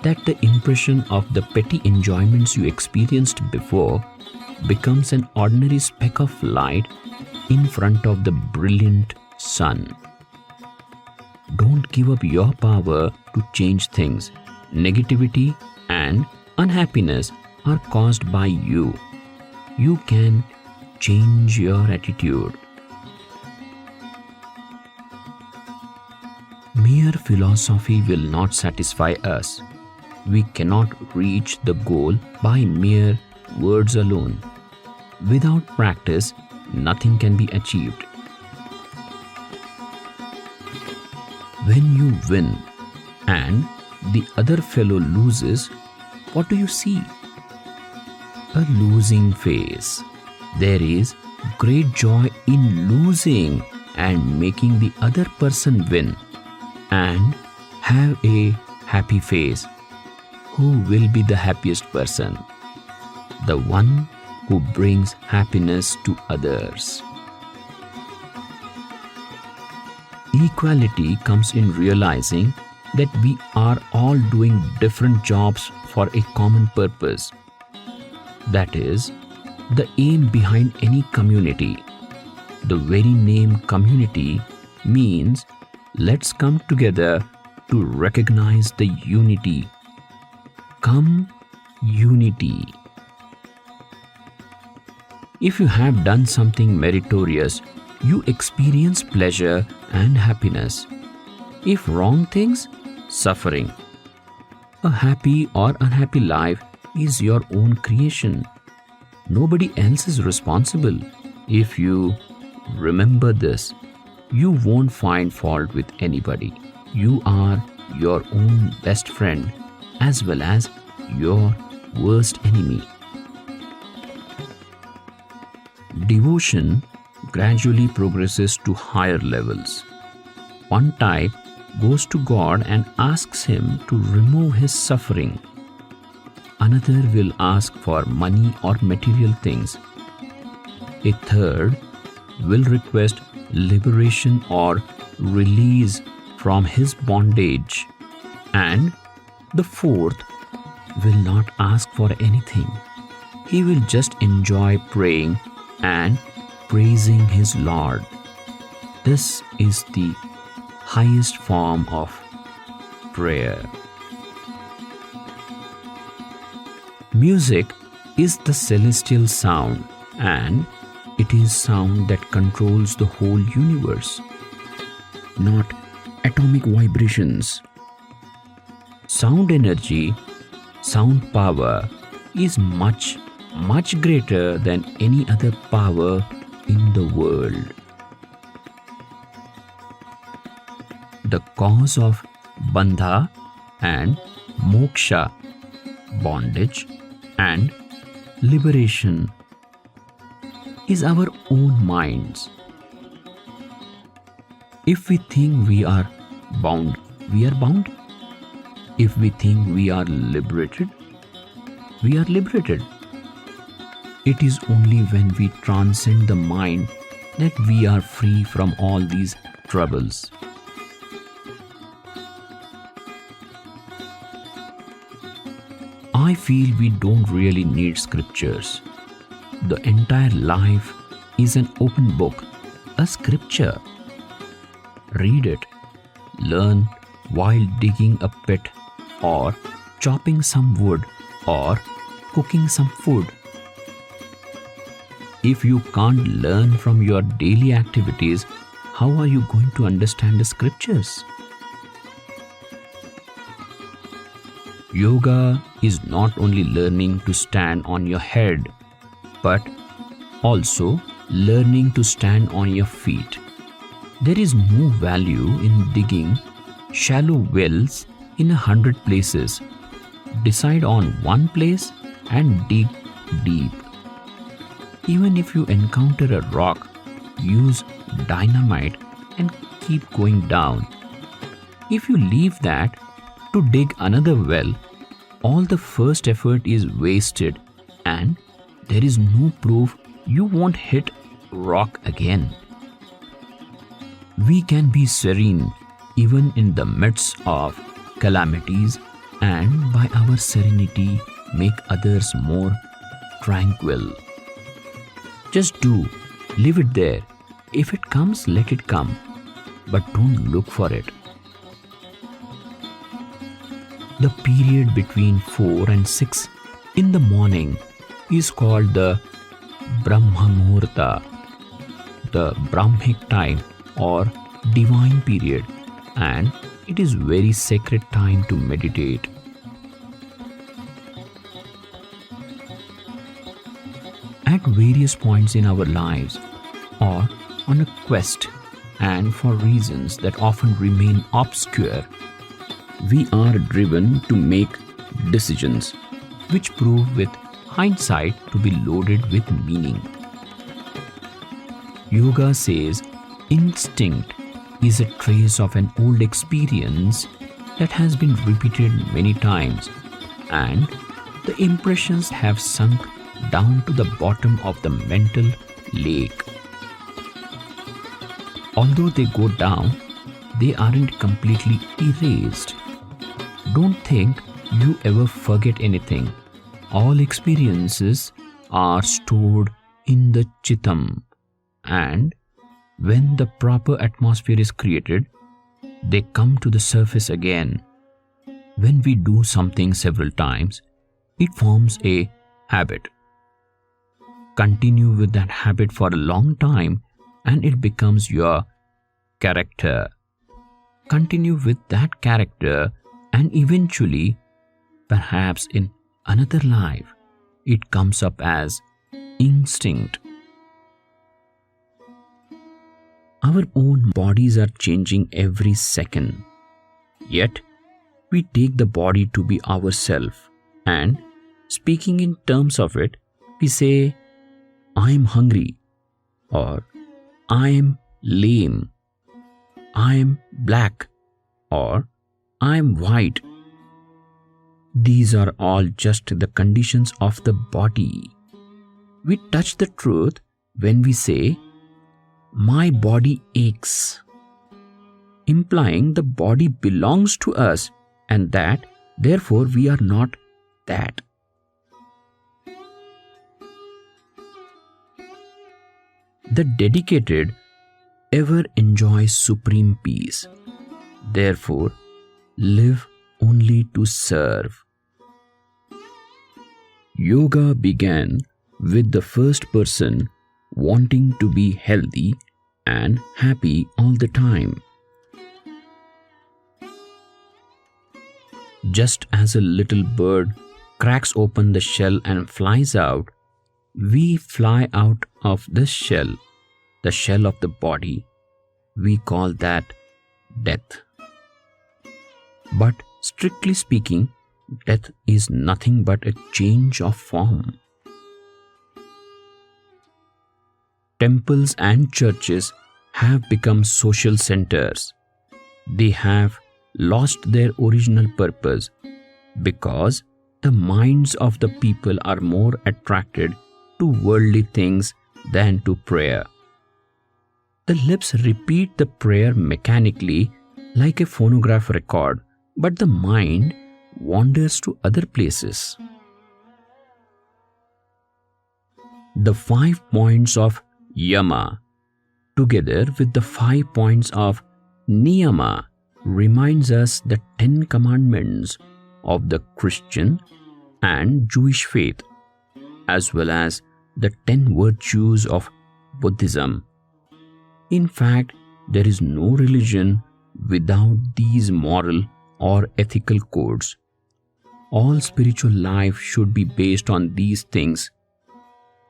that the impression of the petty enjoyments you experienced before becomes an ordinary speck of light in front of the brilliant sun. Don't give up your power to change things. Negativity and unhappiness are caused by you. You can change your attitude. Mere philosophy will not satisfy us. We cannot reach the goal by mere words alone. Without practice, nothing can be achieved. When you win and the other fellow loses, what do you see? A losing face. There is great joy in losing and making the other person win. And have a happy face. Who will be the happiest person? The one who brings happiness to others. Equality comes in realizing that we are all doing different jobs for a common purpose. That is the aim behind any community. The very name community means let's come together to recognize the unity. Come, unity. If you have done something meritorious, you experience pleasure and happiness. If wrong things, suffering. A happy or unhappy life is your own creation. Nobody else is responsible. If you remember this, you won't find fault with anybody. You are your own best friend as well as your worst enemy. Devotion gradually progresses to higher levels. One type goes to God and asks Him to remove his suffering. Another will ask for money or material things. A third will request liberation or release from his bondage. And the fourth will not ask for anything. He will just enjoy praying and praising his Lord. This is the highest form of prayer. Music is the celestial sound, and it is sound that controls the whole universe, not atomic vibrations. Sound energy, sound power is much, much greater than any other power in the world. The cause of bandha and moksha, bondage and liberation, is our own minds. If we think we are bound, we are bound. If we think we are liberated, we are liberated. It is only when we transcend the mind that we are free from all these troubles. I feel we don't really need scriptures. The entire life is an open book, a scripture. Read it, learn while digging a pit or chopping some wood or cooking some food. If you can't learn from your daily activities, how are you going to understand the scriptures? Yoga is not only learning to stand on your head, but also learning to stand on your feet. There is no value in digging shallow wells in 100 places. Decide on one place and dig deep. Even if you encounter a rock, use dynamite and keep going down. If you leave that to dig another well, all the first effort is wasted and there is no proof you won't hit rock again. We can be serene even in the midst of calamities, and by our serenity make others more tranquil. Just do, leave it there. If it comes, let it come, but don't look for it. The period between 4 and 6 in the morning is called the Brahma Muhurta, the Brahmic time or divine period, and it is very sacred time to meditate. At various points in our lives or on a quest, and for reasons that often remain obscure, we are driven to make decisions which prove with hindsight to be loaded with meaning. Yoga says instinct is a trace of an old experience that has been repeated many times, and the impressions have sunk down to the bottom of the mental lake. Although they go down, they aren't completely erased. Don't think you ever forget anything. All experiences are stored in the Chittam, and when the proper atmosphere is created, they come to the surface again. When we do something several times, it forms a habit. Continue with that habit for a long time, and it becomes your character. Continue with that character, and eventually, perhaps in another life, it comes up as instinct. Our own bodies are changing every second. Yet, we take the body to be ourself, and speaking in terms of it, we say, I am hungry, or I am lame, I am black, or I am white. These are all just the conditions of the body. We touch the truth when we say, my body aches, implying the body belongs to us and that, therefore, we are not that. The dedicated ever enjoy supreme peace. Therefore, live only to serve. Yoga began with the first person wanting to be healthy and happy all the time. Just as a little bird cracks open the shell and flies out, we fly out of the shell of the body. We call that death. But strictly speaking, death is nothing but a change of form. Temples and churches have become social centers. They have lost their original purpose because the minds of the people are more attracted to worldly things than to prayer. The lips repeat the prayer mechanically like a phonograph record, but the mind wanders to other places. The 5 points of Yama, together with the 5 points of Niyama, reminds us the 10 commandments of the Christian and Jewish faith, as well as the 10 virtues of Buddhism. In fact, there is no religion without these moral or ethical codes. All spiritual life should be based on these things.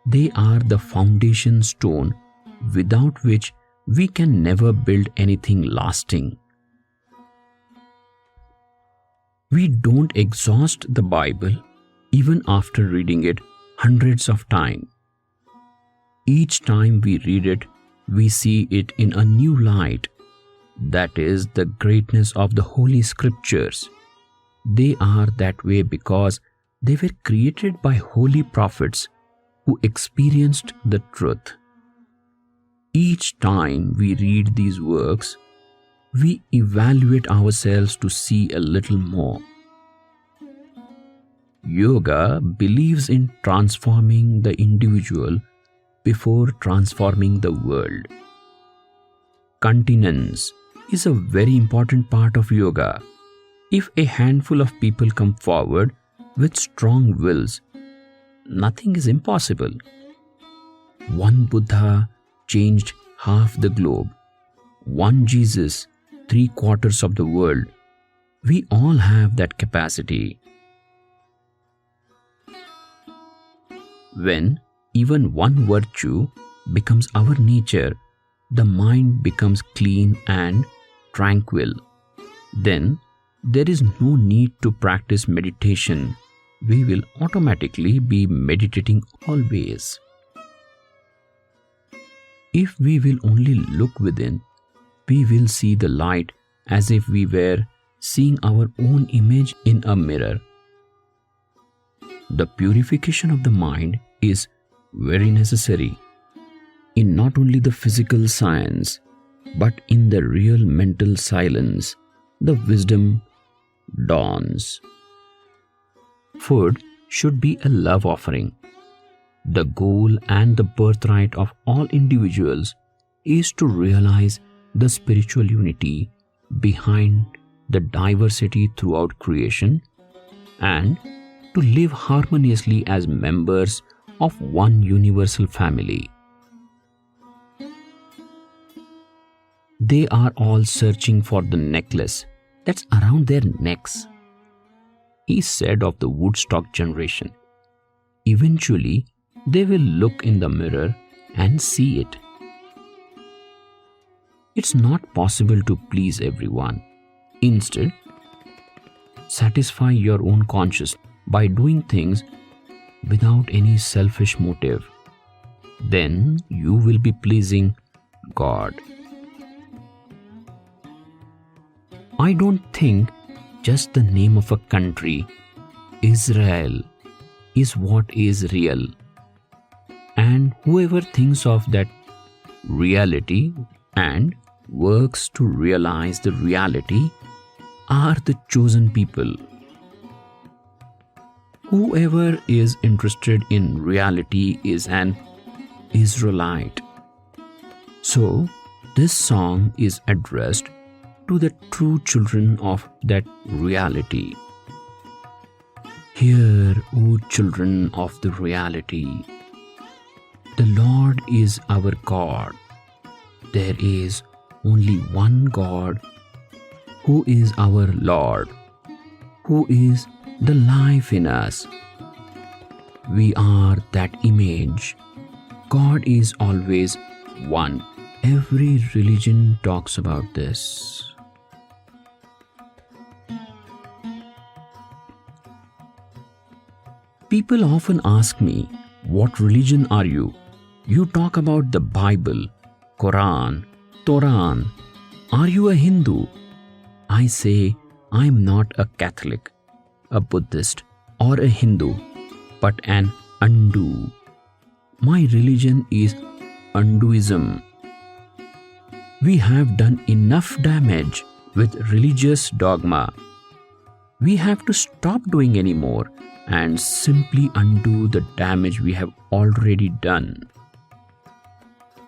They are the foundation stone without which we can never build anything lasting. We don't exhaust the Bible even after reading it hundreds of times. Each time we read it, we see it in a new light. That is the greatness of the Holy Scriptures. They are that way because they were created by holy prophets who experienced the truth. Each time we read these works, we evaluate ourselves to see a little more. Yoga believes in transforming the individual before transforming the world. Continence is a very important part of yoga. If a handful of people come forward with strong wills, nothing is impossible. One Buddha changed half the globe. One Jesus, 3/4 of the world. We all have that capacity. When even one virtue becomes our nature, the mind becomes clean and tranquil. Then there is no need to practice meditation. We will automatically be meditating always. If we will only look within, we will see the light as if we were seeing our own image in a mirror. The purification of the mind is very necessary in not only the physical science, but in the real mental silence, the wisdom dawns. Food should be a love offering. The goal and the birthright of all individuals is to realize the spiritual unity behind the diversity throughout creation and to live harmoniously as members of one universal family. They are all searching for the necklace that's around their necks. He said of the Woodstock generation, eventually they will look in the mirror and see it. It's not possible to please everyone. Instead, satisfy your own conscience by doing things without any selfish motive. Then you will be pleasing God. I don't think just the name of a country, Israel, is what is real. And whoever thinks of that reality and works to realize the reality are the chosen people. Whoever is interested in reality is an Israelite. So, this song is addressed to the true children of that reality. Hear, O children of the reality, the Lord is our God. There is only one God who is our Lord, who is the life in us. We are that image. God is always one. Every religion talks about this. People often ask me, what religion are you? You talk about the Bible, Quran, Torah. Are you a Hindu? I say, I am not a Catholic, a Buddhist, or a Hindu, but an Hindu. My religion is Hinduism. We have done enough damage with religious dogma. We have to stop doing any more and simply undo the damage we have already done.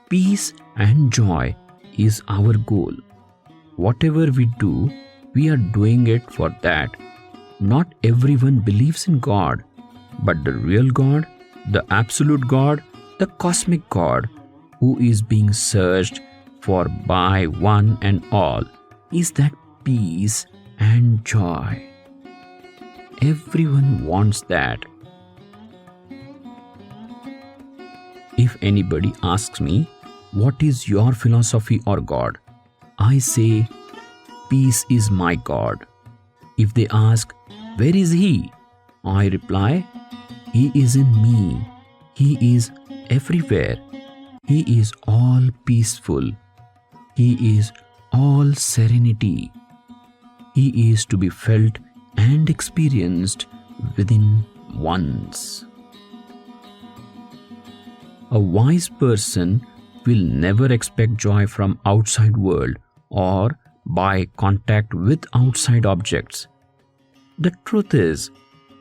Peace and joy is our goal. Whatever we do, we are doing it for that. Not everyone believes in God, but the real God, the absolute God, the cosmic God, who is being searched for by one and all, is that peace and joy. Everyone wants that. If anybody asks me, what is your philosophy or God? I say, peace is my God. If they ask, where is He? I reply, He is in me. He is everywhere. He is all peaceful. He is all serenity. He is to be felt and experienced within once. A wise person will never expect joy from outside world or by contact with outside objects. The truth is,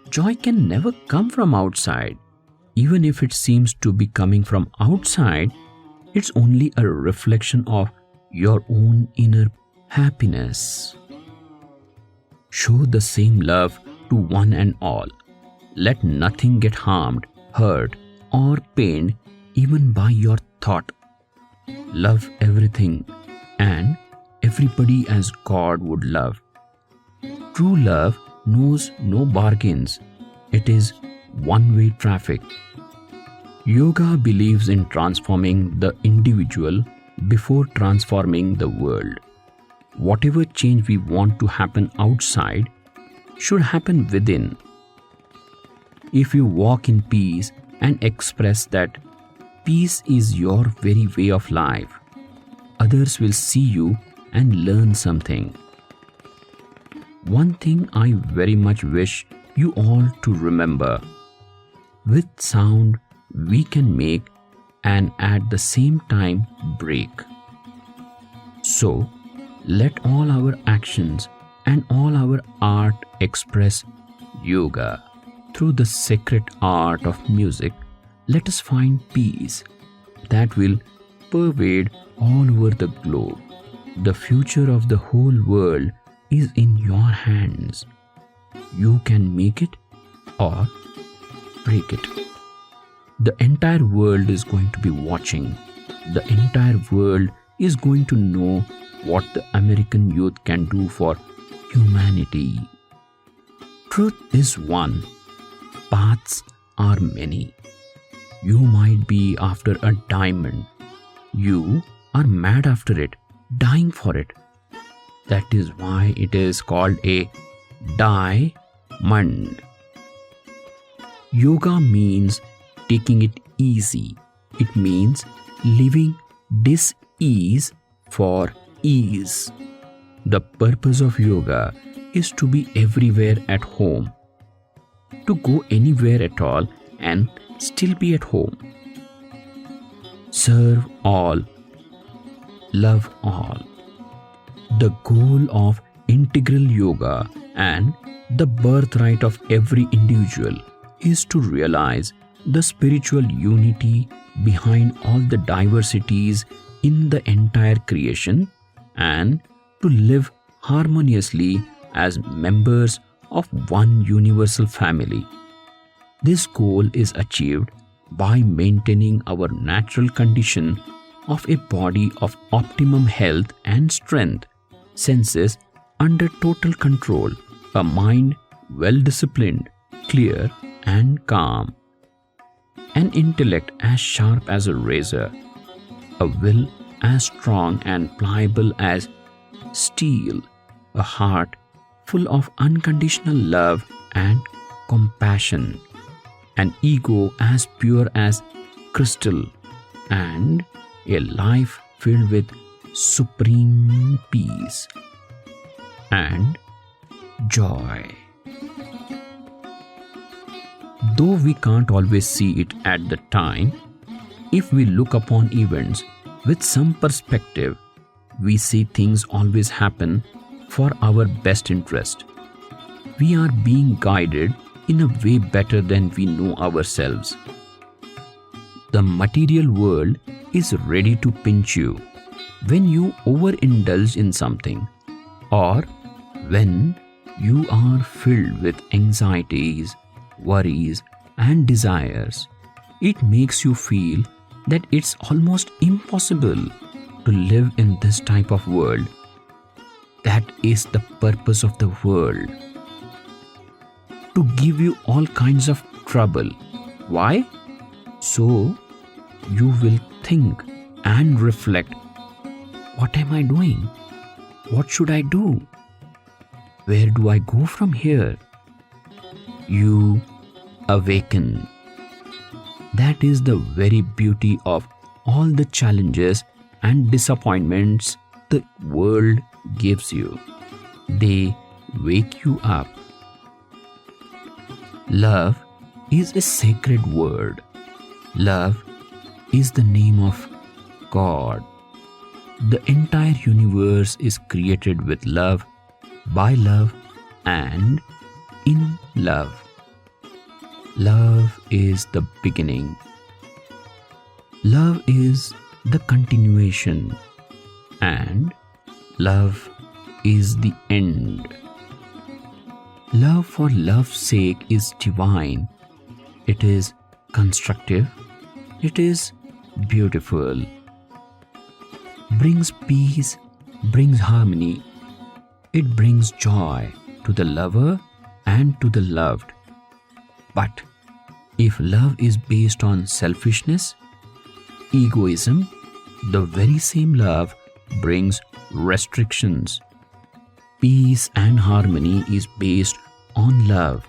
joy can never come from outside. Even if it seems to be coming from outside, it's only a reflection of your own inner happiness. Show the same love to one and all. Let nothing get harmed, hurt, or pained even by your thought. Love everything and everybody as God would love. True love knows no bargains. It is one-way traffic. Yoga believes in transforming the individual before transforming the world. Whatever change we want to happen outside should happen within. If you walk in peace and express that peace is your very way of life, others will see you and learn something. One thing I very much wish you all to remember: with sound we can make and at the same time break. So, let all our actions and all our art express yoga. Through the sacred art of music, let us find peace that will pervade all over the globe. The future of the whole world is in your hands. You can make it or break it. The entire world is going to be watching. The entire world is going to know what the American youth can do for humanity. Truth is one, paths are many. You might be after a diamond. You are mad after it, dying for it. That is why it is called a diamond. Yoga means taking it easy. It means living dis-ease for ease. The purpose of yoga is to be everywhere at home, to go anywhere at all and still be at home. Serve all, love all. The goal of integral yoga and the birthright of every individual is to realize the spiritual unity behind all the diversities in the entire creation and to live harmoniously as members of one universal family. This goal is achieved by maintaining our natural condition of a body of optimum health and strength, senses under total control, a mind well disciplined, clear and calm, an intellect as sharp as a razor, a will as strong and pliable as steel, a heart full of unconditional love and compassion, an ego as pure as crystal, and a life filled with supreme peace and joy. Though we can't always see it at the time, if we look upon events with some perspective, we see things always happen for our best interest. We are being guided in a way better than we know ourselves. The material world is ready to pinch you when you overindulge in something, or when you are filled with anxieties, worries and desires. It makes you feel that it's almost impossible to live in this type of world. That is the purpose of the world, to give you all kinds of trouble. Why? So you will think and reflect, what am I doing? What should I do? Where do I go from here? You awaken. That is the very beauty of all the challenges and disappointments the world gives you. They wake you up. Love is a sacred word. Love is the name of God. The entire universe is created with love, by love, and in love. Love is the beginning. Love is the continuation. And love is the end. Love for love's sake is divine. It is constructive. It is beautiful. Brings peace, brings harmony. It brings joy to the lover and to the loved. But if love is based on selfishness, egoism, the very same love brings restrictions. Peace and harmony is based on love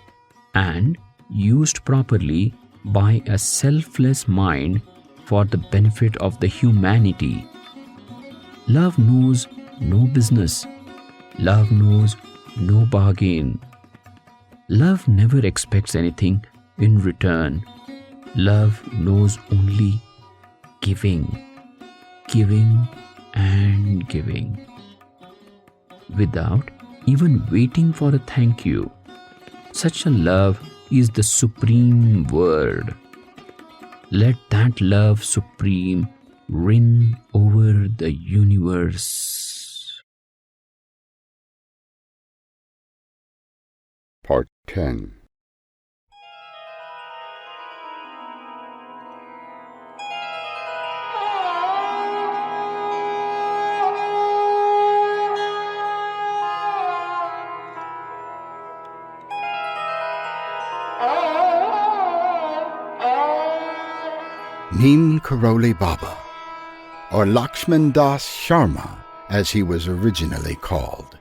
and used properly by a selfless mind for the benefit of the humanity. Love knows no business. Love knows no bargain. Love never expects anything in return. Love knows only giving, giving and giving, without even waiting for a thank you. Such a love is the supreme word. Let that love supreme reign over the universe. Part 10. Neem Karoli Baba, or Lakshman Das Sharma, as he was originally called,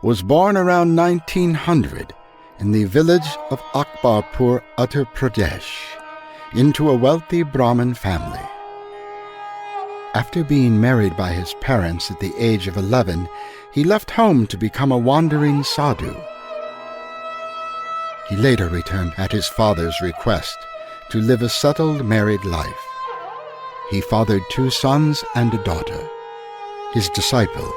was born around 1900 in the village of Akbarpur, Uttar Pradesh, into a wealthy Brahmin family. After being married by his parents at the age of 11, he left home to become a wandering sadhu. He later returned at his father's request to live a settled married life. He fathered 2 sons and a daughter. His disciple,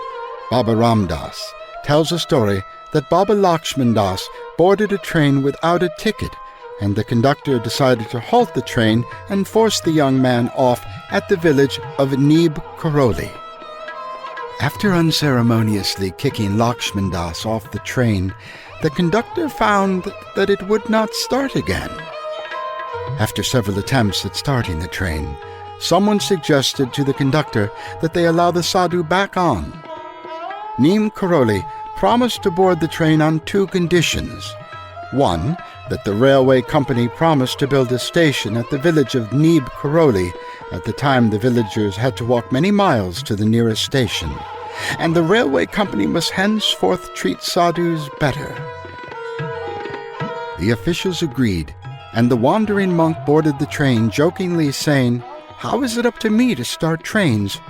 Baba Ramdas, tells a story that Baba Lakshman Das boarded a train without a ticket, and the conductor decided to halt the train and force the young man off at the village of Neem Karoli. After unceremoniously kicking Lakshman Das off the train, the conductor found that it would not start again. After several attempts at starting the train, someone suggested to the conductor that they allow the sadhu back on. Neem Karoli promised to board the train on 2 conditions. One, that the railway company promised to build a station at the village of Neem Karoli. At the time, the villagers had to walk many miles to the nearest station, and the railway company must henceforth treat sadhus better. The officials agreed, and the wandering monk boarded the train, jokingly saying, "How is it up to me to start trains?"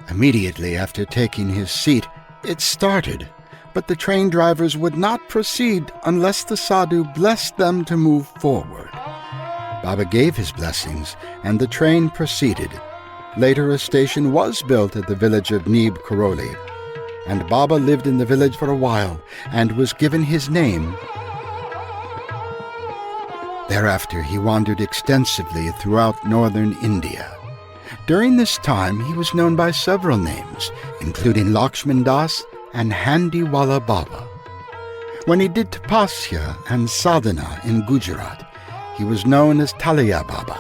Immediately after taking his seat, it started, but the train drivers would not proceed unless the sadhu blessed them to move forward. Baba gave his blessings, and the train proceeded. Later a station was built at the village of Neem Karoli, and Baba lived in the village for a while and was given his name. Thereafter he wandered extensively throughout northern India. During this time he was known by several names, including Lakshman Das and Handiwala Baba. When he did tapasya and sadhana in Gujarat, he was known as Taliya Baba.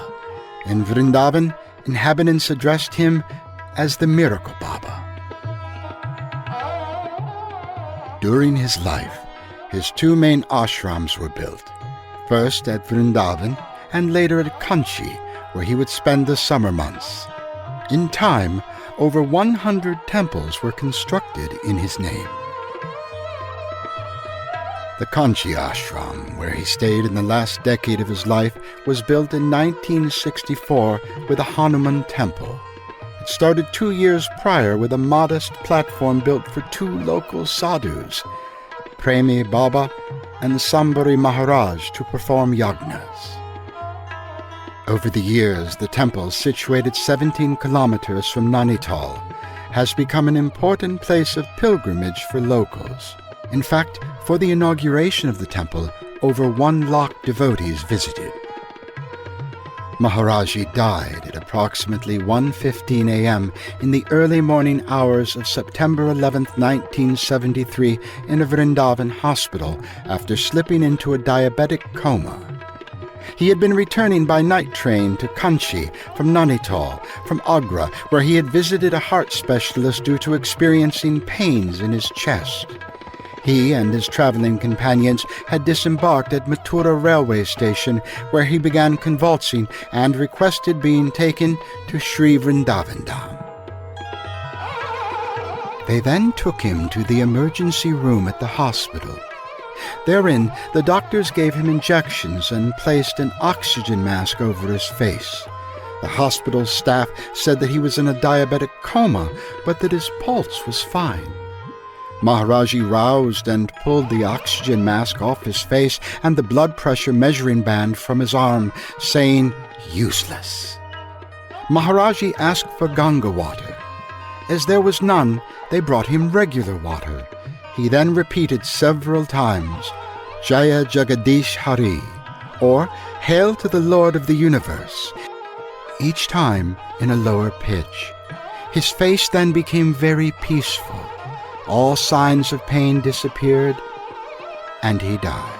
In Vrindavan, inhabitants addressed him as the Miracle Baba. During his life, his 2 main ashrams were built, first at Vrindavan and later at Kanchi, where he would spend the summer months. In time, over 100 temples were constructed in his name. The Kanchi ashram, where he stayed in the last decade of his life, was built in 1964 with a Hanuman temple. It started 2 years prior with a modest platform built for 2 local sadhus, Premi Baba and Sambari Maharaj, to perform yagnas. Over the years, the temple, situated 17 kilometers from Nainital, has become an important place of pilgrimage for locals. In fact, for the inauguration of the temple, over 1 lakh devotees visited. Maharaji died at approximately 1:15 a.m. in the early morning hours of September 11, 1973, in a Vrindavan hospital after slipping into a diabetic coma. He had been returning by night train to Kanchi from Nainital, from Agra, where he had visited a heart specialist due to experiencing pains in his chest. He and his traveling companions had disembarked at Mathura railway station, where he began convulsing and requested being taken to Sri Vrindavan Dham. They then took him to the emergency room at the hospital. Therein, the doctors gave him injections and placed an oxygen mask over his face. The hospital staff said that he was in a diabetic coma, but that his pulse was fine. Maharaji roused and pulled the oxygen mask off his face and the blood pressure measuring band from his arm, saying, "Useless." Maharaji asked for Ganga water. As there was none, they brought him regular water. He then repeated several times, "Jaya Jagadish Hari," or "Hail to the Lord of the Universe," each time in a lower pitch. His face then became very peaceful. All signs of pain disappeared, and he died.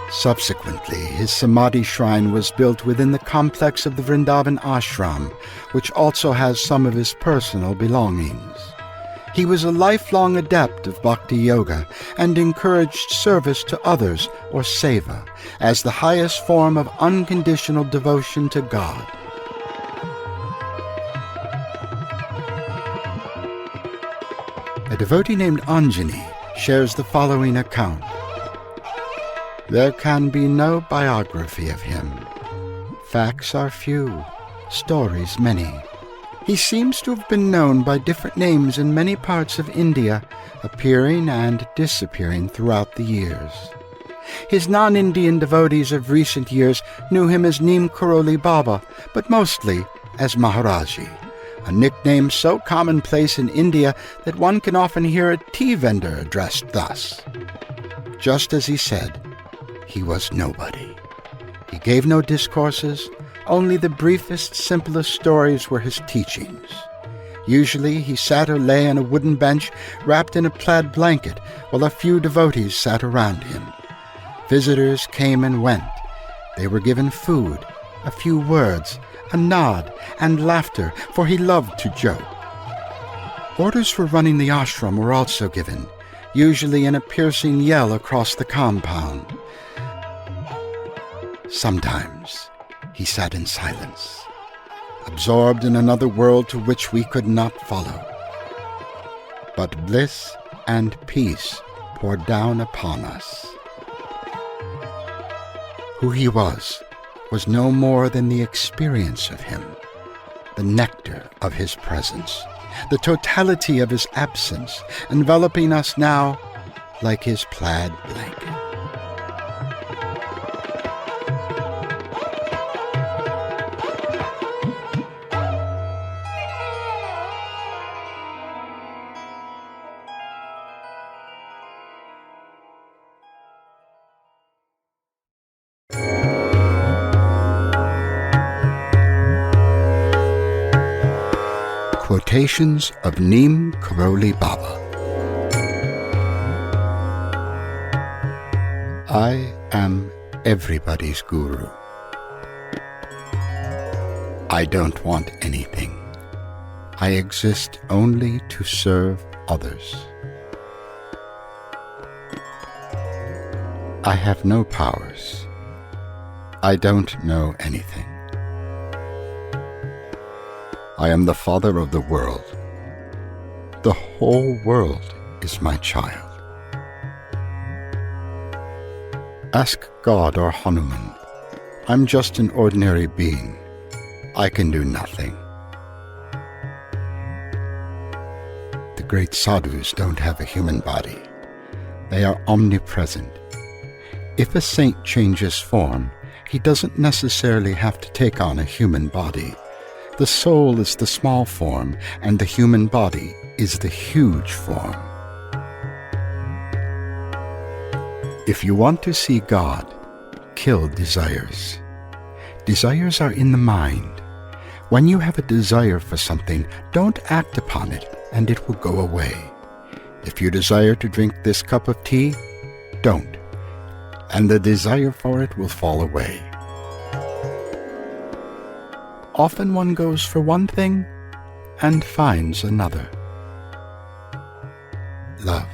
Subsequently, his Samadhi shrine was built within the complex of the Vrindavan ashram, which also has some of his personal belongings. He was a lifelong adept of bhakti yoga and encouraged service to others, or seva, as the highest form of unconditional devotion to God. A devotee named Anjani shares the following account. There can be no biography of him. Facts are few, stories many. He seems to have been known by different names in many parts of India, appearing and disappearing throughout the years. His non-Indian devotees of recent years knew him as Neem Karoli Baba, but mostly as Maharaji, a nickname so commonplace in India that one can often hear a tea vendor addressed thus. Just as he said, he was nobody. He gave no discourses. Only the briefest, simplest stories were his teachings. Usually he sat or lay on a wooden bench wrapped in a plaid blanket while a few devotees sat around him. Visitors came and went. They were given food, a few words, a nod, and laughter, for he loved to joke. Orders for running the ashram were also given, usually in a piercing yell across the compound. Sometimes he sat in silence, absorbed in another world to which we could not follow. But bliss and peace poured down upon us. Who he was no more than the experience of him, the nectar of his presence, the totality of his absence, enveloping us now like his plaid blanket. Quotations of Neem Karoli Baba. I am everybody's guru. I don't want anything. I exist only to serve others. I have no powers. I don't know anything. I am the father of the world. The whole world is my child. Ask God or Hanuman. I'm just an ordinary being. I can do nothing. The great sadhus don't have a human body. They are omnipresent. If a saint changes form, he doesn't necessarily have to take on a human body. The soul is the small form, and the human body is the huge form. If you want to see God, kill desires. Desires are in the mind. When you have a desire for something, don't act upon it, and it will go away. If you desire to drink this cup of tea, don't, and the desire for it will fall away. Often one goes for one thing and finds another. Love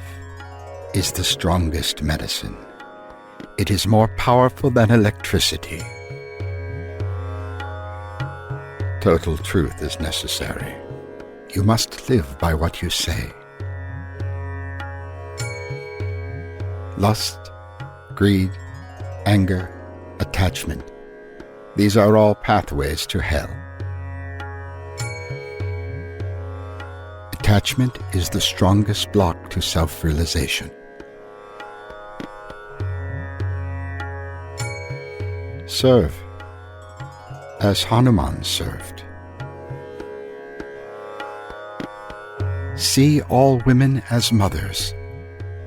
is the strongest medicine. It is more powerful than electricity. Total truth is necessary. You must live by what you say. Lust, greed, anger, attachment. These are all pathways to hell. Attachment is the strongest block to self-realization. Serve as Hanuman served. See all women as mothers.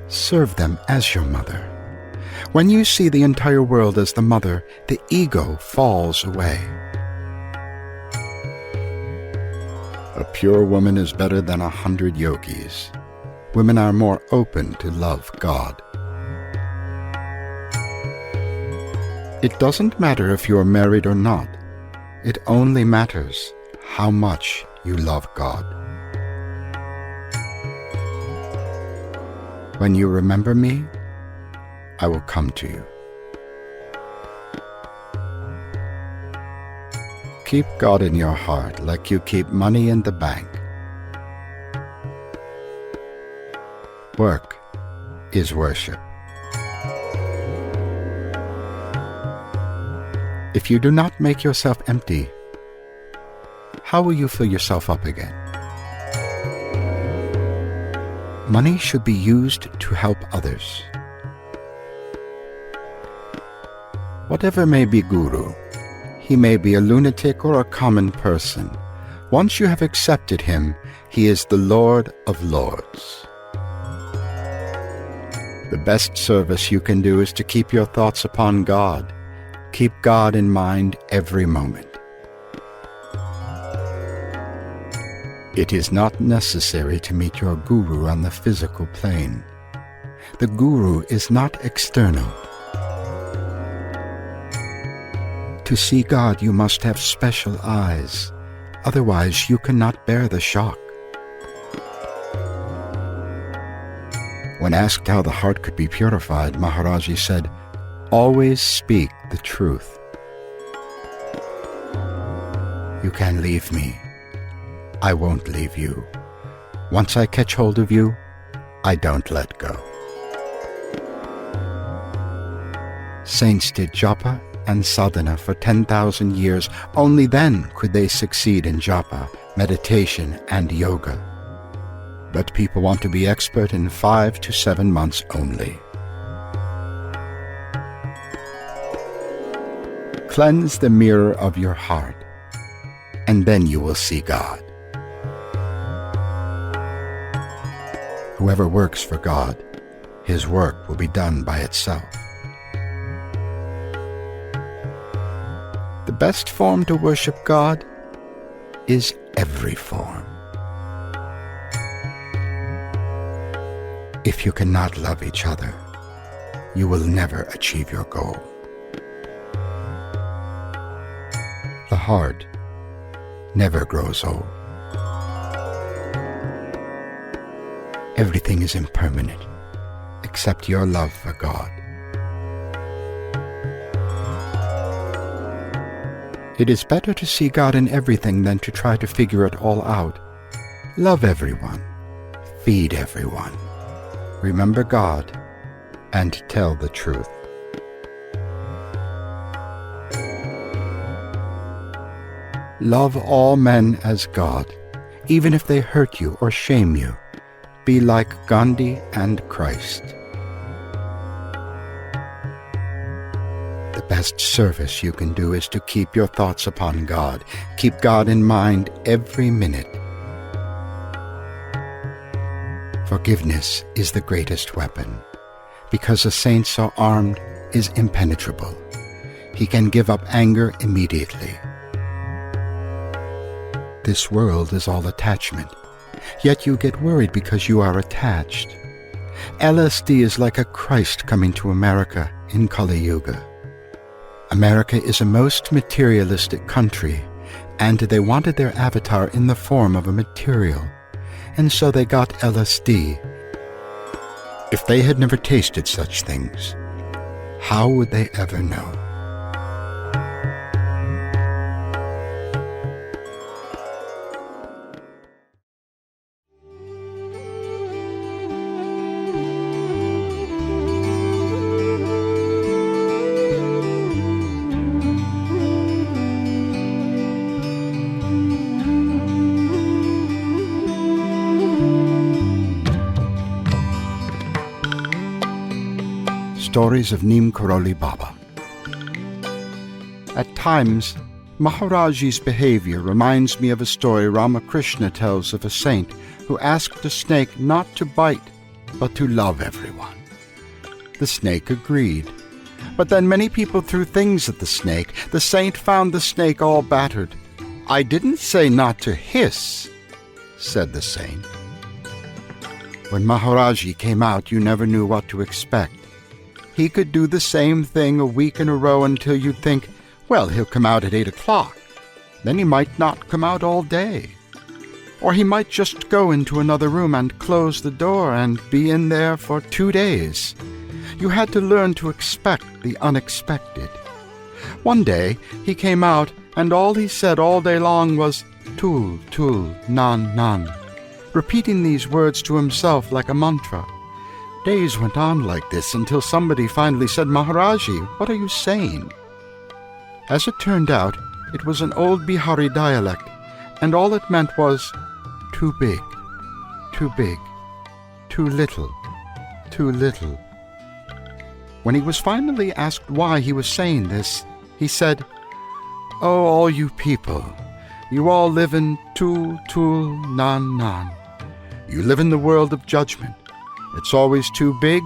Serve them as your mother. When you see the entire world as the mother, the ego falls away. A pure woman is better than 100 yogis. Women are more open to love God. It doesn't matter if you are married or not. It only matters how much you love God. When you remember me, I will come to you. Keep God in your heart like you keep money in the bank. Work is worship. If you do not make yourself empty, how will you fill yourself up again? Money should be used to help others. Whatever may be Guru, he may be a lunatic or a common person. Once you have accepted him, he is the Lord of Lords. The best service you can do is to keep your thoughts upon God. Keep God in mind every moment. It is not necessary to meet your Guru on the physical plane. The Guru is not external. To see God, you must have special eyes. Otherwise, you cannot bear the shock. When asked how the heart could be purified, Maharaji said, "Always speak the truth. You can leave me. I won't leave you. Once I catch hold of you, I don't let go." Saints did japa and sadhana for 10,000 years. Only then could they succeed in japa, meditation, and yoga. But people want to be expert in 5 to 7 months only. Cleanse the mirror of your heart, and then you will see God. Whoever works for God, his work will be done by itself. The best form to worship God is every form. If you cannot love each other, you will never achieve your goal. The heart never grows old. Everything is impermanent except your love for God. It is better to see God in everything than to try to figure it all out. Love everyone. Feed everyone. Remember God and tell the truth. Love all men as God, even if they hurt you or shame you. Be like Gandhi and Christ. The best service you can do is to keep your thoughts upon God. Keep God in mind every minute. Forgiveness is the greatest weapon. Because a saint so armed is impenetrable. He can give up anger immediately. This world is all attachment, yet you get worried because you are attached. LSD is like a Christ coming to America in Kali Yuga. America is a most materialistic country, and they wanted their avatar in the form of a material, and so they got LSD. If they had never tasted such things, how would they ever know? Stories of Neem Karoli Baba. At times, Maharaji's behavior reminds me of a story Ramakrishna tells of a saint who asked a snake not to bite, but to love everyone. The snake agreed, but then many people threw things at the snake. The saint found the snake all battered. "I didn't say not to hiss," said the saint. When Maharaji came out, you never knew what to expect. He could do the same thing a week in a row until you'd think, well, he'll come out at 8 o'clock. Then he might not come out all day. Or he might just go into another room and close the door and be in there for 2 days. You had to learn to expect the unexpected. One day he came out, and all he said all day long was "Tul, tul, nan, nan," repeating these words to himself like a mantra. Days went on like this until somebody finally said, "Maharaji, what are you saying?" As it turned out, it was an old Bihari dialect, and all it meant was too big, too big, too little, too little. When he was finally asked why he was saying this, he said, "Oh, all you people, you all live in tul, tul, nan, nan. You live in the world of judgment. It's always too big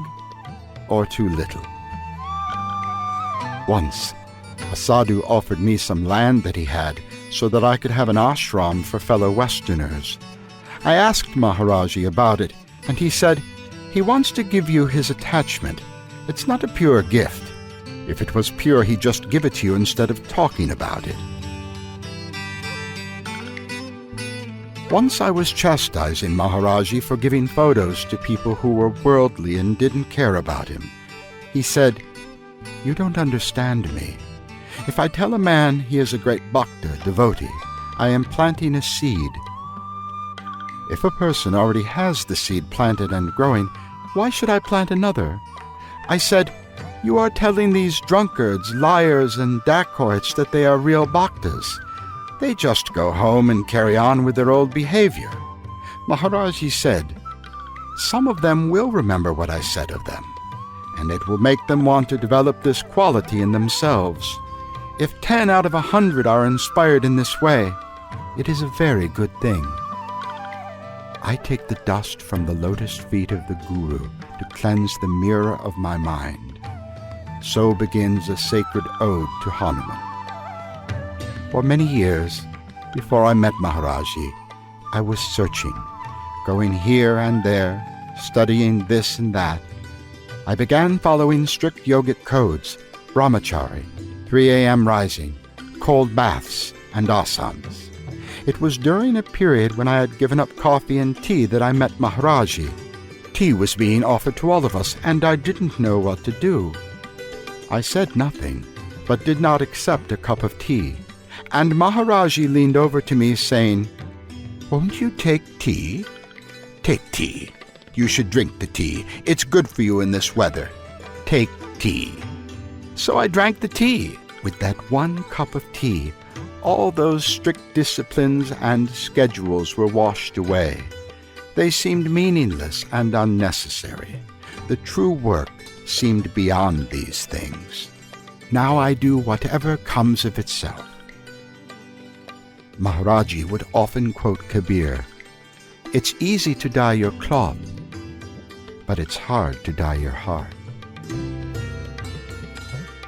or too little." Once, a sadhu offered me some land that he had so that I could have an ashram for fellow Westerners. I asked Maharaji about it, and he said, "He wants to give you his attachment. It's not a pure gift. If it was pure, he'd just give it to you instead of talking about it." Once I was chastising Maharaji for giving photos to people who were worldly and didn't care about him. He said, "You don't understand me. If I tell a man he is a great bhakta, devotee, I am planting a seed. If a person already has the seed planted and growing, why should I plant another?" I said, "You are telling these drunkards, liars, and dacoits that they are real bhaktas. They just go home and carry on with their old behavior." Maharaji said, "Some of them will remember what I said of them, and it will make them want to develop this quality in themselves. If 10 out of 100 are inspired in this way, it is a very good thing. I take the dust from the lotus feet of the Guru to cleanse the mirror of my mind." So begins a sacred ode to Hanuman. For many years, before I met Maharaji, I was searching, going here and there, studying this and that. I began following strict yogic codes, brahmachari, 3 a.m. rising, cold baths, and asanas. It was during a period when I had given up coffee and tea that I met Maharaji. Tea was being offered to all of us, and I didn't know what to do. I said nothing, but did not accept a cup of tea, and Maharaji leaned over to me saying, "Won't you take tea? Take tea. You should drink the tea. It's good for you in this weather. Take tea." So I drank the tea. With that one cup of tea, all those strict disciplines and schedules were washed away. They seemed meaningless and unnecessary. The true work seemed beyond these things. Now I do whatever comes of itself. Maharaji would often quote Kabir, "It's easy to dye your cloth, but it's hard to dye your heart."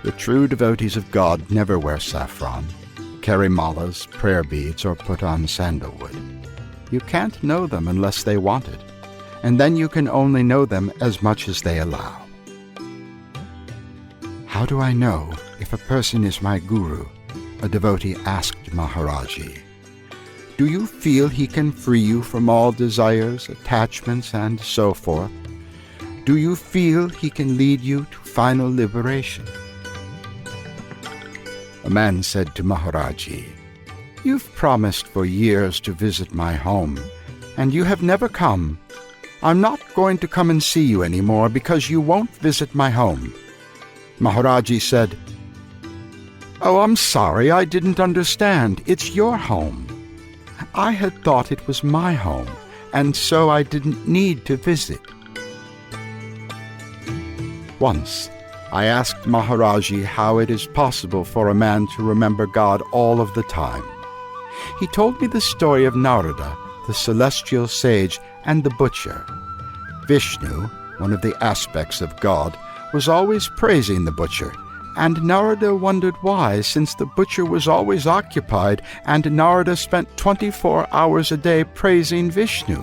The true devotees of God never wear saffron, carry malas, prayer beads, or put on sandalwood. You can't know them unless they want it, and then you can only know them as much as they allow. "How do I know if a person is my guru?" a devotee asked Maharaji. "Do you feel he can free you from all desires, attachments, and so forth? Do you feel he can lead you to final liberation?" A man said to Maharaji, "You've promised for years to visit my home, and you have never come. I'm not going to come and see you anymore because you won't visit my home." Maharaji said, "Oh, I'm sorry, I didn't understand. It's your home. I had thought it was my home, and so I didn't need to visit." Once, I asked Maharaji how it is possible for a man to remember God all of the time. He told me the story of Narada, the celestial sage, and the butcher. Vishnu, one of the aspects of God, was always praising the butcher, and Narada wondered why, since the butcher was always occupied, and Narada spent 24 hours a day praising Vishnu.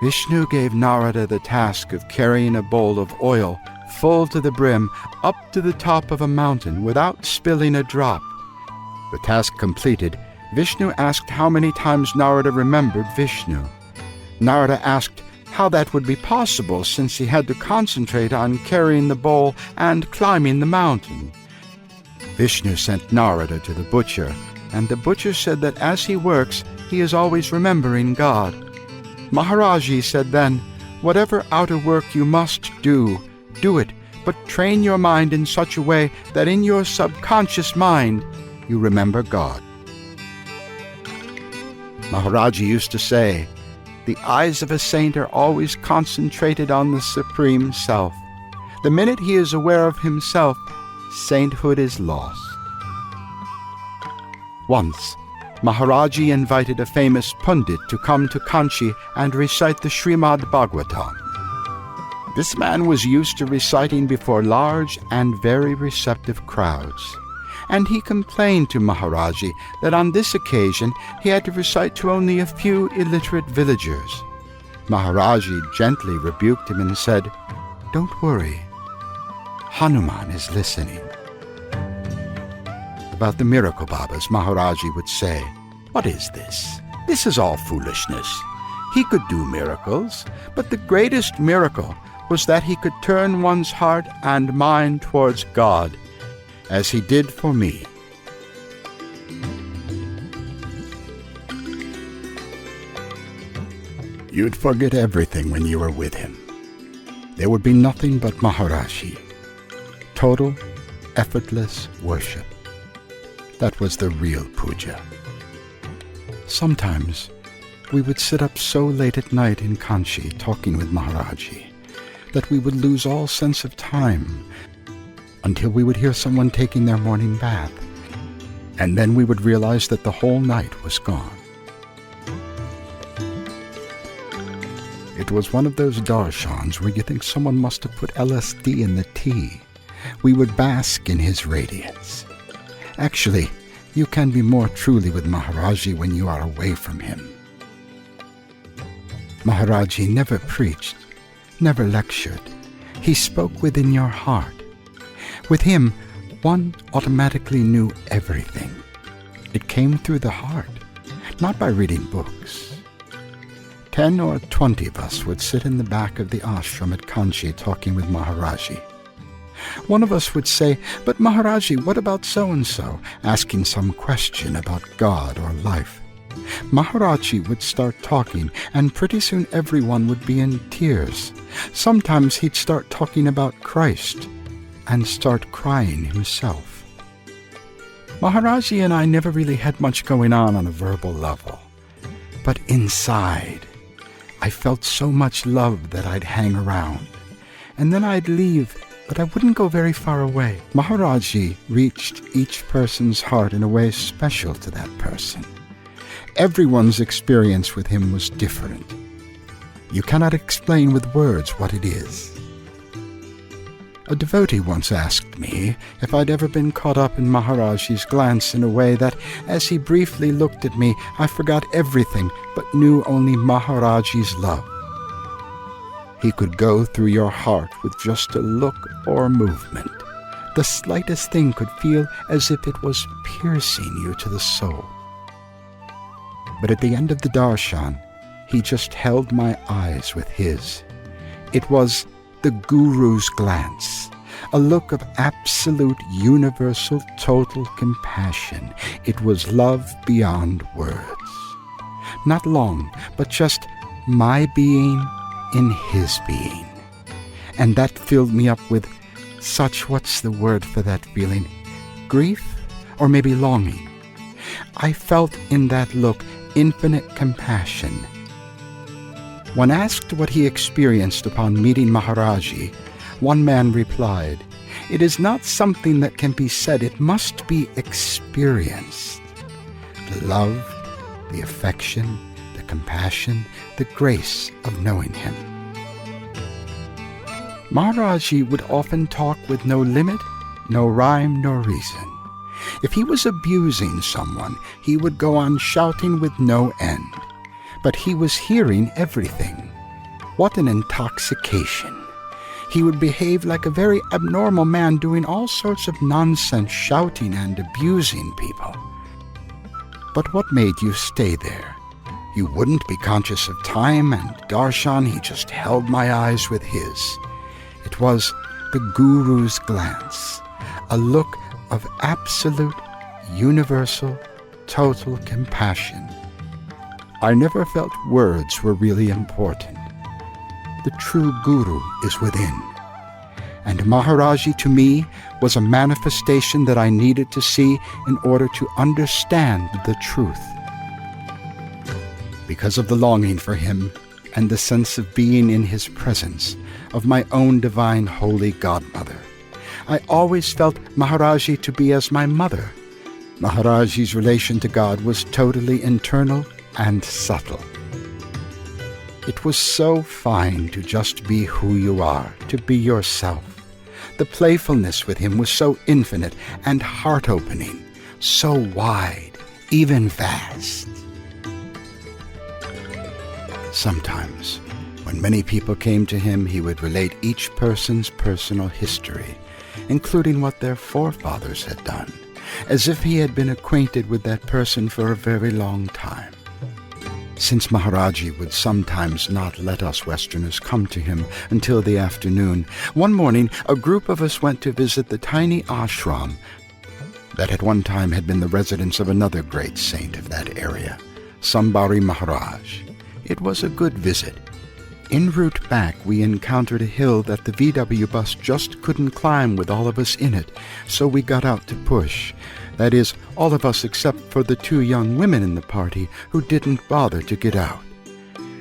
Vishnu gave Narada the task of carrying a bowl of oil full to the brim up to the top of a mountain without spilling a drop. The task completed, Vishnu asked how many times Narada remembered Vishnu. Narada asked how that would be possible since he had to concentrate on carrying the bowl and climbing the mountain. Vishnu sent Narada to the butcher, and the butcher said that as he works, he is always remembering God. Maharaji said then, "Whatever outer work you must do, do it, but train your mind in such a way that in your subconscious mind you remember God." Maharaji used to say, "The eyes of a saint are always concentrated on the Supreme Self. The minute he is aware of himself, sainthood is lost." Once, Maharaji invited a famous pundit to come to Kanchi and recite the Srimad Bhagavatam. This man was used to reciting before large and very receptive crowds, and he complained to Maharaji that on this occasion he had to recite to only a few illiterate villagers. Maharaji gently rebuked him and said, "Don't worry, Hanuman is listening." About the miracle Babas, Maharaji would say, "What is this? This is all foolishness. He could do miracles, but the greatest miracle was that he could turn one's heart and mind towards God, as he did for me." You'd forget everything when you were with him. There would be nothing but Maharaji. Total, effortless worship. That was the real puja. Sometimes we would sit up so late at night in Kanchi talking with Maharaji that we would lose all sense of time until we would hear someone taking their morning bath, and then we would realize that the whole night was gone. It was one of those darshans where you think someone must have put LSD in the tea. We would bask in his radiance. Actually, you can be more truly with Maharaji when you are away from him. Maharaji never preached, never lectured. He spoke within your heart. With him, one automatically knew everything. It came through the heart, not by reading books. 10 or 20 of us would sit in the back of the ashram at Kanchi talking with Maharaji. One of us would say, "But Maharaji, what about so-and-so?" asking some question about God or life. Maharaji would start talking, and pretty soon everyone would be in tears. Sometimes he'd start talking about Christ and start crying himself. Maharaji and I never really had much going on a verbal level. But inside, I felt so much love that I'd hang around. And then I'd leave, but I wouldn't go very far away. Maharaji reached each person's heart in a way special to that person. Everyone's experience with him was different. You cannot explain with words what it is. A devotee once asked me if I'd ever been caught up in Maharaji's glance in a way that, as he briefly looked at me, I forgot everything but knew only Maharaji's love. He could go through your heart with just a look or movement. The slightest thing could feel as if it was piercing you to the soul. But at the end of the darshan, he just held my eyes with his. It was the Guru's glance, a look of absolute, universal, total compassion. It was love beyond words. Not long, but just my being in his being. And that filled me up with such, what's the word for that feeling? Grief? Or maybe longing. I felt in that look infinite compassion. When asked what he experienced upon meeting Maharaji, one man replied, "It is not something that can be said, it must be experienced." The love, the affection, the compassion, the grace of knowing him. Maharaji would often talk with no limit, no rhyme nor reason. If he was abusing someone, he would go on shouting with no end. But he was hearing everything. What an intoxication! He would behave like a very abnormal man doing all sorts of nonsense, shouting and abusing people. But what made you stay there? You wouldn't be conscious of time and darshan. He just held my eyes with his. It was the Guru's glance, a look of absolute, universal, total compassion. I never felt words were really important. The true Guru is within. And Maharaji to me was a manifestation that I needed to see in order to understand the truth. Because of the longing for him and the sense of being in his presence, of my own divine holy godmother, I always felt Maharaji to be as my mother. Maharaji's relation to God was totally internal and subtle. It was so fine to just be who you are, to be yourself. The playfulness with him was so infinite and heart-opening, so wide, even vast. Sometimes, when many people came to him, he would relate each person's personal history, including what their forefathers had done, as if he had been acquainted with that person for a very long time. Since Maharaji would sometimes not let us Westerners come to him until the afternoon, one morning a group of us went to visit the tiny ashram that at one time had been the residence of another great saint of that area, Sambari Maharaj. It was a good visit. En route back, we encountered a hill that the VW bus just couldn't climb with all of us in it, so we got out to push. That is, all of us except for the 2 young women in the party who didn't bother to get out.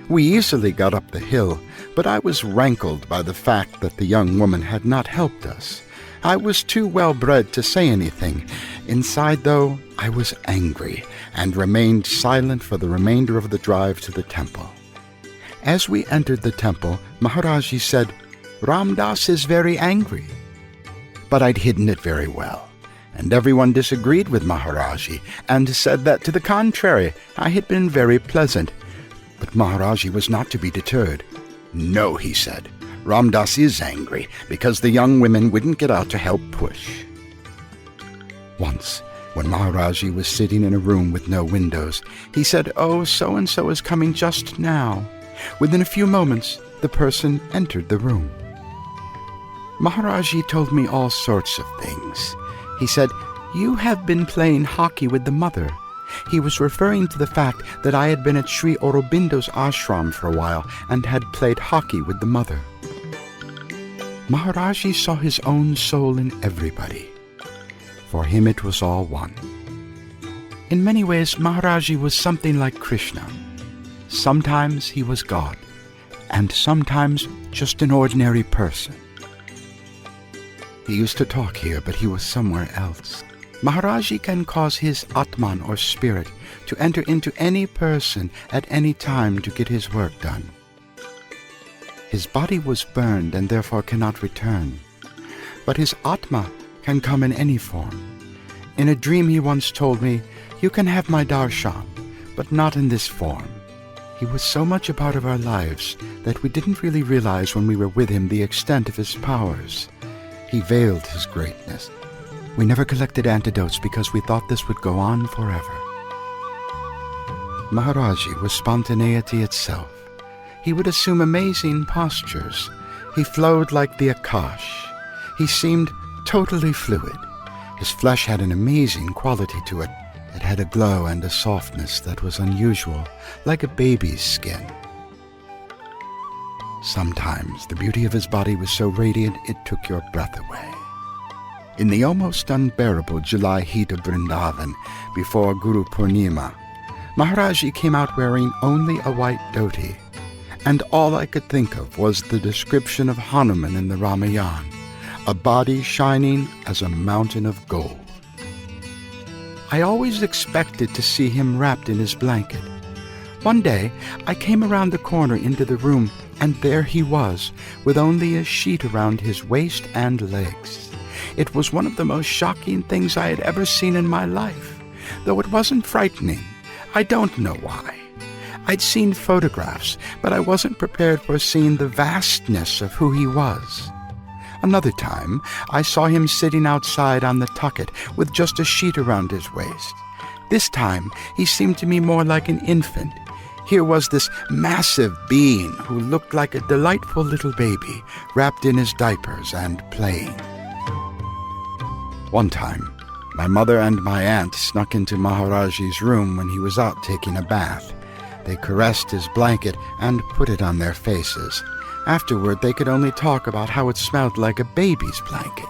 We easily got up the hill, but I was rankled by the fact that the young woman had not helped us. I was too well-bred to say anything. Inside, though, I was angry and remained silent for the remainder of the drive to the temple. As we entered the temple, Maharaji said, "Ram Das is very angry." But I'd hidden it very well, and everyone disagreed with Maharaji and said that, to the contrary, I had been very pleasant. But Maharaji was not to be deterred. "No," he said, "Ram Das is angry because the young women wouldn't get out to help push." Once, when Maharaji was sitting in a room with no windows, he said, "Oh, so-and-so is coming just now." Within a few moments, the person entered the room. Maharaji told me all sorts of things. He said, "You have been playing hockey with the mother." He was referring to the fact that I had been at Sri Aurobindo's ashram for a while and had played hockey with the mother. Maharaji saw his own soul in everybody. For him it was all one. In many ways, Maharaji was something like Krishna. Sometimes he was God, and sometimes just an ordinary person. He used to talk here, but he was somewhere else. Maharaji can cause his Atman or spirit to enter into any person at any time to get his work done. His body was burned and therefore cannot return, but his Atma can come in any form. In a dream he once told me, "You can have my darshan, but not in this form." He was so much a part of our lives that we didn't really realize when we were with him the extent of his powers. He veiled his greatness. We never collected antidotes because we thought this would go on forever. Maharaji was spontaneity itself. He would assume amazing postures. He flowed like the Akash. He seemed totally fluid. His flesh had an amazing quality to it. It had a glow and a softness that was unusual, like a baby's skin. Sometimes the beauty of his body was so radiant it took your breath away. In the almost unbearable July heat of Vrindavan, before Guru Purnima, Maharaji came out wearing only a white dhoti, and all I could think of was the description of Hanuman in the Ramayana, a body shining as a mountain of gold. I always expected to see him wrapped in his blanket. One day, I came around the corner into the room, and there he was, with only a sheet around his waist and legs. It was one of the most shocking things I had ever seen in my life, though it wasn't frightening. I don't know why. I'd seen photographs, but I wasn't prepared for seeing the vastness of who he was. Another time, I saw him sitting outside on the tucket with just a sheet around his waist. This time he seemed to me more like an infant. Here was this massive being who looked like a delightful little baby, wrapped in his diapers and playing. One time, my mother and my aunt snuck into Maharaji's room when he was out taking a bath. They caressed his blanket and put it on their faces. Afterward, they could only talk about how it smelled like a baby's blanket.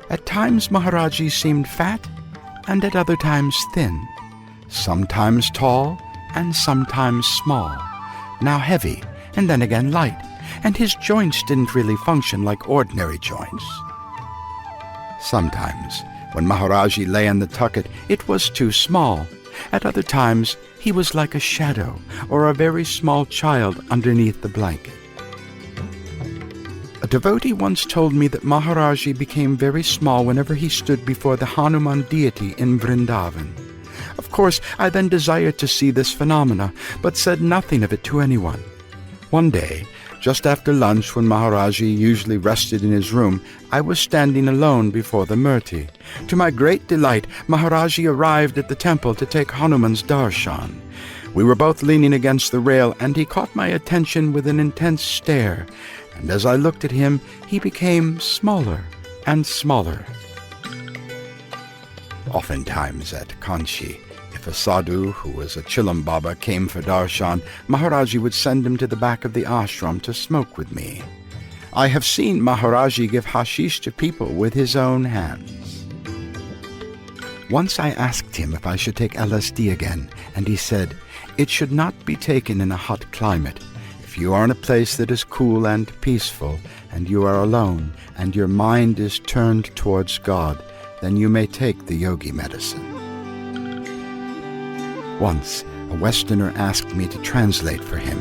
At times, Maharaji seemed fat, and at other times thin, sometimes tall, and sometimes small, now heavy, and then again light, and his joints didn't really function like ordinary joints. Sometimes, when Maharaji lay in the tucket, it was too small. At other times, he was like a shadow or a very small child underneath the blanket. A devotee once told me that Maharaji became very small whenever he stood before the Hanuman deity in Vrindavan. Of course, I then desired to see this phenomena, but said nothing of it to anyone. One day, just after lunch when Maharaji usually rested in his room, I was standing alone before the murti. To my great delight, Maharaji arrived at the temple to take Hanuman's darshan. We were both leaning against the rail, and he caught my attention with an intense stare, and as I looked at him, he became smaller and smaller. Oftentimes at Kanchi, if a sadhu who was a Chilam Baba came for darshan, Maharaji would send him to the back of the ashram to smoke with me. I have seen Maharaji give hashish to people with his own hands. Once I asked him if I should take LSD again, and he said, "It should not be taken in a hot climate. If you are in a place that is cool and peaceful, and you are alone, and your mind is turned towards God, then you may take the yogi medicine." Once, a Westerner asked me to translate for him.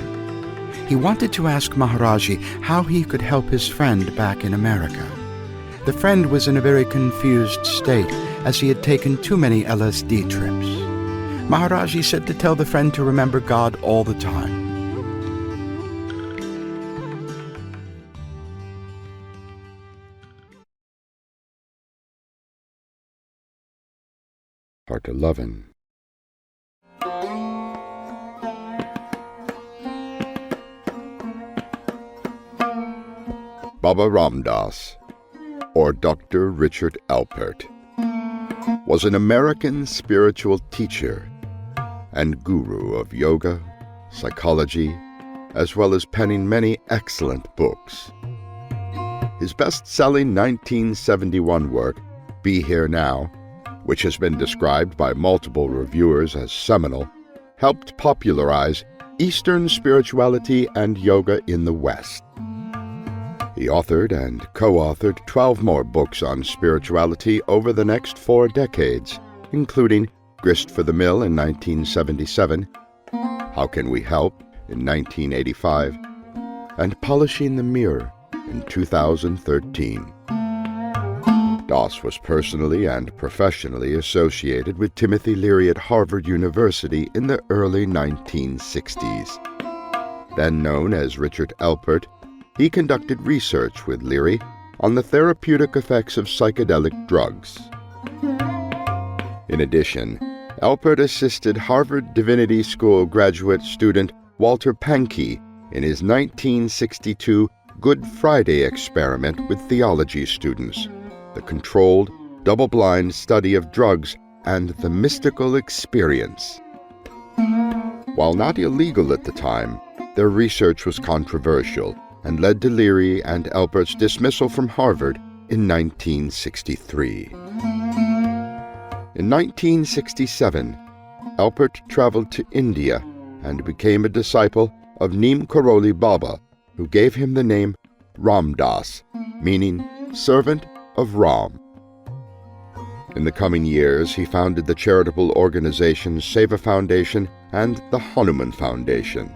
He wanted to ask Maharaji how he could help his friend back in America. The friend was in a very confused state, as he had taken too many LSD trips. Maharaji said to tell the friend to remember God all the time. Part 11. Baba Ramdas, or Dr. Richard Alpert, was an American spiritual teacher and guru of yoga, psychology, as well as penning many excellent books. His best-selling 1971 work, Be Here Now, which has been described by multiple reviewers as seminal, helped popularize Eastern spirituality and yoga in the West. He authored and co-authored 12 more books on spirituality over the next 4 decades, including Grist for the Mill in 1977, How Can We Help in 1985, and Polishing the Mirror in 2013. Das was personally and professionally associated with Timothy Leary at Harvard University in the early 1960s. Then known as Richard Alpert, he conducted research with Leary on the therapeutic effects of psychedelic drugs. In addition, Alpert assisted Harvard Divinity School graduate student Walter Pankey in his 1962 Good Friday experiment with theology students, the controlled, double-blind study of drugs and the mystical experience. While not illegal at the time, their research was controversial and led to Leary and Alpert's dismissal from Harvard in 1963. In 1967, Alpert traveled to India and became a disciple of Neem Karoli Baba, who gave him the name Ramdas, meaning servant of Ram. In the coming years, he founded the charitable organizations Seva Foundation and the Hanuman Foundation.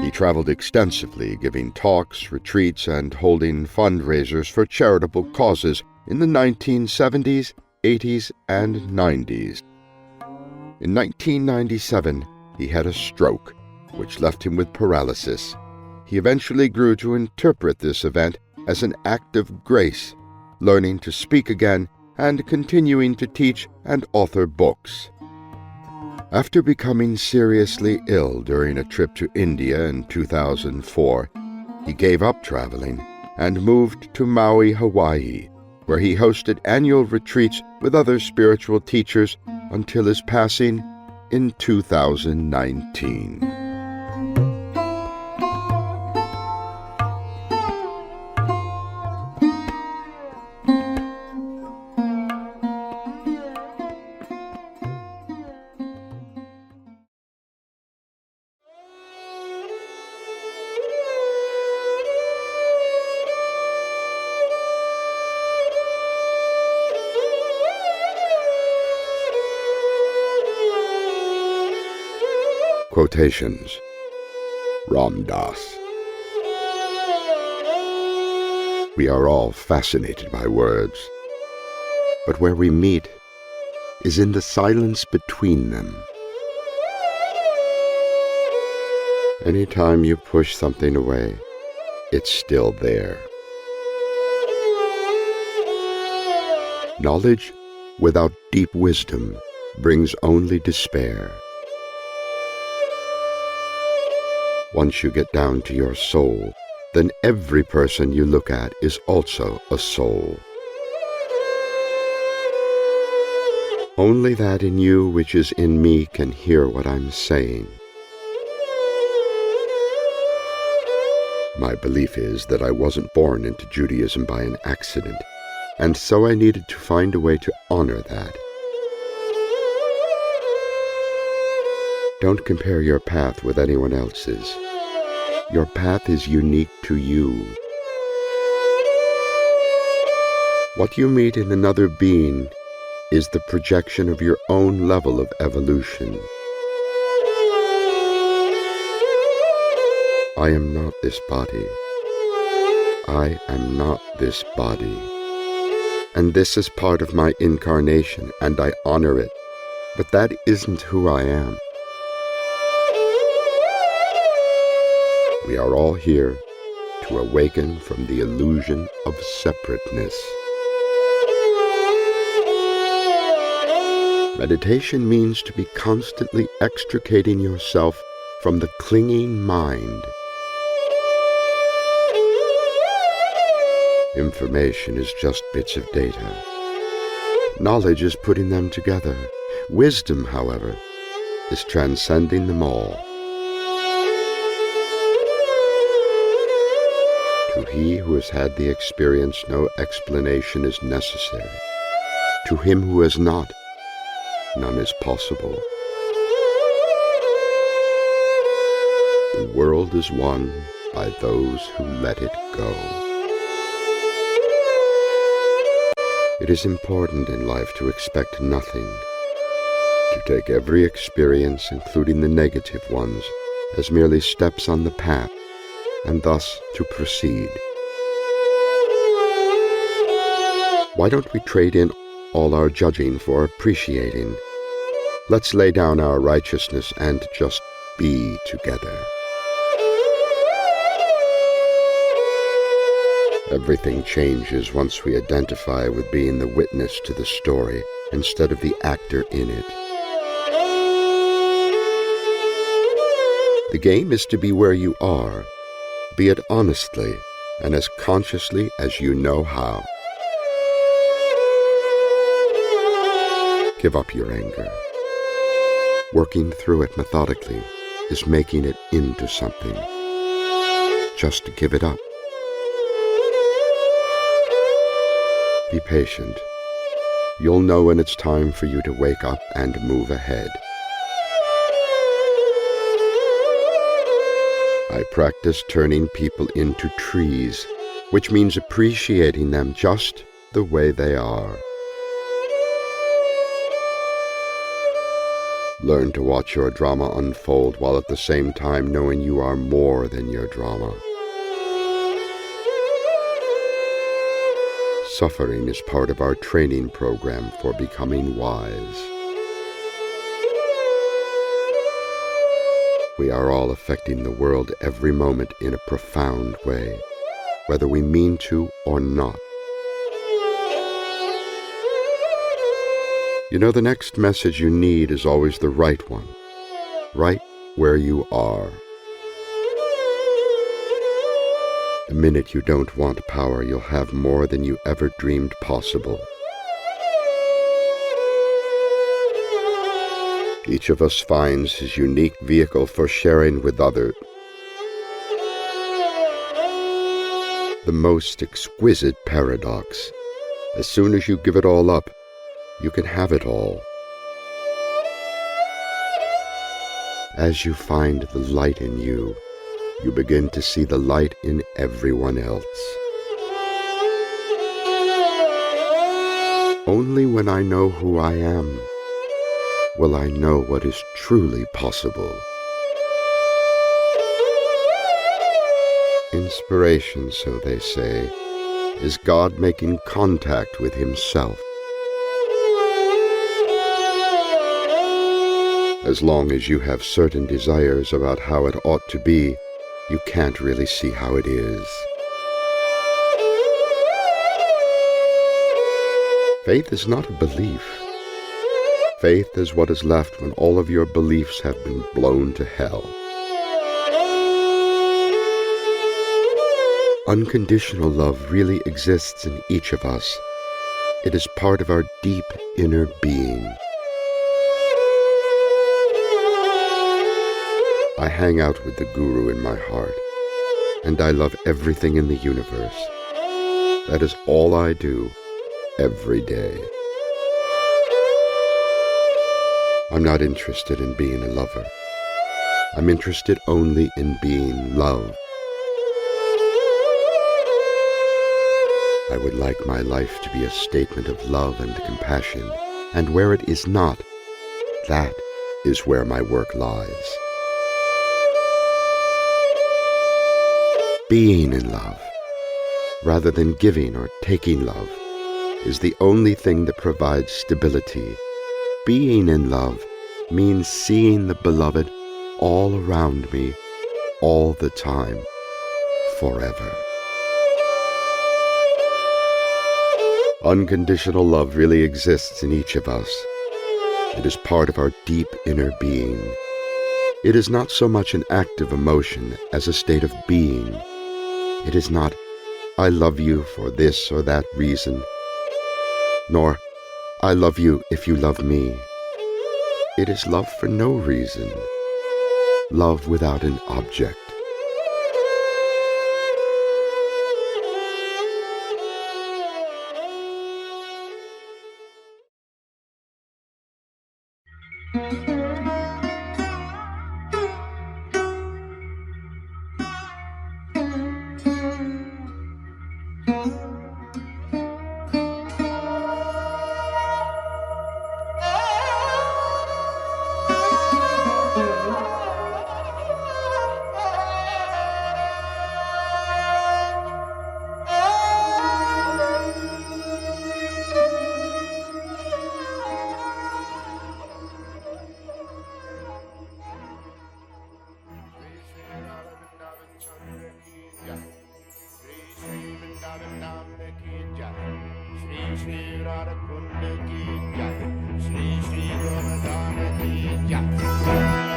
He traveled extensively, giving talks, retreats, and holding fundraisers for charitable causes in the 1970s, 80s, and 90s. In 1997, he had a stroke, which left him with paralysis. He eventually grew to interpret this event as an act of grace, learning to speak again and continuing to teach and author books. After becoming seriously ill during a trip to India in 2004, he gave up traveling and moved to Maui, Hawaii, where he hosted annual retreats with other spiritual teachers until his passing in 2019. Quotations. Ram Dass. We are all fascinated by words, but where we meet is in the silence between them. Anytime you push something away, it's still there. Knowledge without deep wisdom brings only despair. Once you get down to your soul, then every person you look at is also a soul. Only that in you which is in me can hear what I'm saying. My belief is that I wasn't born into Judaism by an accident, and so I needed to find a way to honor that. Don't compare your path with anyone else's. Your path is unique to you. What you meet in another being is the projection of your own level of evolution. I am not this body. I am not this body. And this is part of my incarnation, and I honor it. But that isn't who I am. We are all here to awaken from the illusion of separateness. Meditation means to be constantly extricating yourself from the clinging mind. Information is just bits of data. Knowledge is putting them together. Wisdom, however, is transcending them all. To he who has had the experience, no explanation is necessary. To him who has not, none is possible. The world is won by those who let it go. It is important in life to expect nothing, to take every experience, including the negative ones, as merely steps on the path, and thus to proceed. Why don't we trade in all our judging for appreciating? Let's lay down our righteousness and just be together. Everything changes once we identify with being the witness to the story instead of the actor in it. The game is to be where you are. Be it honestly and as consciously as you know how. Give up your anger. Working through it methodically is making it into something. Just give it up. Be patient. You'll know when it's time for you to wake up and move ahead. I practice turning people into trees, which means appreciating them just the way they are. Learn to watch your drama unfold while at the same time knowing you are more than your drama. Suffering is part of our training program for becoming wise. We are all affecting the world every moment in a profound way, whether we mean to or not. You know, the next message you need is always the right one, right where you are. The minute you don't want power, you'll have more than you ever dreamed possible. Each of us finds his unique vehicle for sharing with others. The most exquisite paradox. As soon as you give it all up, you can have it all. As you find the light in you, you begin to see the light in everyone else. Only when I know who I am will I know what is truly possible. Inspiration, so they say, is God making contact with himself. As long as you have certain desires about how it ought to be, you can't really see how it is. Faith is not a belief. Faith is what is left when all of your beliefs have been blown to hell. Unconditional love really exists in each of us. It is part of our deep inner being. I hang out with the Guru in my heart, and I love everything in the universe. That is all I do every day. I'm not interested in being a lover. I'm interested only in being loved. I would like my life to be a statement of love and compassion, and where it is not, that is where my work lies. Being in love, rather than giving or taking love, is the only thing that provides stability. Being in love means seeing the beloved all around me, all the time, forever. Unconditional love really exists in each of us. It is part of our deep inner being. It is not so much an act of emotion as a state of being. It is not, I love you for this or that reason, nor, I love you if you love me. It is love for no reason, love without an object.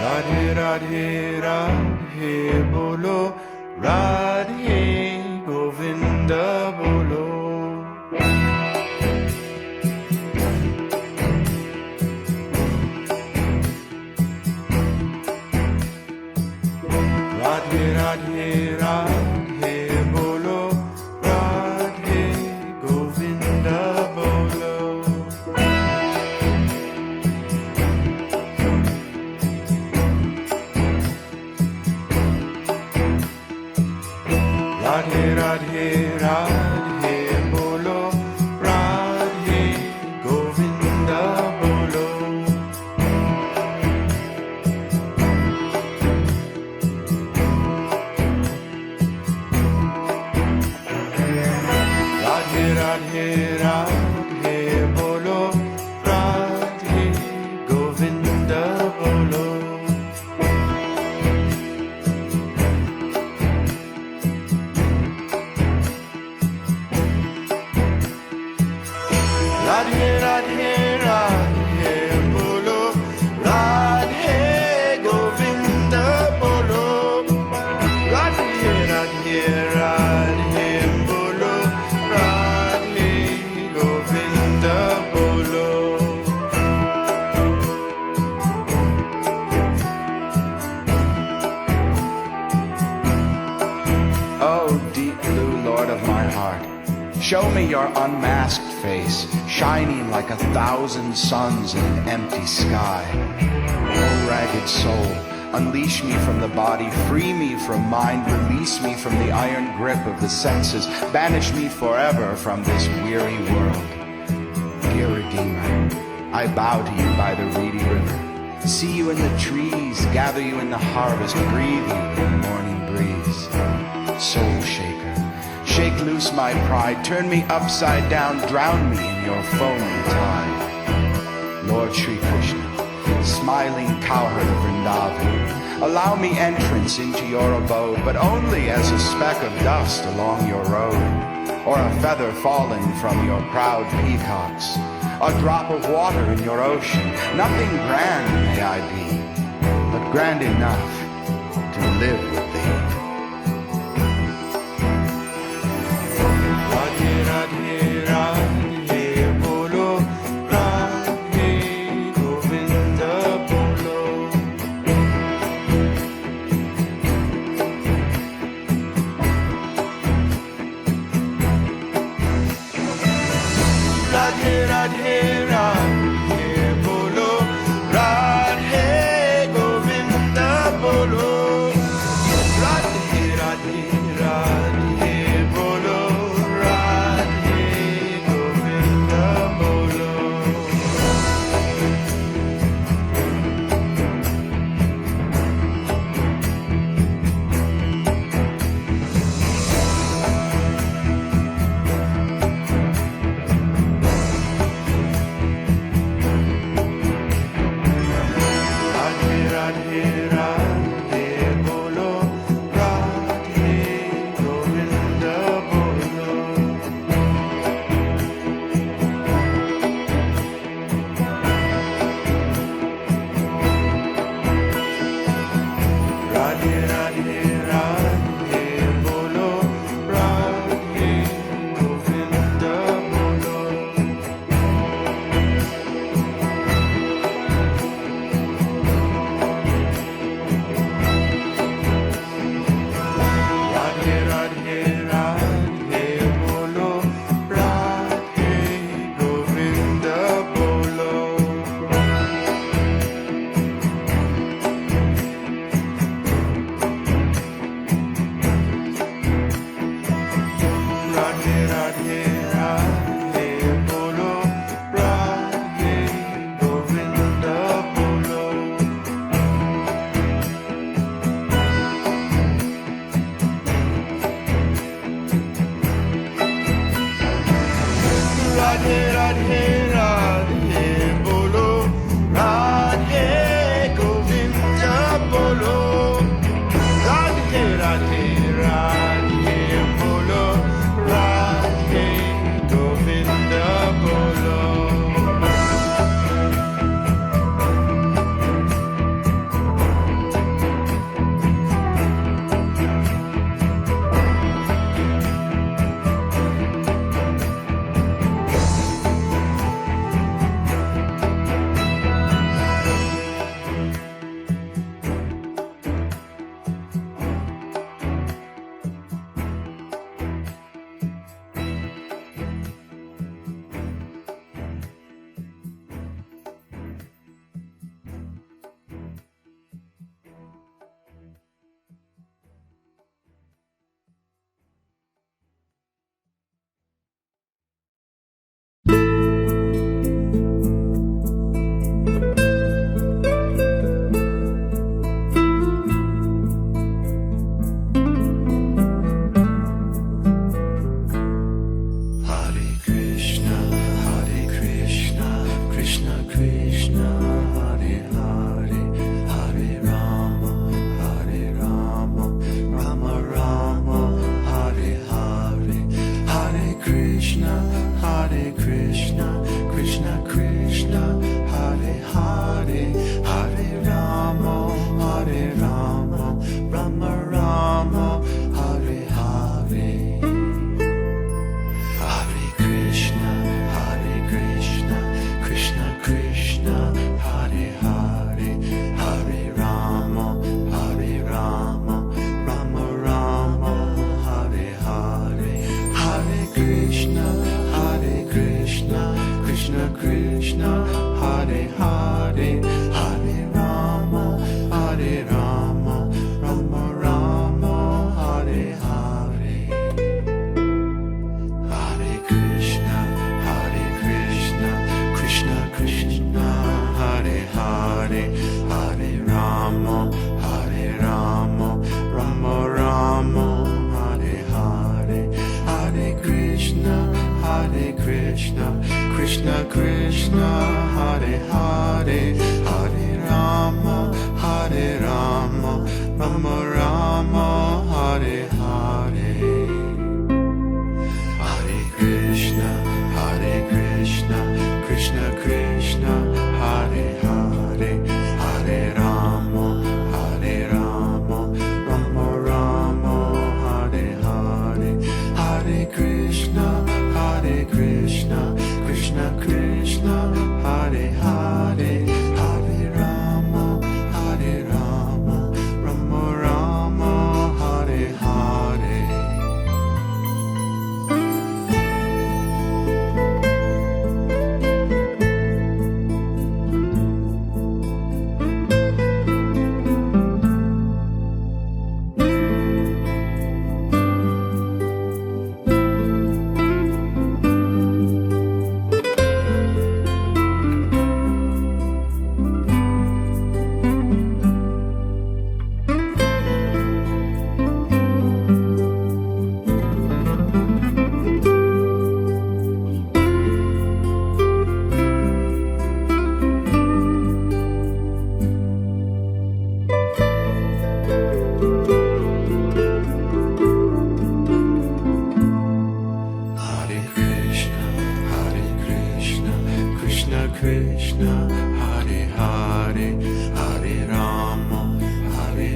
Radhe Radhe Radhe Bolo, Radhe Govinda Bolo. Radhe Radhe Radhe Bolo, Radhe Govinda Bolo. Radhe Radhe Radhe Bolo, Radhe Govinda Bolo. Radhe Radhe Radhe Bolo, Radhe Govinda Bolo. Show me your unmasked face, shining like 1,000 suns in an empty sky. O ragged soul, unleash me from the body, free me from mind, release me from the iron grip of the senses, banish me forever from this weary world. Dear Redeemer, I bow to you by the reedy river, see you in the trees, gather you in the harvest, breathe you in the morning breeze. Soul shaker, shake loose my pride, turn me upside down, drown me in your foaming tide. Lord Shri Krishna, smiling cowherd of Vrindavan, allow me entrance into your abode, but only as a speck of dust along your road, or a feather fallen from your proud peacocks, a drop of water in your ocean. Nothing grand may I be, but grand enough to live with thee. Radhe Radhe Radhe Bolo, Radhe Govinda Bolo. Radhe Radhe Radhe Bolo, Radhe Govinda Bolo. Krishna, Krishna Krishna, Hare Hare, Hare Rama, Rama Rama, Hare Hare. Hare Krishna, Krishna Krishna, Hare Hare, Hare Rama, Rama Rama, Hare Hare. Hare Krishna, Krishna Krishna, Hare Hare, Hare Rama, Rama Rama, Hare Hare. Krishna, Hare Hare, Hare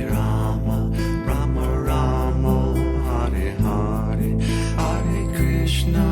Rama, Rama Rama, Hare Hare. Hare Krishna,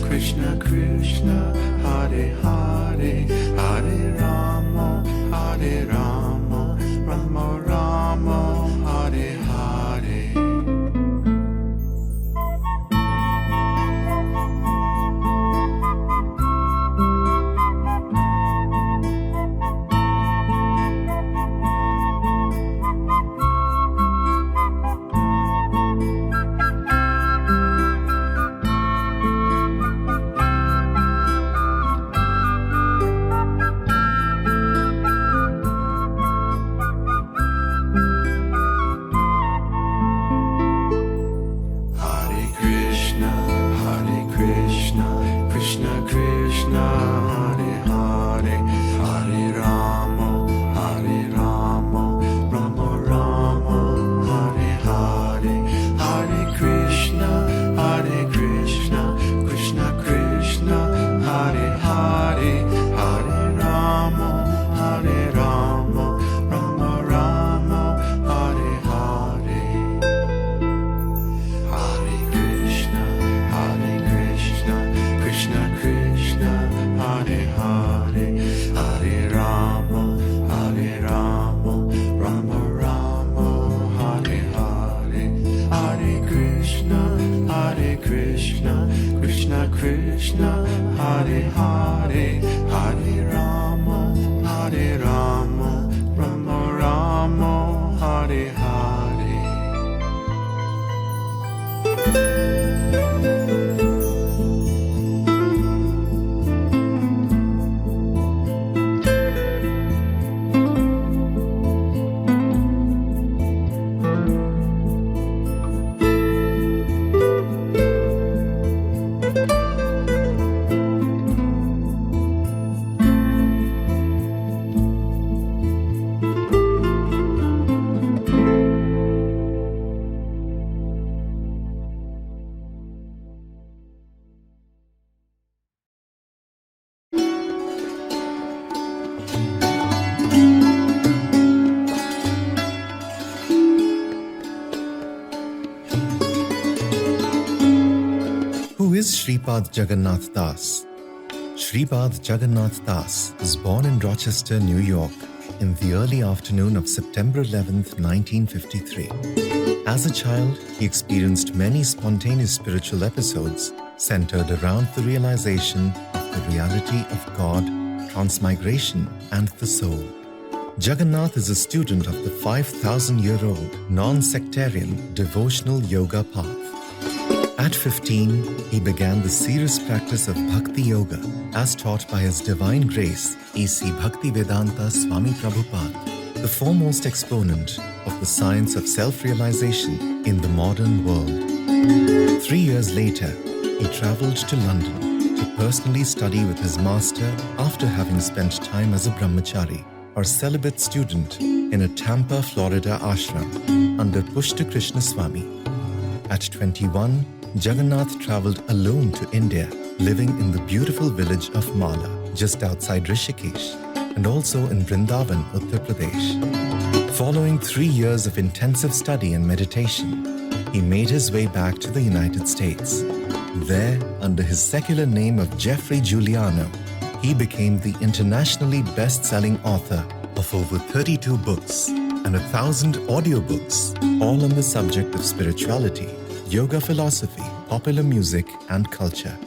Krishna Krishna, Hare Hare, Hare Rama, Rama Rama, Hare Hare. Krishna, Hare Hare, Hare Rama, Rama Rama, Hare Hare. Who is Sripad Jagannath Das? Sripad Jagannath Das was born in Rochester, New York, in the early afternoon of September 11th, 1953. As a child, he experienced many spontaneous spiritual episodes centered around the realization of the reality of God, transmigration, and the soul. Jagannath is a student of the 5,000-year-old non-sectarian devotional yoga path. At 15, he began the serious practice of Bhakti Yoga as taught by His Divine Grace, A.C. Bhaktivedanta Swami Prabhupada, the foremost exponent of the science of self-realization in the modern world. 3 years later, he travelled to London to personally study with his master after having spent time as a brahmachari or celibate student in a Tampa, Florida ashram under Pushta Krishna Swami. At 21, Jagannath travelled alone to India, living in the beautiful village of Mala, just outside Rishikesh, and also in Vrindavan, Uttar Pradesh. Following 3 years of intensive study and meditation, he made his way back to the United States. There, under his secular name of Jeffrey Giuliano, he became the internationally best-selling author of over 32 books and 1,000 audiobooks, all on the subject of spirituality, yoga philosophy, popular music, and culture.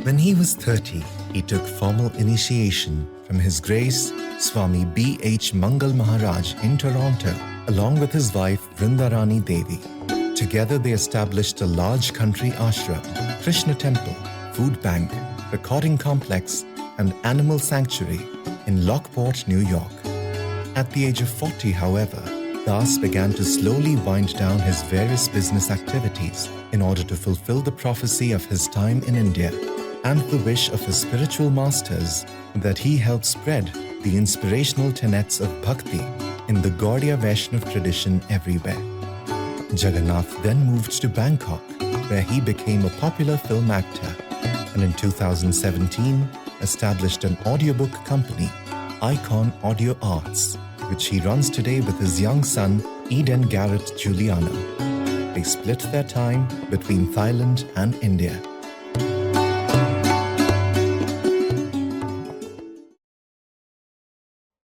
When he was 30, he took formal initiation from His Grace Swami B.H. Mangal Maharaj in Toronto, along with his wife Vrindarani Devi. Together they established a large country ashram, Krishna temple, food bank, recording complex, and animal sanctuary in Lockport, New York. At the age of 40, however, Das began to slowly wind down his various business activities in order to fulfill the prophecy of his time in India and the wish of his spiritual masters that he help spread the inspirational tenets of bhakti in the Gaudiya Vaishnav tradition everywhere. Jagannath then moved to Bangkok, where he became a popular film actor, and in 2017 established an audiobook company, Icon Audio Arts, which he runs today with his young son, Eden Garrett Giuliano. They split their time between Thailand and India.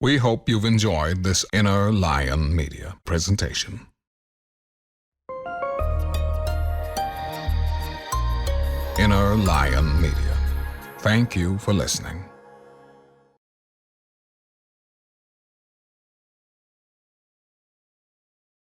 We hope you've enjoyed this Inner Lion Media presentation. Inner Lion Media. Thank you for listening.